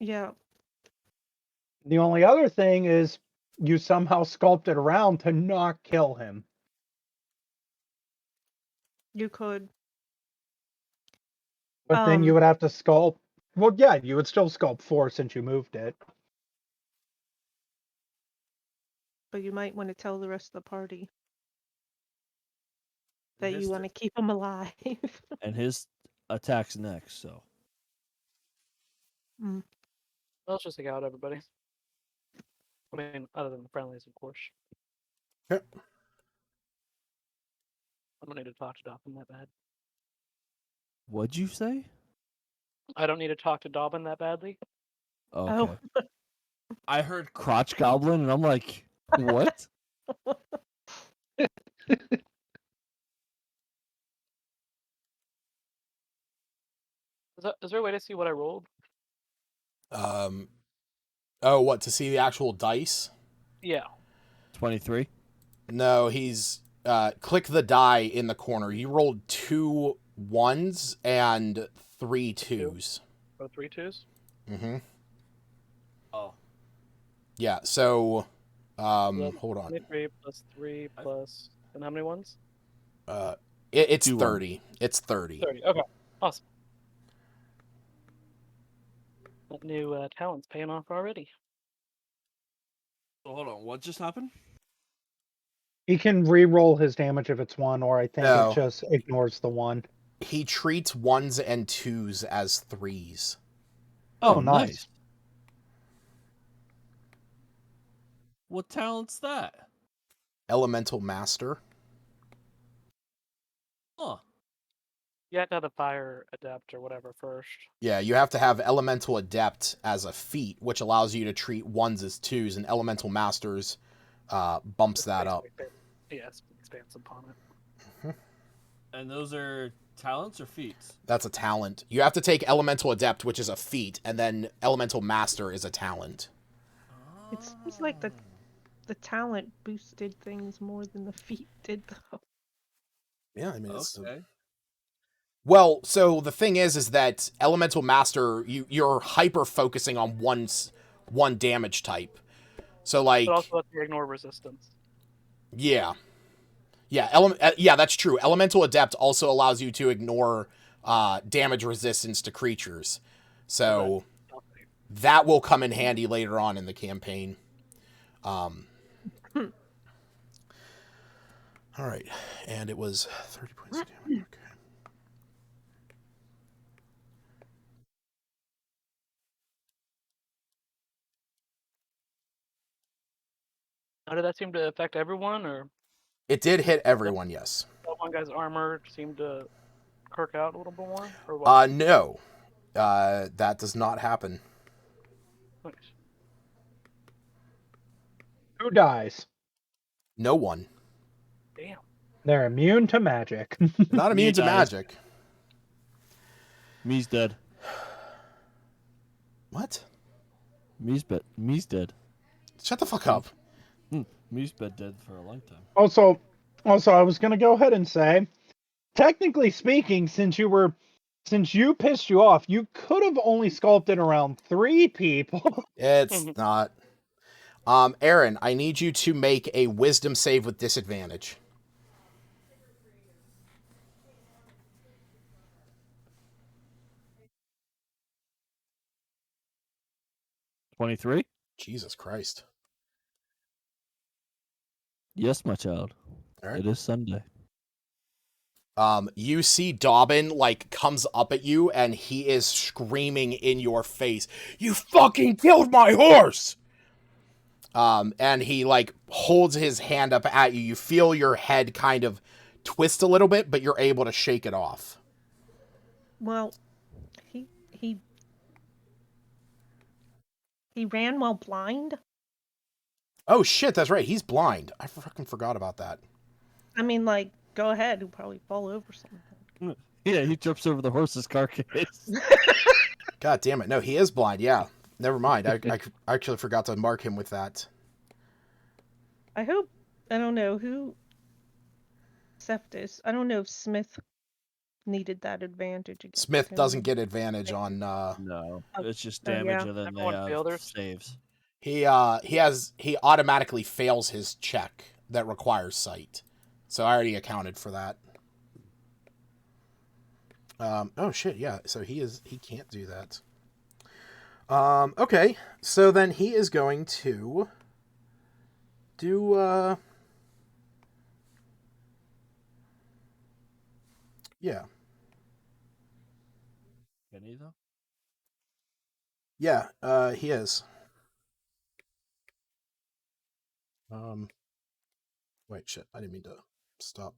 Yeah. The only other thing is you somehow sculpt it around to not kill him. You could. But then you would have to sculpt. Well, yeah, you would still sculpt 4 since you moved it. But you might want to tell the rest of the party that His you want to keep him alive. And his attack's next. So. Let's just take out everybody. I mean, other than the friendlies, of course. Yep. I don't need to talk to Dobbin that bad. What'd you say? I don't need to talk to Dobbin that badly. Okay. I heard crotch goblin, and I'm like, what? Is there a way to see what I rolled? Oh, what, to see the actual dice? Yeah. 23. No, he's click the die in the corner. You rolled 2 1s and 3 2s. Oh, 3 2s? Mm-hmm. Oh. Yeah, so hold on. 23 plus 3 plus and how many ones? It's 2 30. It's 30. 30. Okay. Awesome. That new talent's paying off already. So hold on, what just happened? He can re-roll his damage if it's 1, or I think No. it just ignores the 1. He treats 1s and 2s as 3s. Oh, nice. What talent's that? Elemental Master. Huh. You have to have the fire adept or whatever first. Yeah, you have to have Elemental Adept as a feat, which allows you to treat 1s as 2s, and Elemental Masters bumps that up. Yes, expands upon it. And those are talents or feats? That's a talent. You have to take Elemental Adept, which is a feat, and then Elemental Master is a talent. It seems like the talent boosted things more than the feat did, though. Yeah, I mean, it's... Okay. Well, so the thing is that Elemental Master, you're hyper-focusing on one damage type. So, like... But also lets you ignore resistance. Yeah. Yeah, that's true. Elemental Adept also allows you to ignore damage resistance to creatures. So, that will come in handy later on in the campaign. All right. And it was 30 points of damage. Okay. How did that seem to affect everyone, or It did hit everyone, yes. that one guy's armor seemed to kirk out a little bit more, or what? No. That does not happen. Nice. Who dies? No one. Damn. They're immune to magic. Not immune to dies. magic. Me's dead. What? Me's dead. Shut the fuck up. Me's been dead for a long time. Also, I was gonna go ahead and say, technically speaking, since you pissed you off, you could have only sculpted around 3 people. It's not. Aaron, I need you to make a wisdom save with disadvantage. $23? Jesus Christ. Yes, my child. All right. It is Sunday. You see Dobbin, like, comes up at you, and he is screaming in your face, "You fucking killed my horse!" And he, like, holds his hand up at you. You feel your head kind of twist a little bit, but you're able to shake it off. Well, he ran while blind. Oh, shit, that's right. He's blind. I fucking forgot about that. I mean, like, go ahead. He'll probably fall over something. Yeah, he jumps over the horse's carcass. God damn it. No, he is blind. Yeah. Never mind. I actually forgot to mark him with that. I hope. I don't know who. Cephas. I don't know if Smith needed that advantage against Smith him. doesn't get advantage on. No, it's just Oh, damage, yeah. and then Everyone they failed have theirs? saves. He automatically fails his check that requires sight. So I already accounted for that. Oh shit, yeah. So he can't do that. Okay. So then he is going to do yeah. Can he though? Yeah, he is. Wait, shit. I didn't mean to stop.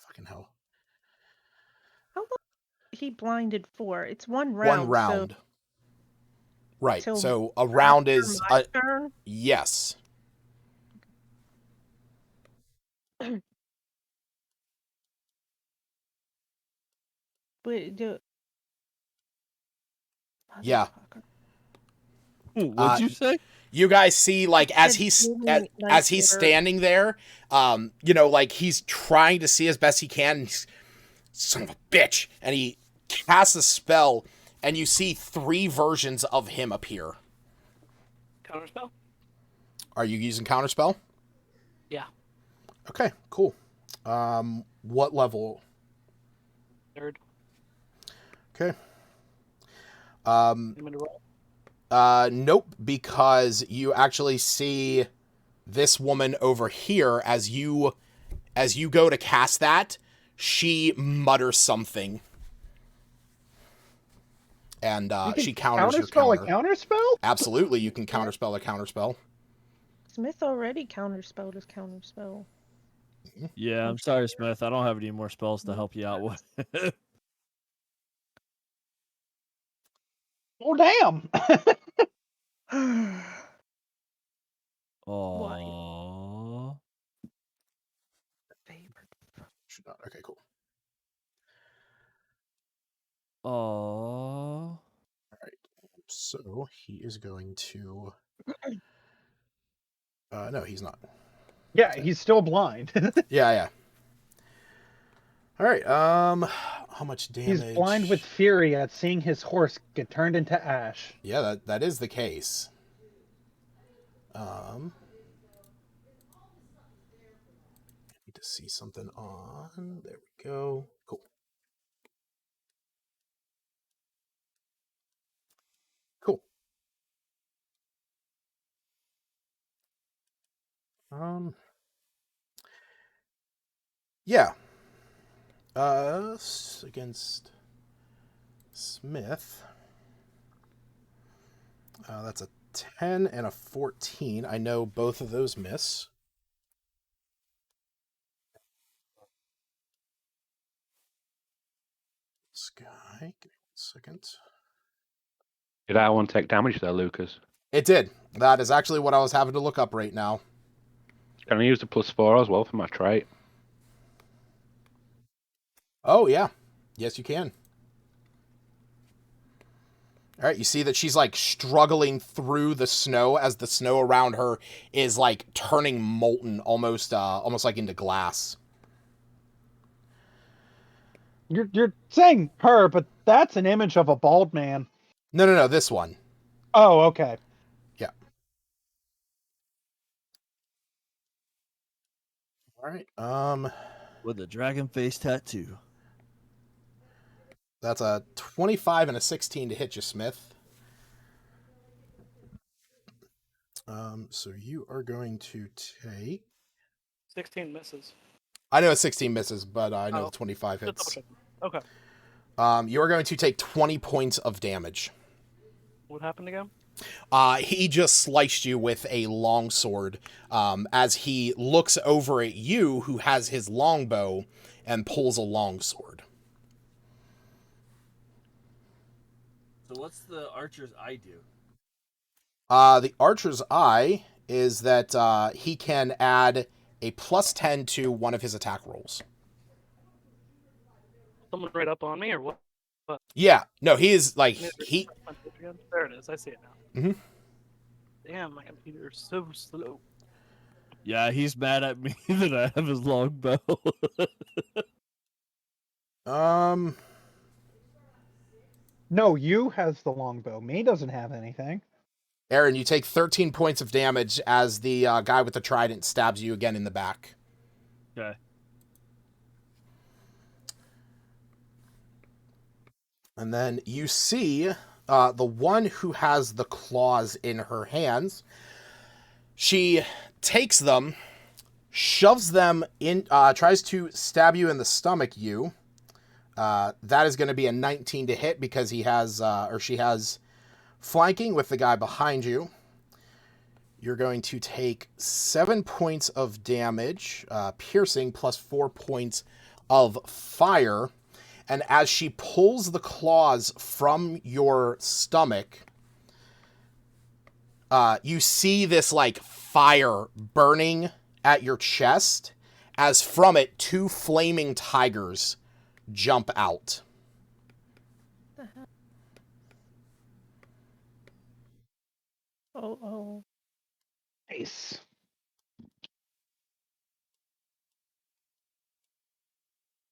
Fucking hell. How long he blinded for? It's one round. One round. So Right. till So a round after is my turn. yes. But Yeah. What'd you say? You guys see, like, as said he's moving, as like, he's they're- standing there, you know, like, he's trying to see as best he can. And he's, son of a bitch, and he casts a spell, and you see 3 versions of him appear. Counterspell? Are you using counterspell? Yeah. Okay, cool. What level? 3rd. Okay. You want me to roll? Nope, because you actually see this woman over here as you go to cast that, she mutters something. And she counters your Counterspell counter. a counterspell? Absolutely, you can counterspell a counterspell. Smith already counterspelled his counterspell. Yeah, I'm sorry, Smith. I don't have any more spells to help you out with. Oh damn! Aww. Should not. Okay, cool. Aww. So he is going to. No, he's not. Yeah, he's still blind. Yeah. All right. How much damage? He's blind with fury at seeing his horse get turned into ash. Yeah, that is the case. Need to see something on. There we go. Cool. Cool. Yeah. Against Smith. That's a 10 and a 14. I know both of those miss. this guy. Give me 1 second. Did that one take damage there, Lucas? It did. That is actually what I was having to look up right now. Can I use the +4 as well for my trait? Oh, yeah. Yes, you can. All right, you see that she's like struggling through the snow as the snow around her is like turning molten, almost like into glass. You're saying her, but that's an image of a bald man. No, this one. Oh, okay. Yeah. All right. With a dragon face tattoo. That's a 25 and a 16 to hit you, Smith. So you are going to take. 16 misses. I know 16 misses, but I know Oh, 25 just hits. double checking. Okay. You are going to take 20 points of damage. What happened again? He just sliced you with a longsword as he looks over at you, who has his longbow, and pulls a longsword. So what's the archer's eye do? The archer's eye is that he can add a +10 to one of his attack rolls. Someone right up on me or what? Yeah, no, he is like he. There it is. I see it now. Mm-hmm. Damn, my computer is so slow. Yeah, he's mad at me that I have his longbow. No, you has the longbow. Me doesn't have anything. Aaron, you take 13 points of damage as the guy with the trident stabs you again in the back. Okay. And then you see the one who has the claws in her hands. She takes them, shoves them in, tries to stab you in the stomach, you. That is going to be a 19 to hit because he has, or she has flanking with the guy behind you. You're going to take 7 points of damage, piercing, plus 4 points of fire. And as she pulls the claws from your stomach, you see this like fire burning at your chest as from it 2 flaming tigers jump out. Oh. Nice.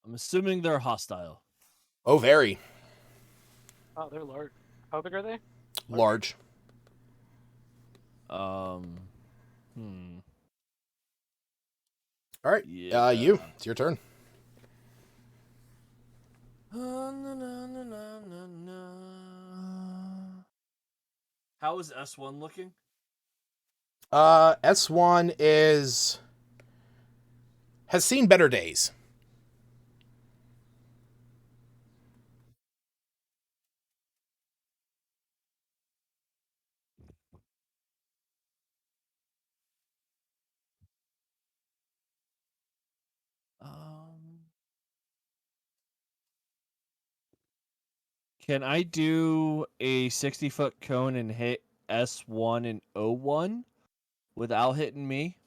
I'm assuming they're hostile. Oh, very Oh, they're large. How big are they? large. Hmm. All right, Yeah. you. It's your turn. How is S1 looking? S1 has seen better days. Can I do a 60-foot cone and hit S1 and O1 without hitting me?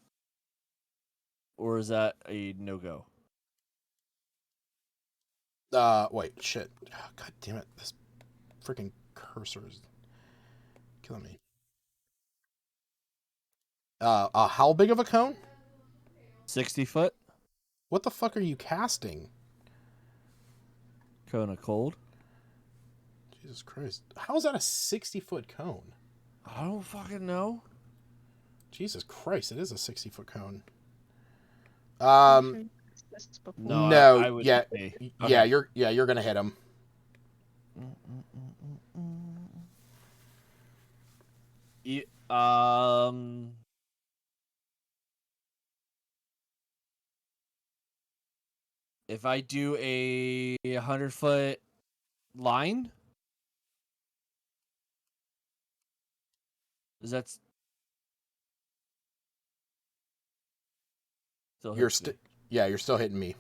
Or is that a no-go? Wait, shit. Oh, God damn it. This freaking cursor is killing me. How big of a cone? 60 foot? What the fuck are you casting? Cone of cold? Jesus Christ. How is that a 60-foot cone? I don't fucking know. Jesus Christ, it is a 60-foot cone. No, No, I would yeah, say. yeah, Okay. you're gonna hit him. If I do a 100-foot line, is that still You're hits me? yeah, you're still hitting me.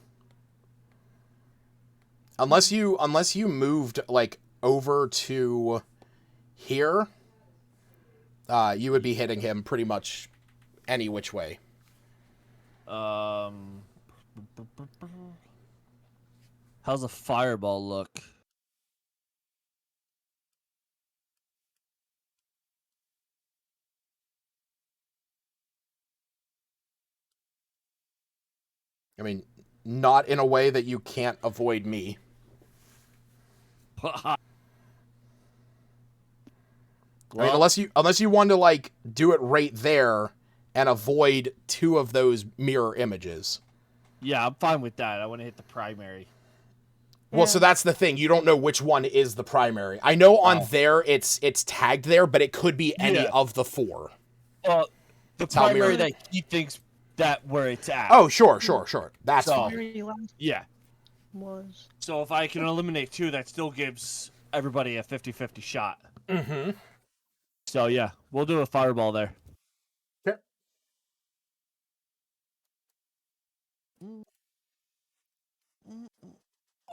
Unless you moved like over to here, you would be hitting him pretty much any which way. How's a fireball look? I mean, not in a way that you can't avoid me. I mean, unless you want to like do it right there and avoid two of those mirror images. Yeah, I'm fine with that. I want to hit the primary. Well, so that's the thing. You don't know which one is the primary. I know on there it's tagged there, but it could be any of the four. The primary that he thinks that where it's at. Oh, sure. That's fine. Yeah. Was. So if I can eliminate two, that still gives everybody a 50-50 shot. Mm-hmm. So yeah, we'll do a fireball there. Okay.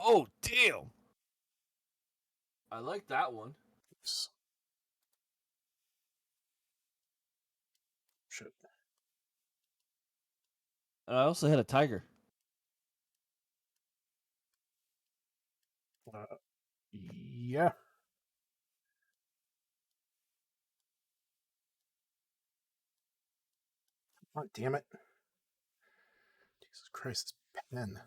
Oh, damn. I like that one. Shit. And I also hit a tiger. Yeah. Oh, damn it. Jesus Christ, this pen.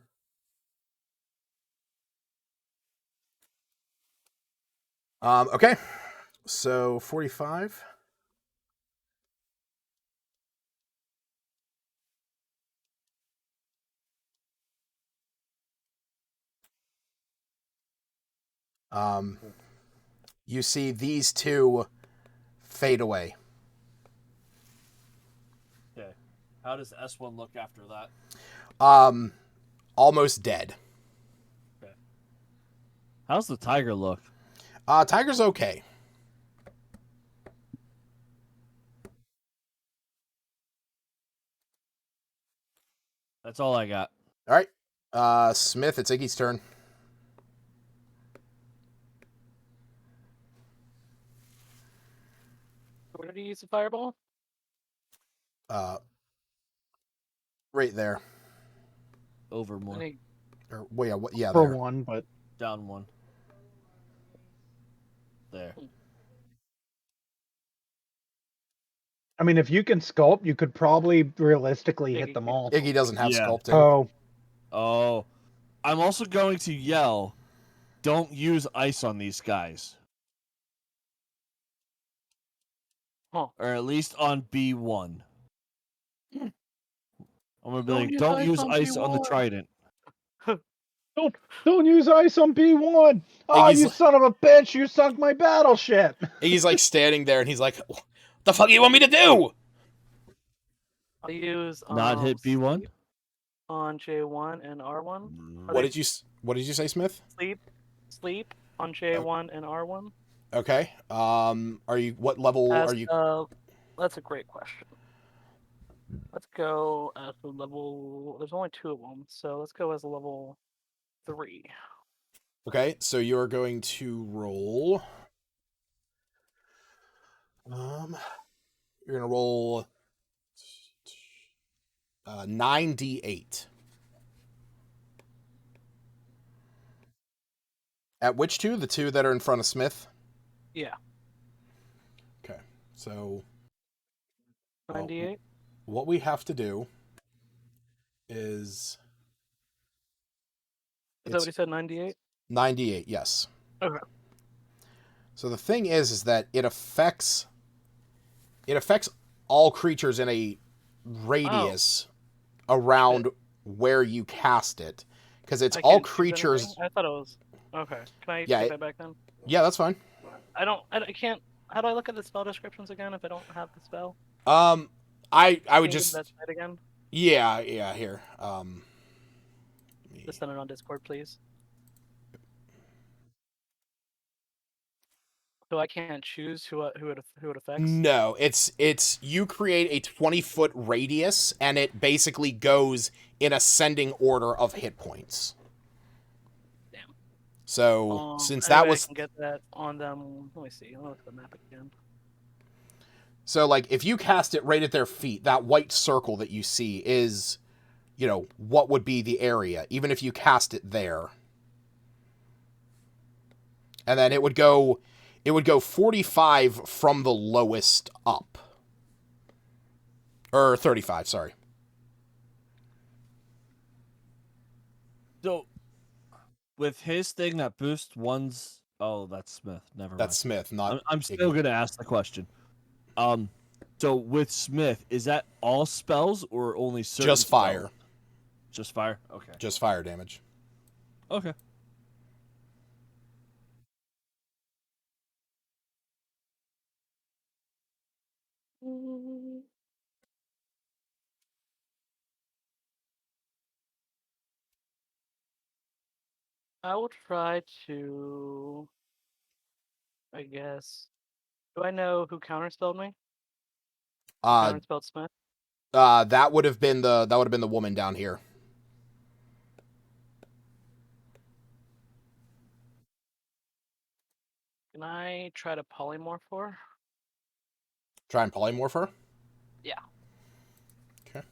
Okay. So 45. You see these two fade away. Okay. How does S1 look after that? Almost dead. Okay. How's the tiger look? Tiger's okay. That's all I got. All right. Smith, it's Iggy's turn. Where did you use the fireball? Right there. Over more. Or, well, yeah, For there. one, but Down one. There. I mean, if you can sculpt, you could probably realistically hit them all. Iggy doesn't have sculpting. Oh. I'm also going to yell, don't use ice on these guys. Huh. Or at least on B1. I'm going to be like, use don't ice use on ice on the B1. trident. Don't use ice on B1. Oh, you son of a bitch! You sunk my battleship. He's like standing there, and he's like, "What the fuck do you want me to do?" I'll use Not hit B1 on J1 and R1. What did you say, Smith? Sleep on J1 and R1. Okay. Are you what level are you? That's a great question. Let's go as the level. There's only two of them, so let's go as a level 3. Okay, so you're going to roll. You're gonna roll 9d8. At which two? The two that are in front of Smith? Yeah. Okay, so 98. What we have to do is... Is that what he said, 98? 98, yes. Okay. So the thing is that it affects all creatures in a radius around where you cast it, because it's all creatures. I thought it was okay. Can I take that back then? Yeah, that's fine. I can't. How do I look at the spell descriptions again if I don't have the spell? I would just. That's right again. Yeah. Here. Just send it on Discord, please. So I can't choose who it affects? No, it's you create a 20-foot radius, and it basically goes in ascending order of hit points. Damn. So since Maybe that I was can get that on them. Let me see. I'll look at the map again. so like if you cast it right at their feet, that white circle that you see is, you know, what would be the area, even if you cast it there. And then it would go 45 from the lowest up. Or 35, sorry. So, with his thing that boosts one's... Oh, that's Smith. Never That's mind. Smith, not I'm still Iggy. going to ask the question. So with Smith, is that all spells or only certain Just fire. spells? Just fire? Okay. Just fire damage. Okay. I will try to. I guess. Do I know who counterspelled me? Who counterspelled Smith? That would have been the woman down here. Can I try to polymorph her? Try and polymorph her? Yeah. Okay.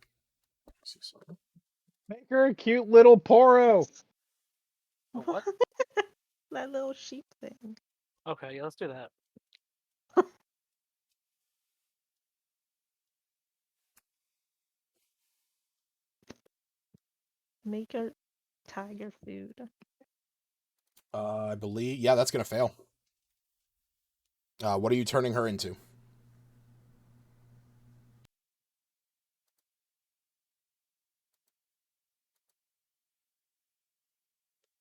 Make her a cute little Poro. A what? That little sheep thing. Okay, yeah, let's do that. Make her tiger food. I believe, yeah, that's gonna fail. What are you turning her into?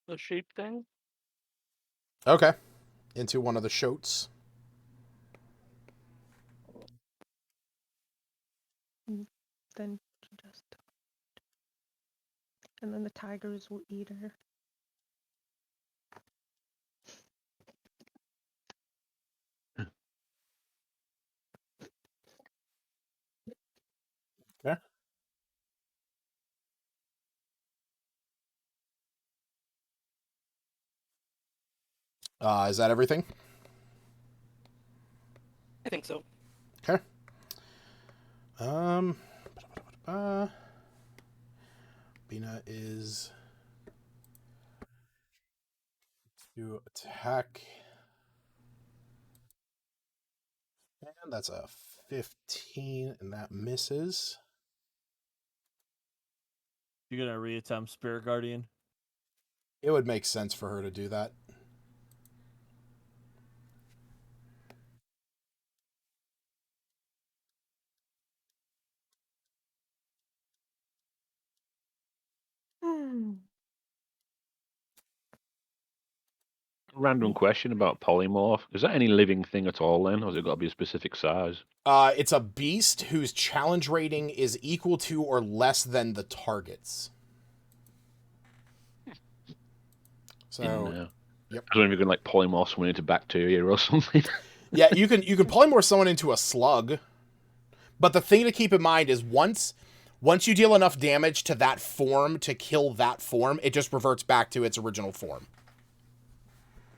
The sheep thing? Okay. Into one of the shoats. Then just. And then the tigers will eat her. Okay. Is that everything? I think so. Okay. Bina is to attack. And that's a 15, and that misses. You're going to reattempt Spirit Guardian? It would make sense for her to do that. Random question about polymorph. Is that any living thing at all then, or has it got to be a specific size? It's a beast whose challenge rating is equal to or less than the target's. So, yep. I don't know if you can like polymorph someone into bacteria or something. Yeah, you can polymorph someone into a slug. But the thing to keep in mind is once you deal enough damage to that form to kill that form, it just reverts back to its original form.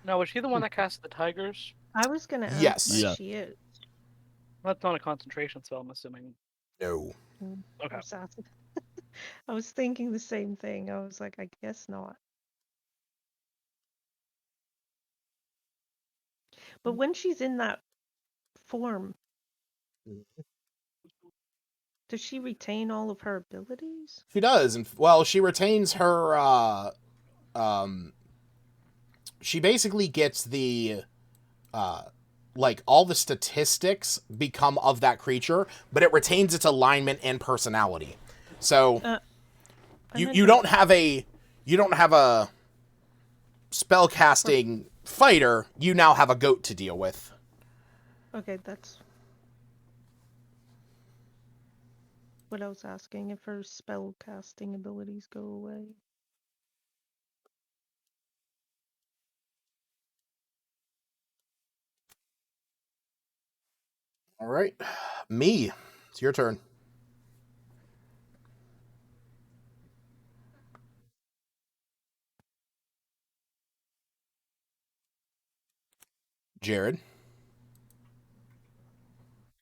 Now, was she the one that cast the tigers? I was gonna ask Yes. if Yeah. she is. That's not a concentration spell, I'm assuming. No. Okay. I was thinking the same thing. I was like, I guess not. But when she's in that form, does she retain all of her abilities? She does. And well, she retains her she basically gets the like all the statistics become of that creature, but it retains its alignment and personality. So you don't have a spell casting fighter, you now have a goat to deal with. Okay, that's what I was asking, if her spell casting abilities go away. All right. Me. It's your turn. Jared.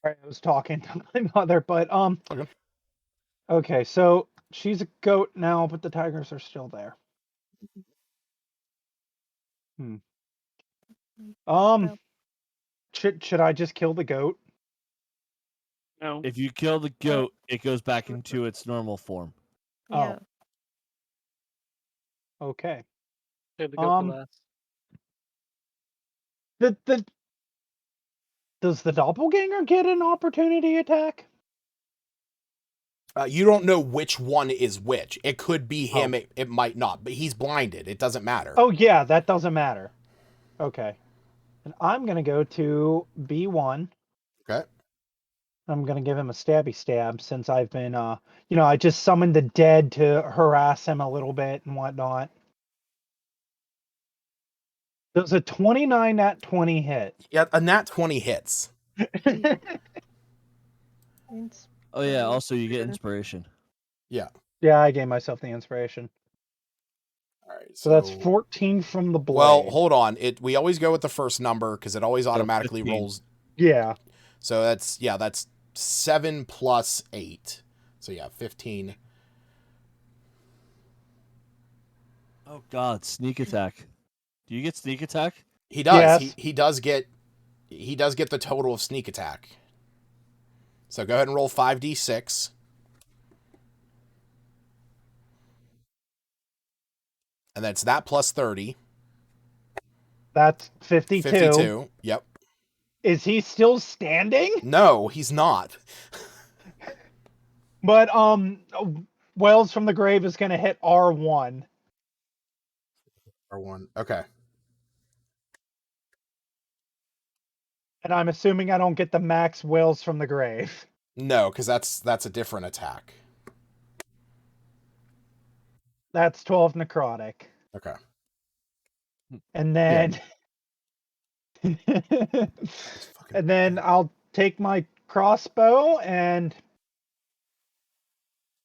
Sorry, I was talking to my mother, but Okay. Okay, so she's a goat now, but the tigers are still there. Well, Should I just kill the goat? No. If you kill the goat, it goes back into its normal form. yeah. Okay. Save the goat for last. The does the doppelganger get an opportunity attack? You don't know which one is which. It could be him. It might not. But he's blinded. It doesn't matter. Oh yeah, that doesn't matter. Okay. And I'm gonna go to B1. Okay. I'm gonna give him a stabby stab since I've been I just summoned the dead to harass him a little bit and whatnot. Does a 29 nat 20 hit? Yeah, a nat 20 hits. Oh yeah, also you get inspiration. Yeah. Yeah, I gave myself the inspiration. All right. So that's 14 from the blade. Well, hold on. We always go with the first number because it always automatically 15. rolls. Yeah. So that's 7 plus 8. So yeah, 15. Oh god, sneak attack. Do you get sneak attack? He does. Yes. He does get the total of sneak attack. So go ahead and roll 5d6. And that's that plus 30. That's 52. 52. Yep. Is he still standing? No, he's not. But Wells from the Grave is going to hit R1. R1. Okay. And I'm assuming I don't get the max Wells from the Grave. No, because that's a different attack. That's 12 necrotic. Okay. And then and then I'll take my crossbow and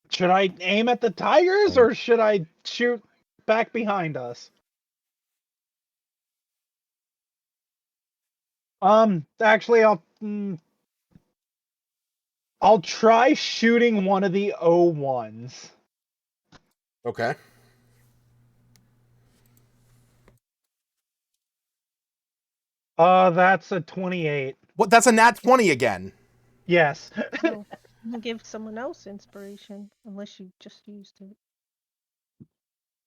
should I aim at the tigers or should I shoot back behind us? Actually I'll try shooting one of the O1s. Okay. That's a 28. What? That's a nat 20 again. Yes. Well, we'll give someone else inspiration unless you just used it.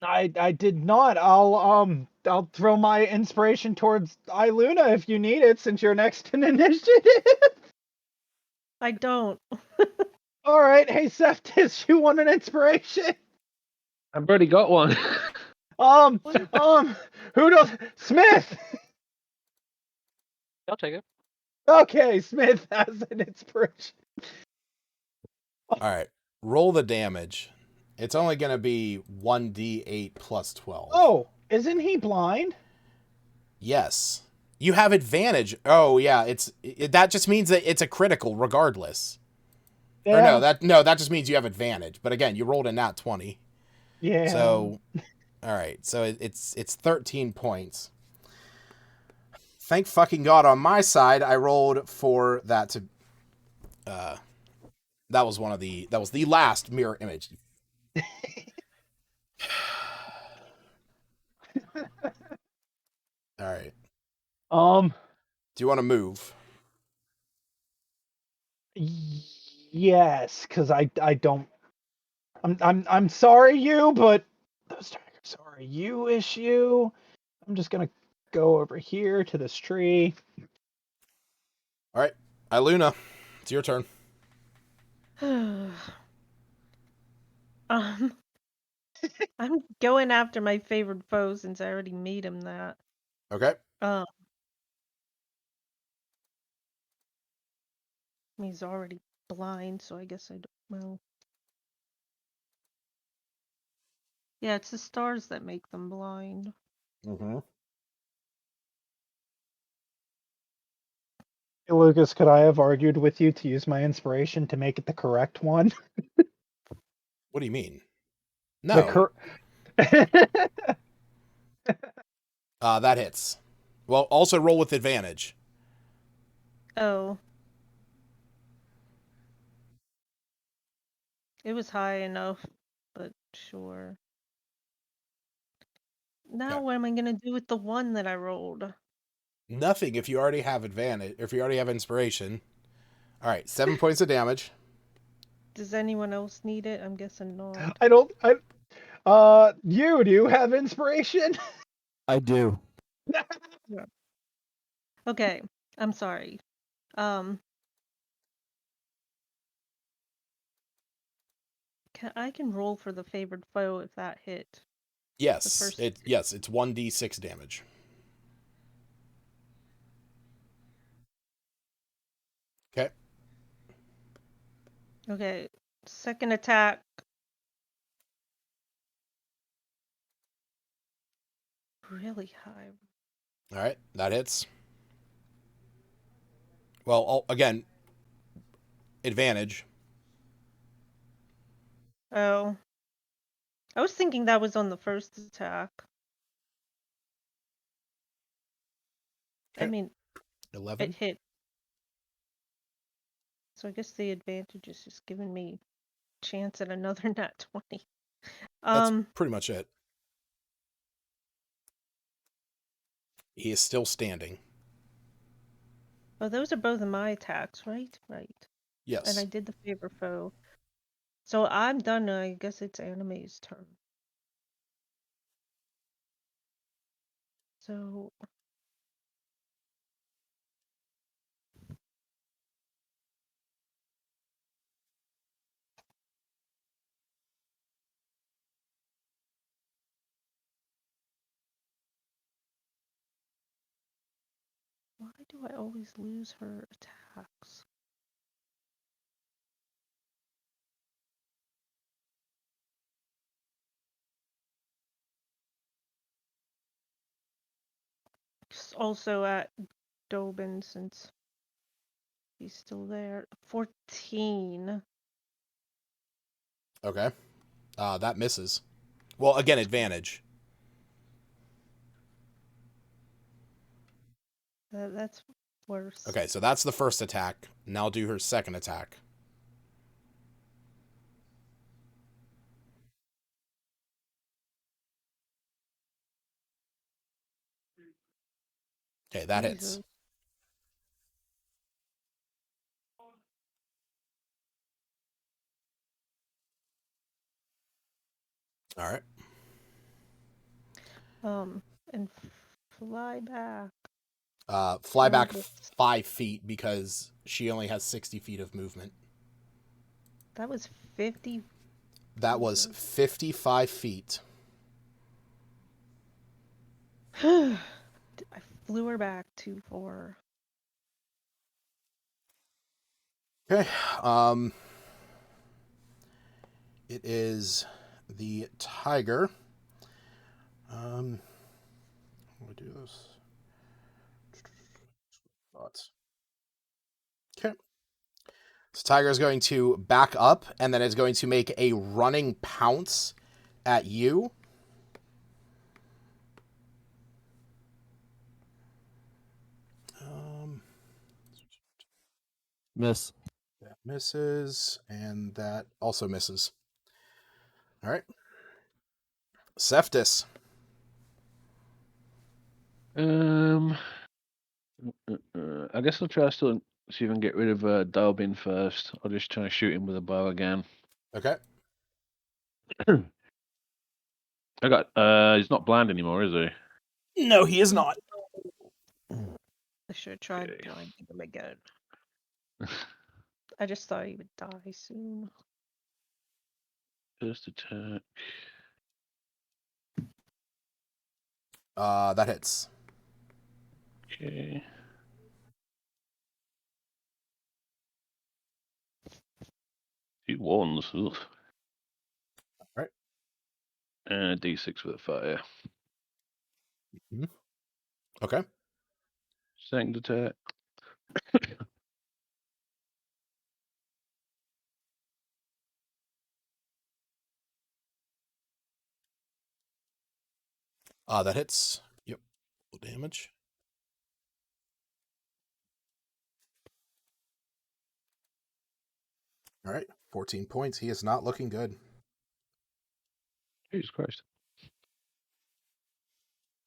I did not. I'll throw my inspiration towards Iluna if you need it since you're next in initiative. I don't. All right, hey Septis, you want an inspiration? I've already got one. Who does Smith? I'll take it. Okay, Smith has an inspiration. All right. Roll the damage. It's only going to be 1d8 plus 12. Oh, isn't he blind? Yes. You have advantage. Oh, yeah. That just means that it's a critical regardless. Yeah. Or that just means you have advantage. But again, you rolled a nat 20. Yeah. So, all right. So it's 13 points. Thank fucking God on my side, I rolled for that to... that was the last mirror image. All right. Do you want to move? Yes, because I don't. I'm sorry, you, but those tigers are a you issue. I'm just gonna go over here to this tree. All right, Iluna, it's your turn. I'm going after my favorite foe since I already made him that. Okay. He's already blind, so I guess I don't. Well, yeah, it's the stars that make them blind. Mm-hmm. Hey, Lucas, could I have argued with you to use my inspiration to make it the correct one? What do you mean? No. That hits. Well, also roll with advantage. Oh. It was high enough, but sure. Now Okay. what am I gonna do with the one that I rolled? Nothing if you already have advantage, if you already have inspiration. All right, 7 points of damage. Does anyone else need it? I'm guessing not. I don't. Do you have inspiration? I do. Okay, I'm sorry. Um, I can roll for the favored foe if that hit. Yes, first- it's 1d6 damage. Okay. Okay, second attack. Really high. All right, that hits. Well, again, advantage. Oh. I was thinking that was on the first attack. I Okay. mean, 11. it hit. So I guess the advantage is just giving me a chance at another nat 20. That's pretty much it. He is still standing. Oh, those are both of my attacks, right? Right. Yes. And I did the favor foe. So I'm done. I guess it's Anime's turn. So why do I always lose her attacks? Also at Dobin since he's still there. 14. Okay. That misses. Well, again, advantage. That's worse. Okay, so that's the first attack. Now do her second attack. Okay, that hits. Jesus. All right. And fly back. Fly back That 5 feet because she only has 60 feet of movement. was 50. That was 55 feet. I flew her back too far. Okay. It is the tiger. How do I do this? Thoughts. Okay. So tiger is going to back up and then it's going to make a running pounce at you. Miss. That misses, and that also misses. All right. Cephtus. I guess I'll try still see if I can get rid of Dalbin first. I'll just try to shoot him with a bow again. Okay. I got he's not blind anymore, is he? No, he is not. I should have tried Okay. blinding him again. I just thought he would die soon. First attack. That hits. Okay. Two ones. Ugh. All right. D6 with a fire. Mm-hmm. Okay. Second attack. That hits. Yep. Full damage. All right, 14 points. He is not looking good. Jesus Christ.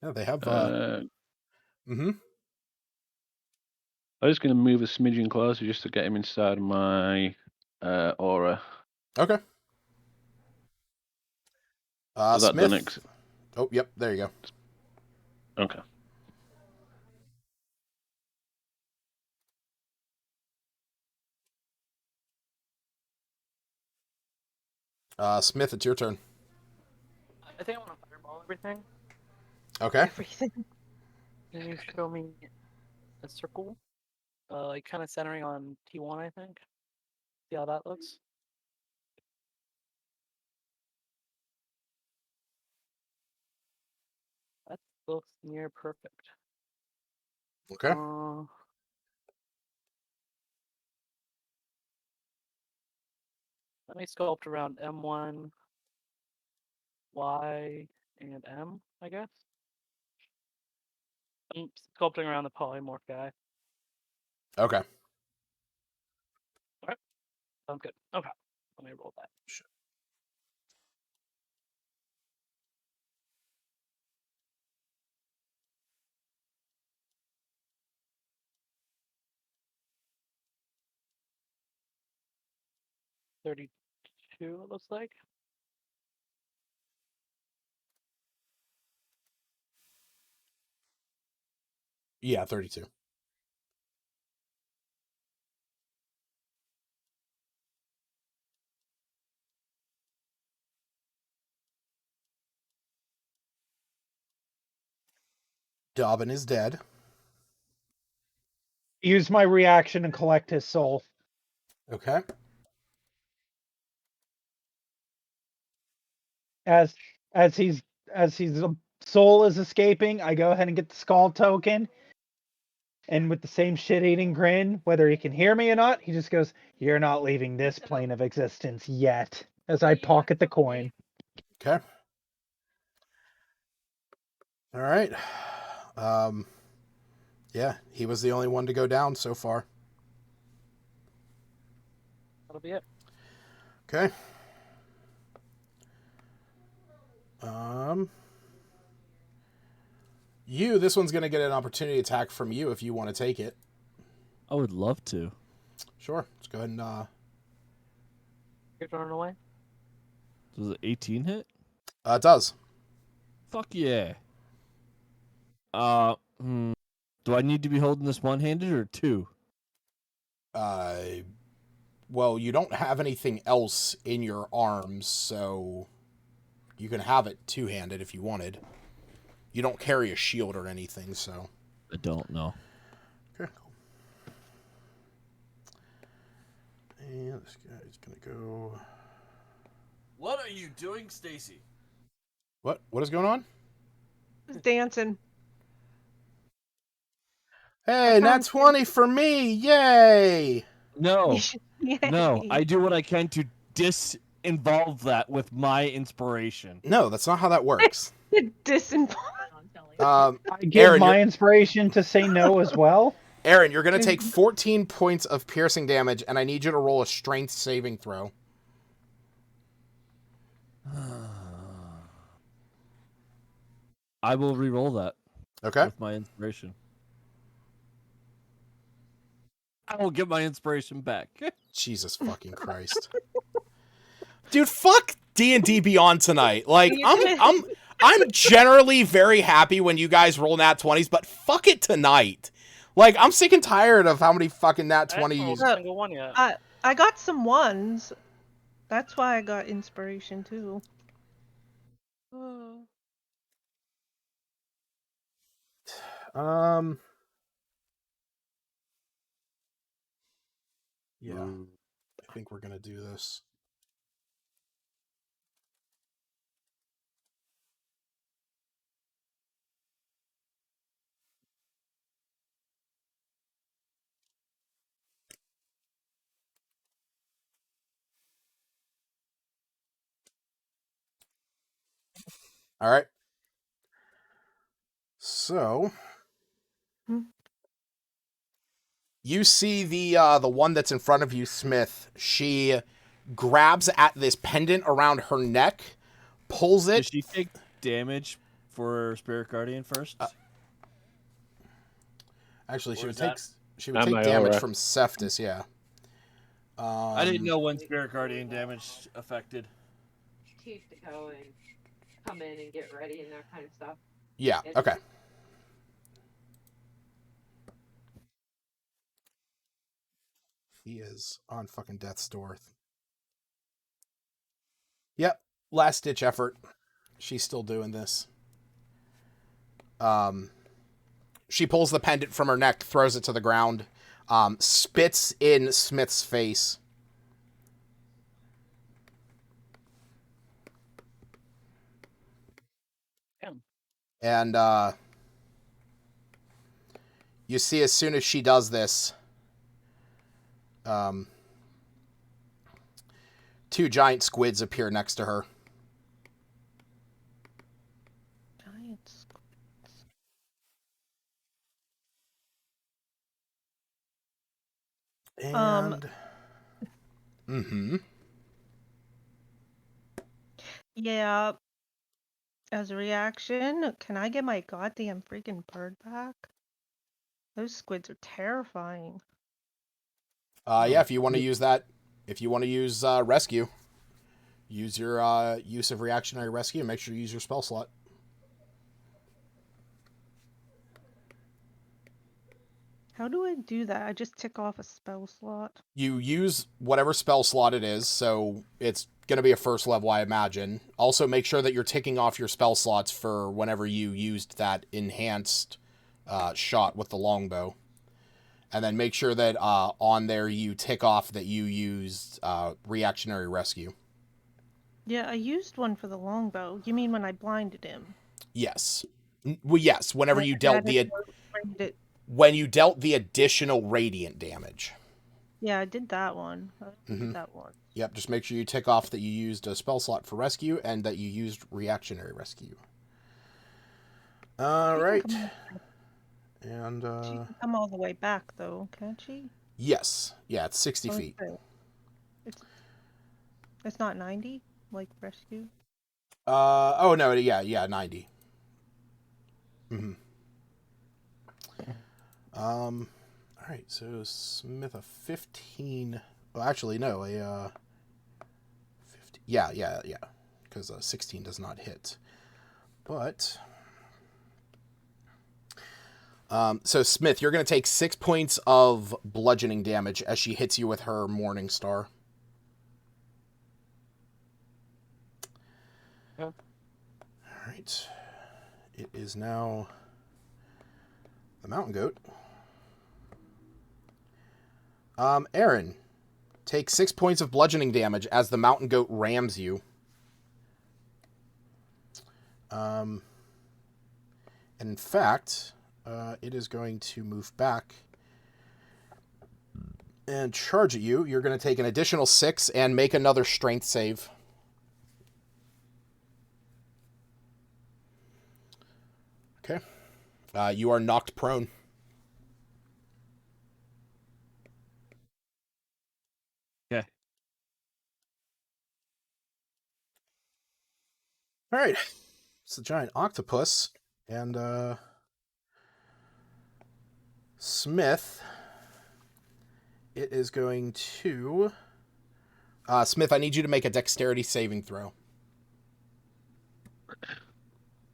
Yeah, they have. I'm just going to move a smidgen closer just to get him inside of my aura. Okay. Was that done? Smith. Oh, yep. There you go. Okay. Smith, it's your turn. I think I want to fireball everything. Okay. Everything. Can you show me a circle? Like kind of centering on T1, I think. See how that looks? That looks near perfect. Okay. Let me sculpt around M1, Y, and M, I guess. I'm sculpting around the polymorph guy. Okay. Alright. Sounds good. Okay. Let me roll that. Sure. $32, it looks like. Yeah, 32. Dobbin is dead. Use my reaction and collect his soul. Okay. As his soul is escaping, I go ahead and get the skull token. And with the same shit-eating grin, whether he can hear me or not, he just goes, "You're not leaving this plane of existence yet." As I pocket the coin. Okay. All right. Yeah, he was the only one to go down so far. That'll be it. Okay. This one's going to get an opportunity attack from you if you want to take it. I would love to. Sure. Let's go ahead and... You're throwing away? Does it 18 hit? It does. Fuck yeah. Do I need to be holding this one-handed or two? Well, you don't have anything else in your arms, so you can have it two-handed if you wanted. You don't carry a shield or anything, so... I don't know. Okay, cool. And this guy's gonna go... What are you doing, Stacy? What? What is going on? Dancing. Hey, nat 20 for me! Yay! No. Yay. No, I do what I can to disinvolve that with my inspiration. No, that's not how that works. Disinvolve. I give Aaron, my inspiration to say no as well. Aaron, you're going to take 14 points of piercing damage, and I need you to roll a strength saving throw. I will re-roll that. Okay. With my inspiration. I will get my inspiration back. Jesus fucking Christ. Dude, fuck D&D Beyond tonight. Like, I'm generally very happy when you guys roll nat 20s, but fuck it tonight. Like, I'm sick and tired of how many fucking nat 20s. I haven't rolled a single one yet. I got some ones. That's why I got inspiration too. Yeah. I think we're gonna do this. All right. So, You see the one that's in front of you, Smith. She grabs at this pendant around her neck, pulls it. Does she take damage for Spirit Guardian first? Actually, she Or would is take that- she would Am take I damage alright? from Cephas. Yeah. I didn't know when Spirit Guardian damage affected. Teeth to go and come in and get ready and that kind of stuff. Yeah. Okay. He is on fucking death's door. Yep. Last ditch effort. She's still doing this. She pulls the pendant from her neck, throws it to the ground, spits in Smith's face. Damn. And you see, as soon as she does this, two giant squids appear next to her. Giant squids. And Yeah. As a reaction, can I get my goddamn freaking bird back? Those squids are terrifying. Yeah, if you want to use that, if you want to use rescue, use your use of reactionary rescue. Make sure you use your spell slot. How do I do that? I just tick off a spell slot. You use whatever spell slot it is, so it's going to be a first level, I imagine. Also, make sure that you're ticking off your spell slots for whenever you used that enhanced shot with the longbow. And then make sure that on there you tick off that you used reactionary rescue. Yeah, I used one for the longbow. You mean when I blinded him? Yes. Well, yes, whenever you dealt it. when you dealt the additional radiant damage. Yeah, I did that one. I did that one. Yep, just make sure you tick off that you used a spell slot for rescue and that you used reactionary rescue. All right. And She can come all the way back, though, can't she? yes. Yeah, it's 60 feet. It's not 90, like rescue? Oh, no, yeah, 90. All right, so Smith a 15. Well, actually, no, a 50. Yeah, because 16 does not hit. But so Smith, you're going to take 6 points of bludgeoning damage as she hits you with her Morning Star. Yeah. All right. It is now the Mountain Goat. Aaron, take 6 points of bludgeoning damage as the Mountain Goat rams you. And in fact, it is going to move back and charge at you. You're going to take an additional 6 and make another strength save. Okay. You are knocked prone. Okay. All right. It's the giant octopus. And Smith, it is going to... Smith, I need you to make a dexterity saving throw.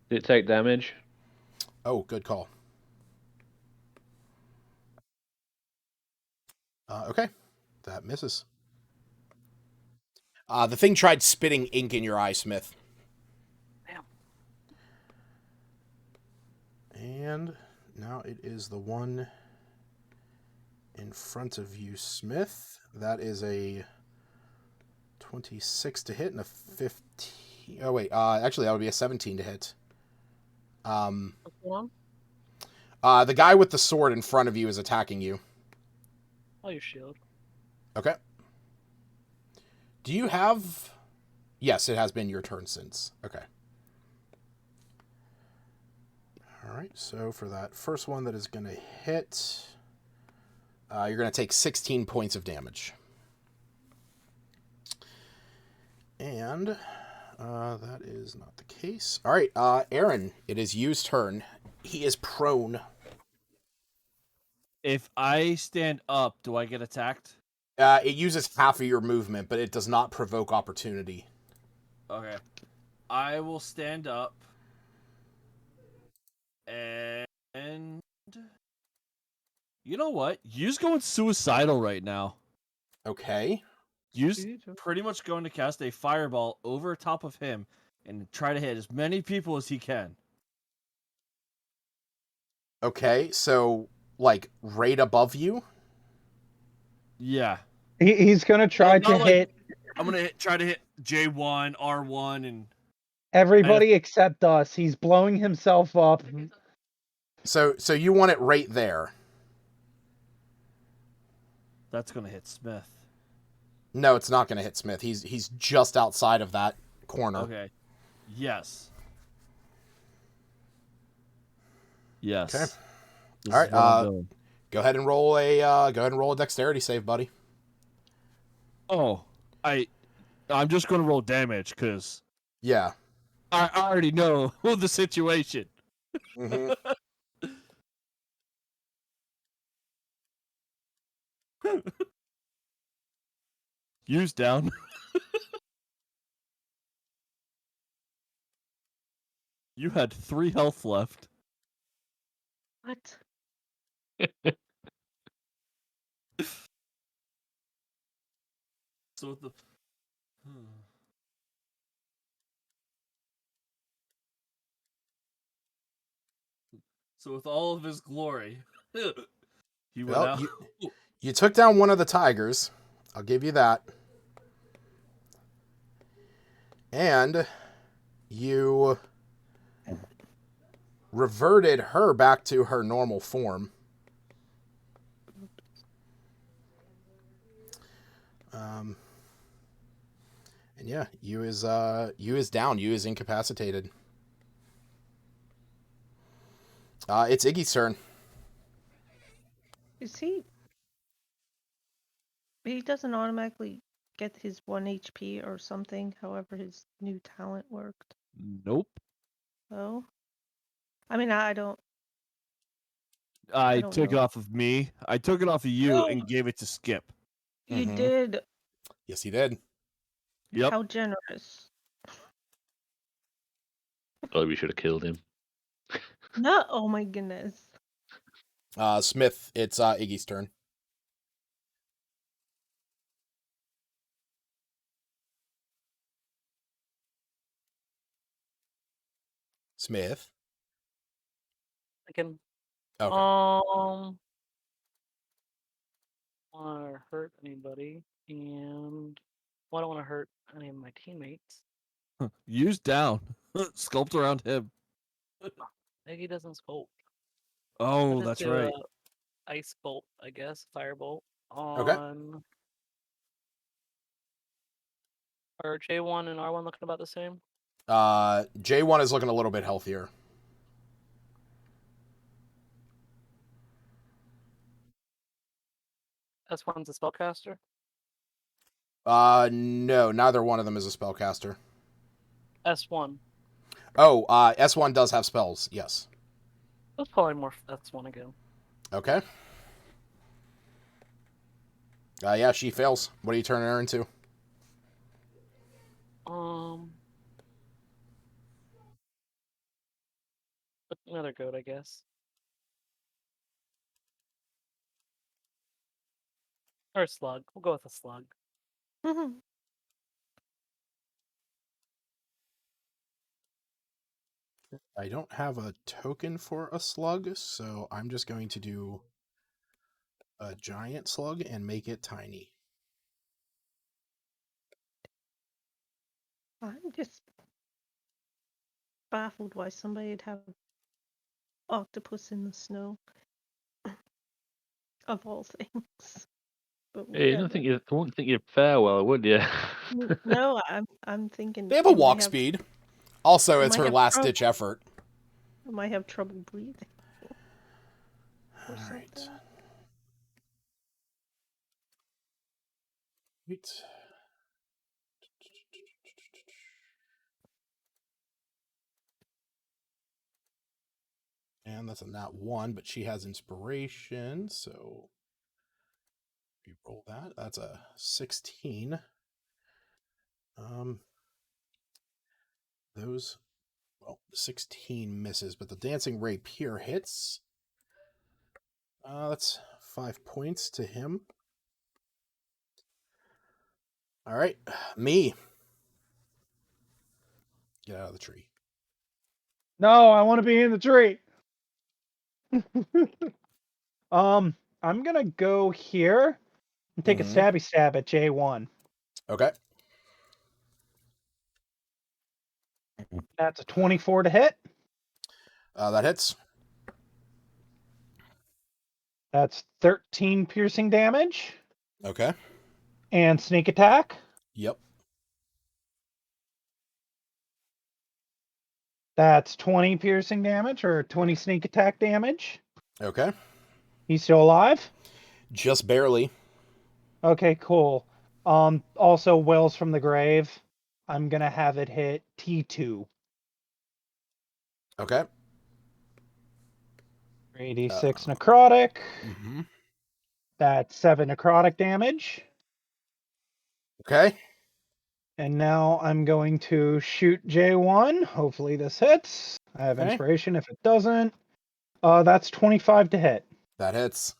Did it take damage? Oh, good call. Okay. That misses. The thing tried spitting ink in your eye, Smith. Damn. And now it is the one in front of you, Smith. That is a 26 to hit and a 15. Oh, wait. Actually, that would be a 17 to hit. What's going on? The guy with the sword in front of you is attacking you. Oh, your shield. Okay. Do you have... Yes, it has been your turn since. Okay. All right, so for that first one that is going to hit... You're going to take 16 points of damage. And that is not the case. All right, Aaron, it is Yu's turn. He is prone. If I stand up, do I get attacked? It uses half of your movement, but it does not provoke opportunity. Okay. I will stand up. And you know what? Yu's going suicidal right now. Okay. Yu's pretty much going to cast a fireball over top of him and try to hit as many people as he can. Okay, so, like, right above you? Yeah. He's gonna try to hit I'm gonna try to hit J1, R1, and everybody except us. He's blowing himself up. So you want it right there? That's gonna hit Smith. No, it's not going to hit Smith. He's just outside of that corner. Okay. Yes. Yes. Okay. This All is what I'm right. doing. Go ahead and roll a dexterity save, buddy. Oh, I'm just gonna roll damage because Yeah. I already know the situation. Mm-hmm. Use down. You had 3 health left. What? So the So with all of his glory, he went out. You took down one of the tigers. I'll give you that. And you reverted her back to her normal form. And yeah, you is down. You is incapacitated. It's Iggy's turn. Is he? He doesn't automatically get his 1 HP or something, however his new talent worked. Nope. Oh? I mean, I don't I don't took it know. off of me. I took it off of you and gave it to Skip. You did. Yes, he did. Yep. How generous. Probably we should have killed him. No, oh my goodness. Smith, it's Iggy's turn. Smith. I can. Okay. Want to hurt anybody, and I don't want to hurt any of my teammates. Use down. Sculpt around him. Iggy doesn't sculpt. Oh, that's right. Ice bolt, I guess. Firebolt Okay. on. Are J1 and R1 looking about the same? J1 is looking a little bit healthier. S1's a spellcaster. No, neither one of them is a spellcaster. S1. Oh, S1 does have spells, yes. That's probably more S1 again. Okay. Yeah, she fails. What are you turning her into? Another goat, I guess. Or a slug. We'll go with a slug. I don't have a token for a slug, so I'm just going to do a giant slug and make it tiny. I'm just baffled why somebody'd have octopus in the snow. Of all things. But Hey, I wouldn't think you'd fare well, would you? No, I'm thinking They have a walk speed. Also, it's her last-ditch effort. I might have trouble breathing. All right. Right. And that's a nat 1, but she has inspiration, so if you roll that, that's a 16. Those, well, 16 misses, but the dancing rapier hits. That's 5 points to him. All right, me. Get out of the tree. No, I want to be in the tree. I'm gonna go here and take a stabby stab at J1. Okay. That's a 24 to hit. That hits. That's 13 piercing damage. Okay. And sneak attack. Yep. That's 20 piercing damage or 20 sneak attack damage. Okay. He's still alive? Just barely. Okay, cool. Also Wells from the Grave. I'm gonna have it hit T2. Okay. 3d6 necrotic. Mm-hmm. That's 7 necrotic damage. Okay. And now I'm going to shoot J1. Hopefully this hits. I have Okay. inspiration if it doesn't. That's 25 to hit. That hits.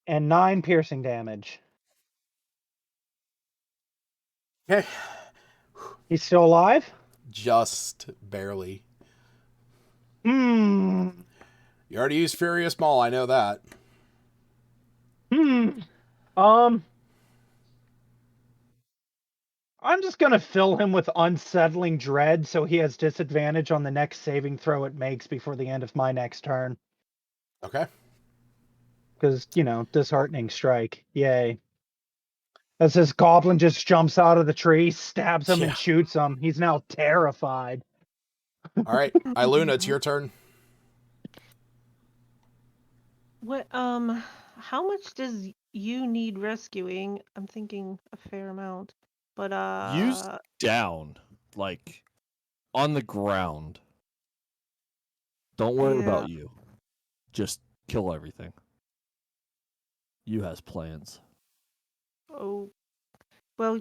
And 9 piercing damage. Okay. He's still alive? Just barely. Hmm. You already used Furious Maul, I know that. I'm just gonna fill him with unsettling dread so he has disadvantage on the next saving throw it makes before the end of my next turn. Okay. Because, disheartening strike. Yay. As this goblin just jumps out of the tree, stabs him, Yeah. and shoots him. He's now terrified. All right. Iluna, it's your turn. What how much does you need rescuing? I'm thinking a fair amount. But Use down, like on the ground. Don't worry Yeah. about you. Just kill everything. You has plans. Oh, well,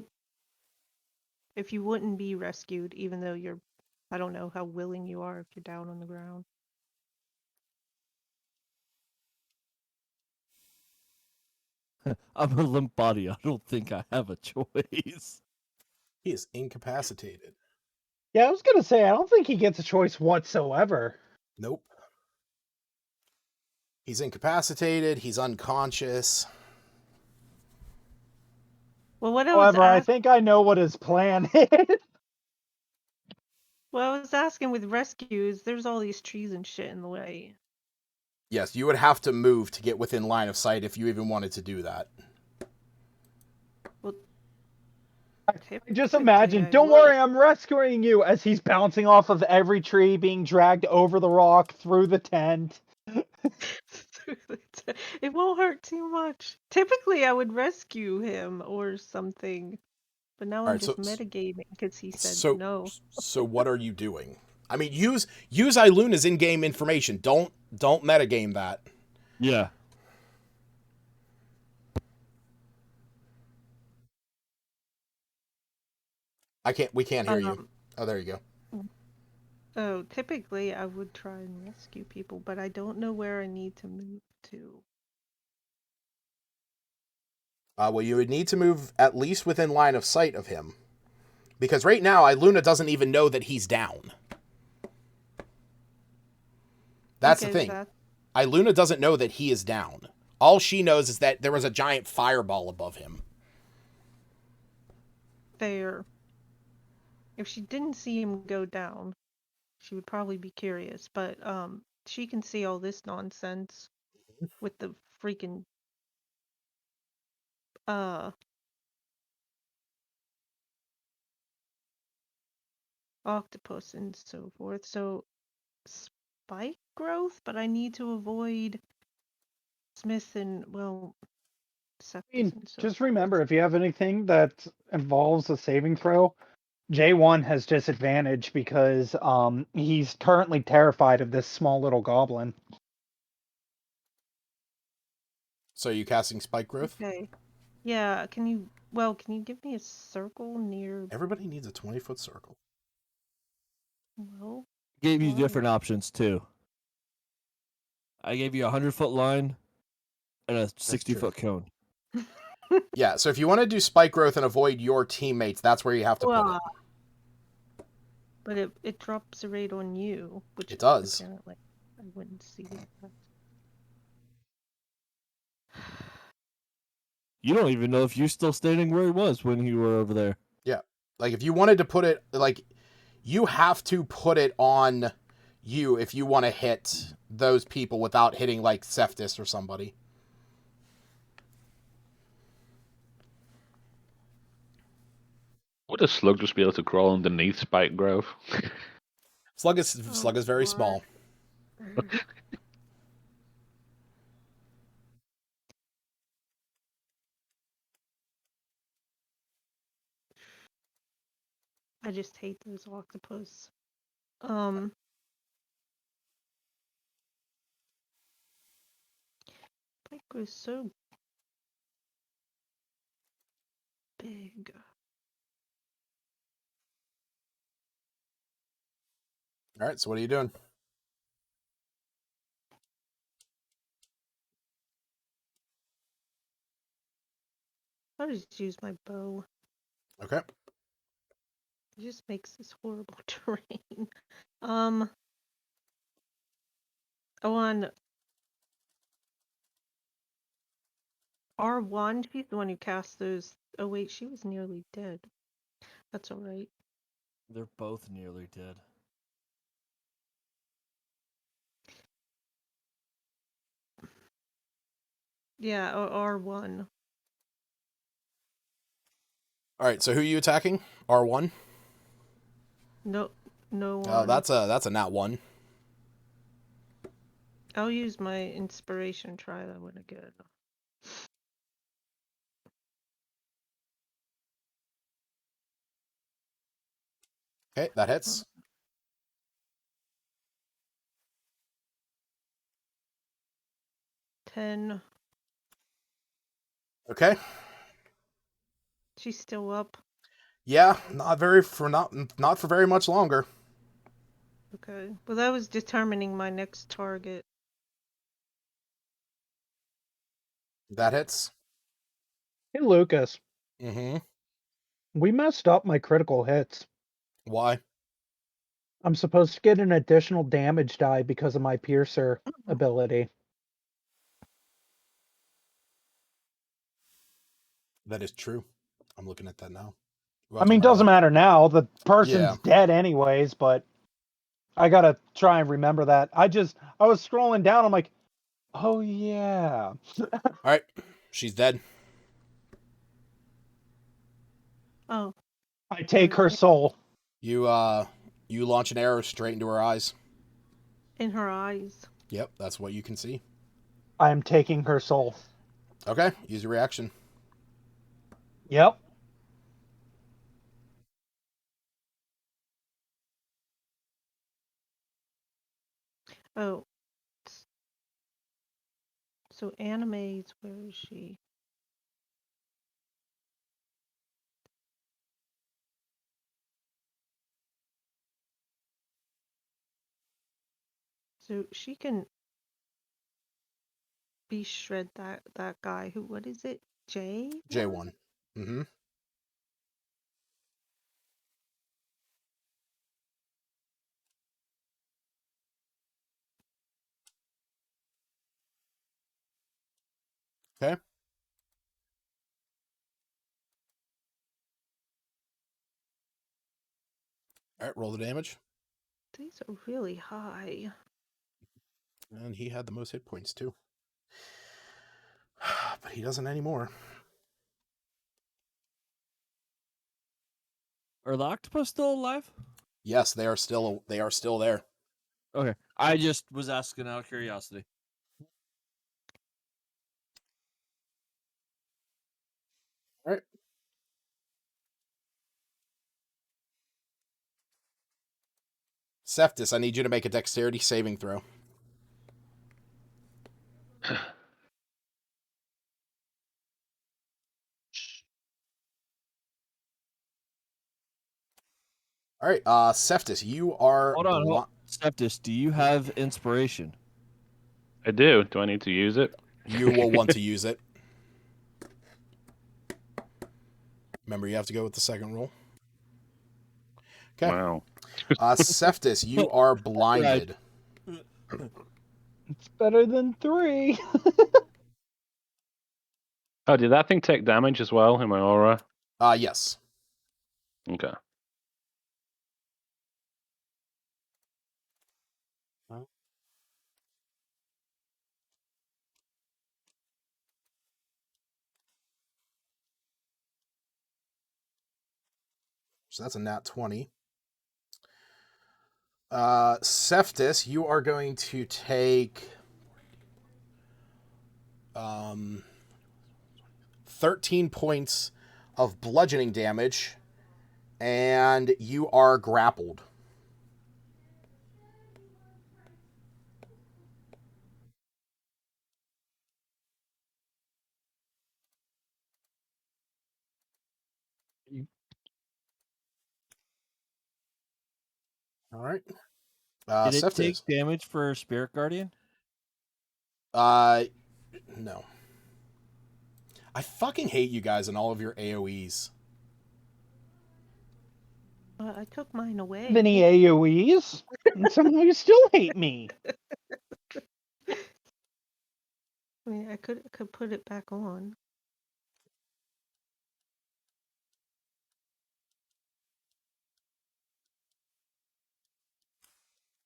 if you wouldn't be rescued, even though I don't know how willing you are if you're down on the ground. I'm a limp body. I don't think I have a choice. He is incapacitated. Yeah, I was gonna say, I don't think he gets a choice whatsoever. Nope. He's incapacitated. He's unconscious. Well, what However, I think I know what his plan is. Well, I was asking with rescues, there's all these trees and shit in the way. Yes, you would have to move to get within line of sight if you even wanted to do that. Well, just imagine, don't worry, I'm rescuing you as he's bouncing off of every tree, being dragged over the rock, through the tent. It won't hurt too much. Typically, I would rescue him or something. But now I'm Alright, just metagaming because he said so no. So what are you doing? I mean, use Iluna's in-game information. Don't metagame that. Yeah. We can't hear you. Oh, there you go. Oh, typically I would try and rescue people, but I don't know where I need to move to. Well, you would need to move at least within line of sight of him. Because right now, Iluna doesn't even know that he's down. That's the thing. Iluna doesn't know that he is down. All she knows is that there was a giant fireball above him. Fair. If she didn't see him go down, she would probably be curious, but she can see all this nonsense with the freaking octopus and so forth. So spike growth, but I need to avoid Smith and, well, Deceptive and so Just forth. remember, if you have anything that involves a saving throw, J1 has disadvantage because he's currently terrified of this small little goblin. So are you casting Spike Growth? Okay. Yeah, can you give me a circle near, Everybody needs a 20-foot circle. well, Gave you why? different options too. I gave you a 100-foot line and a 60-foot cone. Yeah, so if you want to do Spike Growth and avoid your teammates, that's where you have to put Well, it. but it drops a rate on you, which It does. apparently I wouldn't see that. You don't even know if you're still standing where he was when you were over there. Yeah. Like, if you wanted to put it, like, you have to put it on you if you want to hit those people without hitting, like, Cephas or somebody. Would a slug just be able to crawl underneath Spike Grove? Slug is very small. I just hate those octopus. Spike was so big. All right, so what are you doing? I'll just use my bow. Okay. It just makes this horrible terrain. On R1, she's the one who cast those. Oh wait, she was nearly dead. That's all right. They're both nearly dead. Yeah, R1. All right, so who are you attacking? R1? No Oh, one. that's a nat 1. I'll use my inspiration. Try that one again. Okay, that hits. $10. Okay. She's still up. Yeah, not for very much longer. Okay. Well, that was determining my next target. That hits. Hey, Lucas. Mm-hmm. We messed up my critical hits. Why? I'm supposed to get an additional damage die because of my piercer ability. That is true. I'm looking at that now. I mean, doesn't matter now. The person's Yeah. dead anyways, but I gotta try and remember that. I was scrolling down. I'm like, oh yeah. All right, she's dead. Oh. I take her soul. You launch an arrow straight into her eyes. In her eyes. Yep, that's what you can see. I am taking her soul. Okay, use your reaction. Yep. Oh. So animes, where is she? So she can shred that guy who, what is it? J1. Mm-hmm. Okay. All right, roll the damage. These are really high. And he had the most hit points too. But he doesn't anymore. Are the octopus still alive? Yes, they are still there. Okay. I just was asking out of curiosity. Cephas, I need you to make a dexterity saving throw. All right, Cephas, you are... Hold on. Septis, do you have inspiration? I do. Do I need to use it? You will want to use it. Remember, you have to go with the second roll. Okay. Wow. Cephas, you are blinded. It's better than 3. Oh, did that thing take damage as well in my aura? Yes. Okay. So that's a nat 20. Cephas, you are going to take 13 points of bludgeoning damage, and you are grappled. All right. Did it Cephas. take damage for Spirit Guardian? No. I fucking hate you guys and all of your AoEs. I took mine away. Many AoEs, and somehow you still hate me. I mean, I could put it back on.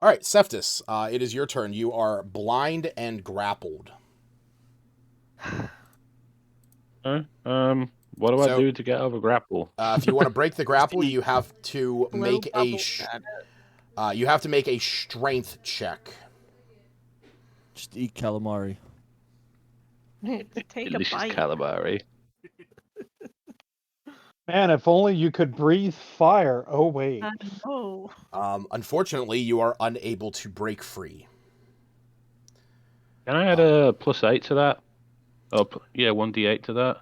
All right, Cephas, it is your turn. You are blind and grappled. What do I do to get over grapple? If you want to break the grapple, you have to make a you have to make a strength check. Just eat calamari. Take Delicious a bite. calamari. Man, if only you could breathe fire. Oh, wait. Oh. Unfortunately, you are unable to break free. Can I add a +8 to that? Oh, yeah, 1d8 to that.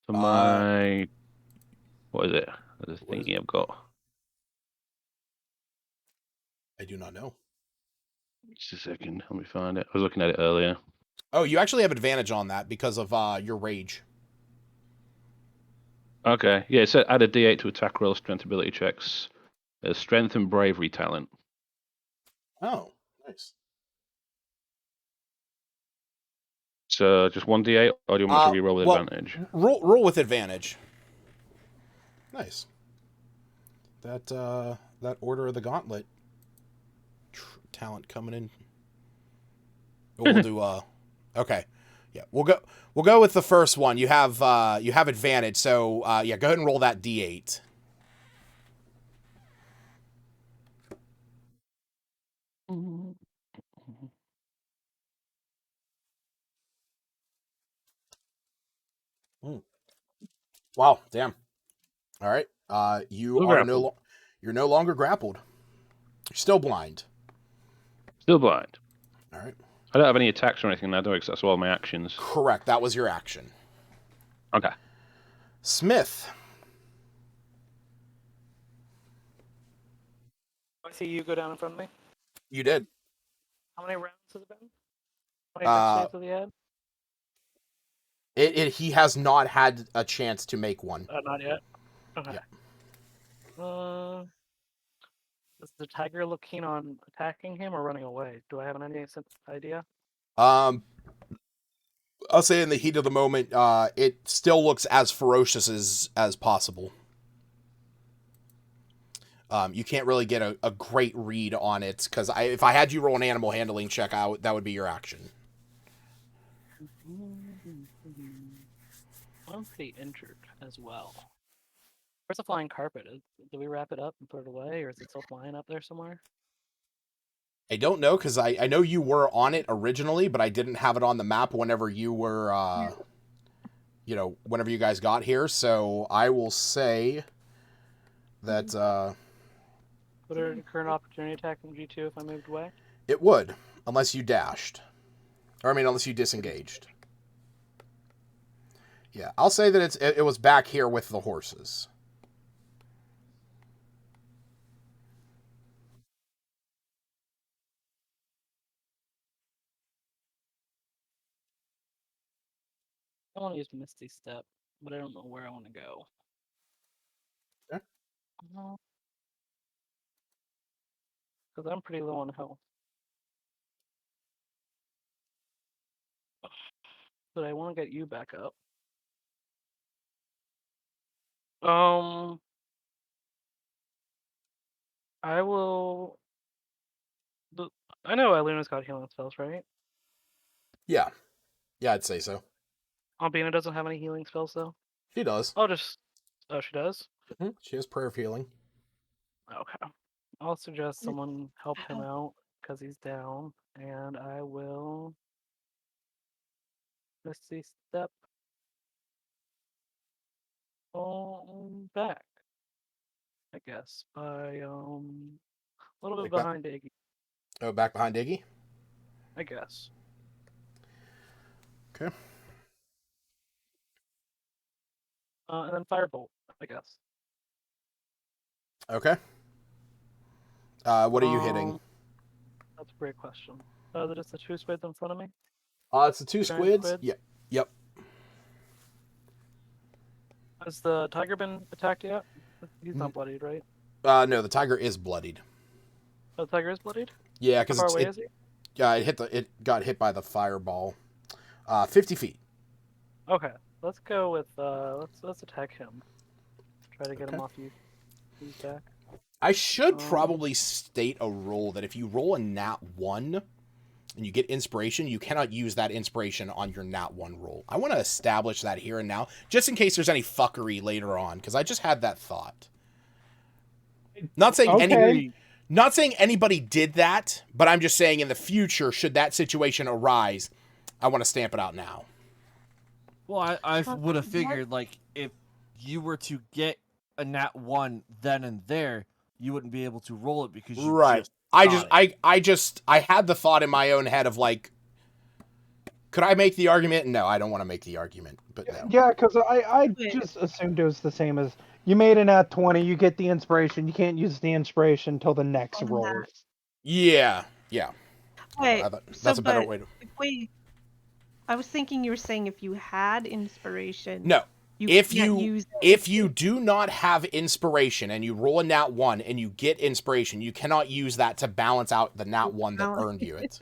For my... What is it? There's a thingy I've got. I do not know. Just a second. Let me find it. I was looking at it earlier. Oh, you actually have advantage on that because of your rage. Okay. Yeah, it said add a d8 to attack roll strength ability checks. Strength and bravery talent. Oh, nice. So just 1d8, or do you want me to reroll with advantage? Roll with advantage. Nice. That Order of the Gauntlet talent coming in. We'll do okay. Yeah, we'll go with the first one. You have advantage, so yeah, go ahead and roll that d8. Wow, damn. All right. You're no longer grappled. You're still blind. Still blind. All right. I don't have any attacks or anything now, do I? Because that's all my actions. Correct. That was your action. Okay. Smith. I see you go down in front of me. You did. How many rounds has it been? How many dex saves have you had? He has not had a chance to make one. Not yet. Okay. Yeah. Does the tiger look keen on attacking him or running away? Do I have any idea? I'll say in the heat of the moment, it still looks as ferocious as possible. You can't really get a great read on it, because if I had you roll an animal handling check, that would be your action. I'm pretty injured as well. Where's the flying carpet? Do we wrap it up and put it away, or is it still flying up there somewhere? I don't know, because I know you were on it originally, but I didn't have it on the map whenever you were, whenever you guys got here. So I will say that, Would it incur an opportunity attack from G2 if I moved away? It would, unless you dashed. Or, I mean, unless you disengaged. Yeah, I'll say that it was back here with the horses. I want to use Misty Step, but I don't know where I want to go. Okay. Because I'm pretty low on health. But I want to get you back up. I will. I know Iluna's got healing spells, right? Yeah. Yeah, I'd say so. Albina doesn't have any healing spells, though? She does. Oh, she does? Mm-hmm. She has prayer of healing. Okay. I'll suggest someone help him out, because he's down, and I will... Misty Step back, I guess, by a little bit behind Iggy. Oh, back behind Iggy? I guess. Okay. And then Firebolt, I guess. Okay. What are you hitting? That's a great question. Is it just the two squids in front of me? It's the two Giant squids? Yeah. Yep. Has the tiger been attacked yet? He's not bloodied, right? No, the tiger is bloodied. Oh, the tiger is bloodied? Yeah, How because far away is he? Yeah, it got hit by the fireball. 50 feet. Okay, let's go with let's attack him. Try to get him off you. He's back. I should probably state a rule that if you roll a nat 1 and you get inspiration, you cannot use that inspiration on your nat 1 roll. I want to establish that here and now, just in case there's any fuckery later on, because I just had that thought. Not saying not saying anybody did that, but I'm just saying in the future, should that situation arise, I want to stamp it out now. Well, I would have figured, like, if you were to get a nat 1 then and there, you wouldn't be able to roll it because you just I had the thought in my own head of, like, could I make the argument? No, I don't want to make the argument, but no. Yeah, because I just assumed it was the same as you made an at 20, you get the inspiration, you can't use the inspiration until the next roll. Yeah. Wait, that's a better way to... I was thinking you were saying if you had inspiration. No. If you do not have inspiration and you roll a nat 1 and you get inspiration, you cannot use that to balance out the nat 1 that earned you it.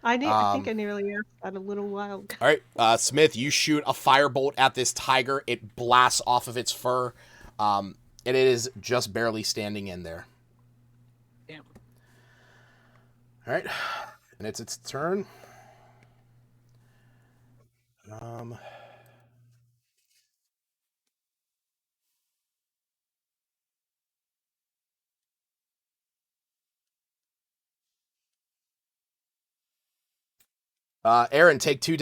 I think I nearly asked that a little while ago. All right, Smith, you shoot a firebolt at this tiger. It blasts off of its fur, and it is just barely standing in there. Damn. All right, and it's its turn. Aaron, take two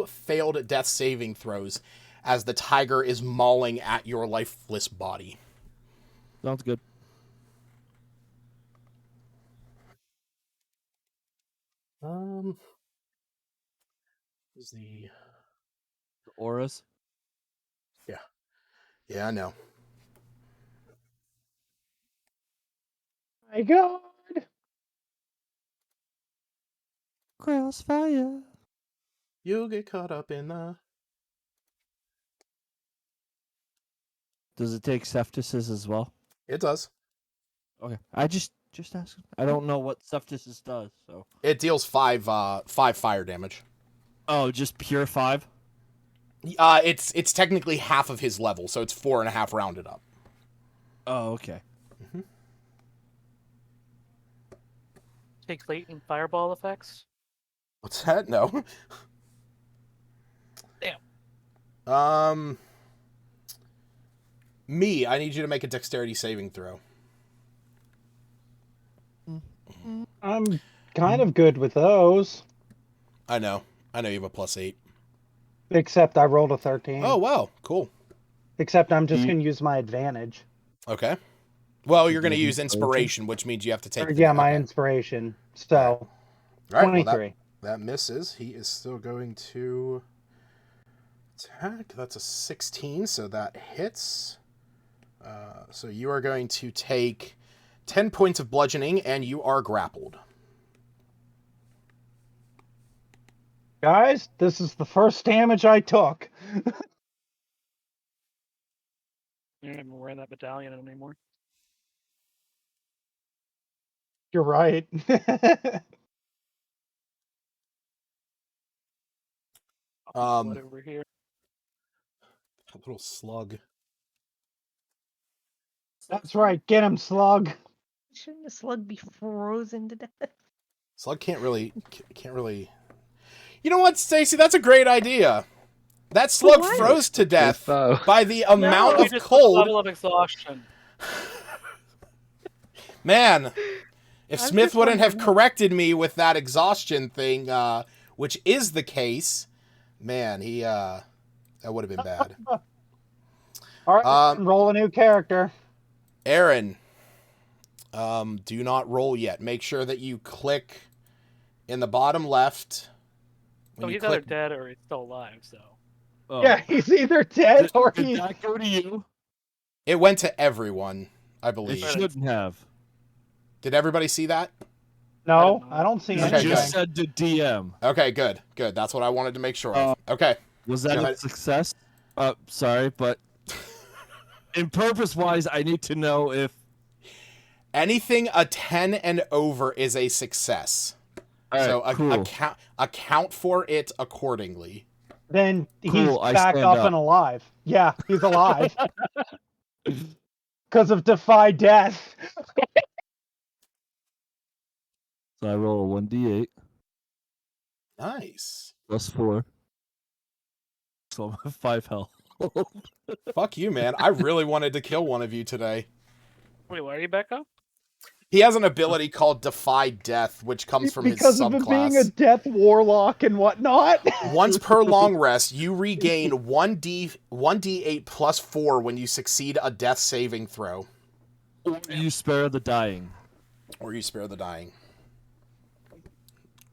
failed death saving throws as the tiger is mauling at your lifeless body. Sounds good. Is the auras? Yeah, I know. My God. Crossfire. You'll get caught up in the... Does it take Septices as well? It does. Okay. I just asked. I don't know what Septices does, so. It deals 5 fire damage. Oh, just pure 5? It's technically half of his level, so it's 4.5 rounded up. Oh, okay. Mm-hmm. Take latent fireball effects. What's that? No. Damn. I need you to make a dexterity saving throw. I'm kind of good with those. I know you have a +8. Except I rolled a 13. Oh, wow. Cool. Except I'm just going to use my advantage. Okay. Well, you're going to use inspiration, which means you have to take. Yeah, my inspiration. So, all right. 23. Well, that misses. He is still going to attack. That's a 16, so that hits. So you are going to take 10 points of bludgeoning, and you are grappled. Guys, this is the first damage I took. You're not even wearing that medallion anymore. You're right. Blood over here. A little slug. That's right. Get him, Slug. Shouldn't the slug be frozen to death? Slug can't really. You know what, Stacy? That's a great idea. That slug What? froze to death by the amount You of just cold. level of exhaustion. Man, if I'm Smith just wouldn't have wondering- corrected me with that exhaustion thing, which is the case, man, that would have been bad. All right, roll a new character. Aaron, do not roll yet. Make sure that you click in the bottom left. So he's either dead or he's still alive, so. Oh. Yeah, he's either dead or Did he's... that go to you? It went to everyone, I believe. It shouldn't have. Did everybody see that? No, I don't see You anything. just said to DM. Okay, good. That's what I wanted to make sure of. Okay. Was that Go a ahead. success? Sorry, but in purpose-wise, I need to know if anything a 10 and over is a success. All right, So cool. account for it accordingly. Then he's Cool, I back stand up up. and alive. Yeah, he's alive. Because of Defy Death. So I roll a 1d8 Nice. plus 4. So I'm at 5 health. Fuck you, man. I really wanted to kill one of you today. Wait, why are you back up? He has an ability called Defy Death, which comes from Because his of him being subclass. a death warlock and whatnot. Once per long rest, you regain 1d8 plus 4 when you succeed a death saving throw. Or you spare the dying. Or you spare the dying.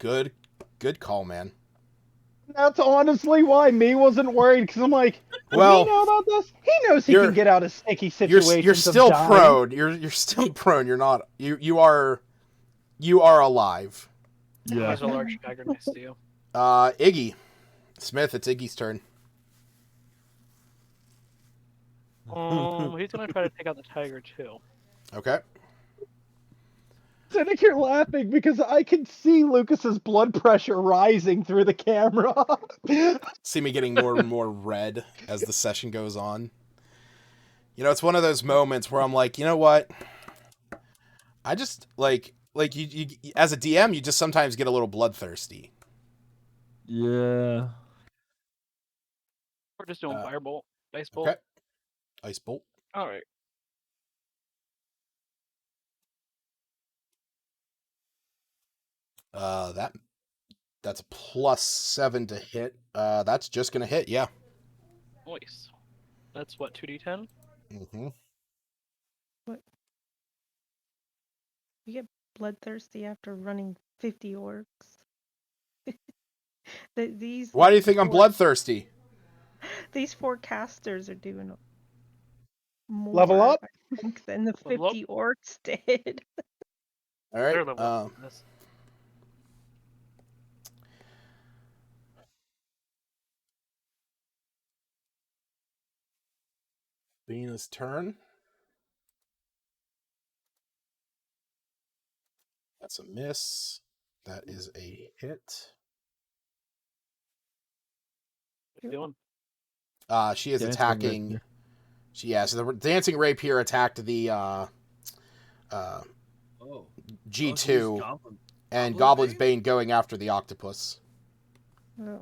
Good call, man. That's honestly why me wasn't worried, because I'm like, does Well, he know about this? He knows he can get out of sticky situations. You're still of dying. prone. You're still prone. You're not. You are alive. Might Yeah. as well arch dagger next to you. Iggy. Smith, it's Iggy's turn. He's gonna try to take out the tiger too. Okay. Cynic, you're laughing because I can see Lucas's blood pressure rising through the camera. See me getting more and more red as the session goes on. You know, it's one of those moments where I'm like, you know what? I just you as a DM, you just sometimes get a little bloodthirsty. Yeah. We're just doing firebolt, ice bolt. Okay. Ice bolt. All right. That's a +7 to hit. That's just gonna hit, yeah. Nice. That's what, 2d10? Mm-hmm. What? You get bloodthirsty after running 50 orcs. These. Why do you think I'm bloodthirsty? These 4 casters are doing more Level up? I think, than the Level up? 50 orcs did. All right. They're level up on this. Venus' turn. That's a miss. That is a hit. What you doing? She is Dancing attacking. rapier. So the dancing rapier attacked the G2, and Goblin's Bane going after the octopus. Oh.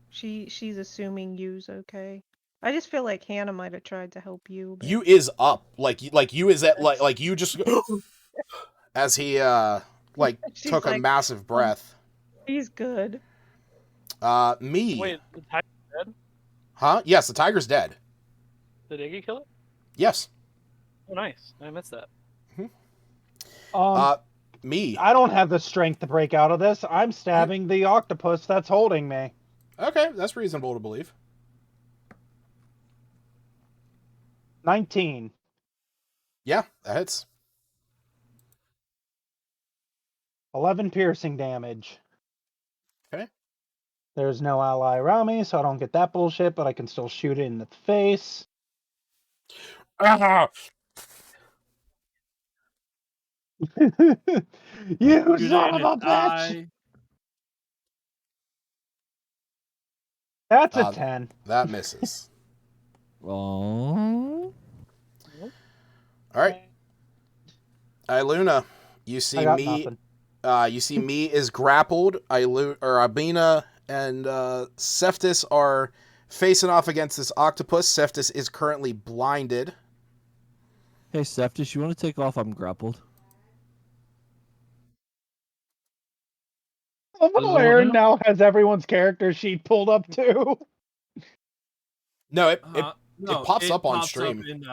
She's assuming you's okay. I just feel like Hannah might have tried to help you. But... You is up, like you is at like you just as he She's took a like, massive breath. He's good. Me. Wait, the tiger's dead? Huh? Yes, the tiger's dead. Did Iggy kill it? Yes. Oh, nice. I missed that. Me. I don't have the strength to break out of this. I'm stabbing the octopus that's holding me. Okay, that's reasonable to believe. 19. Yeah, that hits. 11 piercing damage. Okay. There's no ally around me, so I don't get that bullshit, but I can still shoot it in the face. Ah! You Shoot son it of in a its bitch! eye. That's a 10. That misses. Oh. All right. Iluna, you I see got me. nothing. You see me is grappled. Abina and Cephas are facing off against this octopus. Cephas is currently blinded. Hey, Cephas, you want to take off? I'm grappled. Aaron now has everyone's character sheet pulled up too. No, it pops it up on pops stream. Up in,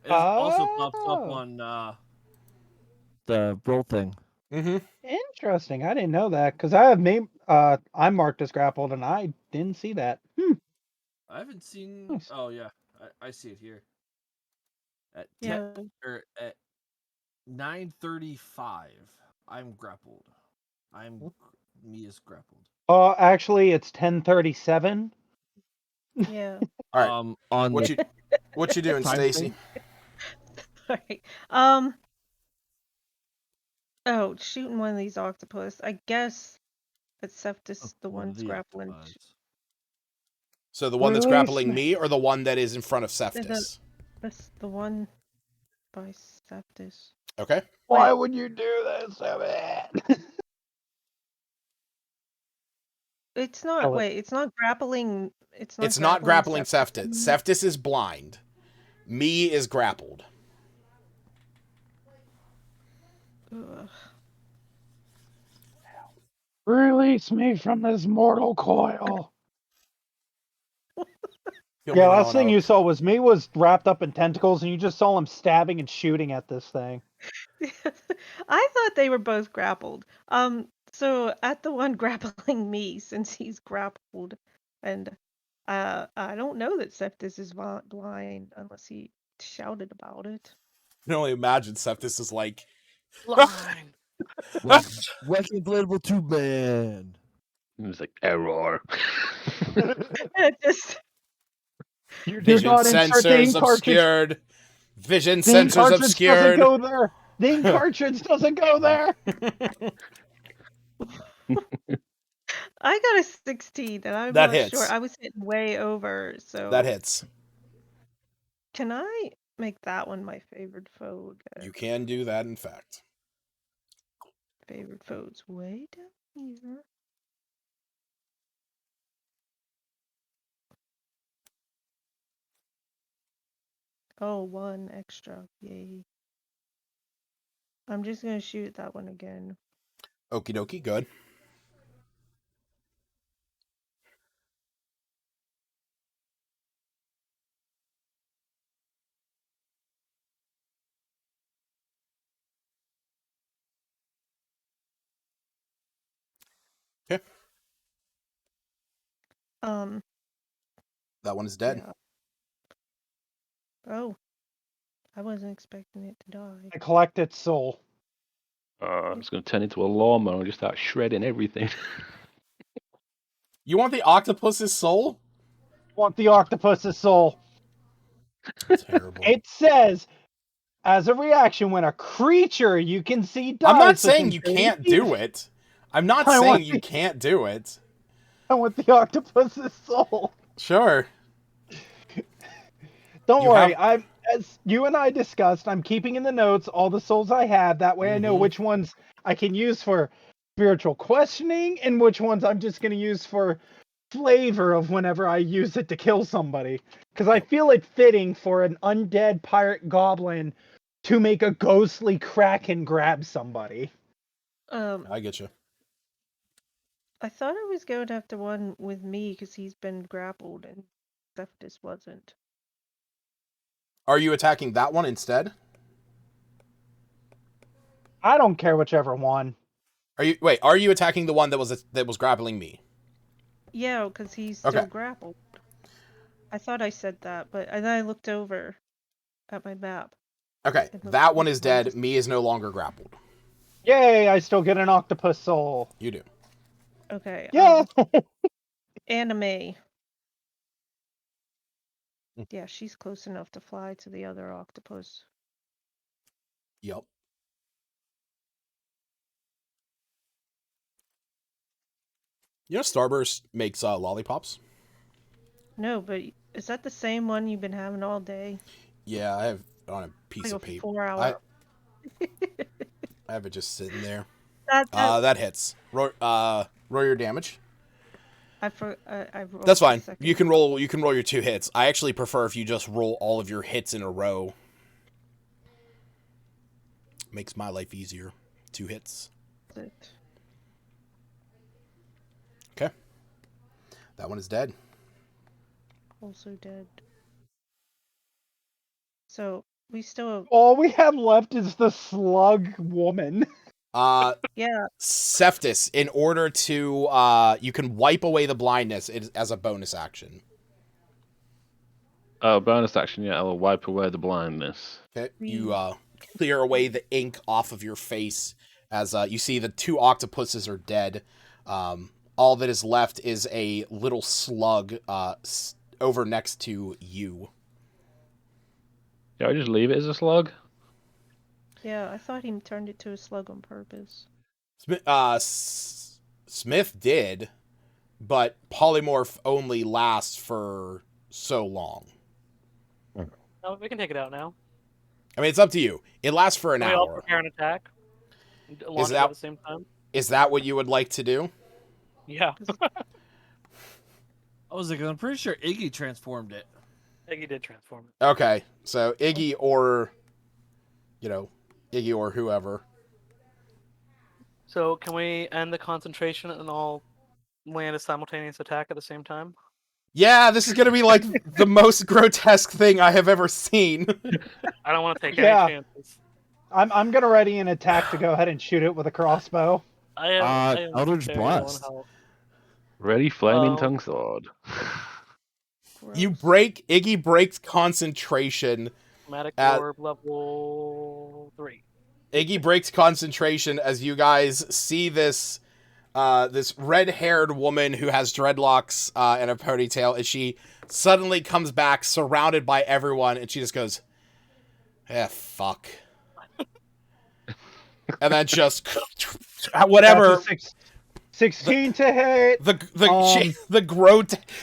it also pops up Oh. on The roll thing. Mm-hmm. Interesting. I didn't know that because I have me. I'm marked as grappled, and I didn't see that. I haven't seen. Nice. Oh yeah, I see it here. At Yeah. at 9:35, I'm grappled. Me is grappled. Actually, it's 10:37. Yeah. All right. On What the you doing, time Stacy? thing? All right. Oh, shooting one of these octopus. I guess it's Cephas, the one of one's the grappling. octopies. So the one that's Release grappling me, or the one that is in front of Cephas? That's the one by Cephas. Okay. Why would you do this to me? It's not. Wait, it's not grappling. It's not grappling Cephas. Cephas is blind. Me is grappled. Ugh. Release me from this mortal coil. Kill Yeah, me last now thing and you saw was me was wrapped up in tentacles, and you just saw him stabbing and shooting at this thing. I thought they were both grappled. So at the one grappling me, since he's grappled, and I don't know that Cephas is blind unless he shouted about it. I can only imagine Cephas is like, Line. Working inflatable tube man. It was like error. It just You do vision not insert the sensors ink cartridge. obscured. Vision The ink sensors cartridge obscured. doesn't go there. The ink cartridge doesn't go there. I got a 16, and I'm That not hits. sure. I was hitting way over, so That hits. Can I make that one my favorite foe? You can do that, in fact. Favorite foe's way down here. Oh, one extra. Yay. I'm just gonna shoot that one again. Okie dokie, good. Okay. That one is dead. Yeah. Oh. I wasn't expecting it to die. I collect its soul. It's going to turn into a lawnmower and just start shredding everything. You want the octopus's soul? Want the octopus's soul. Terrible. It says, as a reaction when a creature you can see dies. I'm not saying within you 30 can't feet. do it. I'm not saying you can't do it. I want the octopus's soul. Sure. Don't worry. I'm as you and I discussed, I'm keeping in the notes all the souls I have. That way I know which ones I can use for spiritual questioning and which ones I'm just going to use for flavor of whenever I use it to kill somebody. Because I feel it fitting for an undead pirate goblin to make a ghostly kraken grab somebody. I get you. I thought I was going after one with me because he's been grappled and Cephas wasn't. Are you attacking that one instead? I don't care whichever one. Are you attacking the one that was grappling me? Yeah, because he's still grappled. I thought I said that, but and then I looked over at my map. Okay, that one is dead. Me is no longer grappled. Yay, I still get an octopus soul. You do. Okay. Yeah. Anime. Yeah, she's close enough to fly to the other octopus. Yep. You know Starburst makes lollipops? No, but is that the same one you've been having all day? Yeah, I have it on a piece Like of a paper. 4-hour. I have it just sitting there. That hits. Roll your damage. I rolled. That's fine. You can roll your 2 hits. I actually prefer if you just roll all of your hits in a row. Makes my life easier. 2 hits. Okay. That one is dead. Also dead. So we still have... All we have left is the slug woman. Yeah. Cephas, in order to you can wipe away the blindness as a bonus action. Oh, bonus action, yeah, I'll wipe away the blindness. Okay. You clear away the ink off of your face as you see the 2 octopuses are dead. All that is left is a little slug over next to you. Yeah, I just leave it as a slug? Yeah, I thought he turned it to a slug on purpose. Smith did, but polymorph only lasts for so long. No, we can take it out now. I mean, it's up to you. It lasts for an Can we all hour. prepare an attack? Launch it at the same time? Is that what you would like to do? Yeah. I was like, I'm pretty sure Iggy transformed it. Iggy did transform it. Okay, so Iggy or whoever. So can we end the concentration and all land a simultaneous attack at the same time? Yeah, this is gonna be like the most grotesque thing I have ever seen. I don't want to take any chances. I'm gonna ready an attack to go ahead and shoot it with a crossbow. I am Eldritch very low on Blast. health. Ready, flaming tongue sword. Iggy breaks concentration. Chromatic orb level 3. Iggy breaks concentration as you guys see this this red-haired woman who has dreadlocks and a ponytail, and she suddenly comes back surrounded by everyone, and she just goes, fuck. And then just whatever. 16 to hit.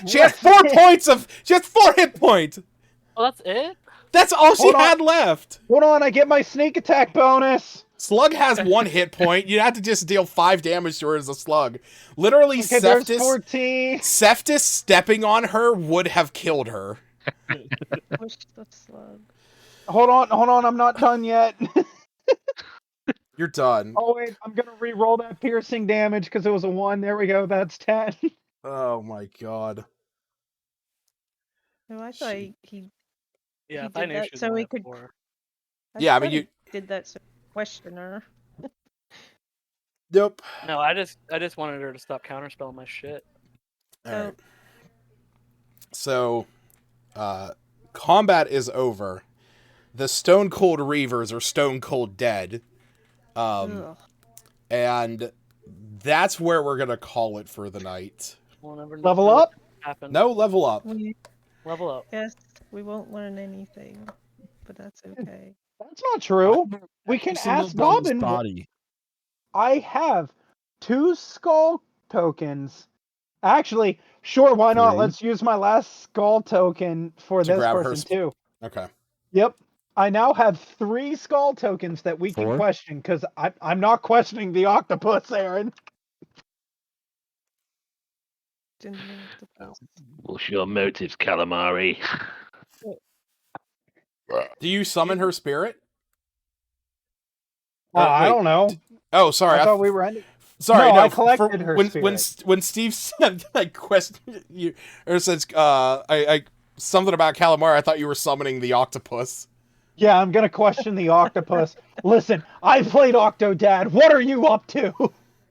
She has 4 points she has 4 hit points. Oh, that's it? That's all she had left. Hold on, I get my sneak attack bonus. Slug has 1 hit point. You'd have to just deal 5 damage to her as a slug. Literally, okay, there's 14. Cephas stepping on her would have killed her. Push the slug. Hold on, I'm not done yet. You're done. Oh wait, I'm gonna re-roll that piercing damage because it was a 1. There we go, that's 10. Oh my god. No, I thought he Yeah, he I did knew that she was so he could. Yeah, I mean, you did that so question her. Nope. No, I just wanted her to stop counterspelling my shit. Alright. So, combat is over. The Stone Cold Reavers are stone cold dead. And that's where we're gonna call it for the night. We'll never Level up? No, level up. Level up. Yes, we won't learn anything, but that's okay. That's not true. We can ask Bobbin. Body. I have 2 skull tokens. Actually, sure, why not? 3. Let's use my last skull token for this grab person too. Okay. Yep. I now have 3 skull tokens that we can 4? question because I'm not questioning the octopus, Aaron. What's your motives, calamari? Do you summon her spirit? I don't know. Oh, sorry. I thought we were ending. Sorry, no, I collected her when spirit. when Steve said like question you or says I something about calamari. I thought you were summoning the octopus. Yeah, I'm gonna question the octopus. Listen, I played Octodad. What are you up to?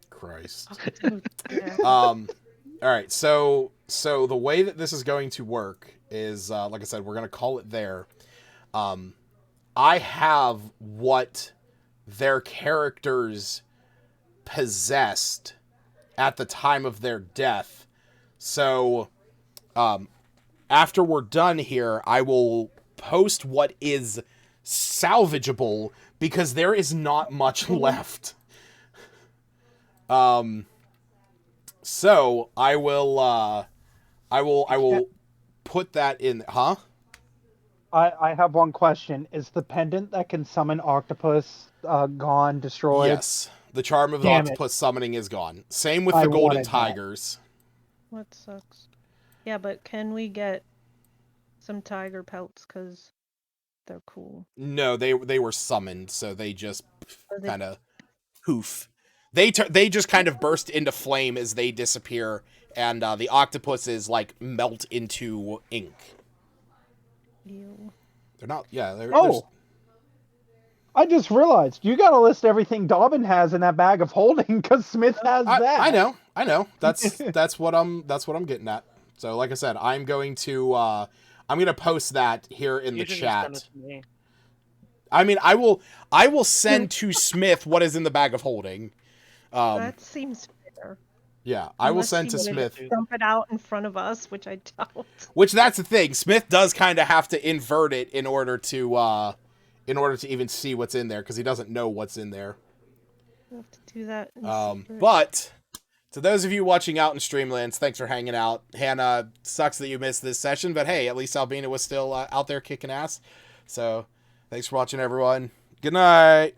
Christ. Yeah. All right. So the way that this is going to work is, like I said, we're gonna call it there. I have what their characters possessed at the time of their death. So, after we're done here, I will post what is salvageable because there is not much left. So I will put that in, huh? I have one question. Is the pendant that can summon octopus gone, destroyed? Yes. The charm of the Damn it. octopus summoning is gone. Same with I the golden wanted that. tigers. What sucks? Yeah, but can we get some tiger pelts? Because they're cool. No, they were summoned, so they just Are they- kind of poof. They just kind of burst into flame as they disappear, and the octopuses like melt into ink. Ew. They're not. Yeah. Oh, I just realized you got to list everything Dobbin has in that bag of holding because Smith has that. I know. That's what I'm getting at. So, like I said, I'm going to post that here in You the should just chat. send it to me. I mean, I will send to Smith what is in the bag of holding. That seems fair. Yeah, I will Unless send you to wanted Smith. Dump it out in front of us, which I doubt. Which that's the thing. Smith does kind of have to invert it in order to even see what's in there because he doesn't know what's in there. We'll have to do that. In secret. But to those of you watching out in Streamlands, thanks for hanging out. Hannah, sucks that you missed this session, but hey, at least Albina was still out there kicking ass. So thanks for watching, everyone. Good night.